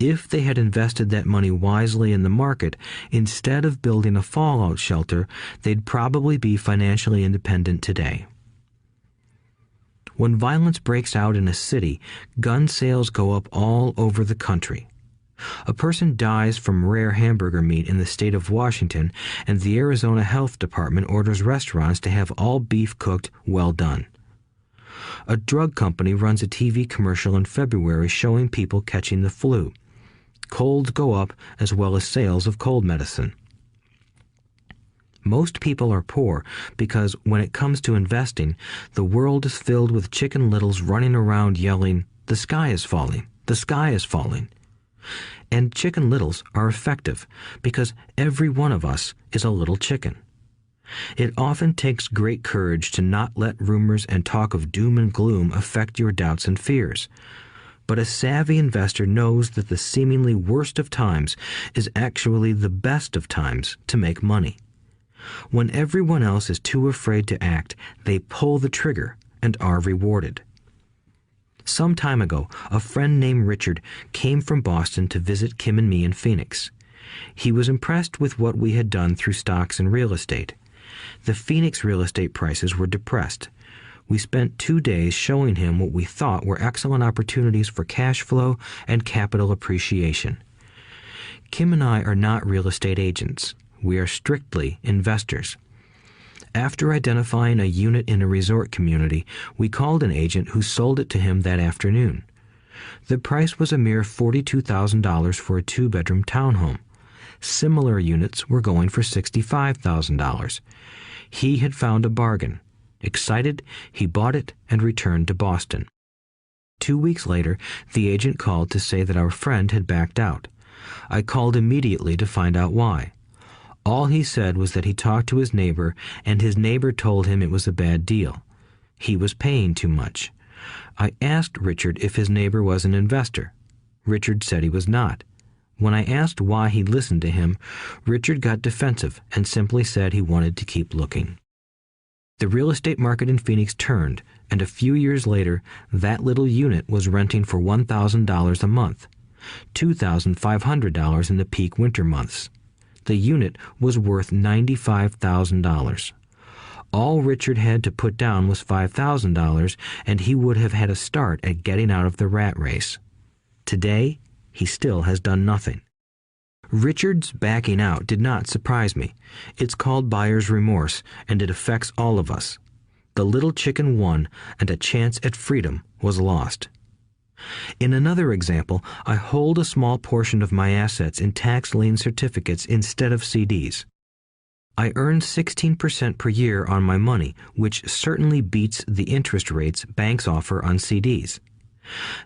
If they had invested that money wisely in the market, instead of building a fallout shelter, they'd probably be financially independent today. When violence breaks out in a city, gun sales go up all over the country. A person dies from rare hamburger meat in the state of Washington, and the Arizona Health Department orders restaurants to have all beef cooked well done. A drug company runs a TV commercial in February showing people catching the flu. Colds go up as well as sales of cold medicine. Most people are poor because when it comes to investing, the world is filled with Chicken Littles running around yelling, "The sky is falling, the sky is falling." And Chicken Littles are effective because every one of us is a little chicken. It often takes great courage to not let rumors and talk of doom and gloom affect your doubts and fears. But a savvy investor knows that the seemingly worst of times is actually the best of times to make money. When everyone else is too afraid to act, they pull the trigger and are rewarded. Some time ago, a friend named Richard came from Boston to visit Kim and me in Phoenix. He was impressed with what we had done through stocks and real estate. The Phoenix real estate prices were depressed. We spent 2 days showing him what we thought were excellent opportunities for cash flow and capital appreciation. Kim and I are not real estate agents. We are strictly investors. After identifying a unit in a resort community, we called an agent who sold it to him that afternoon. The price was a mere $42,000 for a 2-bedroom townhome. Similar units were going for $65,000. He had found a bargain. Excited, he bought it and returned to Boston. 2 weeks later, the agent called to say that our friend had backed out. I called immediately to find out why. All he said was that he talked to his neighbor, and his neighbor told him it was a bad deal. He was paying too much. I asked Richard if his neighbor was an investor. Richard said he was not. When I asked why he listened to him, Richard got defensive and simply said he wanted to keep looking. The real estate market in Phoenix turned, and a few years later, that little unit was renting for $1,000 a month, $2,500 in the peak winter months. The unit was worth $95,000. All Richard had to put down was $5,000, and he would have had a start at getting out of the rat race. Today, he still has done nothing. Richard's backing out did not surprise me. It's called buyer's remorse, and it affects all of us. The little chicken won, and a chance at freedom was lost. In another example, I hold a small portion of my assets in tax lien certificates instead of CDs. I earn 16% per year on my money, which certainly beats the interest rates banks offer on CDs.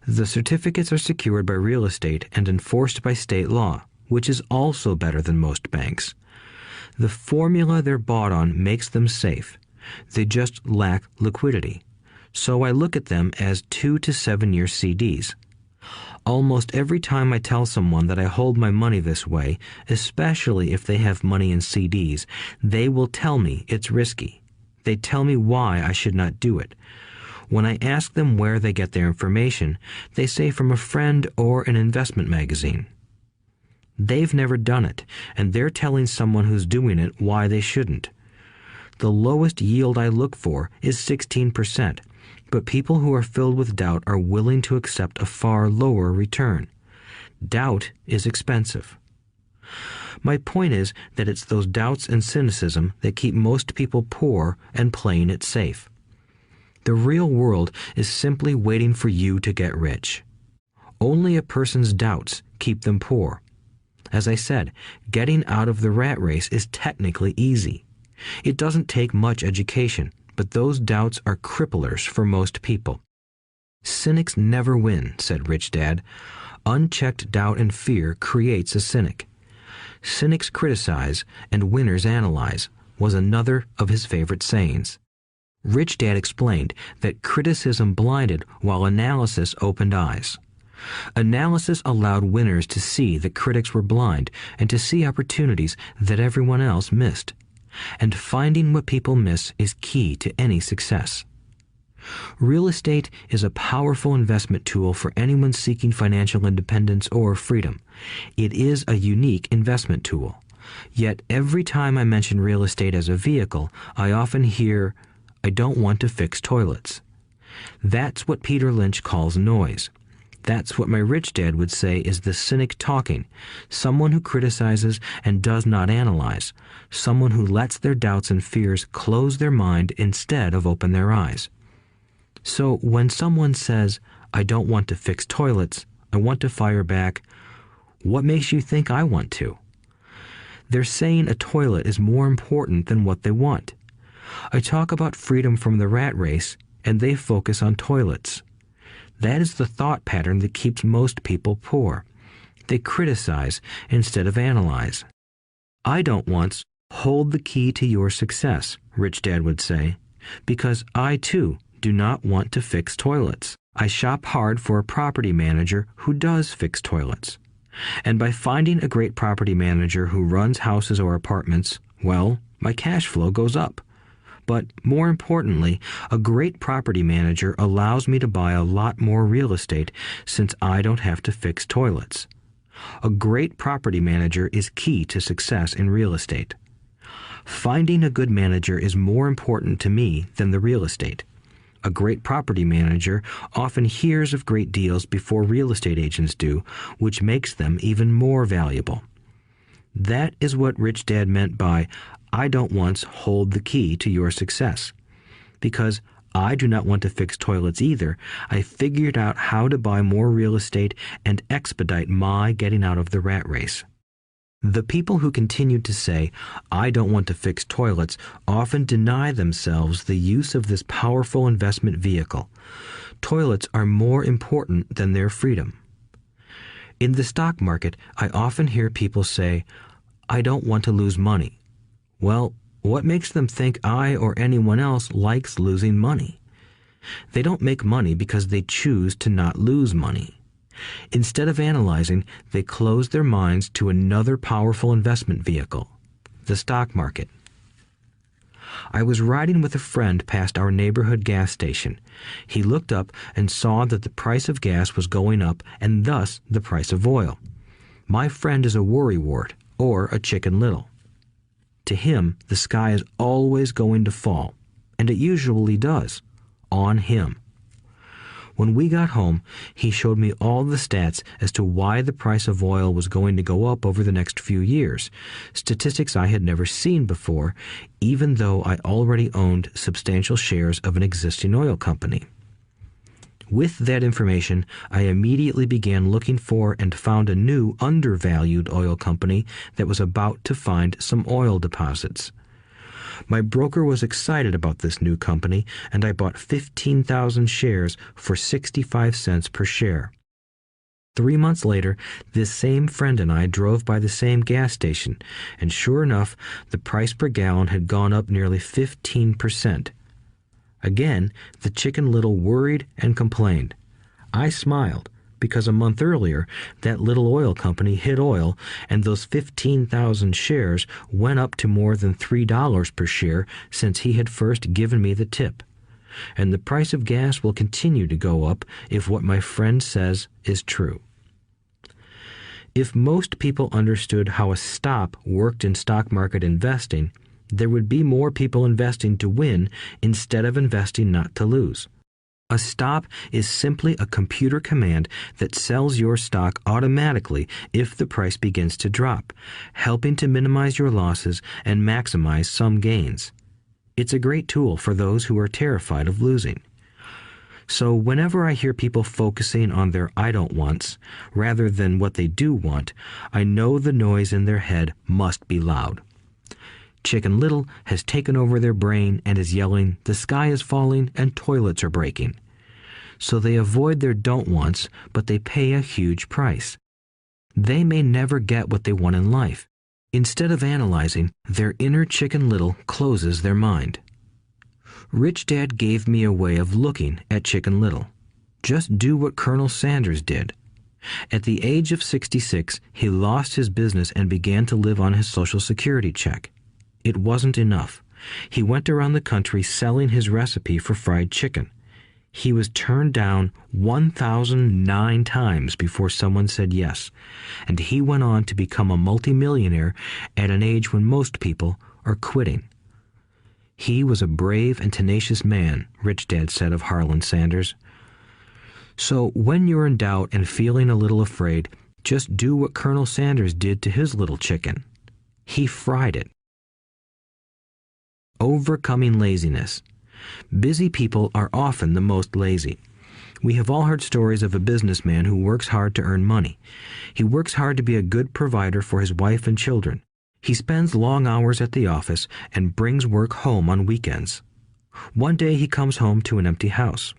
The certificates are secured by real estate and enforced by state law, which is also better than most banks. The formula they're bought on makes them safe. They just lack liquidity. So I look at them as 2 to 7 year CDs. Almost every time I tell someone that I hold my money this way, especially if they have money in CDs, they will tell me it's risky. They tell me why I should not do it. When I ask them where they get their information, they say from a friend or an investment magazine. They've never done it, and they're telling someone who's doing it why they shouldn't. The lowest yield I look for is 16%. But people who are filled with doubt are willing to accept a far lower return. Doubt is expensive. My point is that it's those doubts and cynicism that keep most people poor and playing it safe. The real world is simply waiting for you to get rich. Only a person's doubts keep them poor. As I said, getting out of the rat race is technically easy. It doesn't take much education, but those doubts are cripplers for most people. Cynics never win, said Rich Dad. Unchecked doubt and fear creates a cynic. Cynics criticize and winners analyze was another of his favorite sayings. Rich Dad explained that criticism blinded while analysis opened eyes. Analysis allowed winners to see that critics were blind and to see opportunities that everyone else missed. And finding what people miss is key to any success. Real estate is a powerful investment tool for anyone seeking financial independence or freedom. It is a unique investment tool. Yet every time I mention real estate as a vehicle, I often hear, "I don't want to fix toilets." That's what Peter Lynch calls noise. That's what my rich dad would say is the cynic talking, someone who criticizes and does not analyze, someone who lets their doubts and fears close their mind instead of open their eyes. So when someone says, "I don't want to fix toilets, I want to fire back," what makes you think I want to? They're saying a toilet is more important than what they want. I talk about freedom from the rat race, and they focus on toilets. That is the thought pattern that keeps most people poor. They criticize instead of analyze. I don't once hold the key to your success, Rich Dad would say, because I too do not want to fix toilets. I shop hard for a property manager who does fix toilets. And by finding a great property manager who runs houses or apartments, well, my cash flow goes up. But more importantly, a great property manager allows me to buy a lot more real estate since I don't have to fix toilets. A great property manager is key to success in real estate. Finding a good manager is more important to me than the real estate. A great property manager often hears of great deals before real estate agents do, which makes them even more valuable. That is what Rich Dad meant by, I don't once hold the key to your success. Because I do not want to fix toilets either, I figured out how to buy more real estate and expedite my getting out of the rat race. The people who continue to say, I don't want to fix toilets, often deny themselves the use of this powerful investment vehicle. Toilets are more important than their freedom. In the stock market, I often hear people say, I don't want to lose money. Well, what makes them think I or anyone else likes losing money? They don't make money because they choose to not lose money. Instead of analyzing, they close their minds to another powerful investment vehicle, the stock market. I was riding with a friend past our neighborhood gas station. He looked up and saw that the price of gas was going up and thus the price of oil. My friend is a worrywart, or a Chicken Little. To him, the sky is always going to fall, and it usually does, on him. When we got home, he showed me all the stats as to why the price of oil was going to go up over the next few years, statistics I had never seen before, even though I already owned substantial shares of an existing oil company. With that information, I immediately began looking for and found a new undervalued oil company that was about to find some oil deposits. My broker was excited about this new company, and I bought 15,000 shares for 65 cents per share. 3 months later, this same friend and I drove by the same gas station, and sure enough, the price per gallon had gone up nearly 15%. Again, the Chicken Little worried and complained. I smiled, because a month earlier, that little oil company hit oil, and those 15,000 shares went up to more than $3 per share since he had first given me the tip. And the price of gas will continue to go up if what my friend says is true. If most people understood how a stop worked in stock market investing, there would be more people investing to win instead of investing not to lose. A stop is simply a computer command that sells your stock automatically if the price begins to drop, helping to minimize your losses and maximize some gains. It's a great tool for those who are terrified of losing. So whenever I hear people focusing on their I don't wants rather than what they do want, I know the noise in their head must be loud. Chicken Little has taken over their brain and is yelling, the sky is falling and toilets are breaking. So they avoid their don't wants, but they pay a huge price. They may never get what they want in life. Instead of analyzing, their inner Chicken Little closes their mind. Rich Dad gave me a way of looking at Chicken Little. Just do what Colonel Sanders did. At the age of 66, he lost his business and began to live on his Social Security check. It wasn't enough. He went around the country selling his recipe for fried chicken. He was turned down 1,009 times before someone said yes, and he went on to become a multimillionaire at an age when most people are quitting. He was a brave and tenacious man, Rich Dad said of Harlan Sanders. So when you're in doubt and feeling a little afraid, just do what Colonel Sanders did to his little chicken. He fried it. Overcoming laziness. Busy people are often the most lazy. We have all heard stories of a businessman who works hard to earn money. He works hard to be a good provider for his wife and children. He spends long hours at the office and brings work home on weekends. One day he comes home to an empty house.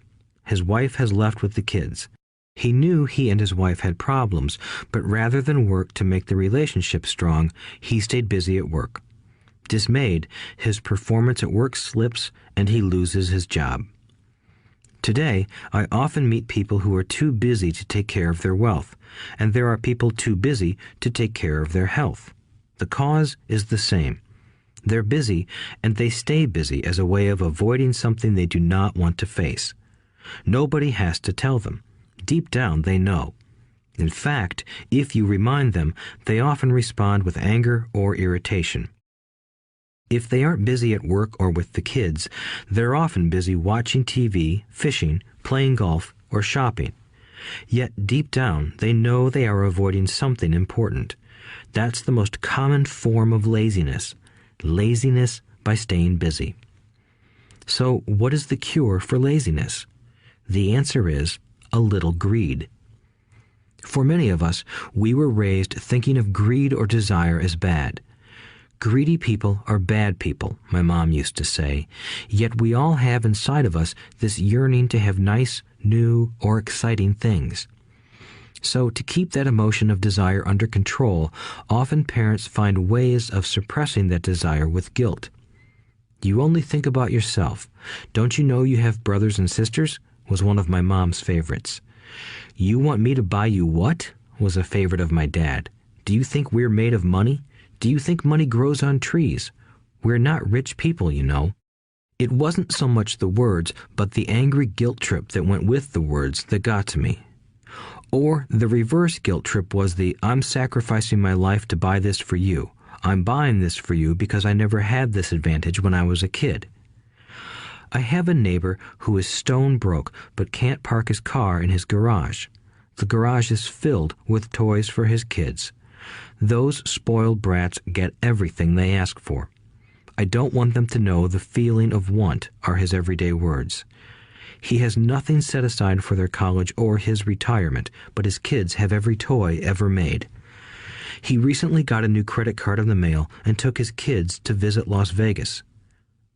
His wife has left with the kids. He knew he and his wife had problems, but rather than work to make the relationship strong, he stayed busy at work. Dismayed, his performance at work slips and he loses his job. Today, I often meet people who are too busy to take care of their wealth, and there are people too busy to take care of their health. The cause is the same. They're busy, and they stay busy as a way of avoiding something they do not want to face. Nobody has to tell them. Deep down, they know. In fact, if you remind them, they often respond with anger or irritation. If they aren't busy at work or with the kids, they're often busy watching TV, fishing, playing golf, or shopping. Yet deep down, they know they are avoiding something important. That's the most common form of laziness. Laziness by staying busy. So, what is the cure for laziness? The answer is a little greed. For many of us, we were raised thinking of greed or desire as bad. Greedy people are bad people, my mom used to say, yet we all have inside of us this yearning to have nice, new, or exciting things. So, to keep that emotion of desire under control, often parents find ways of suppressing that desire with guilt. You only think about yourself. Don't you know you have brothers and sisters? Was one of my mom's favorites. You want me to buy you what? Was a favorite of my dad. Do you think we're made of money? Do you think money grows on trees? We're not rich people, you know. It wasn't so much the words, but the angry guilt trip that went with the words that got to me. Or the reverse guilt trip was the, I'm sacrificing my life to buy this for you. I'm buying this for you because I never had this advantage when I was a kid. I have a neighbor who is stone broke but can't park his car in his garage. The garage is filled with toys for his kids. Those spoiled brats get everything they ask for. I don't want them to know the feeling of want, are his everyday words. He has nothing set aside for their college or his retirement, but his kids have every toy ever made. He recently got a new credit card in the mail and took his kids to visit Las Vegas.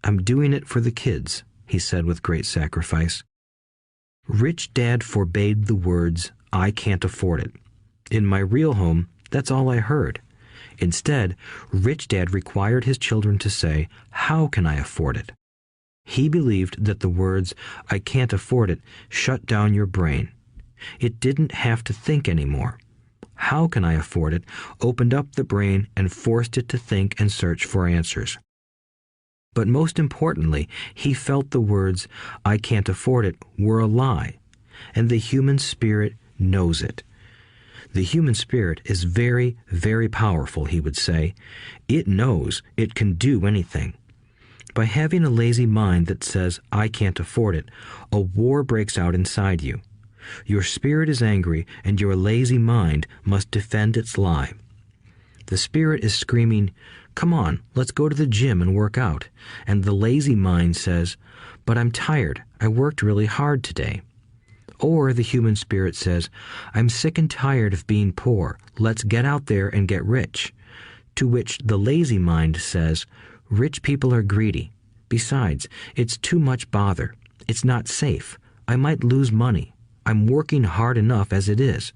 I'm doing it for the kids, he said with great sacrifice. Rich Dad forbade the words, I can't afford it. In my real home, that's all I heard. Instead, Rich Dad required his children to say, how can I afford it? He believed that the words, I can't afford it, shut down your brain. It didn't have to think anymore. How can I afford it opened up the brain and forced it to think and search for answers. But most importantly, he felt the words, I can't afford it, were a lie, and the human spirit knows it. The human spirit is very, very powerful, he would say. It knows it can do anything. By having a lazy mind that says, I can't afford it, a war breaks out inside you. Your spirit is angry, and your lazy mind must defend its lie. The spirit is screaming, come on, let's go to the gym and work out. And the lazy mind says, but I'm tired. I worked really hard today. Or the human spirit says, I'm sick and tired of being poor. Let's get out there and get rich. To which the lazy mind says, rich people are greedy. Besides, it's too much bother. It's not safe. I might lose money. I'm working hard enough as it is.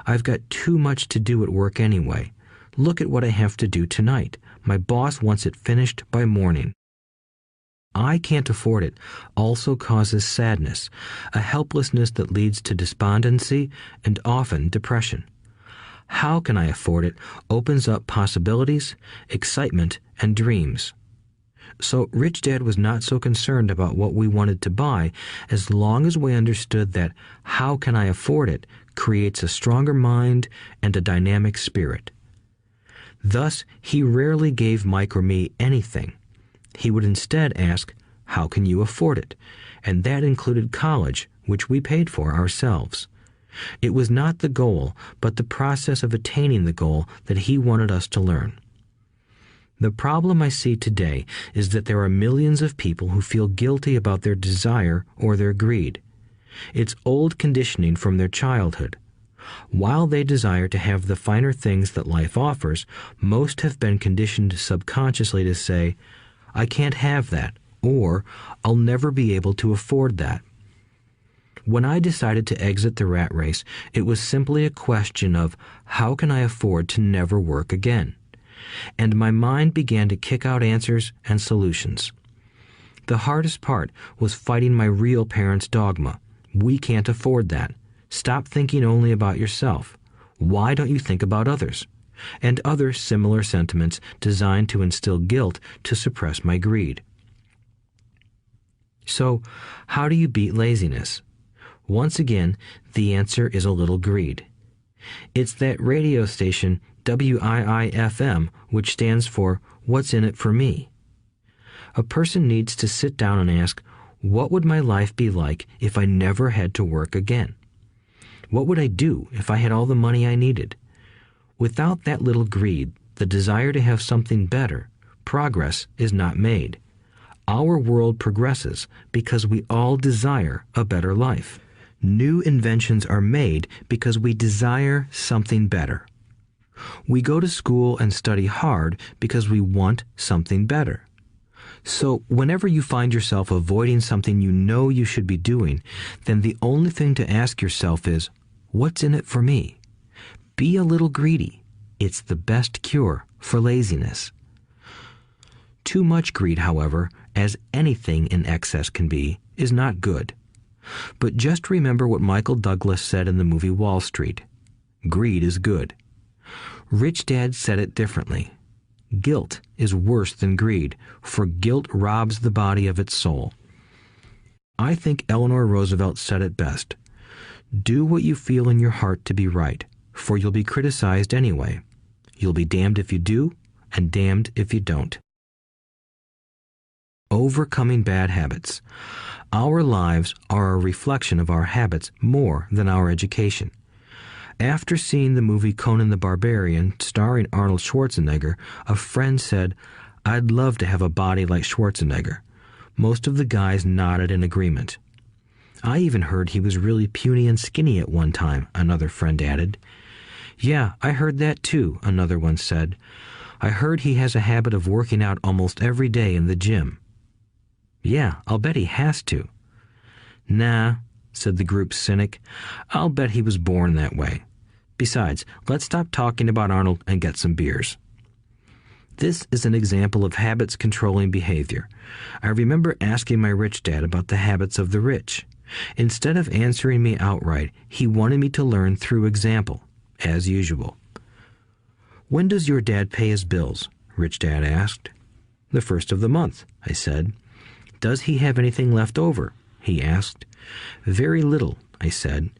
I've got too much to do at work anyway. Look at what I have to do tonight. My boss wants it finished by morning. I can't afford it also causes sadness, a helplessness that leads to despondency and often depression. How can I afford it opens up possibilities, excitement, and dreams. So Rich Dad was not so concerned about what we wanted to buy as long as we understood that how can I afford it creates a stronger mind and a dynamic spirit. Thus, he rarely gave Mike or me anything. He would instead ask, how can you afford it? And that included college, which we paid for ourselves. It was not the goal, but the process of attaining the goal that he wanted us to learn. The problem I see today is that there are millions of people who feel guilty about their desire or their greed. It's old conditioning from their childhood. While they desire to have the finer things that life offers, most have been conditioned subconsciously to say, I can't have that, or I'll never be able to afford that. When I decided to exit the rat race, it was simply a question of how can I afford to never work again? And my mind began to kick out answers and solutions. The hardest part was fighting my real parents' dogma. We can't afford that. Stop thinking only about yourself. Why don't you think about others? And other similar sentiments designed to instill guilt to suppress my greed. So, how do you beat laziness? Once again, the answer is a little greed. It's that radio station WIIFM, which stands for What's in it for me? A person needs to sit down and ask, what would my life be like if I never had to work again? What would I do if I had all the money I needed? Without that little greed, the desire to have something better, progress is not made. Our world progresses because we all desire a better life. New inventions are made because we desire something better. We go to school and study hard because we want something better. So whenever you find yourself avoiding something you know you should be doing, then the only thing to ask yourself is, what's in it for me? Be a little greedy. It's the best cure for laziness. Too much greed, however, as anything in excess can be, is not good. But just remember what Michael Douglas said in the movie Wall Street. Greed is good. Rich Dad said it differently. Guilt is worse than greed, for guilt robs the body of its soul. I think Eleanor Roosevelt said it best. Do what you feel in your heart to be right, for you'll be criticized anyway. You'll be damned if you do, and damned if you don't. Overcoming bad habits. Our lives are a reflection of our habits more than our education. After seeing the movie Conan the Barbarian, starring Arnold Schwarzenegger, a friend said, "I'd love to have a body like Schwarzenegger." Most of the guys nodded in agreement. "I even heard he was really puny and skinny at one time," another friend added. "Yeah, I heard that too," another one said. "I heard he has a habit of working out almost every day in the gym." "Yeah, I'll bet he has to." "Nah," said the group's cynic. "I'll bet he was born that way. Besides, let's stop talking about Arnold and get some beers." This is an example of habits controlling behavior. I remember asking my rich dad about the habits of the rich. Instead of answering me outright, he wanted me to learn through example, as usual. "When does your dad pay his bills?" Rich Dad asked. "The first of the month," I said. "Does he have anything left over?" he asked. "Very little," I said.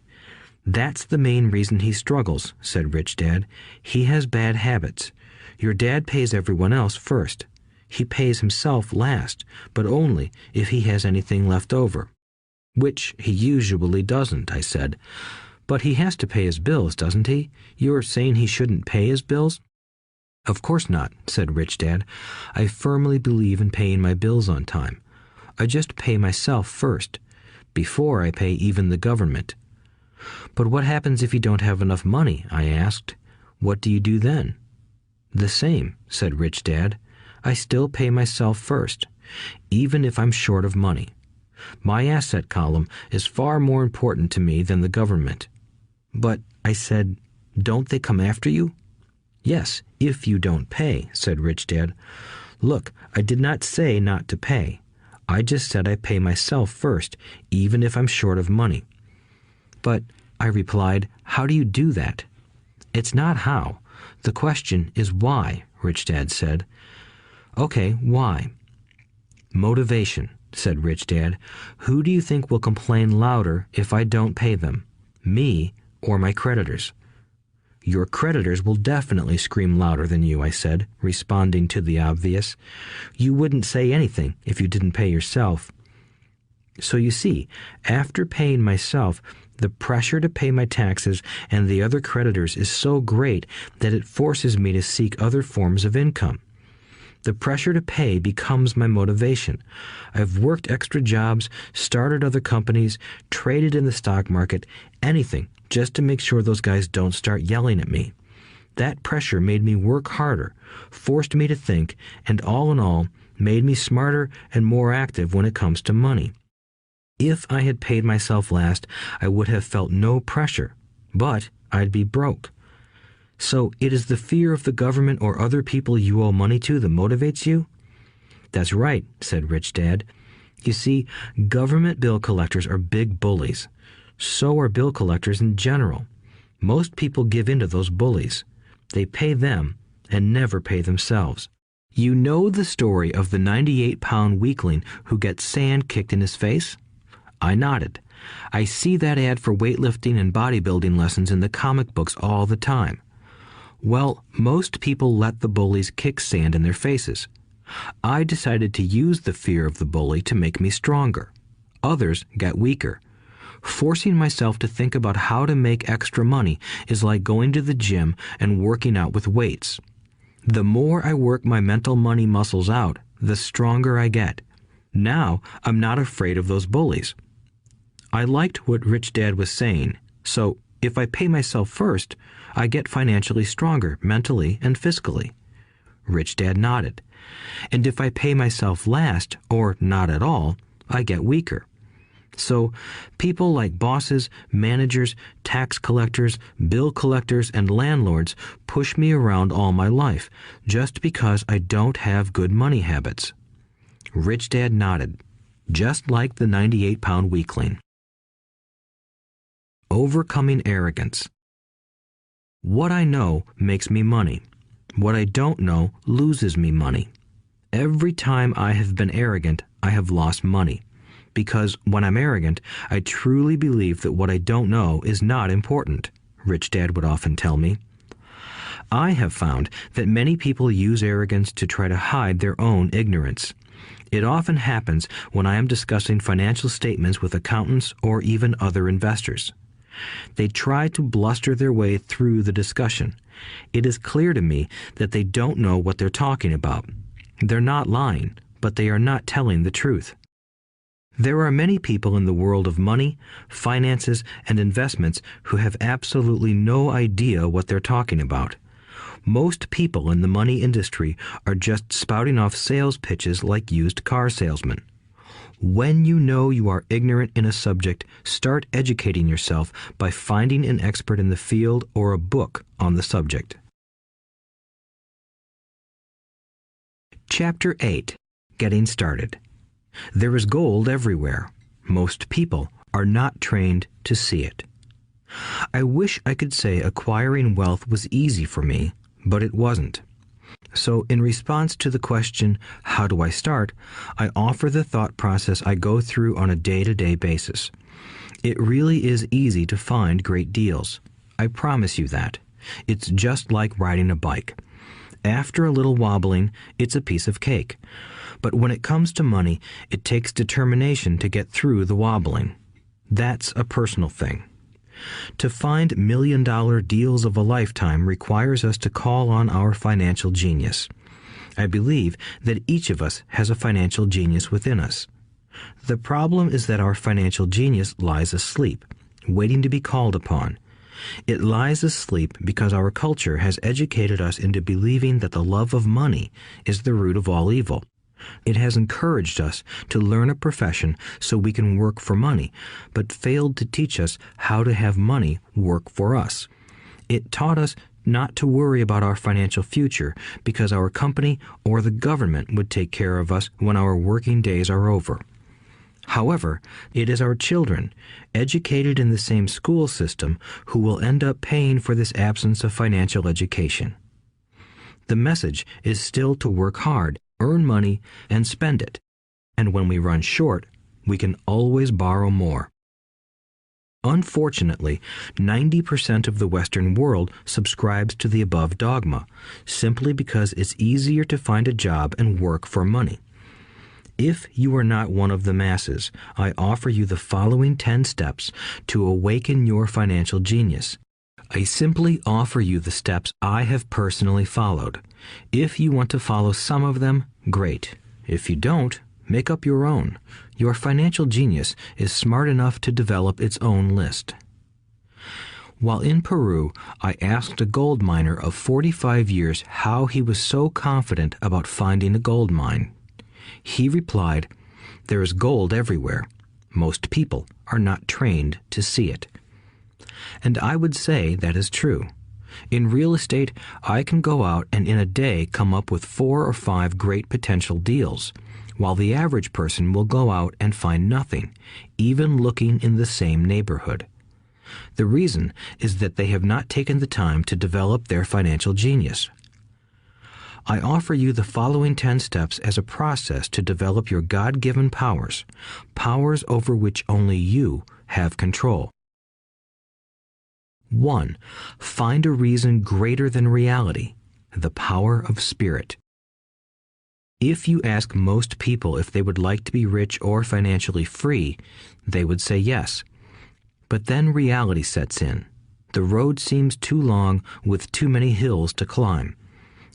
"That's the main reason he struggles," said Rich Dad. "He has bad habits. Your dad pays everyone else first. He pays himself last, but only if he has anything left over." "Which he usually doesn't," I said. "But he has to pay his bills, doesn't he? You're saying he shouldn't pay his bills?" "Of course not," said Rich Dad. "I firmly believe in paying my bills on time. I just pay myself first, before I pay even the government." "But what happens if you don't have enough money?" I asked. "What do you do then?" "The same," said Rich Dad. "I still pay myself first, even if I'm short of money. My asset column is far more important to me than the government." "But," I said, "don't they come after you?" "Yes, if you don't pay," said Rich Dad. "Look, I did not say not to pay. I just said I pay myself first, even if I'm short of money." "But," I replied, "how do you do that?" "It's not how. The question is why," Rich Dad said. "Okay, why?" "Motivation," said Rich Dad. "Who do you think will complain louder if I don't pay them? Me or my creditors?" "Your creditors will definitely scream louder than you," I said, responding to the obvious. "You wouldn't say anything if you didn't pay yourself." So you see, after paying myself, the pressure to pay my taxes and the other creditors is so great that it forces me to seek other forms of income. The pressure to pay becomes my motivation. I've worked extra jobs, started other companies, traded in the stock market, anything just to make sure those guys don't start yelling at me. That pressure made me work harder, forced me to think, and all in all, made me smarter and more active when it comes to money. If I had paid myself last, I would have felt no pressure, but I'd be broke. So it is the fear of the government or other people you owe money to that motivates you? That's right, said Rich Dad. You see, government bill collectors are big bullies. So are bill collectors in general. Most people give in to those bullies. They pay them and never pay themselves. You know the story of the 98-pound weakling who gets sand kicked in his face? I nodded. I see that ad for weightlifting and bodybuilding lessons in the comic books all the time. Well, most people let the bullies kick sand in their faces. I decided to use the fear of the bully to make me stronger. Others got weaker. Forcing myself to think about how to make extra money is like going to the gym and working out with weights. The more I work my mental money muscles out, the stronger I get. Now I'm not afraid of those bullies. I liked what Rich Dad was saying, so if I pay myself first, I get financially stronger mentally and fiscally. Rich Dad nodded. And if I pay myself last, or not at all, I get weaker. So people like bosses, managers, tax collectors, bill collectors, and landlords push me around all my life just because I don't have good money habits. Rich Dad nodded, just like the 98-pound weakling. Overcoming arrogance. What I know makes me money. What I don't know loses me money. Every time I have been arrogant, I have lost money. Because when I'm arrogant, I truly believe that what I don't know is not important, Rich Dad would often tell me. I have found that many people use arrogance to try to hide their own ignorance. It often happens when I am discussing financial statements with accountants or even other investors. They try to bluster their way through the discussion. It is clear to me that they don't know what they're talking about. They're not lying, but they are not telling the truth. There are many people in the world of money, finances, and investments who have absolutely no idea what they're talking about. Most people in the money industry are just spouting off sales pitches like used car salesmen. When you know you are ignorant in a subject, start educating yourself by finding an expert in the field or a book on the subject. Chapter 8. Getting Started. There is gold everywhere. Most people are not trained to see it. I wish I could say acquiring wealth was easy for me, but it wasn't. So in response to the question, how do I start, I offer the thought process I go through on a day-to-day basis. It really is easy to find great deals. I promise you that. It's just like riding a bike. After a little wobbling, it's a piece of cake. But when it comes to money, it takes determination to get through the wobbling. That's a personal thing. To find million-dollar deals of a lifetime requires us to call on our financial genius. I believe that each of us has a financial genius within us. The problem is that our financial genius lies asleep, waiting to be called upon. It lies asleep because our culture has educated us into believing that the love of money is the root of all evil. It has encouraged us to learn a profession so we can work for money, but failed to teach us how to have money work for us. It taught us not to worry about our financial future because our company or the government would take care of us when our working days are over. However, it is our children, educated in the same school system, who will end up paying for this absence of financial education. The message is still to work hard, earn money, and spend it. And when we run short, we can always borrow more. Unfortunately, 90% of the Western world subscribes to the above dogma, simply because it's easier to find a job and work for money. If you are not one of the masses, I offer you the following 10 steps to awaken your financial genius. I simply offer you the steps I have personally followed. If you want to follow some of them, great. If you don't, make up your own. Your financial genius is smart enough to develop its own list. While in Peru, I asked a gold miner of 45 years how he was so confident about finding a gold mine. He replied, "There is gold everywhere. Most people are not trained to see it." And I would say that is true. In real estate, I can go out and in a day come up with 4 or 5 great potential deals. while the average person will go out and find nothing, even looking in the same neighborhood. The reason is that they have not taken the time to develop their financial genius. I offer you the following 10 steps as a process to develop your God-given powers, powers over which only you have control. 1. Find a reason greater than reality, the power of spirit. If you ask most people if they would like to be rich or financially free, they would say yes. But then reality sets in. The road seems too long with too many hills to climb.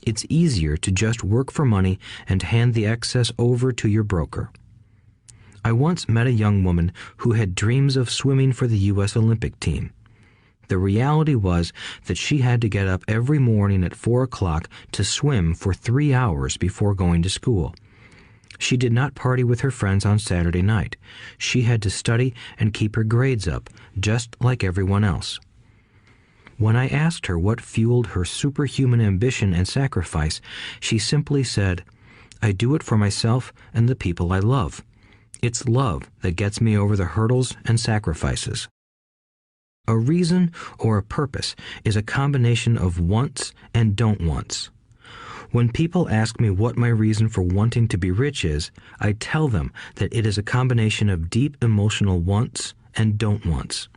It's easier to just work for money and hand the excess over to your broker. I once met a young woman who had dreams of swimming for the U.S. Olympic team. The reality was that she had to get up every morning at 4 o'clock to swim for 3 hours before going to school. She did not party with her friends on Saturday night. She had to study and keep her grades up, just like everyone else. When I asked her what fueled her superhuman ambition and sacrifice, she simply said, "I do it for myself and the people I love. It's love that gets me over the hurdles and sacrifices." A reason or a purpose is a combination of wants and don't wants. When people ask me what my reason for wanting to be rich is, I tell them that it is a combination of deep emotional wants and don't wants.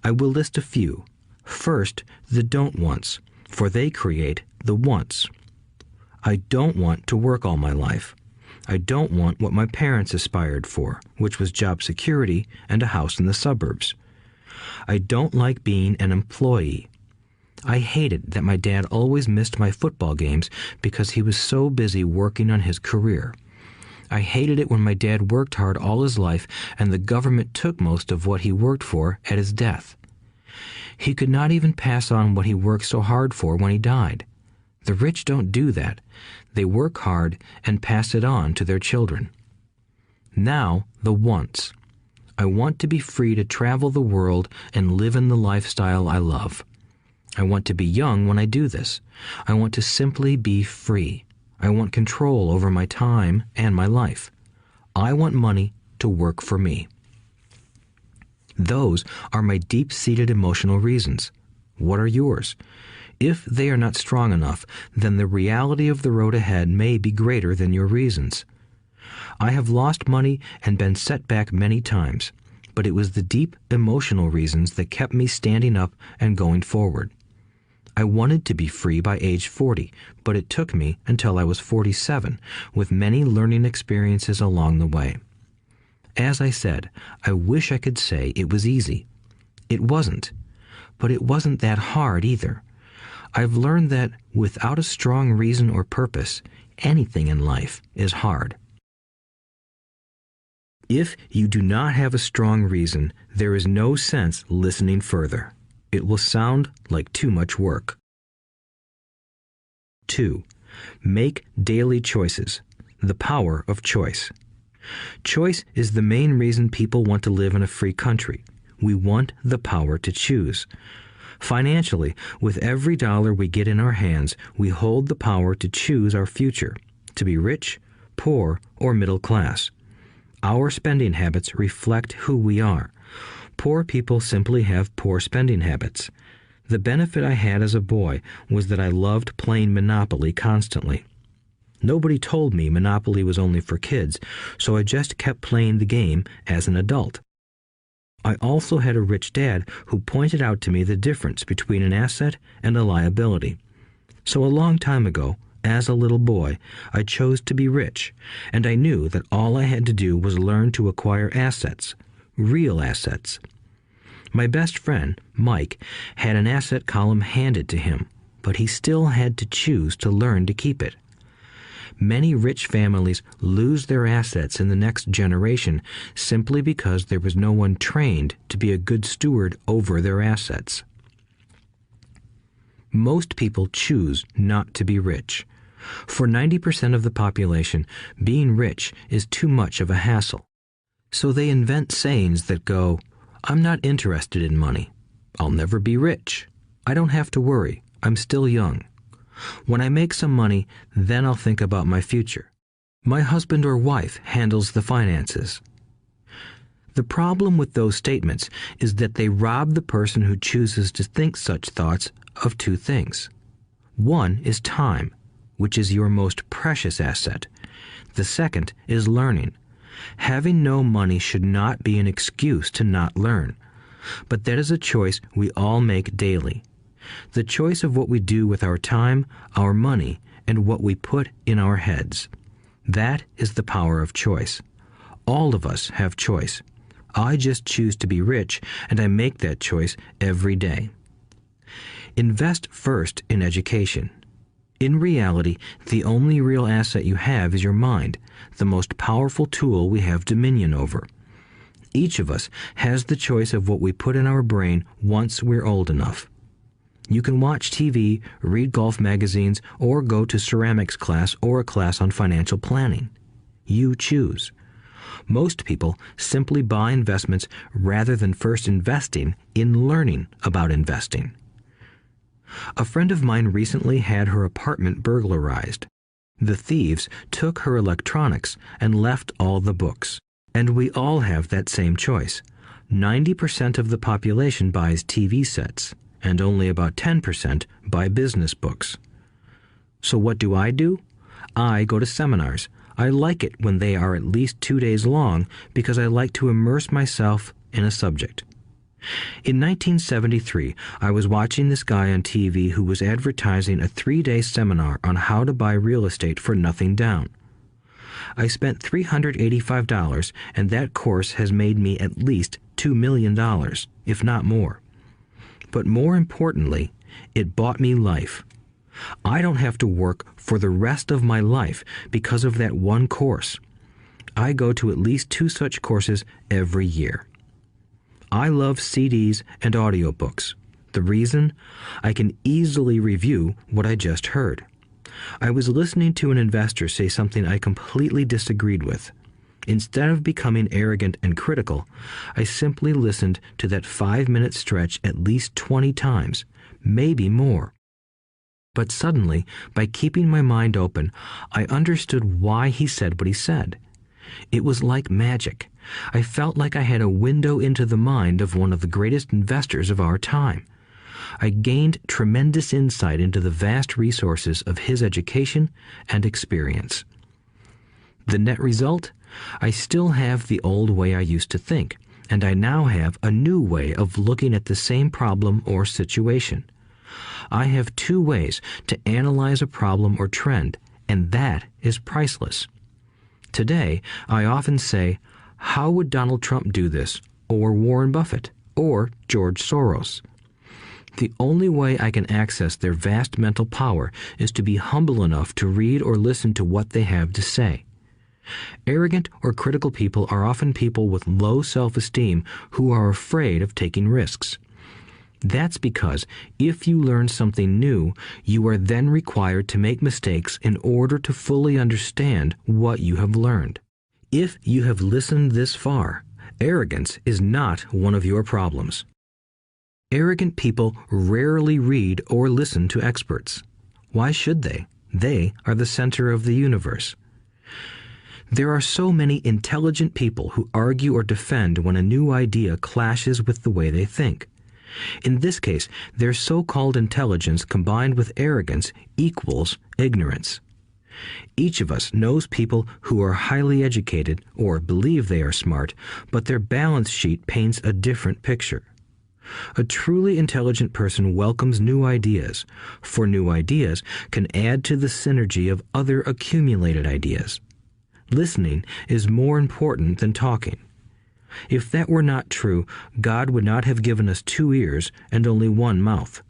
I will list a few. First, the don't wants, for they create the wants. I don't want to work all my life. I don't want what my parents aspired for, which was job security and a house in the suburbs. I don't like being an employee. I hated that my dad always missed my football games because he was so busy working on his career. I hated it when my dad worked hard all his life and the government took most of what he worked for at his death. He could not even pass on what he worked so hard for when he died. The rich don't do that. They work hard and pass it on to their children. Now, the wants. I want to be free to travel the world and live in the lifestyle I love. I want to be young when I do this. I want to simply be free. I want control over my time and my life. I want money to work for me. Those are my deep-seated emotional reasons. What are yours? If they are not strong enough, then the reality of the road ahead may be greater than your reasons. I have lost money and been set back many times, but it was the deep emotional reasons that kept me standing up and going forward. I wanted to be free by age 40, but it took me until I was 47, with many learning experiences along the way. As I said, I wish I could say it was easy. It wasn't, but it wasn't that hard either. I've learned that without a strong reason or purpose, anything in life is hard. If you do not have a strong reason, there is no sense listening further. It will sound like too much work. 2. Make daily choices. The power of choice. Choice is the main reason people want to live in a free country. We want the power to choose. Financially, with every dollar we get in our hands, we hold the power to choose our future, to be rich, poor, or middle class. Our spending habits reflect who we are. Poor people simply have poor spending habits. The benefit I had as a boy was that I loved playing Monopoly constantly. Nobody told me Monopoly was only for kids, so I just kept playing the game as an adult. I also had a rich dad who pointed out to me the difference between an asset and a liability. So a long time ago, as a little boy, I chose to be rich, and I knew that all I had to do was learn to acquire assets, real assets. My best friend, Mike, had an asset column handed to him, but he still had to choose to learn to keep it. Many rich families lose their assets in the next generation simply because there was no one trained to be a good steward over their assets. Most people choose not to be rich. For 90% of the population, being rich is too much of a hassle. So they invent sayings that go, "I'm not interested in money. I'll never be rich. I don't have to worry. I'm still young. When I make some money, then I'll think about my future." My husband or wife handles the finances. The problem with those statements is that they rob the person who chooses to think such thoughts of two things. One is time, which is your most precious asset. The second is learning. Having no money should not be an excuse to not learn, but that is a choice we all make daily. The choice of what we do with our time, our money, and what we put in our heads. That is the power of choice. All of us have choice. I just choose to be rich, and I make that choice every day. Invest first in education. In reality, the only real asset you have is your mind, the most powerful tool we have dominion over. Each of us has the choice of what we put in our brain once we're old enough. You can watch TV, read golf magazines, or go to ceramics class or a class on financial planning. You choose. Most people simply buy investments rather than first investing in learning about investing. A friend of mine recently had her apartment burglarized. The thieves took her electronics and left all the books. And we all have that same choice. 90% of the population buys TV sets, and only about 10% buy business books. So what do? I go to seminars. I like it when they are at least 2 days long because I like to immerse myself in a subject. In 1973, I was watching this guy on TV who was advertising a 3-day seminar on how to buy real estate for nothing down. I spent $385, and that course has made me at least $2 million, if not more. But more importantly, it bought me life. I don't have to work for the rest of my life because of that one course. I go to at least 2 such courses every year. I love CDs and audiobooks. The reason? I can easily review what I just heard. I was listening to an investor say something I completely disagreed with. Instead of becoming arrogant and critical, I simply listened to that 5-minute stretch at least 20 times, maybe more. But suddenly, by keeping my mind open, I understood why he said what he said. It was like magic. I felt like I had a window into the mind of one of the greatest investors of our time. I gained tremendous insight into the vast resources of his education and experience. The net result? I still have the old way I used to think, and I now have a new way of looking at the same problem or situation. I have 2 ways to analyze a problem or trend, and that is priceless. Today, I often say, how would Donald Trump do this, or Warren Buffett, or George Soros? The only way I can access their vast mental power is to be humble enough to read or listen to what they have to say. Arrogant or critical people are often people with low self-esteem who are afraid of taking risks. That's because if you learn something new, you are then required to make mistakes in order to fully understand what you have learned. If you have listened this far, arrogance is not one of your problems. Arrogant people rarely read or listen to experts. Why should they? They are the center of the universe. There are so many intelligent people who argue or defend when a new idea clashes with the way they think. In this case, their so-called intelligence combined with arrogance equals ignorance. Each of us knows people who are highly educated or believe they are smart, but their balance sheet paints a different picture. A truly intelligent person welcomes new ideas, for new ideas can add to the synergy of other accumulated ideas. Listening is more important than talking. If that were not true, God would not have given us 2 ears and only 1 mouth.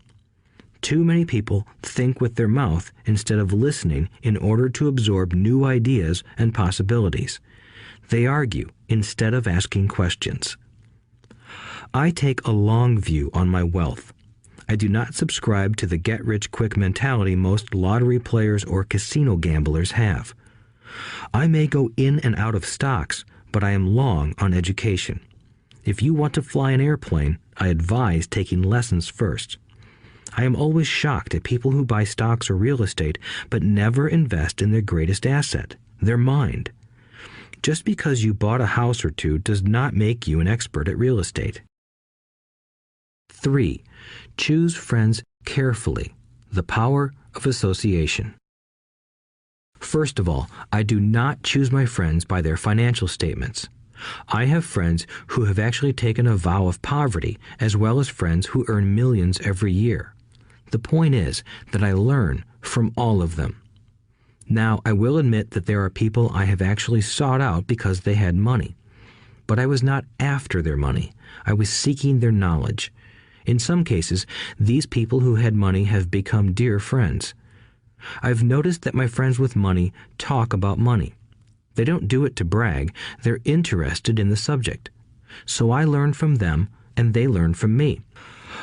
Too many people think with their mouth instead of listening in order to absorb new ideas and possibilities. They argue instead of asking questions. I take a long view on my wealth. I do not subscribe to the get-rich-quick mentality most lottery players or casino gamblers have. I may go in and out of stocks, but I am long on education. If you want to fly an airplane, I advise taking lessons first. I am always shocked at people who buy stocks or real estate but never invest in their greatest asset, their mind. Just because you bought a house or two does not make you an expert at real estate. 3. Choose friends carefully. The power of association. First of all, I do not choose my friends by their financial statements. I have friends who have actually taken a vow of poverty, as well as friends who earn millions every year. The point is that I learn from all of them. Now, I will admit that there are people I have actually sought out because they had money. But I was not after their money. I was seeking their knowledge. In some cases, these people who had money have become dear friends. I've noticed that my friends with money talk about money. They don't do it to brag. They're interested in the subject. So I learn from them, and they learn from me.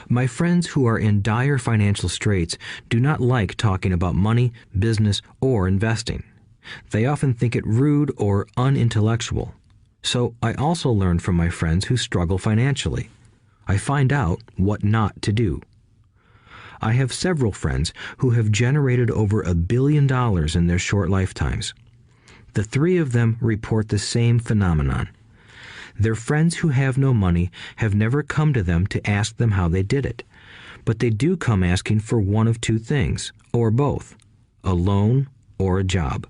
My friends who are in dire financial straits do not like talking about money, business, or investing. They often think it rude or unintellectual. So I also learn from my friends who struggle financially. I find out what not to do. I have several friends who have generated over $1 billion in their short lifetimes. The 3 of them report the same phenomenon. Their friends who have no money have never come to them to ask them how they did it, but they do come asking for one of 2 things, or both, a loan or a job.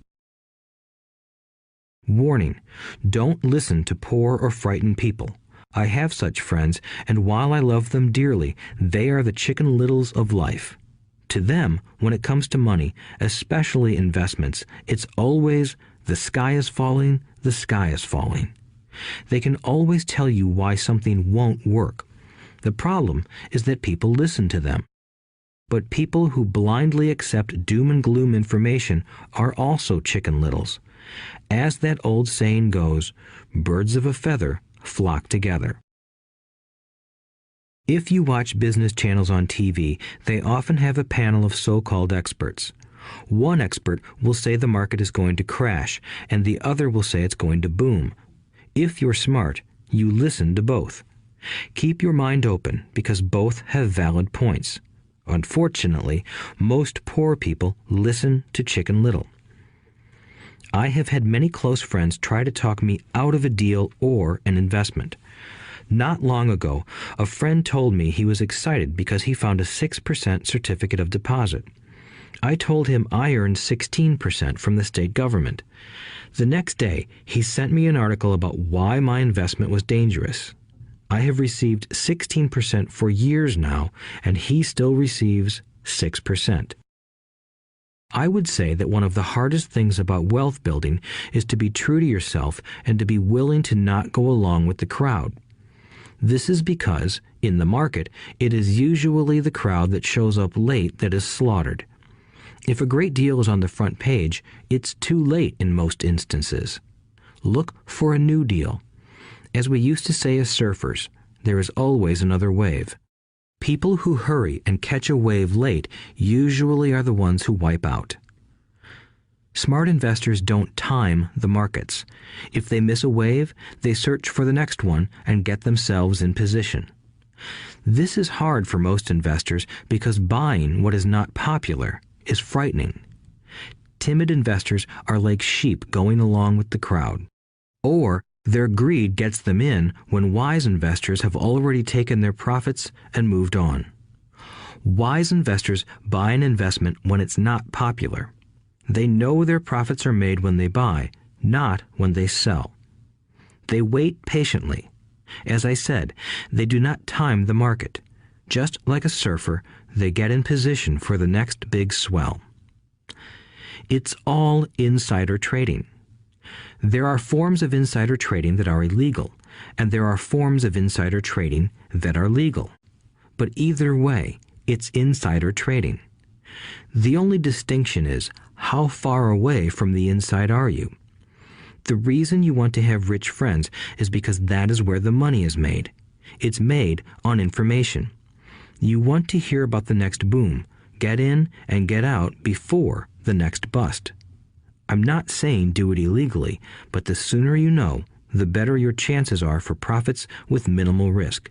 Warning: don't listen to poor or frightened people. I have such friends, and while I love them dearly, they are the Chicken Littles of life. To them, when it comes to money, especially investments, it's always the sky is falling, the sky is falling. They can always tell you why something won't work. The problem is that people listen to them. But people who blindly accept doom and gloom information are also Chicken Littles. As that old saying goes, birds of a feather flock together. If you watch business channels on TV, they often have a panel of so-called experts. One expert will say the market is going to crash, and the other will say it's going to boom. If you're smart, you listen to both. Keep your mind open, because both have valid points. Unfortunately, most poor people listen to Chicken Little. I have had many close friends try to talk me out of a deal or an investment. Not long ago, a friend told me he was excited because he found a 6% certificate of deposit. I told him I earned 16% from the state government. The next day, he sent me an article about why my investment was dangerous. I have received 16% for years now, and he still receives 6%. I would say that one of the hardest things about wealth building is to be true to yourself and to be willing to not go along with the crowd. This is because, in the market, it is usually the crowd that shows up late that is slaughtered. If a great deal is on the front page, it's too late in most instances. Look for a new deal. As we used to say as surfers, there is always another wave. People who hurry and catch a wave late usually are the ones who wipe out. Smart investors don't time the markets. If they miss a wave, they search for the next one and get themselves in position. This is hard for most investors because buying what is not popular is frightening. Timid investors are like sheep going along with the crowd. Or their greed gets them in when wise investors have already taken their profits and moved on. Wise investors buy an investment when it's not popular. They know their profits are made when they buy, not when they sell. They wait patiently. As I said, they do not time the market. Just like a surfer, they get in position for the next big swell. It's all insider trading. There are forms of insider trading that are illegal, and there are forms of insider trading that are legal. But either way, it's insider trading. The only distinction is, how far away from the inside are you? The reason you want to have rich friends is because that is where the money is made. It's made on information. You want to hear about the next boom, get in and get out before the next bust. I'm not saying do it illegally, but the sooner you know, the better your chances are for profits with minimal risk.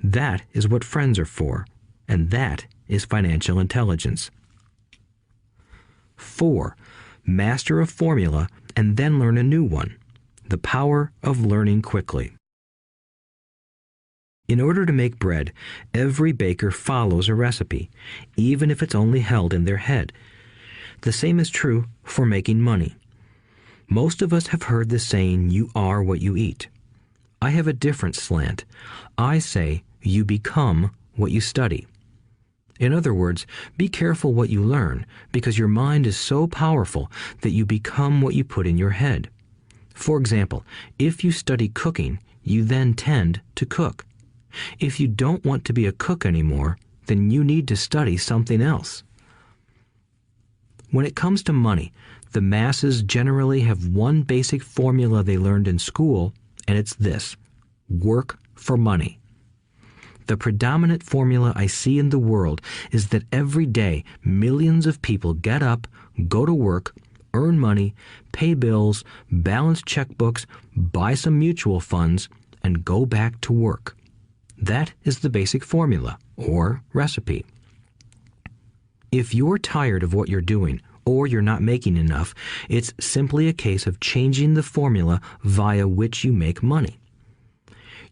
That is what friends are for, and that is financial intelligence. 4. Master a formula and then learn a new one. The power of learning quickly. In order to make bread, every baker follows a recipe, even if it's only held in their head. The same is true for making money. Most of us have heard the saying, "You are what you eat." I have a different slant. I say, "You become what you study." In other words, be careful what you learn, because your mind is so powerful that you become what you put in your head. For example, if you study cooking, you then tend to cook. If you don't want to be a cook anymore, then you need to study something else. When it comes to money, the masses generally have one basic formula they learned in school, and it's this: work for money. The predominant formula I see in the world is that every day millions of people get up, go to work, earn money, pay bills, balance checkbooks, buy some mutual funds, and go back to work. That is the basic formula, or recipe. If you're tired of what you're doing, or you're not making enough, it's simply a case of changing the formula via which you make money.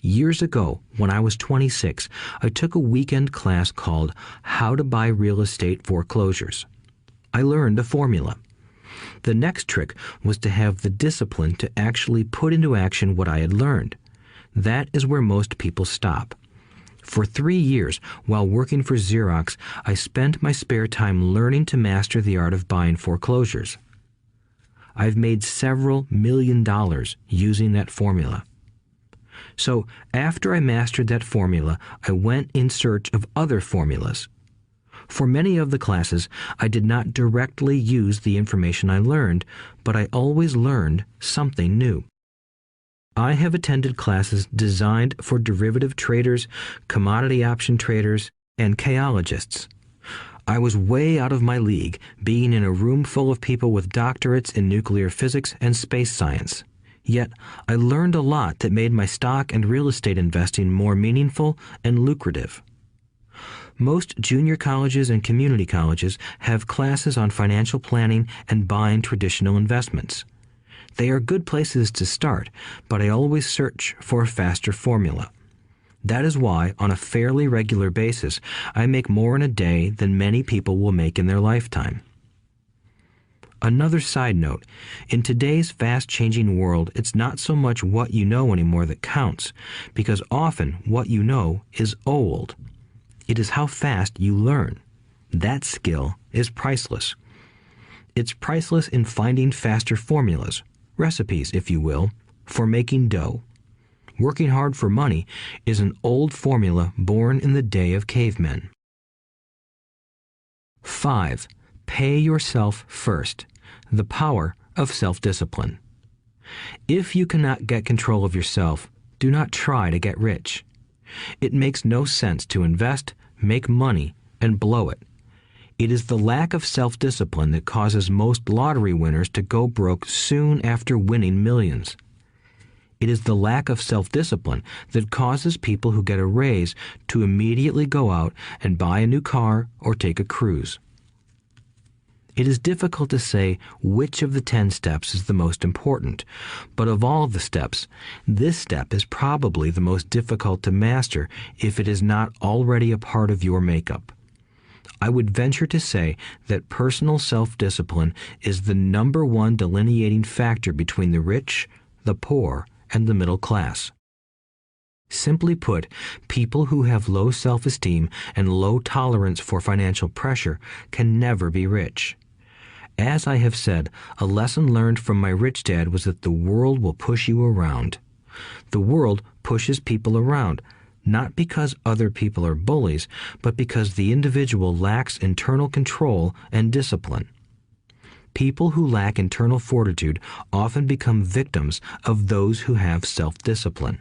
Years ago, when I was 26, I took a weekend class called How to Buy Real Estate Foreclosures. I learned a formula. The next trick was to have the discipline to actually put into action what I had learned. That is where most people stop. For 3 years, while working for Xerox, I spent my spare time learning to master the art of buying foreclosures. I've made several $million using that formula. So, after I mastered that formula, I went in search of other formulas. For many of the classes, I did not directly use the information I learned, but I always learned something new. I have attended classes designed for derivative traders, commodity option traders, and chaologists. I was way out of my league, being in a room full of people with doctorates in nuclear physics and space science. Yet, I learned a lot that made my stock and real estate investing more meaningful and lucrative. Most junior colleges and community colleges have classes on financial planning and buying traditional investments. They are good places to start, but I always search for a faster formula. That is why, on a fairly regular basis, I make more in a day than many people will make in their lifetime. Another side note, in today's fast-changing world, it's not so much what you know anymore that counts, because often what you know is old. It is how fast you learn. That skill is priceless. It's priceless in finding faster formulas, recipes, if you will, for making dough. Working hard for money is an old formula born in the day of cavemen. 5. Pay yourself first. The power of self-discipline. If you cannot get control of yourself, do not try to get rich. It makes no sense to invest, make money, and blow it. It is the lack of self-discipline that causes most lottery winners to go broke soon after winning millions. It is the lack of self-discipline that causes people who get a raise to immediately go out and buy a new car or take a cruise. It is difficult to say which of the 10 steps is the most important, but of all the steps, this step is probably the most difficult to master if it is not already a part of your makeup. I would venture to say that personal self-discipline is the number one delineating factor between the rich, the poor, and the middle class. Simply put, people who have low self-esteem and low tolerance for financial pressure can never be rich. As I have said, a lesson learned from my rich dad was that the world will push you around. The world pushes people around, not because other people are bullies, but because the individual lacks internal control and discipline. People who lack internal fortitude often become victims of those who have self-discipline.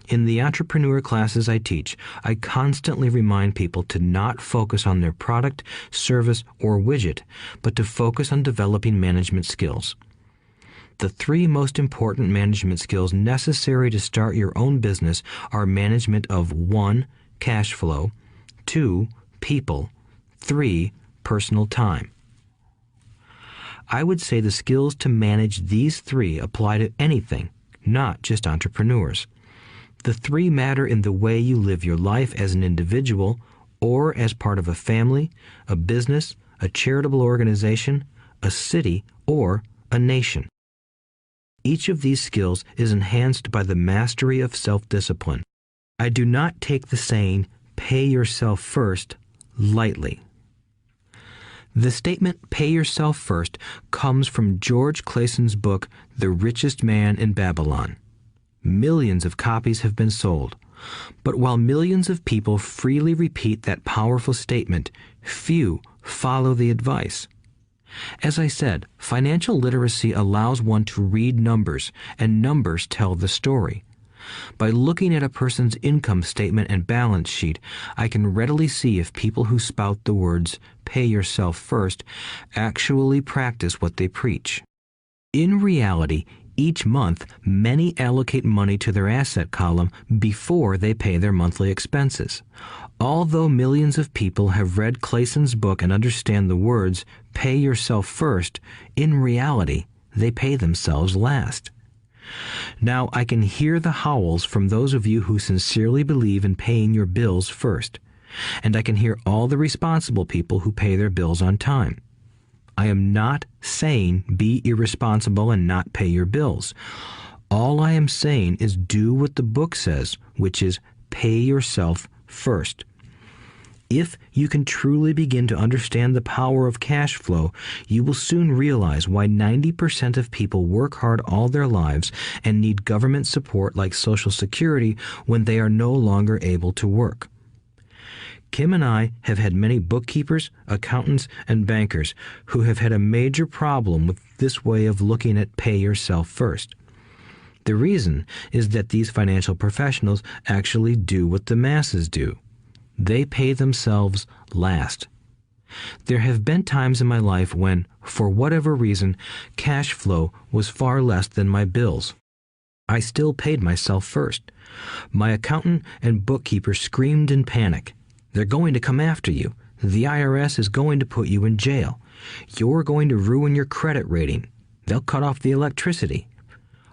In the entrepreneur classes I teach, I constantly remind people to not focus on their product, service, or widget, but to focus on developing management skills. The 3 most important management skills necessary to start your own business are management of 1. Cash flow, 2. People, 3. Personal time. I would say the skills to manage these three apply to anything, not just entrepreneurs. The three matter in the way you live your life as an individual or as part of a family, a business, a charitable organization, a city, or a nation. Each of these skills is enhanced by the mastery of self-discipline. I do not take the saying, "pay yourself first," lightly. The statement, "pay yourself first," comes from George Clayson's book, The Richest Man in Babylon. Millions of copies have been sold. But while millions of people freely repeat that powerful statement, few follow the advice. As I said, financial literacy allows one to read numbers, and numbers tell the story. By looking at a person's income statement and balance sheet, I can readily see if people who spout the words, "pay yourself first," actually practice what they preach. In reality, each month, many allocate money to their asset column before they pay their monthly expenses. Although millions of people have read Clayson's book and understand the words, "pay yourself first," in reality, they pay themselves last. Now, I can hear the howls from those of you who sincerely believe in paying your bills first, and I can hear all the responsible people who pay their bills on time. I am not saying be irresponsible and not pay your bills. All I am saying is do what the book says, which is pay yourself first. If you can truly begin to understand the power of cash flow, you will soon realize why 90% of people work hard all their lives and need government support like Social Security when they are no longer able to work. Kim and I have had many bookkeepers, accountants, and bankers who have had a major problem with this way of looking at pay yourself first. The reason is that these financial professionals actually do what the masses do. They pay themselves last. There have been times in my life when, for whatever reason, cash flow was far less than my bills. I still paid myself first. My accountant and bookkeeper screamed in panic. "They're going to come after you. The IRS is going to put you in jail. You're going to ruin your credit rating. They'll cut off the electricity."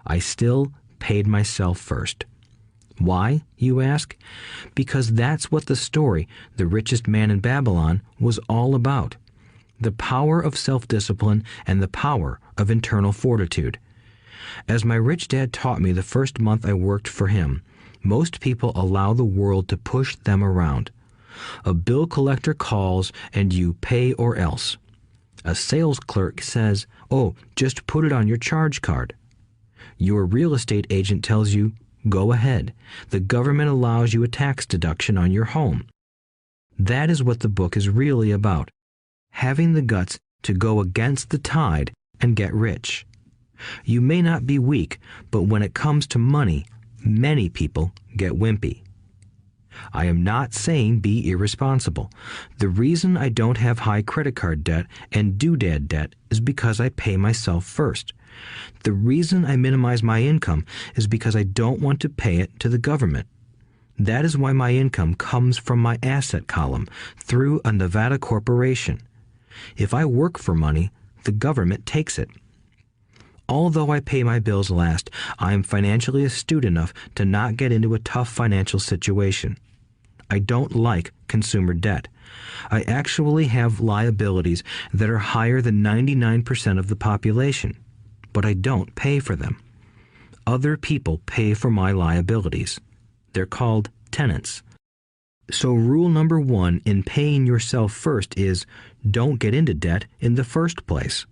I still paid myself first. Why, you ask? Because that's what the story, The Richest Man in Babylon, was all about. The power of self-discipline and the power of internal fortitude. As my rich dad taught me the first month I worked for him, most people allow the world to push them around. A bill collector calls and you pay or else. A sales clerk says, "Oh, just put it on your charge card." Your real estate agent tells you, "Go ahead. The government allows you a tax deduction on your home." That is what the book is really about. Having the guts to go against the tide and get rich. You may not be weak, but when it comes to money, many people get wimpy. I am not saying be irresponsible. The reason I don't have high credit card debt and doodad debt is because I pay myself first. The reason I minimize my income is because I don't want to pay it to the government. That is why my income comes from my asset column through a Nevada corporation. If I work for money, the government takes it. Although I pay my bills last, I am financially astute enough to not get into a tough financial situation. I don't like consumer debt. I actually have liabilities that are higher than 99% of the population, but I don't pay for them. Other people pay for my liabilities. They're called tenants. So rule number 1 in paying yourself first is don't get into debt in the first place.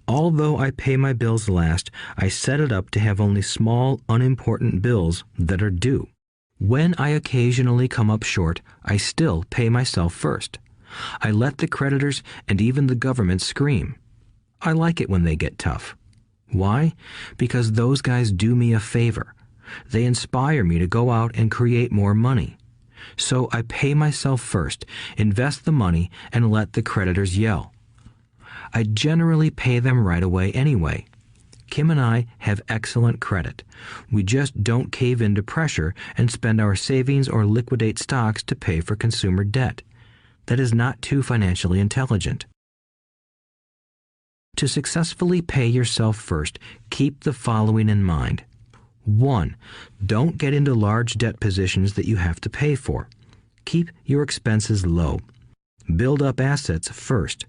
Although I pay my bills last, I set it up to have only small, unimportant bills that are due. When I occasionally come up short, I still pay myself first. I let the creditors and even the government scream. I like it when they get tough. Why? Because those guys do me a favor. They inspire me to go out and create more money. So I pay myself first, invest the money, and let the creditors yell. I generally pay them right away anyway. Kim and I have excellent credit. We just don't cave into pressure and spend our savings or liquidate stocks to pay for consumer debt. That is not too financially intelligent. To successfully pay yourself first, keep the following in mind. 1. Don't get into large debt positions that you have to pay for. Keep your expenses low. Build up assets first.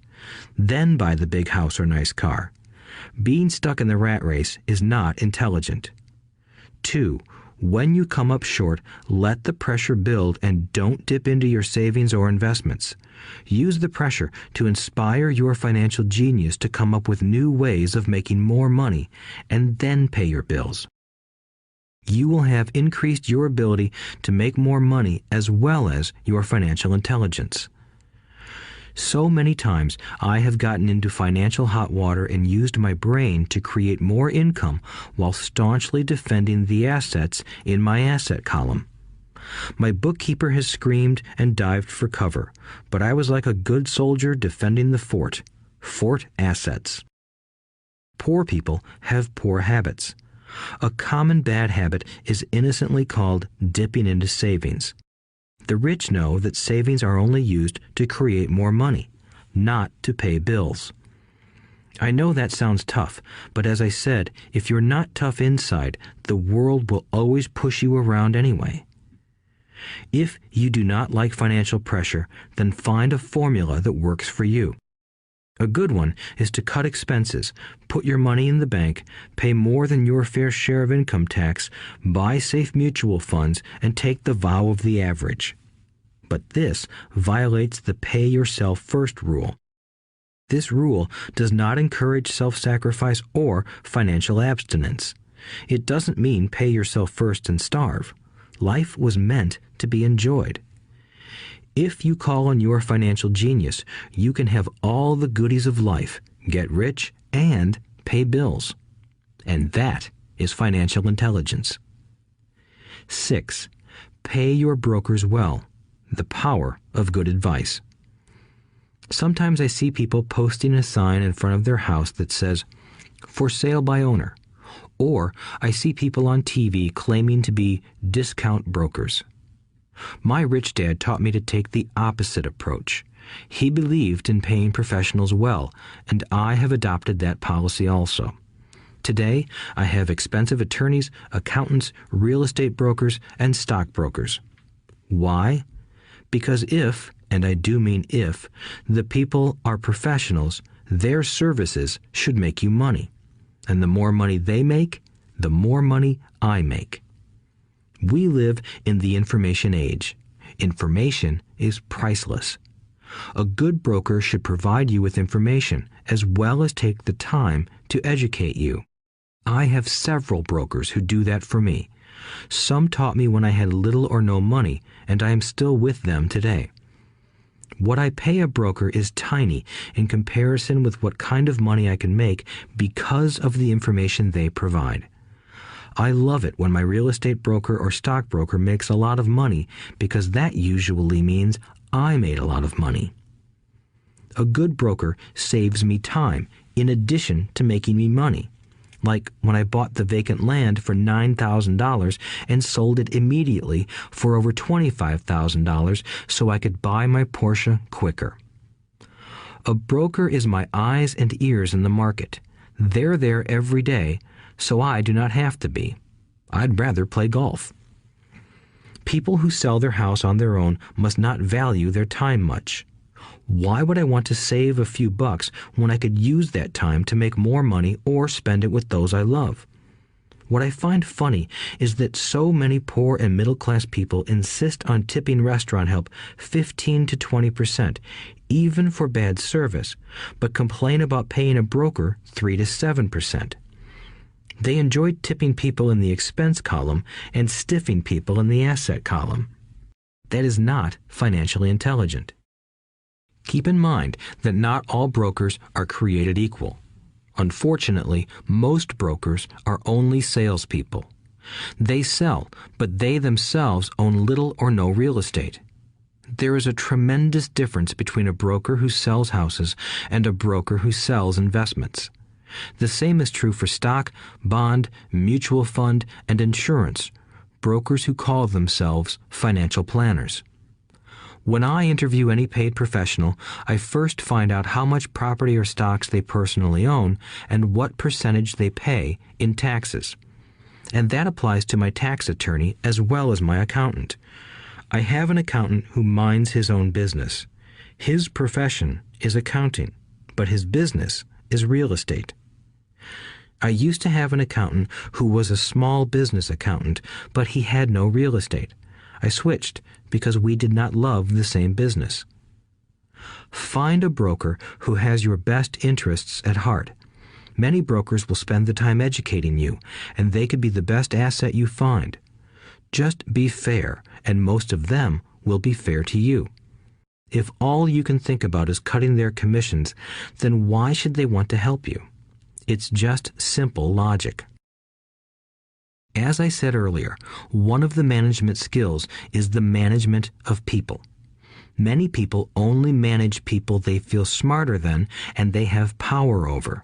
Then buy the big house or nice car. Being stuck in the rat race is not intelligent. 2. When you come up short, let the pressure build and don't dip into your savings or investments. Use the pressure to inspire your financial genius to come up with new ways of making more money and then pay your bills. You will have increased your ability to make more money as well as your financial intelligence. So many times I have gotten into financial hot water and used my brain to create more income while staunchly defending the assets in my asset column. My bookkeeper has screamed and dived for cover, but I was like a good soldier defending the fort. Fort assets. Poor people have poor habits. A common bad habit is innocently called dipping into savings. The rich know that savings are only used to create more money, not to pay bills. I know that sounds tough, but as I said, if you're not tough inside, the world will always push you around anyway. If you do not like financial pressure, then find a formula that works for you. A good one is to cut expenses, put your money in the bank, pay more than your fair share of income tax, buy safe mutual funds, and take the vow of the average. But this violates the pay yourself first rule. This rule does not encourage self-sacrifice or financial abstinence. It doesn't mean pay yourself first and starve. Life was meant to be enjoyed. If you call on your financial genius, you can have all the goodies of life, get rich, and pay bills. And that is financial intelligence. 6. Pay your brokers well. The power of good advice. Sometimes I see people posting a sign in front of their house that says, "For sale by owner." Or I see people on TV claiming to be discount brokers. My rich dad taught me to take the opposite approach. He believed in paying professionals well, and I have adopted that policy also. Today, I have expensive attorneys, accountants, real estate brokers, and stockbrokers. Why? Because if, and I do mean if, the people are professionals, their services should make you money. And the more money they make, the more money I make. We live in the information age. Information is priceless. A good broker should provide you with information as well as take the time to educate you. I have several brokers who do that for me. Some taught me when I had little or no money, and I am still with them today. What I pay a broker is tiny in comparison with what kind of money I can make because of the information they provide. I love it when my real estate broker or stockbroker makes a lot of money because that usually means I made a lot of money. A good broker saves me time in addition to making me money. Like when I bought the vacant land for $9,000 and sold it immediately for over $25,000 so I could buy my Porsche quicker. A broker is my eyes and ears in the market. They're there every day, so I do not have to be. I'd rather play golf. People who sell their house on their own must not value their time much. Why would I want to save a few bucks when I could use that time to make more money or spend it with those I love? What I find funny is that so many poor and middle-class people insist on tipping restaurant help 15 to 20%, even for bad service, but complain about paying a broker 3 to 7%. They enjoy tipping people in the expense column and stiffing people in the asset column. That is not financially intelligent. Keep in mind that not all brokers are created equal. Unfortunately, most brokers are only salespeople. They sell, but they themselves own little or no real estate. There is a tremendous difference between a broker who sells houses and a broker who sells investments. The same is true for stock, bond, mutual fund, and insurance, brokers who call themselves financial planners. When I interview any paid professional, I first find out how much property or stocks they personally own and what percentage they pay in taxes. And that applies to my tax attorney as well as my accountant. I have an accountant who minds his own business. His profession is accounting, but his business is real estate. I used to have an accountant who was a small business accountant, but he had no real estate. I switched because we did not love the same business. Find a broker who has your best interests at heart. Many brokers will spend the time educating you, and they could be the best asset you find. Just be fair, and most of them will be fair to you. If all you can think about is cutting their commissions, then why should they want to help you? It's just simple logic. As I said earlier, one of the management skills is the management of people. Many people only manage people they feel smarter than and they have power over.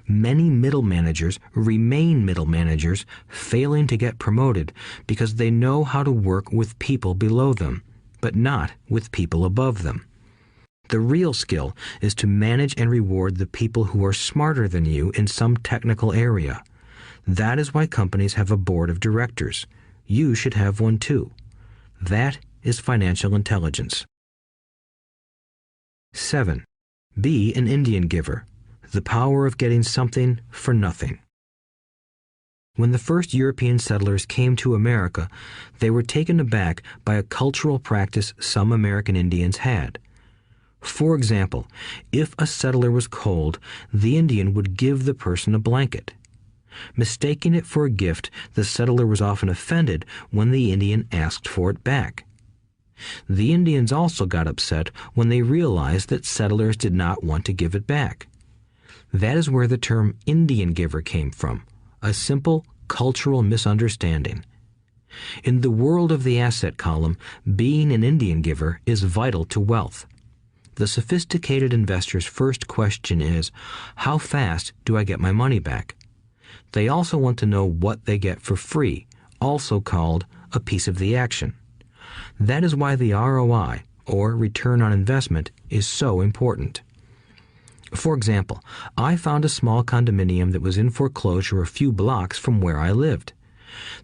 Many middle managers remain middle managers, failing to get promoted because they know how to work with people below them, but not with people above them. The real skill is to manage and reward the people who are smarter than you in some technical area. That is why companies have a board of directors. You should have one too. That is financial intelligence. 7. Be an Indian giver. The power of getting something for nothing. When the first European settlers came to America, they were taken aback by a cultural practice some American Indians had. For example, if a settler was cold, the Indian would give the person a blanket. Mistaking it for a gift, the settler was often offended when the Indian asked for it back. The Indians also got upset when they realized that settlers did not want to give it back. That is where the term Indian giver came from, a simple cultural misunderstanding. In the world of the asset column, being an Indian giver is vital to wealth. The sophisticated investor's first question is, how fast do I get my money back? They also want to know what they get for free, also called a piece of the action. That is why the ROI, or return on investment, is so important. For example, I found a small condominium that was in foreclosure a few blocks from where I lived.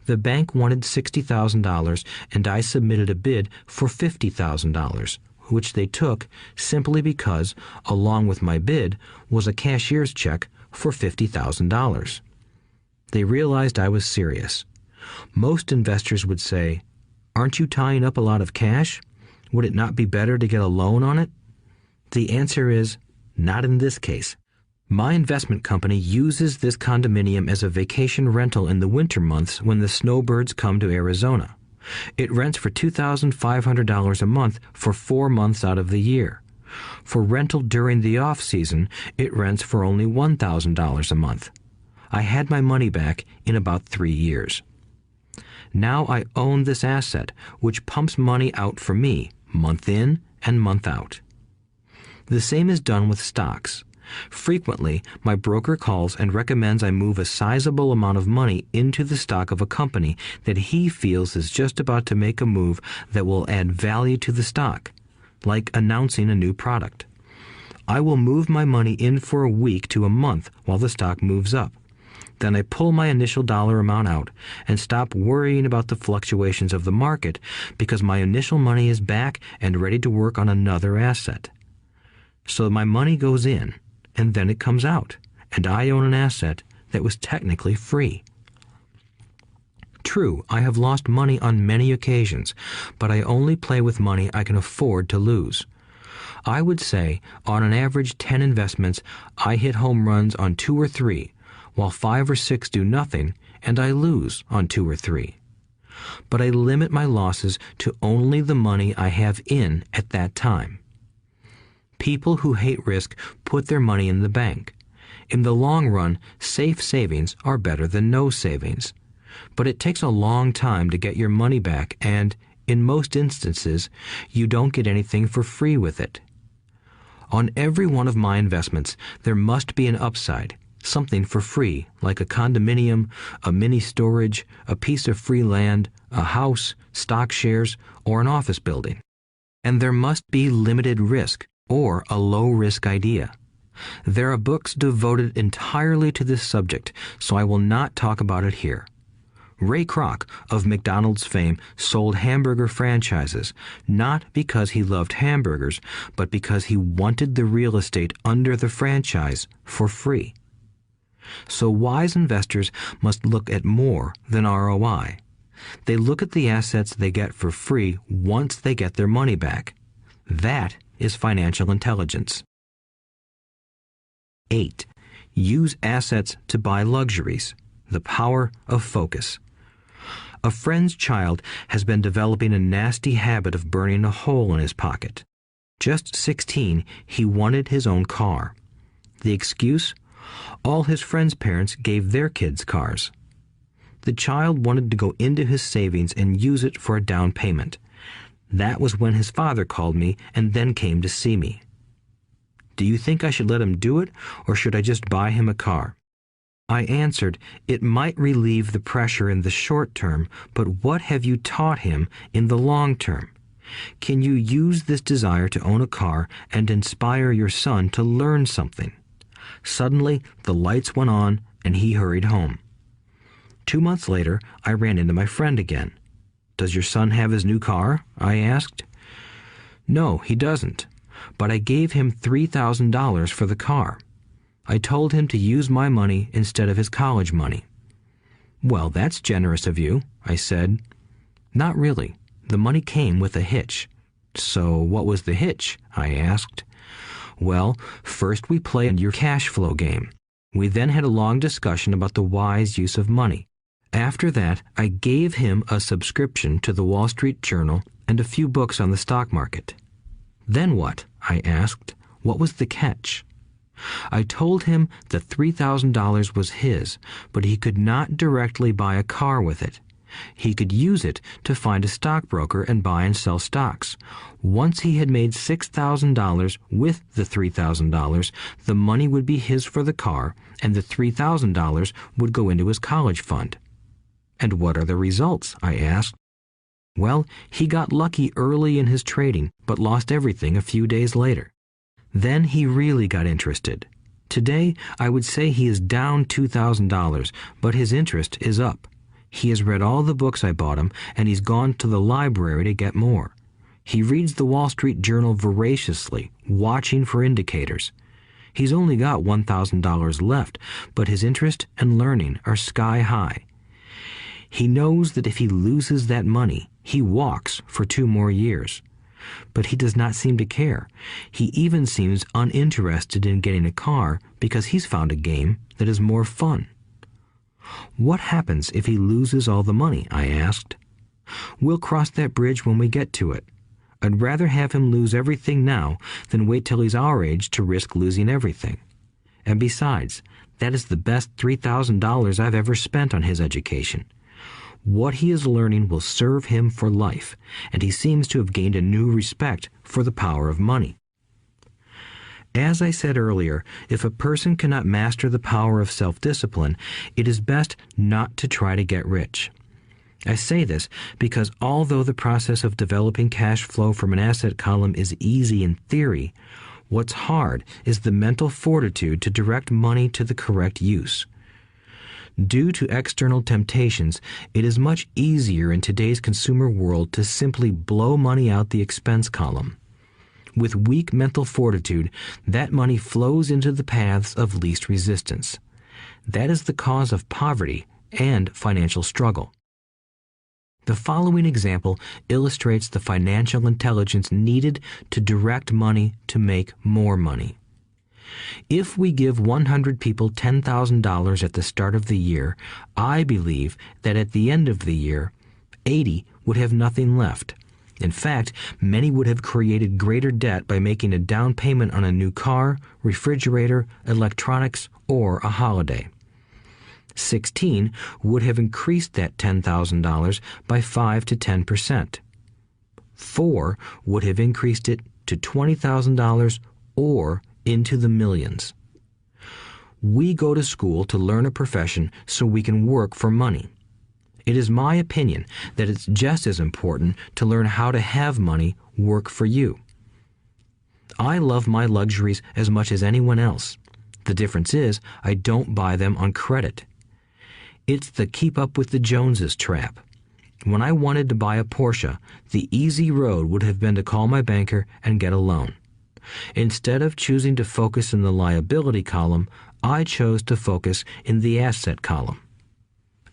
The bank wanted $60,000 and I submitted a bid for $50,000, which they took simply because, along with my bid, was a cashier's check for $50,000. They realized I was serious. Most investors would say, "Aren't you tying up a lot of cash? Would it not be better to get a loan on it?" The answer is, not in this case. My investment company uses this condominium as a vacation rental in the winter months when the snowbirds come to Arizona. It rents for $2,500 a month for 4 months out of the year. For rental during the off-season, it rents for only $1,000 a month. I had my money back in about 3 years. Now I own this asset, which pumps money out for me, month in and month out. The same is done with stocks. Frequently, my broker calls and recommends I move a sizable amount of money into the stock of a company that he feels is just about to make a move that will add value to the stock, like announcing a new product. I will move my money in for a week to a month while the stock moves up. Then I pull my initial dollar amount out and stop worrying about the fluctuations of the market because my initial money is back and ready to work on another asset. So my money goes in, and then it comes out, and I own an asset that was technically free. True, I have lost money on many occasions, but I only play with money I can afford to lose. I would say, on an average 10 investments, I hit home runs on 2 or 3, while 5 or 6 do nothing, and I lose on 2 or 3. But I limit my losses to only the money I have in at that time. People who hate risk put their money in the bank. In the long run, safe savings are better than no savings. But it takes a long time to get your money back, and, in most instances, you don't get anything for free with it. On every one of my investments, there must be an upside, something for free, like a condominium, a mini storage, a piece of free land, a house, stock shares, or an office building. and there must be limited risk or a low-risk idea. There are books devoted entirely to this subject, so I will not talk about it here. Ray Kroc of McDonald's fame sold hamburger franchises, not because he loved hamburgers, but because he wanted the real estate under the franchise for free. So wise investors must look at more than ROI. They look at the assets they get for free once they get their money back. That is financial intelligence. 8. Use assets to buy luxuries. The power of focus. A friend's child has been developing a nasty habit of burning a hole in his pocket. Just 16, he wanted his own car. The excuse? All his friends' parents gave their kids cars. The child wanted to go into his savings and use it for a down payment. That was when his father called me and then came to see me. Do you think I should let him do it, or should I just buy him a car? I answered, it might relieve the pressure in the short term, but what have you taught him in the long term? Can you use this desire to own a car and inspire your son to learn something? Suddenly, the lights went on and he hurried home. 2 months later, I ran into my friend again. Does your son have his new car? I asked. No, he doesn't, but I gave him $3,000 for the car. I told him to use my money instead of his college money. Well, that's generous of you, I said. Not really. The money came with a hitch. So what was the hitch? I asked. Well, first we played your cash flow game. We then had a long discussion about the wise use of money. After that, I gave him a subscription to the Wall Street Journal and a few books on the stock market. Then what? I asked. What was the catch? I told him that $3,000 was his, but he could not directly buy a car with it. He could use it to find a stockbroker and buy and sell stocks. Once he had made $6,000 with the $3,000, the money would be his for the car, and the $3,000 would go into his college fund. And what are the results? I asked. Well, he got lucky early in his trading, but lost everything a few days later. Then he really got interested. Today, I would say he is down $2,000, but his interest is up. He has read all the books I bought him, and he's gone to the library to get more. He reads the Wall Street Journal voraciously, watching for indicators. He's only got $1,000 left, but his interest and learning are sky high. He knows that if he loses that money, he walks for 2 more years. But he does not seem to care. He even seems uninterested in getting a car because he's found a game that is more fun. What happens if he loses all the money? I asked. We'll cross that bridge when we get to it. I'd rather have him lose everything now than wait till he's our age to risk losing everything. And besides, that is the best $3,000 I've ever spent on his education. What he is learning will serve him for life, and he seems to have gained a new respect for the power of money. As I said earlier, if a person cannot master the power of self-discipline, it is best not to try to get rich. I say this because although the process of developing cash flow from an asset column is easy in theory, what's hard is the mental fortitude to direct money to the correct use. Due to external temptations, it is much easier in today's consumer world to simply blow money out the expense column. With weak mental fortitude, that money flows into the paths of least resistance. That is the cause of poverty and financial struggle. The following example illustrates the financial intelligence needed to direct money to make more money. If we give 100 people $10,000 at the start of the year, I believe that at the end of the year, 80 would have nothing left. In fact, many would have created greater debt by making a down payment on a new car, refrigerator, electronics, or a holiday. 16 would have increased that $10,000 by 5 to 10%. 4 would have increased it to $20,000 or into the millions. We go to school to learn a profession so we can work for money. It is my opinion that it's just as important to learn how to have money work for you. I love my luxuries as much as anyone else. The difference is I don't buy them on credit. It's the keep up with the Joneses trap. When I wanted to buy a Porsche, the easy road would have been to call my banker and get a loan. Instead of choosing to focus in the liability column, I chose to focus in the asset column.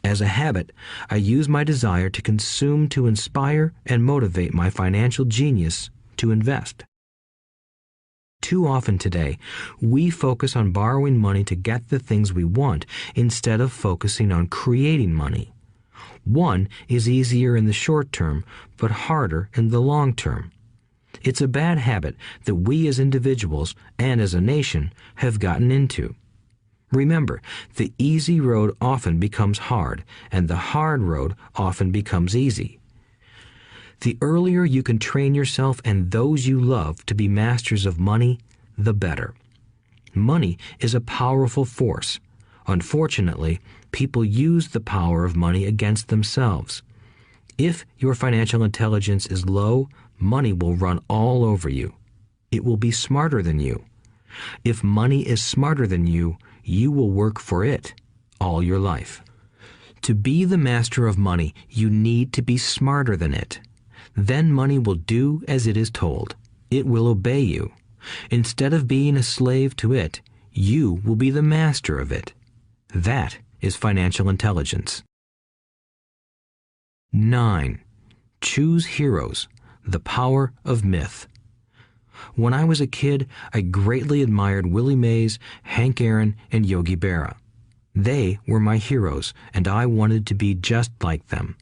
As a habit, I use my desire to consume to inspire and motivate my financial genius to invest. Too often today, we focus on borrowing money to get the things we want instead of focusing on creating money. One is easier in the short term, but harder in the long term. It's a bad habit that we as individuals and as a nation have gotten into. Remember, the easy road often becomes hard, and the hard road often becomes easy. The earlier you can train yourself and those you love to be masters of money, the better. Money is a powerful force. Unfortunately, people use the power of money against themselves. If your financial intelligence is low, money will run all over you. It will be smarter than you. If money is smarter than you, you will work for it all your life. To be the master of money, you need to be smarter than it. Then money will do as it is told. It will obey you. Instead of being a slave to it, you will be the master of it. That is financial intelligence. 9. Choose heroes. The power of myth. When I was a kid, I greatly admired Willie Mays, Hank Aaron, and Yogi Berra. They were my heroes, and I wanted to be just like them.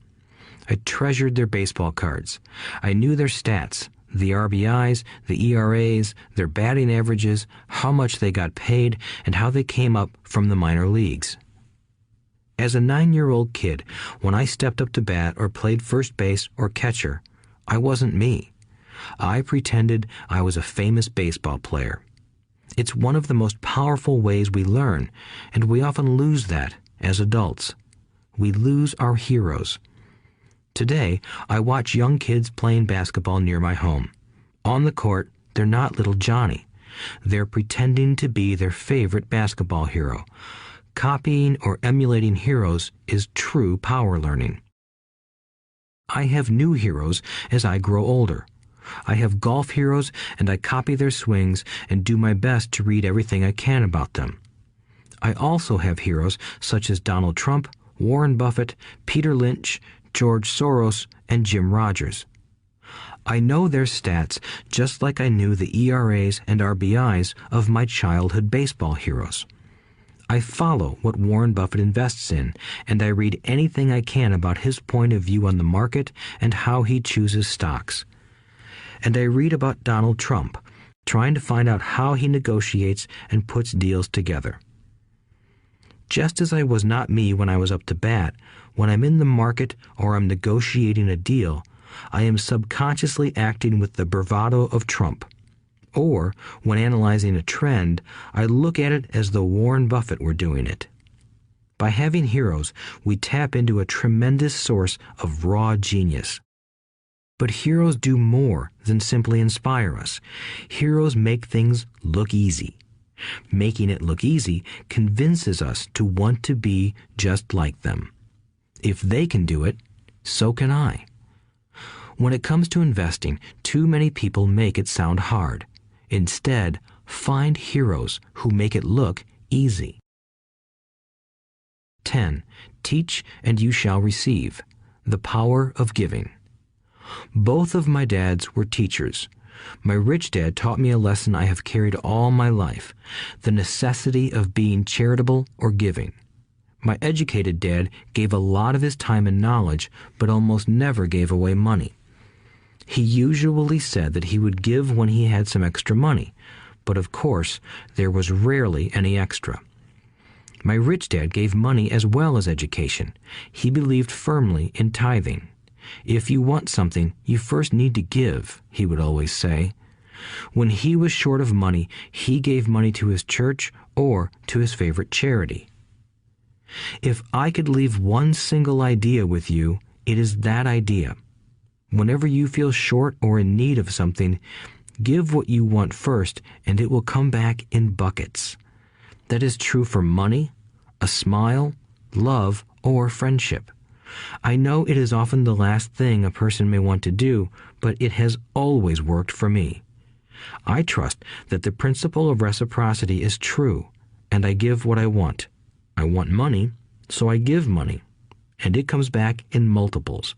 I treasured their baseball cards. I knew their stats, the RBIs, the ERAs, their batting averages, how much they got paid, and how they came up from the minor leagues. As a 9-year-old kid, when I stepped up to bat or played first base or catcher, I wasn't me. I pretended I was a famous baseball player. It's one of the most powerful ways we learn, and we often lose that as adults. We lose our heroes. Today, I watch young kids playing basketball near my home. On the court, they're not little Johnny. They're pretending to be their favorite basketball hero. Copying or emulating heroes is true power learning. I have new heroes as I grow older. I have golf heroes, and I copy their swings and do my best to read everything I can about them. I also have heroes such as Donald Trump, Warren Buffett, Peter Lynch, George Soros, and Jim Rogers. I know their stats just like I knew the ERAs and RBIs of my childhood baseball heroes. I follow what Warren Buffett invests in, and I read anything I can about his point of view on the market and how he chooses stocks. And I read about Donald Trump, trying to find out how he negotiates and puts deals together. Just as I was not me when I was up to bat, when I'm in the market or I'm negotiating a deal, I am subconsciously acting with the bravado of Trump. Or, when analyzing a trend, I look at it as though Warren Buffett were doing it. By having heroes, we tap into a tremendous source of raw genius. But heroes do more than simply inspire us. Heroes make things look easy. Making it look easy convinces us to want to be just like them. If they can do it, so can I. When it comes to investing, too many people make it sound hard. Instead, find heroes who make it look easy. 10. Teach and you shall receive. The power of giving. Both of my dads were teachers. My rich dad taught me a lesson I have carried all my life, the necessity of being charitable or giving. My educated dad gave a lot of his time and knowledge, but almost never gave away money. He usually said that he would give when he had some extra money, but of course, there was rarely any extra. My rich dad gave money as well as education. He believed firmly in tithing. If you want something, you first need to give, he would always say. When he was short of money, he gave money to his church or to his favorite charity. If I could leave one single idea with you, it is that idea. Whenever you feel short or in need of something, give what you want first, and it will come back in buckets. That is true for money, a smile, love, or friendship. I know it is often the last thing a person may want to do, but it has always worked for me. I trust that the principle of reciprocity is true, and I give what I want. I want money, so I give money, and it comes back in multiples.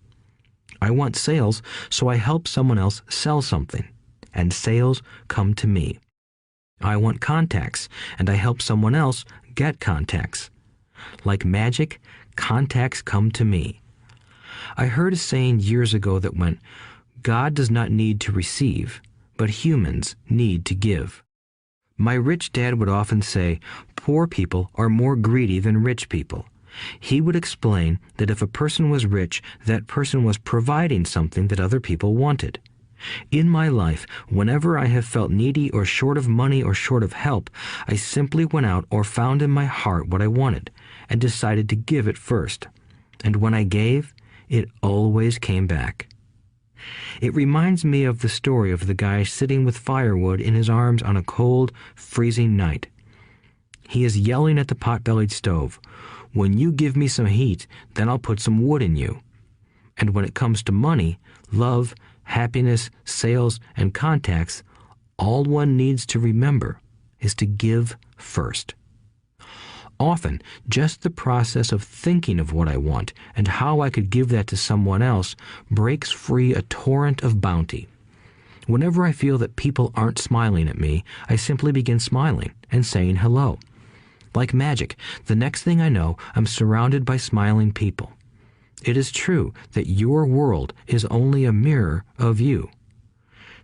I want sales, so I help someone else sell something, and sales come to me. I want contacts, and I help someone else get contacts. Like magic, contacts come to me. I heard a saying years ago that went, God does not need to receive, but humans need to give. My rich dad would often say, poor people are more greedy than rich people. He would explain that if a person was rich, that person was providing something that other people wanted. In my life, whenever I have felt needy or short of money or short of help, I simply went out or found in my heart what I wanted and decided to give it first. And when I gave, it always came back. It reminds me of the story of the guy sitting with firewood in his arms on a cold, freezing night. He is yelling at the pot-bellied stove, "When you give me some heat, then I'll put some wood in you." And when it comes to money, love, happiness, sales, and contacts, all one needs to remember is to give first. Often, just the process of thinking of what I want and how I could give that to someone else breaks free a torrent of bounty. Whenever I feel that people aren't smiling at me, I simply begin smiling and saying hello. Like magic, the next thing I know, I'm surrounded by smiling people. It is true that your world is only a mirror of you.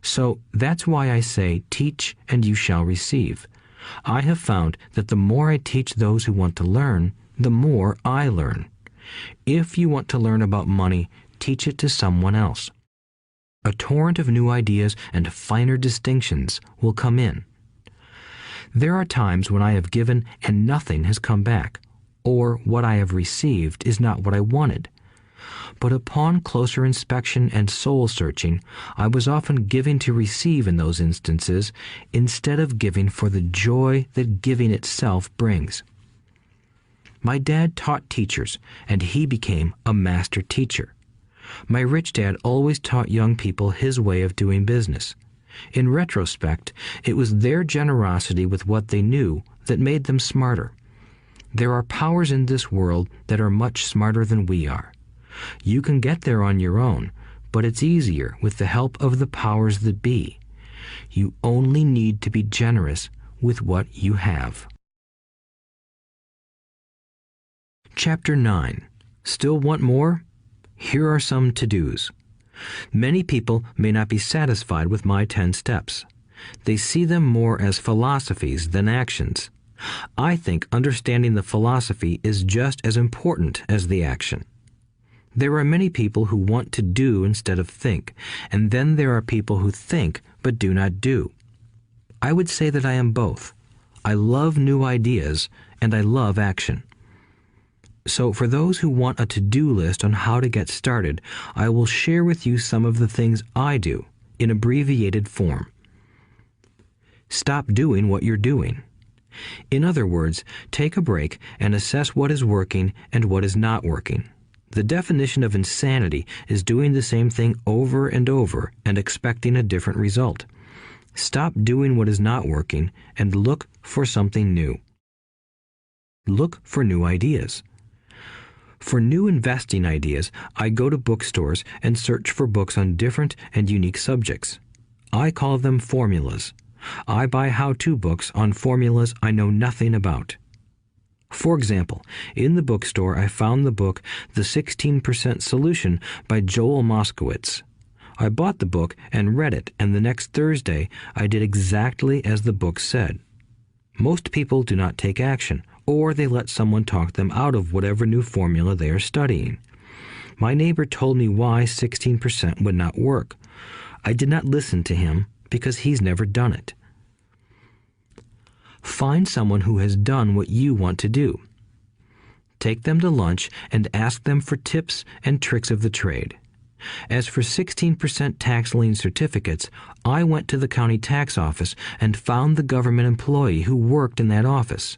So that's why I say, teach and you shall receive. I have found that the more I teach those who want to learn, the more I learn. If you want to learn about money, teach it to someone else. A torrent of new ideas and finer distinctions will come in. There are times when I have given and nothing has come back, or what I have received is not what I wanted. But upon closer inspection and soul-searching, I was often giving to receive in those instances, instead of giving for the joy that giving itself brings. My dad taught teachers, and he became a master teacher. My rich dad always taught young people his way of doing business. In retrospect, it was their generosity with what they knew that made them smarter. There are powers in this world that are much smarter than we are. You can get there on your own, but it's easier with the help of the powers that be. You only need to be generous with what you have. Chapter 9. Still want more? Here are some to-dos. Many people may not be satisfied with my 10 steps. They see them more as philosophies than actions. I think understanding the philosophy is just as important as the action. There are many people who want to do instead of think, and then there are people who think but do not do. I would say that I am both. I love new ideas, and I love action. So for those who want a to-do list on how to get started, I will share with you some of the things I do in abbreviated form. Stop doing what you're doing. In other words, take a break and assess what is working and what is not working. The definition of insanity is doing the same thing over and over and expecting a different result. Stop doing what is not working and look for something new. Look for new ideas. For new investing ideas, I go to bookstores and search for books on different and unique subjects. I call them formulas. I buy how-to books on formulas I know nothing about. For example, in the bookstore I found the book The 16% Solution by Joel Moskowitz. I bought the book and read it, and the next Thursday I did exactly as the book said. Most people do not take action, or they let someone talk them out of whatever new formula they are studying. My neighbor told me why 16% would not work. I did not listen to him because he's never done it. Find someone who has done what you want to do. take them to lunch, and ask them for tips and tricks of the trade. As for 16% tax lien certificates, I went to the county tax office and found the government employee who worked in that office.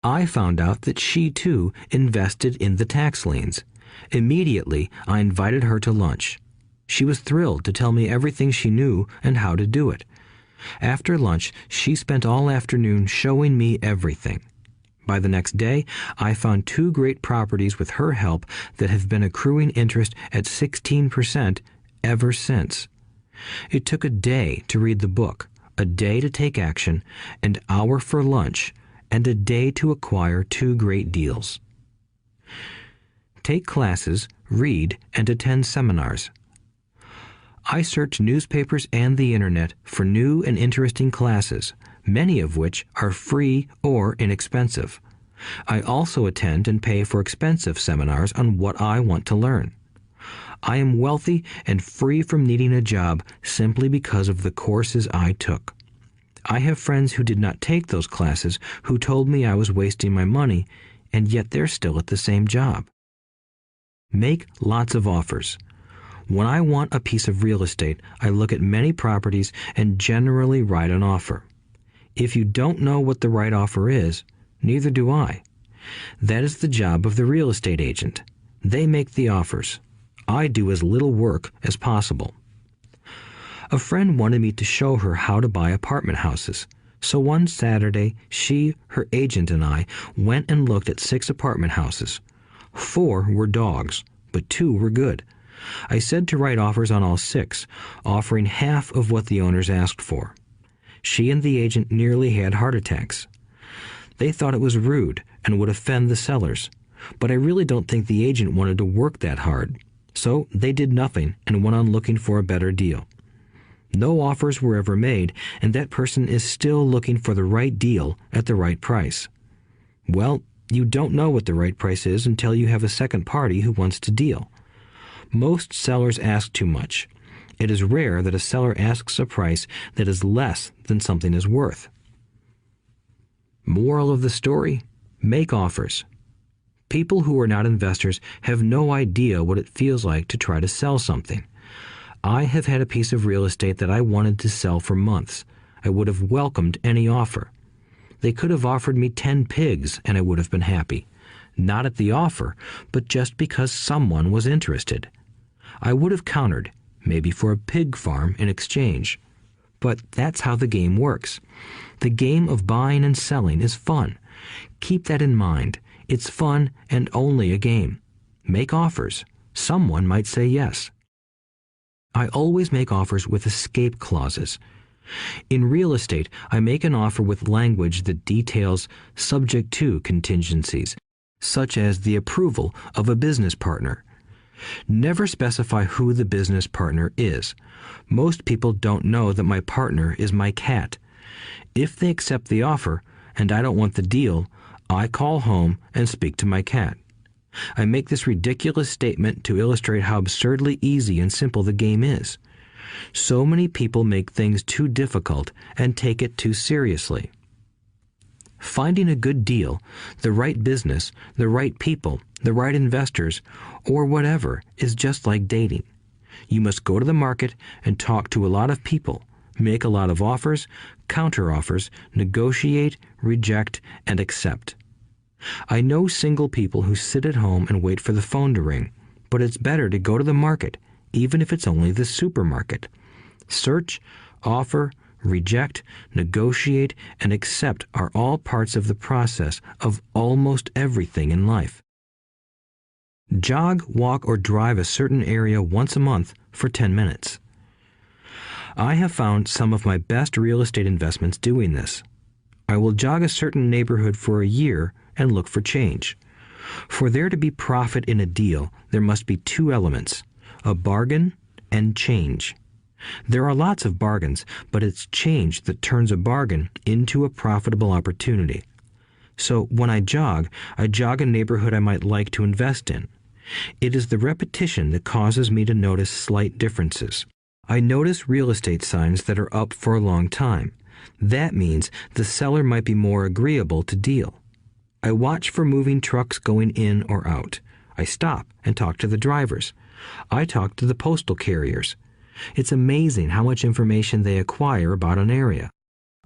I found out that she, too, invested in the tax liens. Immediately, I invited her to lunch. She was thrilled to tell me everything she knew and how to do it. After lunch, she spent all afternoon showing me everything. By the next day, I found 2 great properties with her help that have been accruing interest at 16% ever since. It took a day to read the book, a day to take action, an hour for lunch, and a day to acquire 2 great deals. Take classes, read, and attend seminars. I search newspapers and the internet for new and interesting classes, many of which are free or inexpensive. I also attend and pay for expensive seminars on what I want to learn. I am wealthy and free from needing a job simply because of the courses I took. I have friends who did not take those classes who told me I was wasting my money, and yet they're still at the same job. Make lots of offers. When I want a piece of real estate, I look at many properties and generally write an offer. If you don't know what the right offer is, neither do I. That is the job of the real estate agent. They make the offers. I do as little work as possible. A friend wanted me to show her how to buy apartment houses. So one Saturday, she, her agent, and I went and looked at 6 apartment houses. 4 were dogs, but 2 were good. I said to write offers on all 6, offering half of what the owners asked for. She and the agent nearly had heart attacks. They thought it was rude and would offend the sellers, but I really don't think the agent wanted to work that hard. So they did nothing and went on looking for a better deal. No offers were ever made, and that person is still looking for the right deal at the right price. Well, you don't know what the right price is until you have a second party who wants to deal. Most sellers ask too much. It is rare that a seller asks a price that is less than something is worth. Moral of the story: make offers. People who are not investors have no idea what it feels like to try to sell something. I have had a piece of real estate that I wanted to sell for months. I would have welcomed any offer. They could have offered me 10 pigs and I would have been happy. Not at the offer, but just because someone was interested. I would have countered, maybe for a pig farm in exchange. But that's how the game works. The game of buying and selling is fun. Keep that in mind. It's fun and only a game. Make offers. Someone might say yes. I always make offers with escape clauses. In real estate, I make an offer with language that details subject to contingencies, such as the approval of a business partner. Never specify who the business partner is. Most people don't know that my partner is my cat. If they accept the offer and I don't want the deal, I call home and speak to my cat. I make this ridiculous statement to illustrate how absurdly easy and simple the game is. So many people make things too difficult and take it too seriously. Finding a good deal, the right business, the right people, the right investors, or whatever is just like dating. You must go to the market and talk to a lot of people, make a lot of offers, counter-offers, negotiate, reject, and accept. I know single people who sit at home and wait for the phone to ring, but it's better to go to the market, even if it's only the supermarket. Search, offer, reject, negotiate, and accept are all parts of the process of almost everything in life. Jog, walk, or drive a certain area once a month for 10 minutes. I have found some of my best real estate investments doing this. I will jog a certain neighborhood for a year and look for change. For there to be profit in a deal, there must be 2 elements, a bargain and change. There are lots of bargains, but it's change that turns a bargain into a profitable opportunity. So when I jog a neighborhood I might like to invest in. It is the repetition that causes me to notice slight differences. I notice real estate signs that are up for a long time. That means the seller might be more agreeable to deal. I watch for moving trucks going in or out. I stop and talk to the drivers. I talk to the postal carriers. It's amazing how much information they acquire about an area.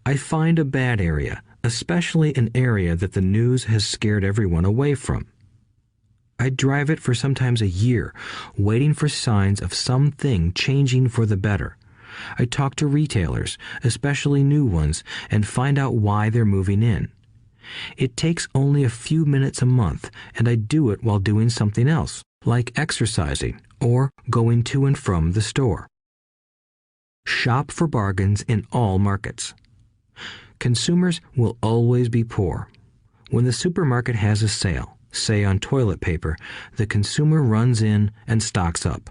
I find a bad area, especially an area that the news has scared everyone away from. I drive it for sometimes a year, waiting for signs of something changing for the better. I talk to retailers, especially new ones, and find out why they're moving in. It takes only a few minutes a month, and I do it while doing something else, like exercising or going to and from the store. Shop for bargains in all markets. Consumers will always be poor. When the supermarket has a sale, say on toilet paper, the consumer runs in and stocks up.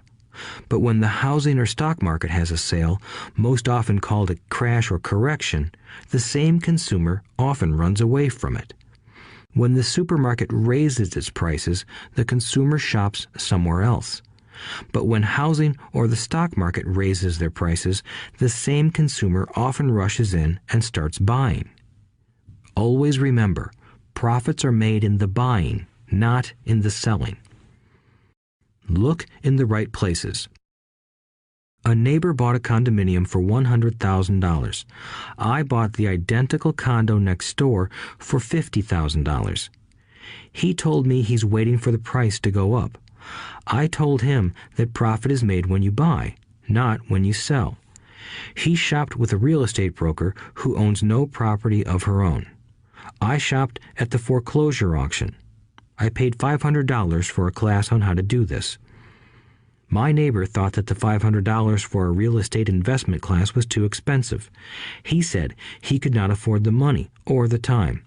But when the housing or stock market has a sale, most often called a crash or correction, the same consumer often runs away from it. When the supermarket raises its prices, the consumer shops somewhere else. But when housing or the stock market raises their prices, the same consumer often rushes in and starts buying. Always remember, profits are made in the buying, not in the selling. Look in the right places. A neighbor bought a condominium for $100,000. I bought the identical condo next door for $50,000. He told me he's waiting for the price to go up. I told him that profit is made when you buy, not when you sell. He shopped with a real estate broker who owns no property of her own. I shopped at the foreclosure auction. I paid $500 for a class on how to do this. My neighbor thought that the $500 for a real estate investment class was too expensive. He said he could not afford the money or the time.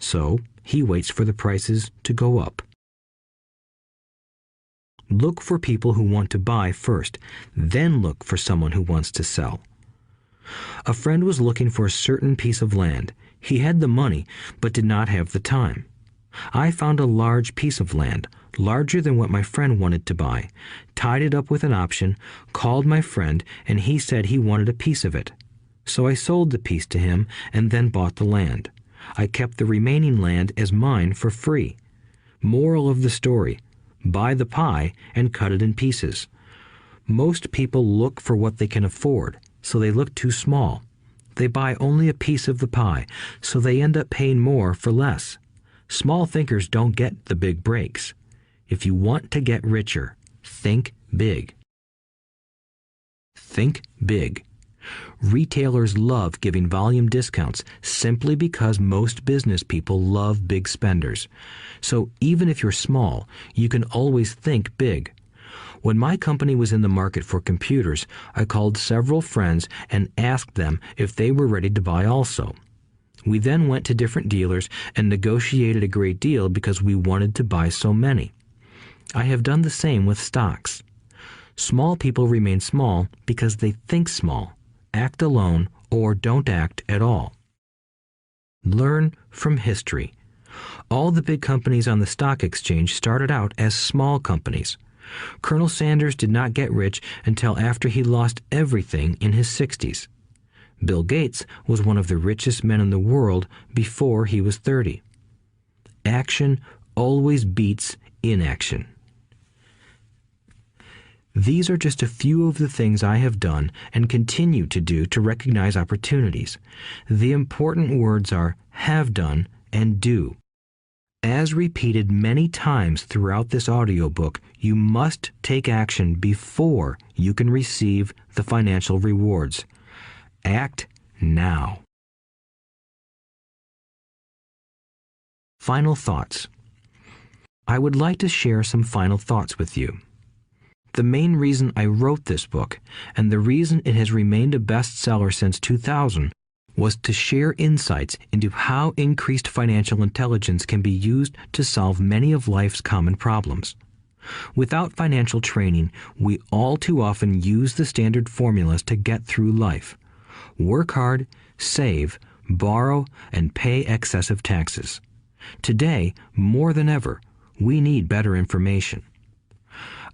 So he waits for the prices to go up. Look for people who want to buy first, then look for someone who wants to sell. A friend was looking for a certain piece of land. He had the money, but did not have the time. I found a large piece of land, larger than what my friend wanted to buy, tied it up with an option, called my friend, and he said he wanted a piece of it. So I sold the piece to him and then bought the land. I kept the remaining land as mine for free. Moral of the story: buy the pie and cut it in pieces. Most people look for what they can afford, so they look too small. They buy only a piece of the pie, so they end up paying more for less. Small thinkers don't get the big breaks. If you want to get richer, think big. Think big. Retailers love giving volume discounts simply because most business people love big spenders. So even if you're small, you can always think big. When my company was in the market for computers, I called several friends and asked them if they were ready to buy also. We then went to different dealers and negotiated a great deal because we wanted to buy so many. I have done the same with stocks. Small people remain small because they think small, act alone, or don't act at all. Learn from history. All the big companies on the stock exchange started out as small companies. Colonel Sanders did not get rich until after he lost everything in his 60s. Bill Gates was one of the richest men in the world before he was 30. Action always beats inaction. These are just a few of the things I have done and continue to do to recognize opportunities. The important words are have done and do. As repeated many times throughout this audiobook, you must take action before you can receive the financial rewards. Act now. Final thoughts. I would like to share some final thoughts with you. The main reason I wrote this book, and the reason it has remained a bestseller since 2000, was to share insights into how increased financial intelligence can be used to solve many of life's common problems. Without financial training, we all too often use the standard formulas to get through life. Work hard, save, borrow, and pay excessive taxes. Today, more than ever, we need better information.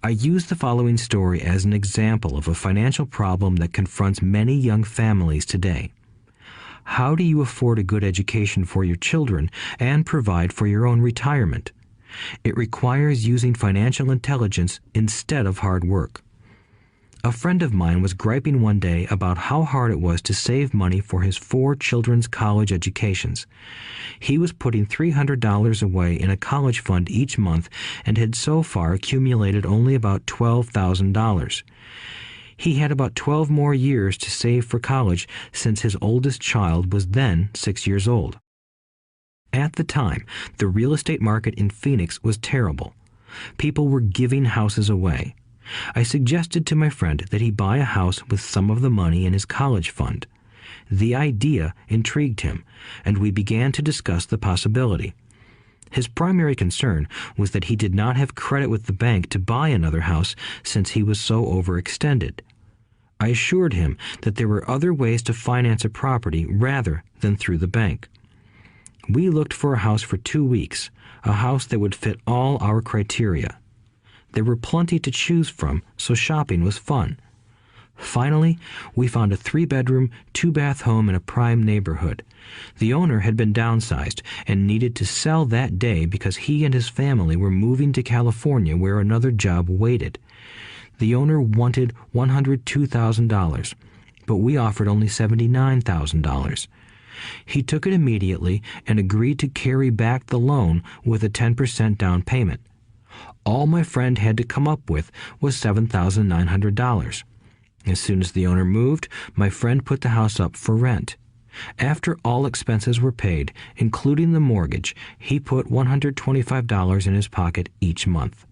I use the following story as an example of a financial problem that confronts many young families today. How do you afford a good education for your children and provide for your own retirement? It requires using financial intelligence instead of hard work. A friend of mine was griping one day about how hard it was to save money for his 4 children's college educations. He was putting $300 away in a college fund each month and had so far accumulated only about $12,000. He had about 12 more years to save for college since his oldest child was then 6 years old. At the time, the real estate market in Phoenix was terrible. People were giving houses away. I suggested to my friend that he buy a house with some of the money in his college fund. The idea intrigued him, and we began to discuss the possibility. His primary concern was that he did not have credit with the bank to buy another house since he was so overextended. I assured him that there were other ways to finance a property rather than through the bank. We looked for a house for 2 weeks, a house that would fit all our criteria. There were plenty to choose from, so shopping was fun. Finally, we found a 3-bedroom, 2-bath home in a prime neighborhood. The owner had been downsized and needed to sell that day because he and his family were moving to California where another job waited. The owner wanted $102,000, but we offered only $79,000. He took it immediately and agreed to carry back the loan with a 10% down payment. All my friend had to come up with was $7,900. As soon as the owner moved, my friend put the house up for rent. After all expenses were paid, including the mortgage, he put $125 in his pocket each month.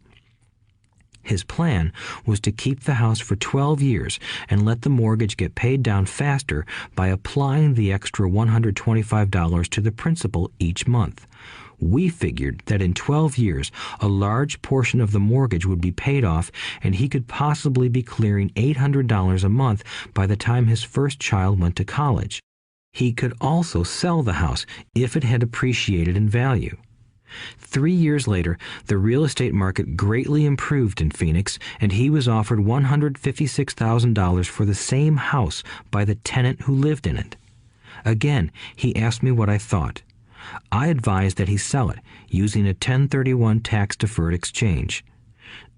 His plan was to keep the house for 12 years and let the mortgage get paid down faster by applying the extra $125 to the principal each month. We figured that in 12 years, a large portion of the mortgage would be paid off and he could possibly be clearing $800 a month by the time his first child went to college. He could also sell the house if it had appreciated in value. 3 years later, the real estate market greatly improved in Phoenix, and he was offered $156,000 for the same house by the tenant who lived in it. Again, he asked me what I thought. I advised that he sell it, using a 1031 tax-deferred exchange.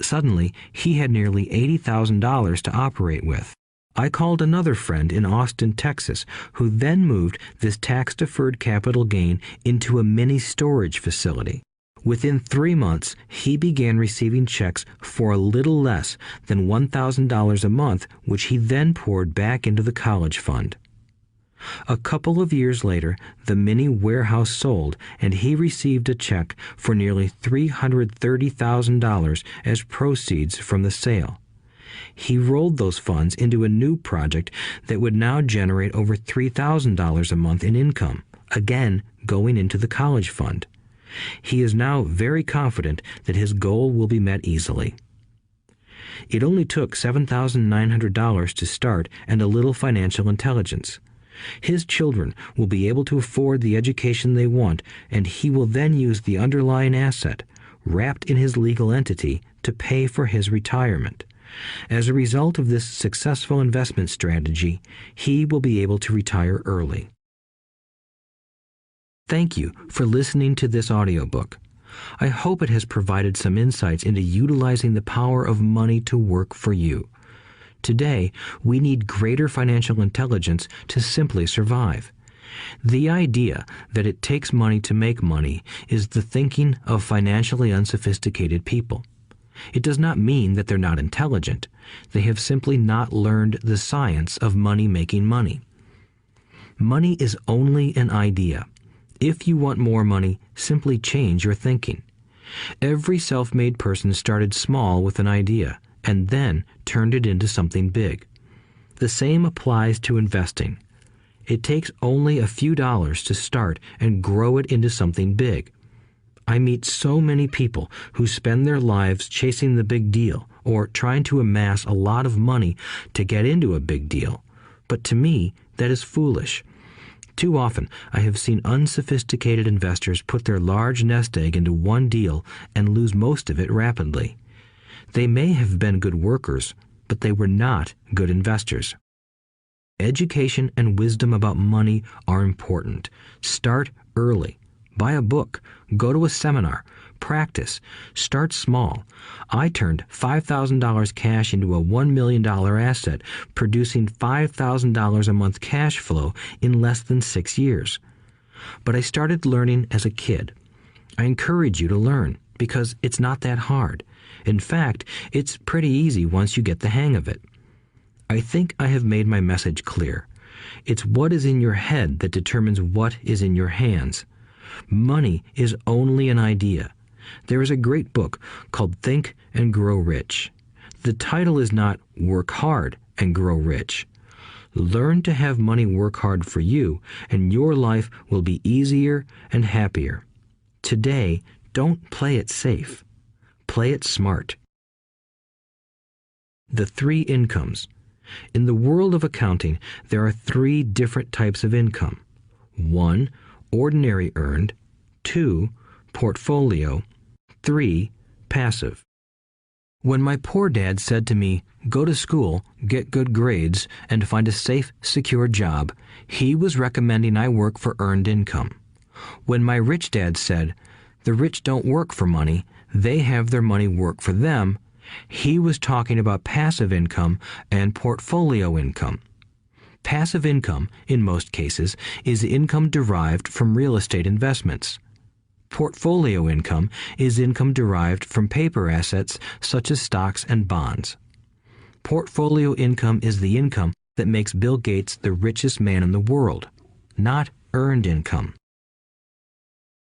Suddenly, he had nearly $80,000 to operate with. I called another friend in Austin, Texas, who then moved this tax-deferred capital gain into a mini storage facility. Within 3 months, he began receiving checks for a little less than $1,000 a month, which he then poured back into the college fund. A couple of years later, the mini warehouse sold, and he received a check for nearly $330,000 as proceeds from the sale. He rolled those funds into a new project that would now generate over $3,000 a month in income, again going into the college fund. He is now very confident that his goal will be met easily. It only took $7,900 to start and a little financial intelligence. His children will be able to afford the education they want, and he will then use the underlying asset, wrapped in his legal entity, to pay for his retirement. As a result of this successful investment strategy, he will be able to retire early. Thank you for listening to this audiobook. I hope it has provided some insights into utilizing the power of money to work for you. Today, we need greater financial intelligence to simply survive. The idea that it takes money to make money is the thinking of financially unsophisticated people. It does not mean that they're not intelligent. They have simply not learned the science of making money. Money is only an idea. If you want more money, simply change your thinking. Every self-made person started small with an idea and then turned it into something big. The same applies to investing. It takes only a few dollars to start and grow it into something big. I meet so many people who spend their lives chasing the big deal or trying to amass a lot of money to get into a big deal. But to me, that is foolish. Too often, I have seen unsophisticated investors put their large nest egg into one deal and lose most of it rapidly. They may have been good workers, but they were not good investors. Education and wisdom about money are important. Start early. Buy a book. Go to a seminar. Practice. Start small. I turned $5,000 cash into a $1 million asset, producing $5,000 a month cash flow in less than 6 years. But I started learning as a kid. I encourage you to learn because it's not that hard. In fact, it's pretty easy once you get the hang of it. I think I have made my message clear. It's what is in your head that determines what is in your hands. Money is only an idea. There is a great book called Think and Grow Rich. The title is not Work Hard and Grow Rich. Learn to have money work hard for you, and your life will be easier and happier. Today, don't play it safe. Play it smart. The 3 incomes. In the world of accounting, there are 3 different types of income. 1, ordinary earned. 2, portfolio. 3, passive. When my poor dad said to me, "Go to school, get good grades, and find a safe, secure job," he was recommending I work for earned income. When my rich dad said, "The rich don't work for money, they have their money work for them," he was talking about passive income and portfolio income. Passive income, in most cases, is income derived from real estate investments. Portfolio income is income derived from paper assets such as stocks and bonds. Portfolio income is the income that makes Bill Gates the richest man in the world, not earned income.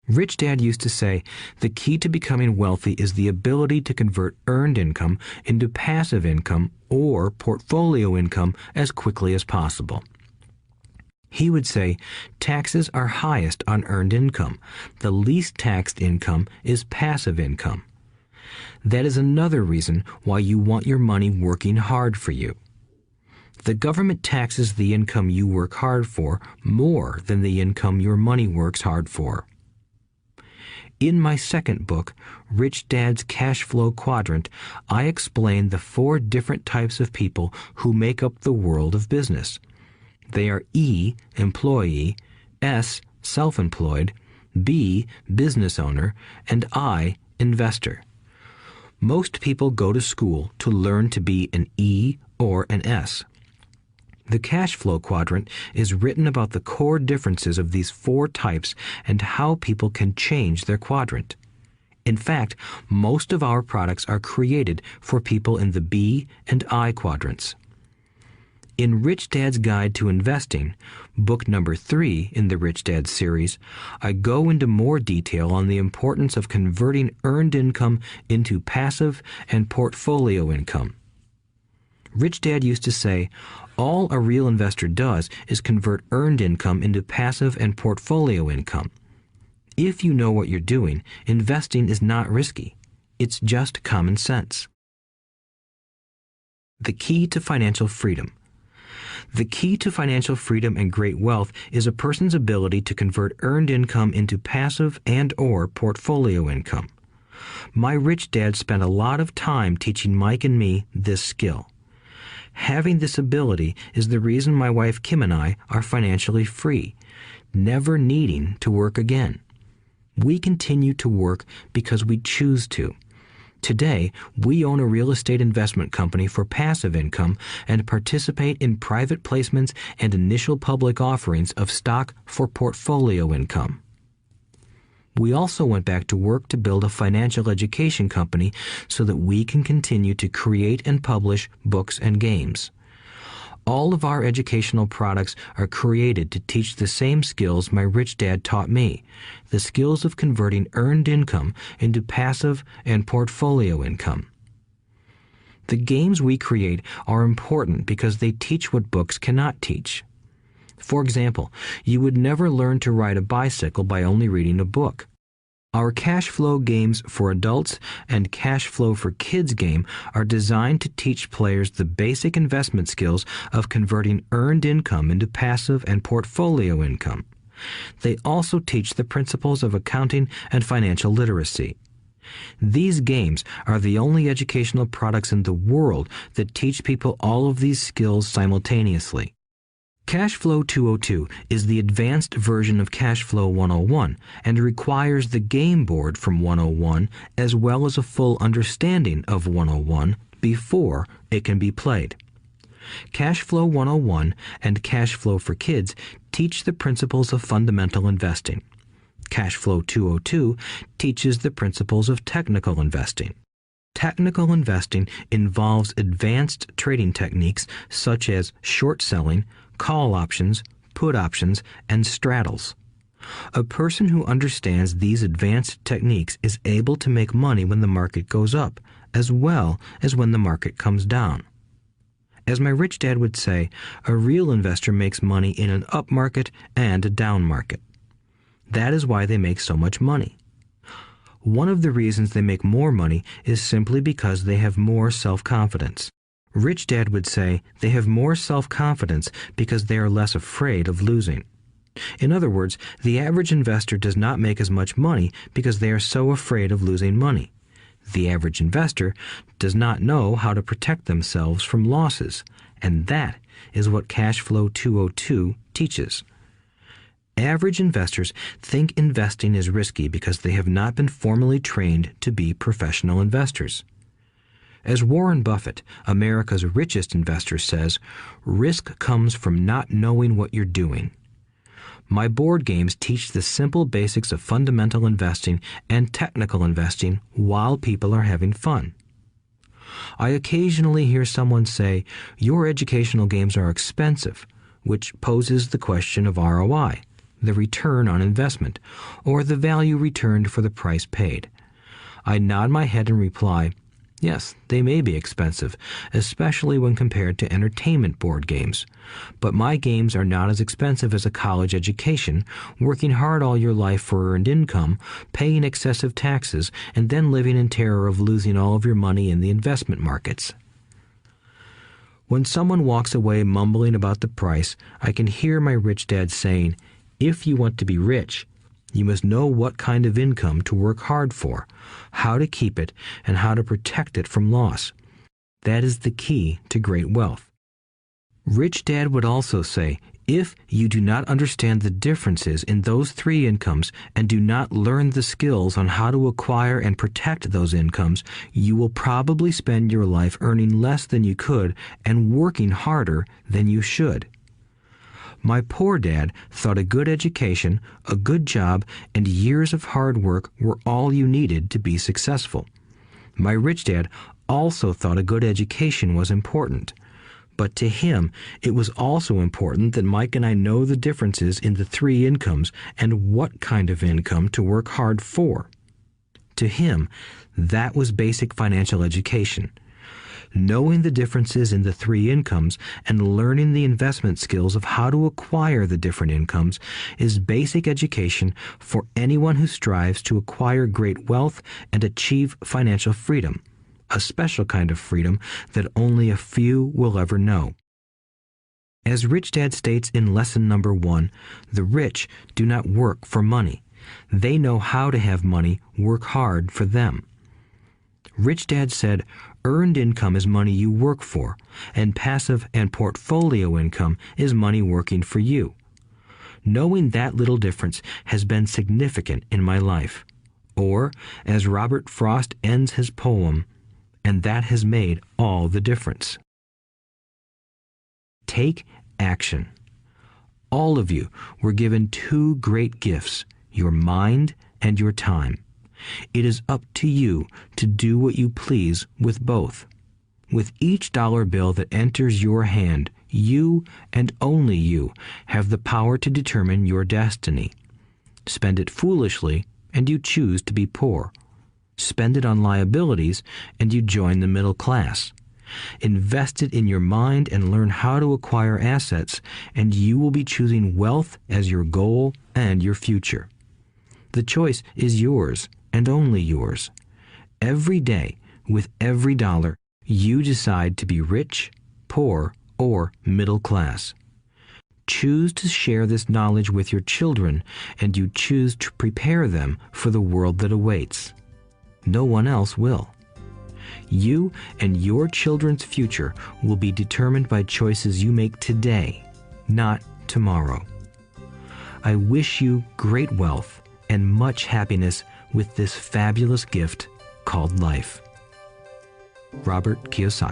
Rich Dad used to say, the key to becoming wealthy is the ability to convert earned income into passive income or portfolio income as quickly as possible. He would say, taxes are highest on earned income. The least taxed income is passive income. That is another reason why you want your money working hard for you. The government taxes the income you work hard for more than the income your money works hard for. In my second book, Rich Dad's Cash Flow Quadrant, I explain the 4 different types of people who make up the world of business. They are E, employee, S, self-employed, B, business owner, and I, investor. Most people go to school to learn to be an E or an S. The cash flow quadrant is written about the core differences of these 4 types and how people can change their quadrant. In fact, most of our products are created for people in the B and I quadrants. In Rich Dad's Guide to Investing, book number 3 in the Rich Dad series, I go into more detail on the importance of converting earned income into passive and portfolio income. Rich Dad used to say, all a real investor does is convert earned income into passive and portfolio income. If you know what you're doing, investing is not risky. It's just common sense. The key to financial freedom. The key to financial freedom and great wealth is a person's ability to convert earned income into passive and/or portfolio income. My rich dad spent a lot of time teaching Mike and me this skill. Having this ability is the reason my wife Kim and I are financially free, never needing to work again. We continue to work because we choose to. Today, we own a real estate investment company for passive income and participate in private placements and initial public offerings of stock for portfolio income. We also went back to work to build a financial education company so that we can continue to create and publish books and games. All of our educational products are created to teach the same skills my rich dad taught me, the skills of converting earned income into passive and portfolio income. The games we create are important because they teach what books cannot teach. For example, you would never learn to ride a bicycle by only reading a book. Our cash flow games for adults and cash flow for kids game are designed to teach players the basic investment skills of converting earned income into passive and portfolio income. They also teach the principles of accounting and financial literacy. These games are the only educational products in the world that teach people all of these skills simultaneously. Cash Flow 202 is the advanced version of Cash Flow 101 and requires the game board from 101 as well as a full understanding of 101 before it can be played. Cash Flow 101 and Cash Flow for Kids teach the principles of fundamental investing. Cash Flow 202 teaches the principles of technical investing. Technical investing involves advanced trading techniques such as short selling, call options, put options, and straddles. A person who understands these advanced techniques is able to make money when the market goes up, as well as when the market comes down. As my rich dad would say, a real investor makes money in an up market and a down market. That is why they make so much money. One of the reasons they make more money is simply because they have more self-confidence. Rich Dad would say they have more self-confidence because they are less afraid of losing. In other words, the average investor does not make as much money because they are so afraid of losing money. The average investor does not know how to protect themselves from losses, and that is what Cash Flow 202 teaches. Average investors think investing is risky because they have not been formally trained to be professional investors. As Warren Buffett, America's richest investor, says, risk comes from not knowing what you're doing. My board games teach the simple basics of fundamental investing and technical investing while people are having fun. I occasionally hear someone say, your educational games are expensive, which poses the question of ROI, the return on investment, or the value returned for the price paid. I nod my head and reply, yes, they may be expensive, especially when compared to entertainment board games. But my games are not as expensive as a college education, working hard all your life for earned income, paying excessive taxes, and then living in terror of losing all of your money in the investment markets. When someone walks away mumbling about the price, I can hear my rich dad saying, if you want to be rich, you must know what kind of income to work hard for, how to keep it, and how to protect it from loss. That is the key to great wealth. Rich Dad would also say, if you do not understand the differences in those three incomes and do not learn the skills on how to acquire and protect those incomes, you will probably spend your life earning less than you could and working harder than you should. My poor dad thought a good education, a good job, and years of hard work were all you needed to be successful. My rich dad also thought a good education was important. But to him, it was also important that Mike and I know the differences in the three incomes and what kind of income to work hard for. To him, that was basic financial education. Knowing the differences in the three incomes and learning the investment skills of how to acquire the different incomes is basic education for anyone who strives to acquire great wealth and achieve financial freedom, a special kind of freedom that only a few will ever know. As Rich Dad states in lesson number 1, the rich do not work for money. They know how to have money work hard for them. Rich Dad said, earned income is money you work for, and passive and portfolio income is money working for you. Knowing that little difference has been significant in my life. Or, as Robert Frost ends his poem, and that has made all the difference. Take action. All of you were given two great gifts, your mind and your time. It is up to you to do what you please with both. With each dollar bill that enters your hand, you and only you have the power to determine your destiny. Spend it foolishly, and you choose to be poor. Spend it on liabilities, and you join the middle class. Invest it in your mind and learn how to acquire assets, and you will be choosing wealth as your goal and your future. The choice is yours, and only yours. Every day, with every dollar, you decide to be rich, poor, or middle class. Choose to share this knowledge with your children, and you choose to prepare them for the world that awaits. No one else will. You and your children's future will be determined by choices you make today. not tomorrow. I wish you great wealth and much happiness with this fabulous gift called life. Robert Kiyosaki.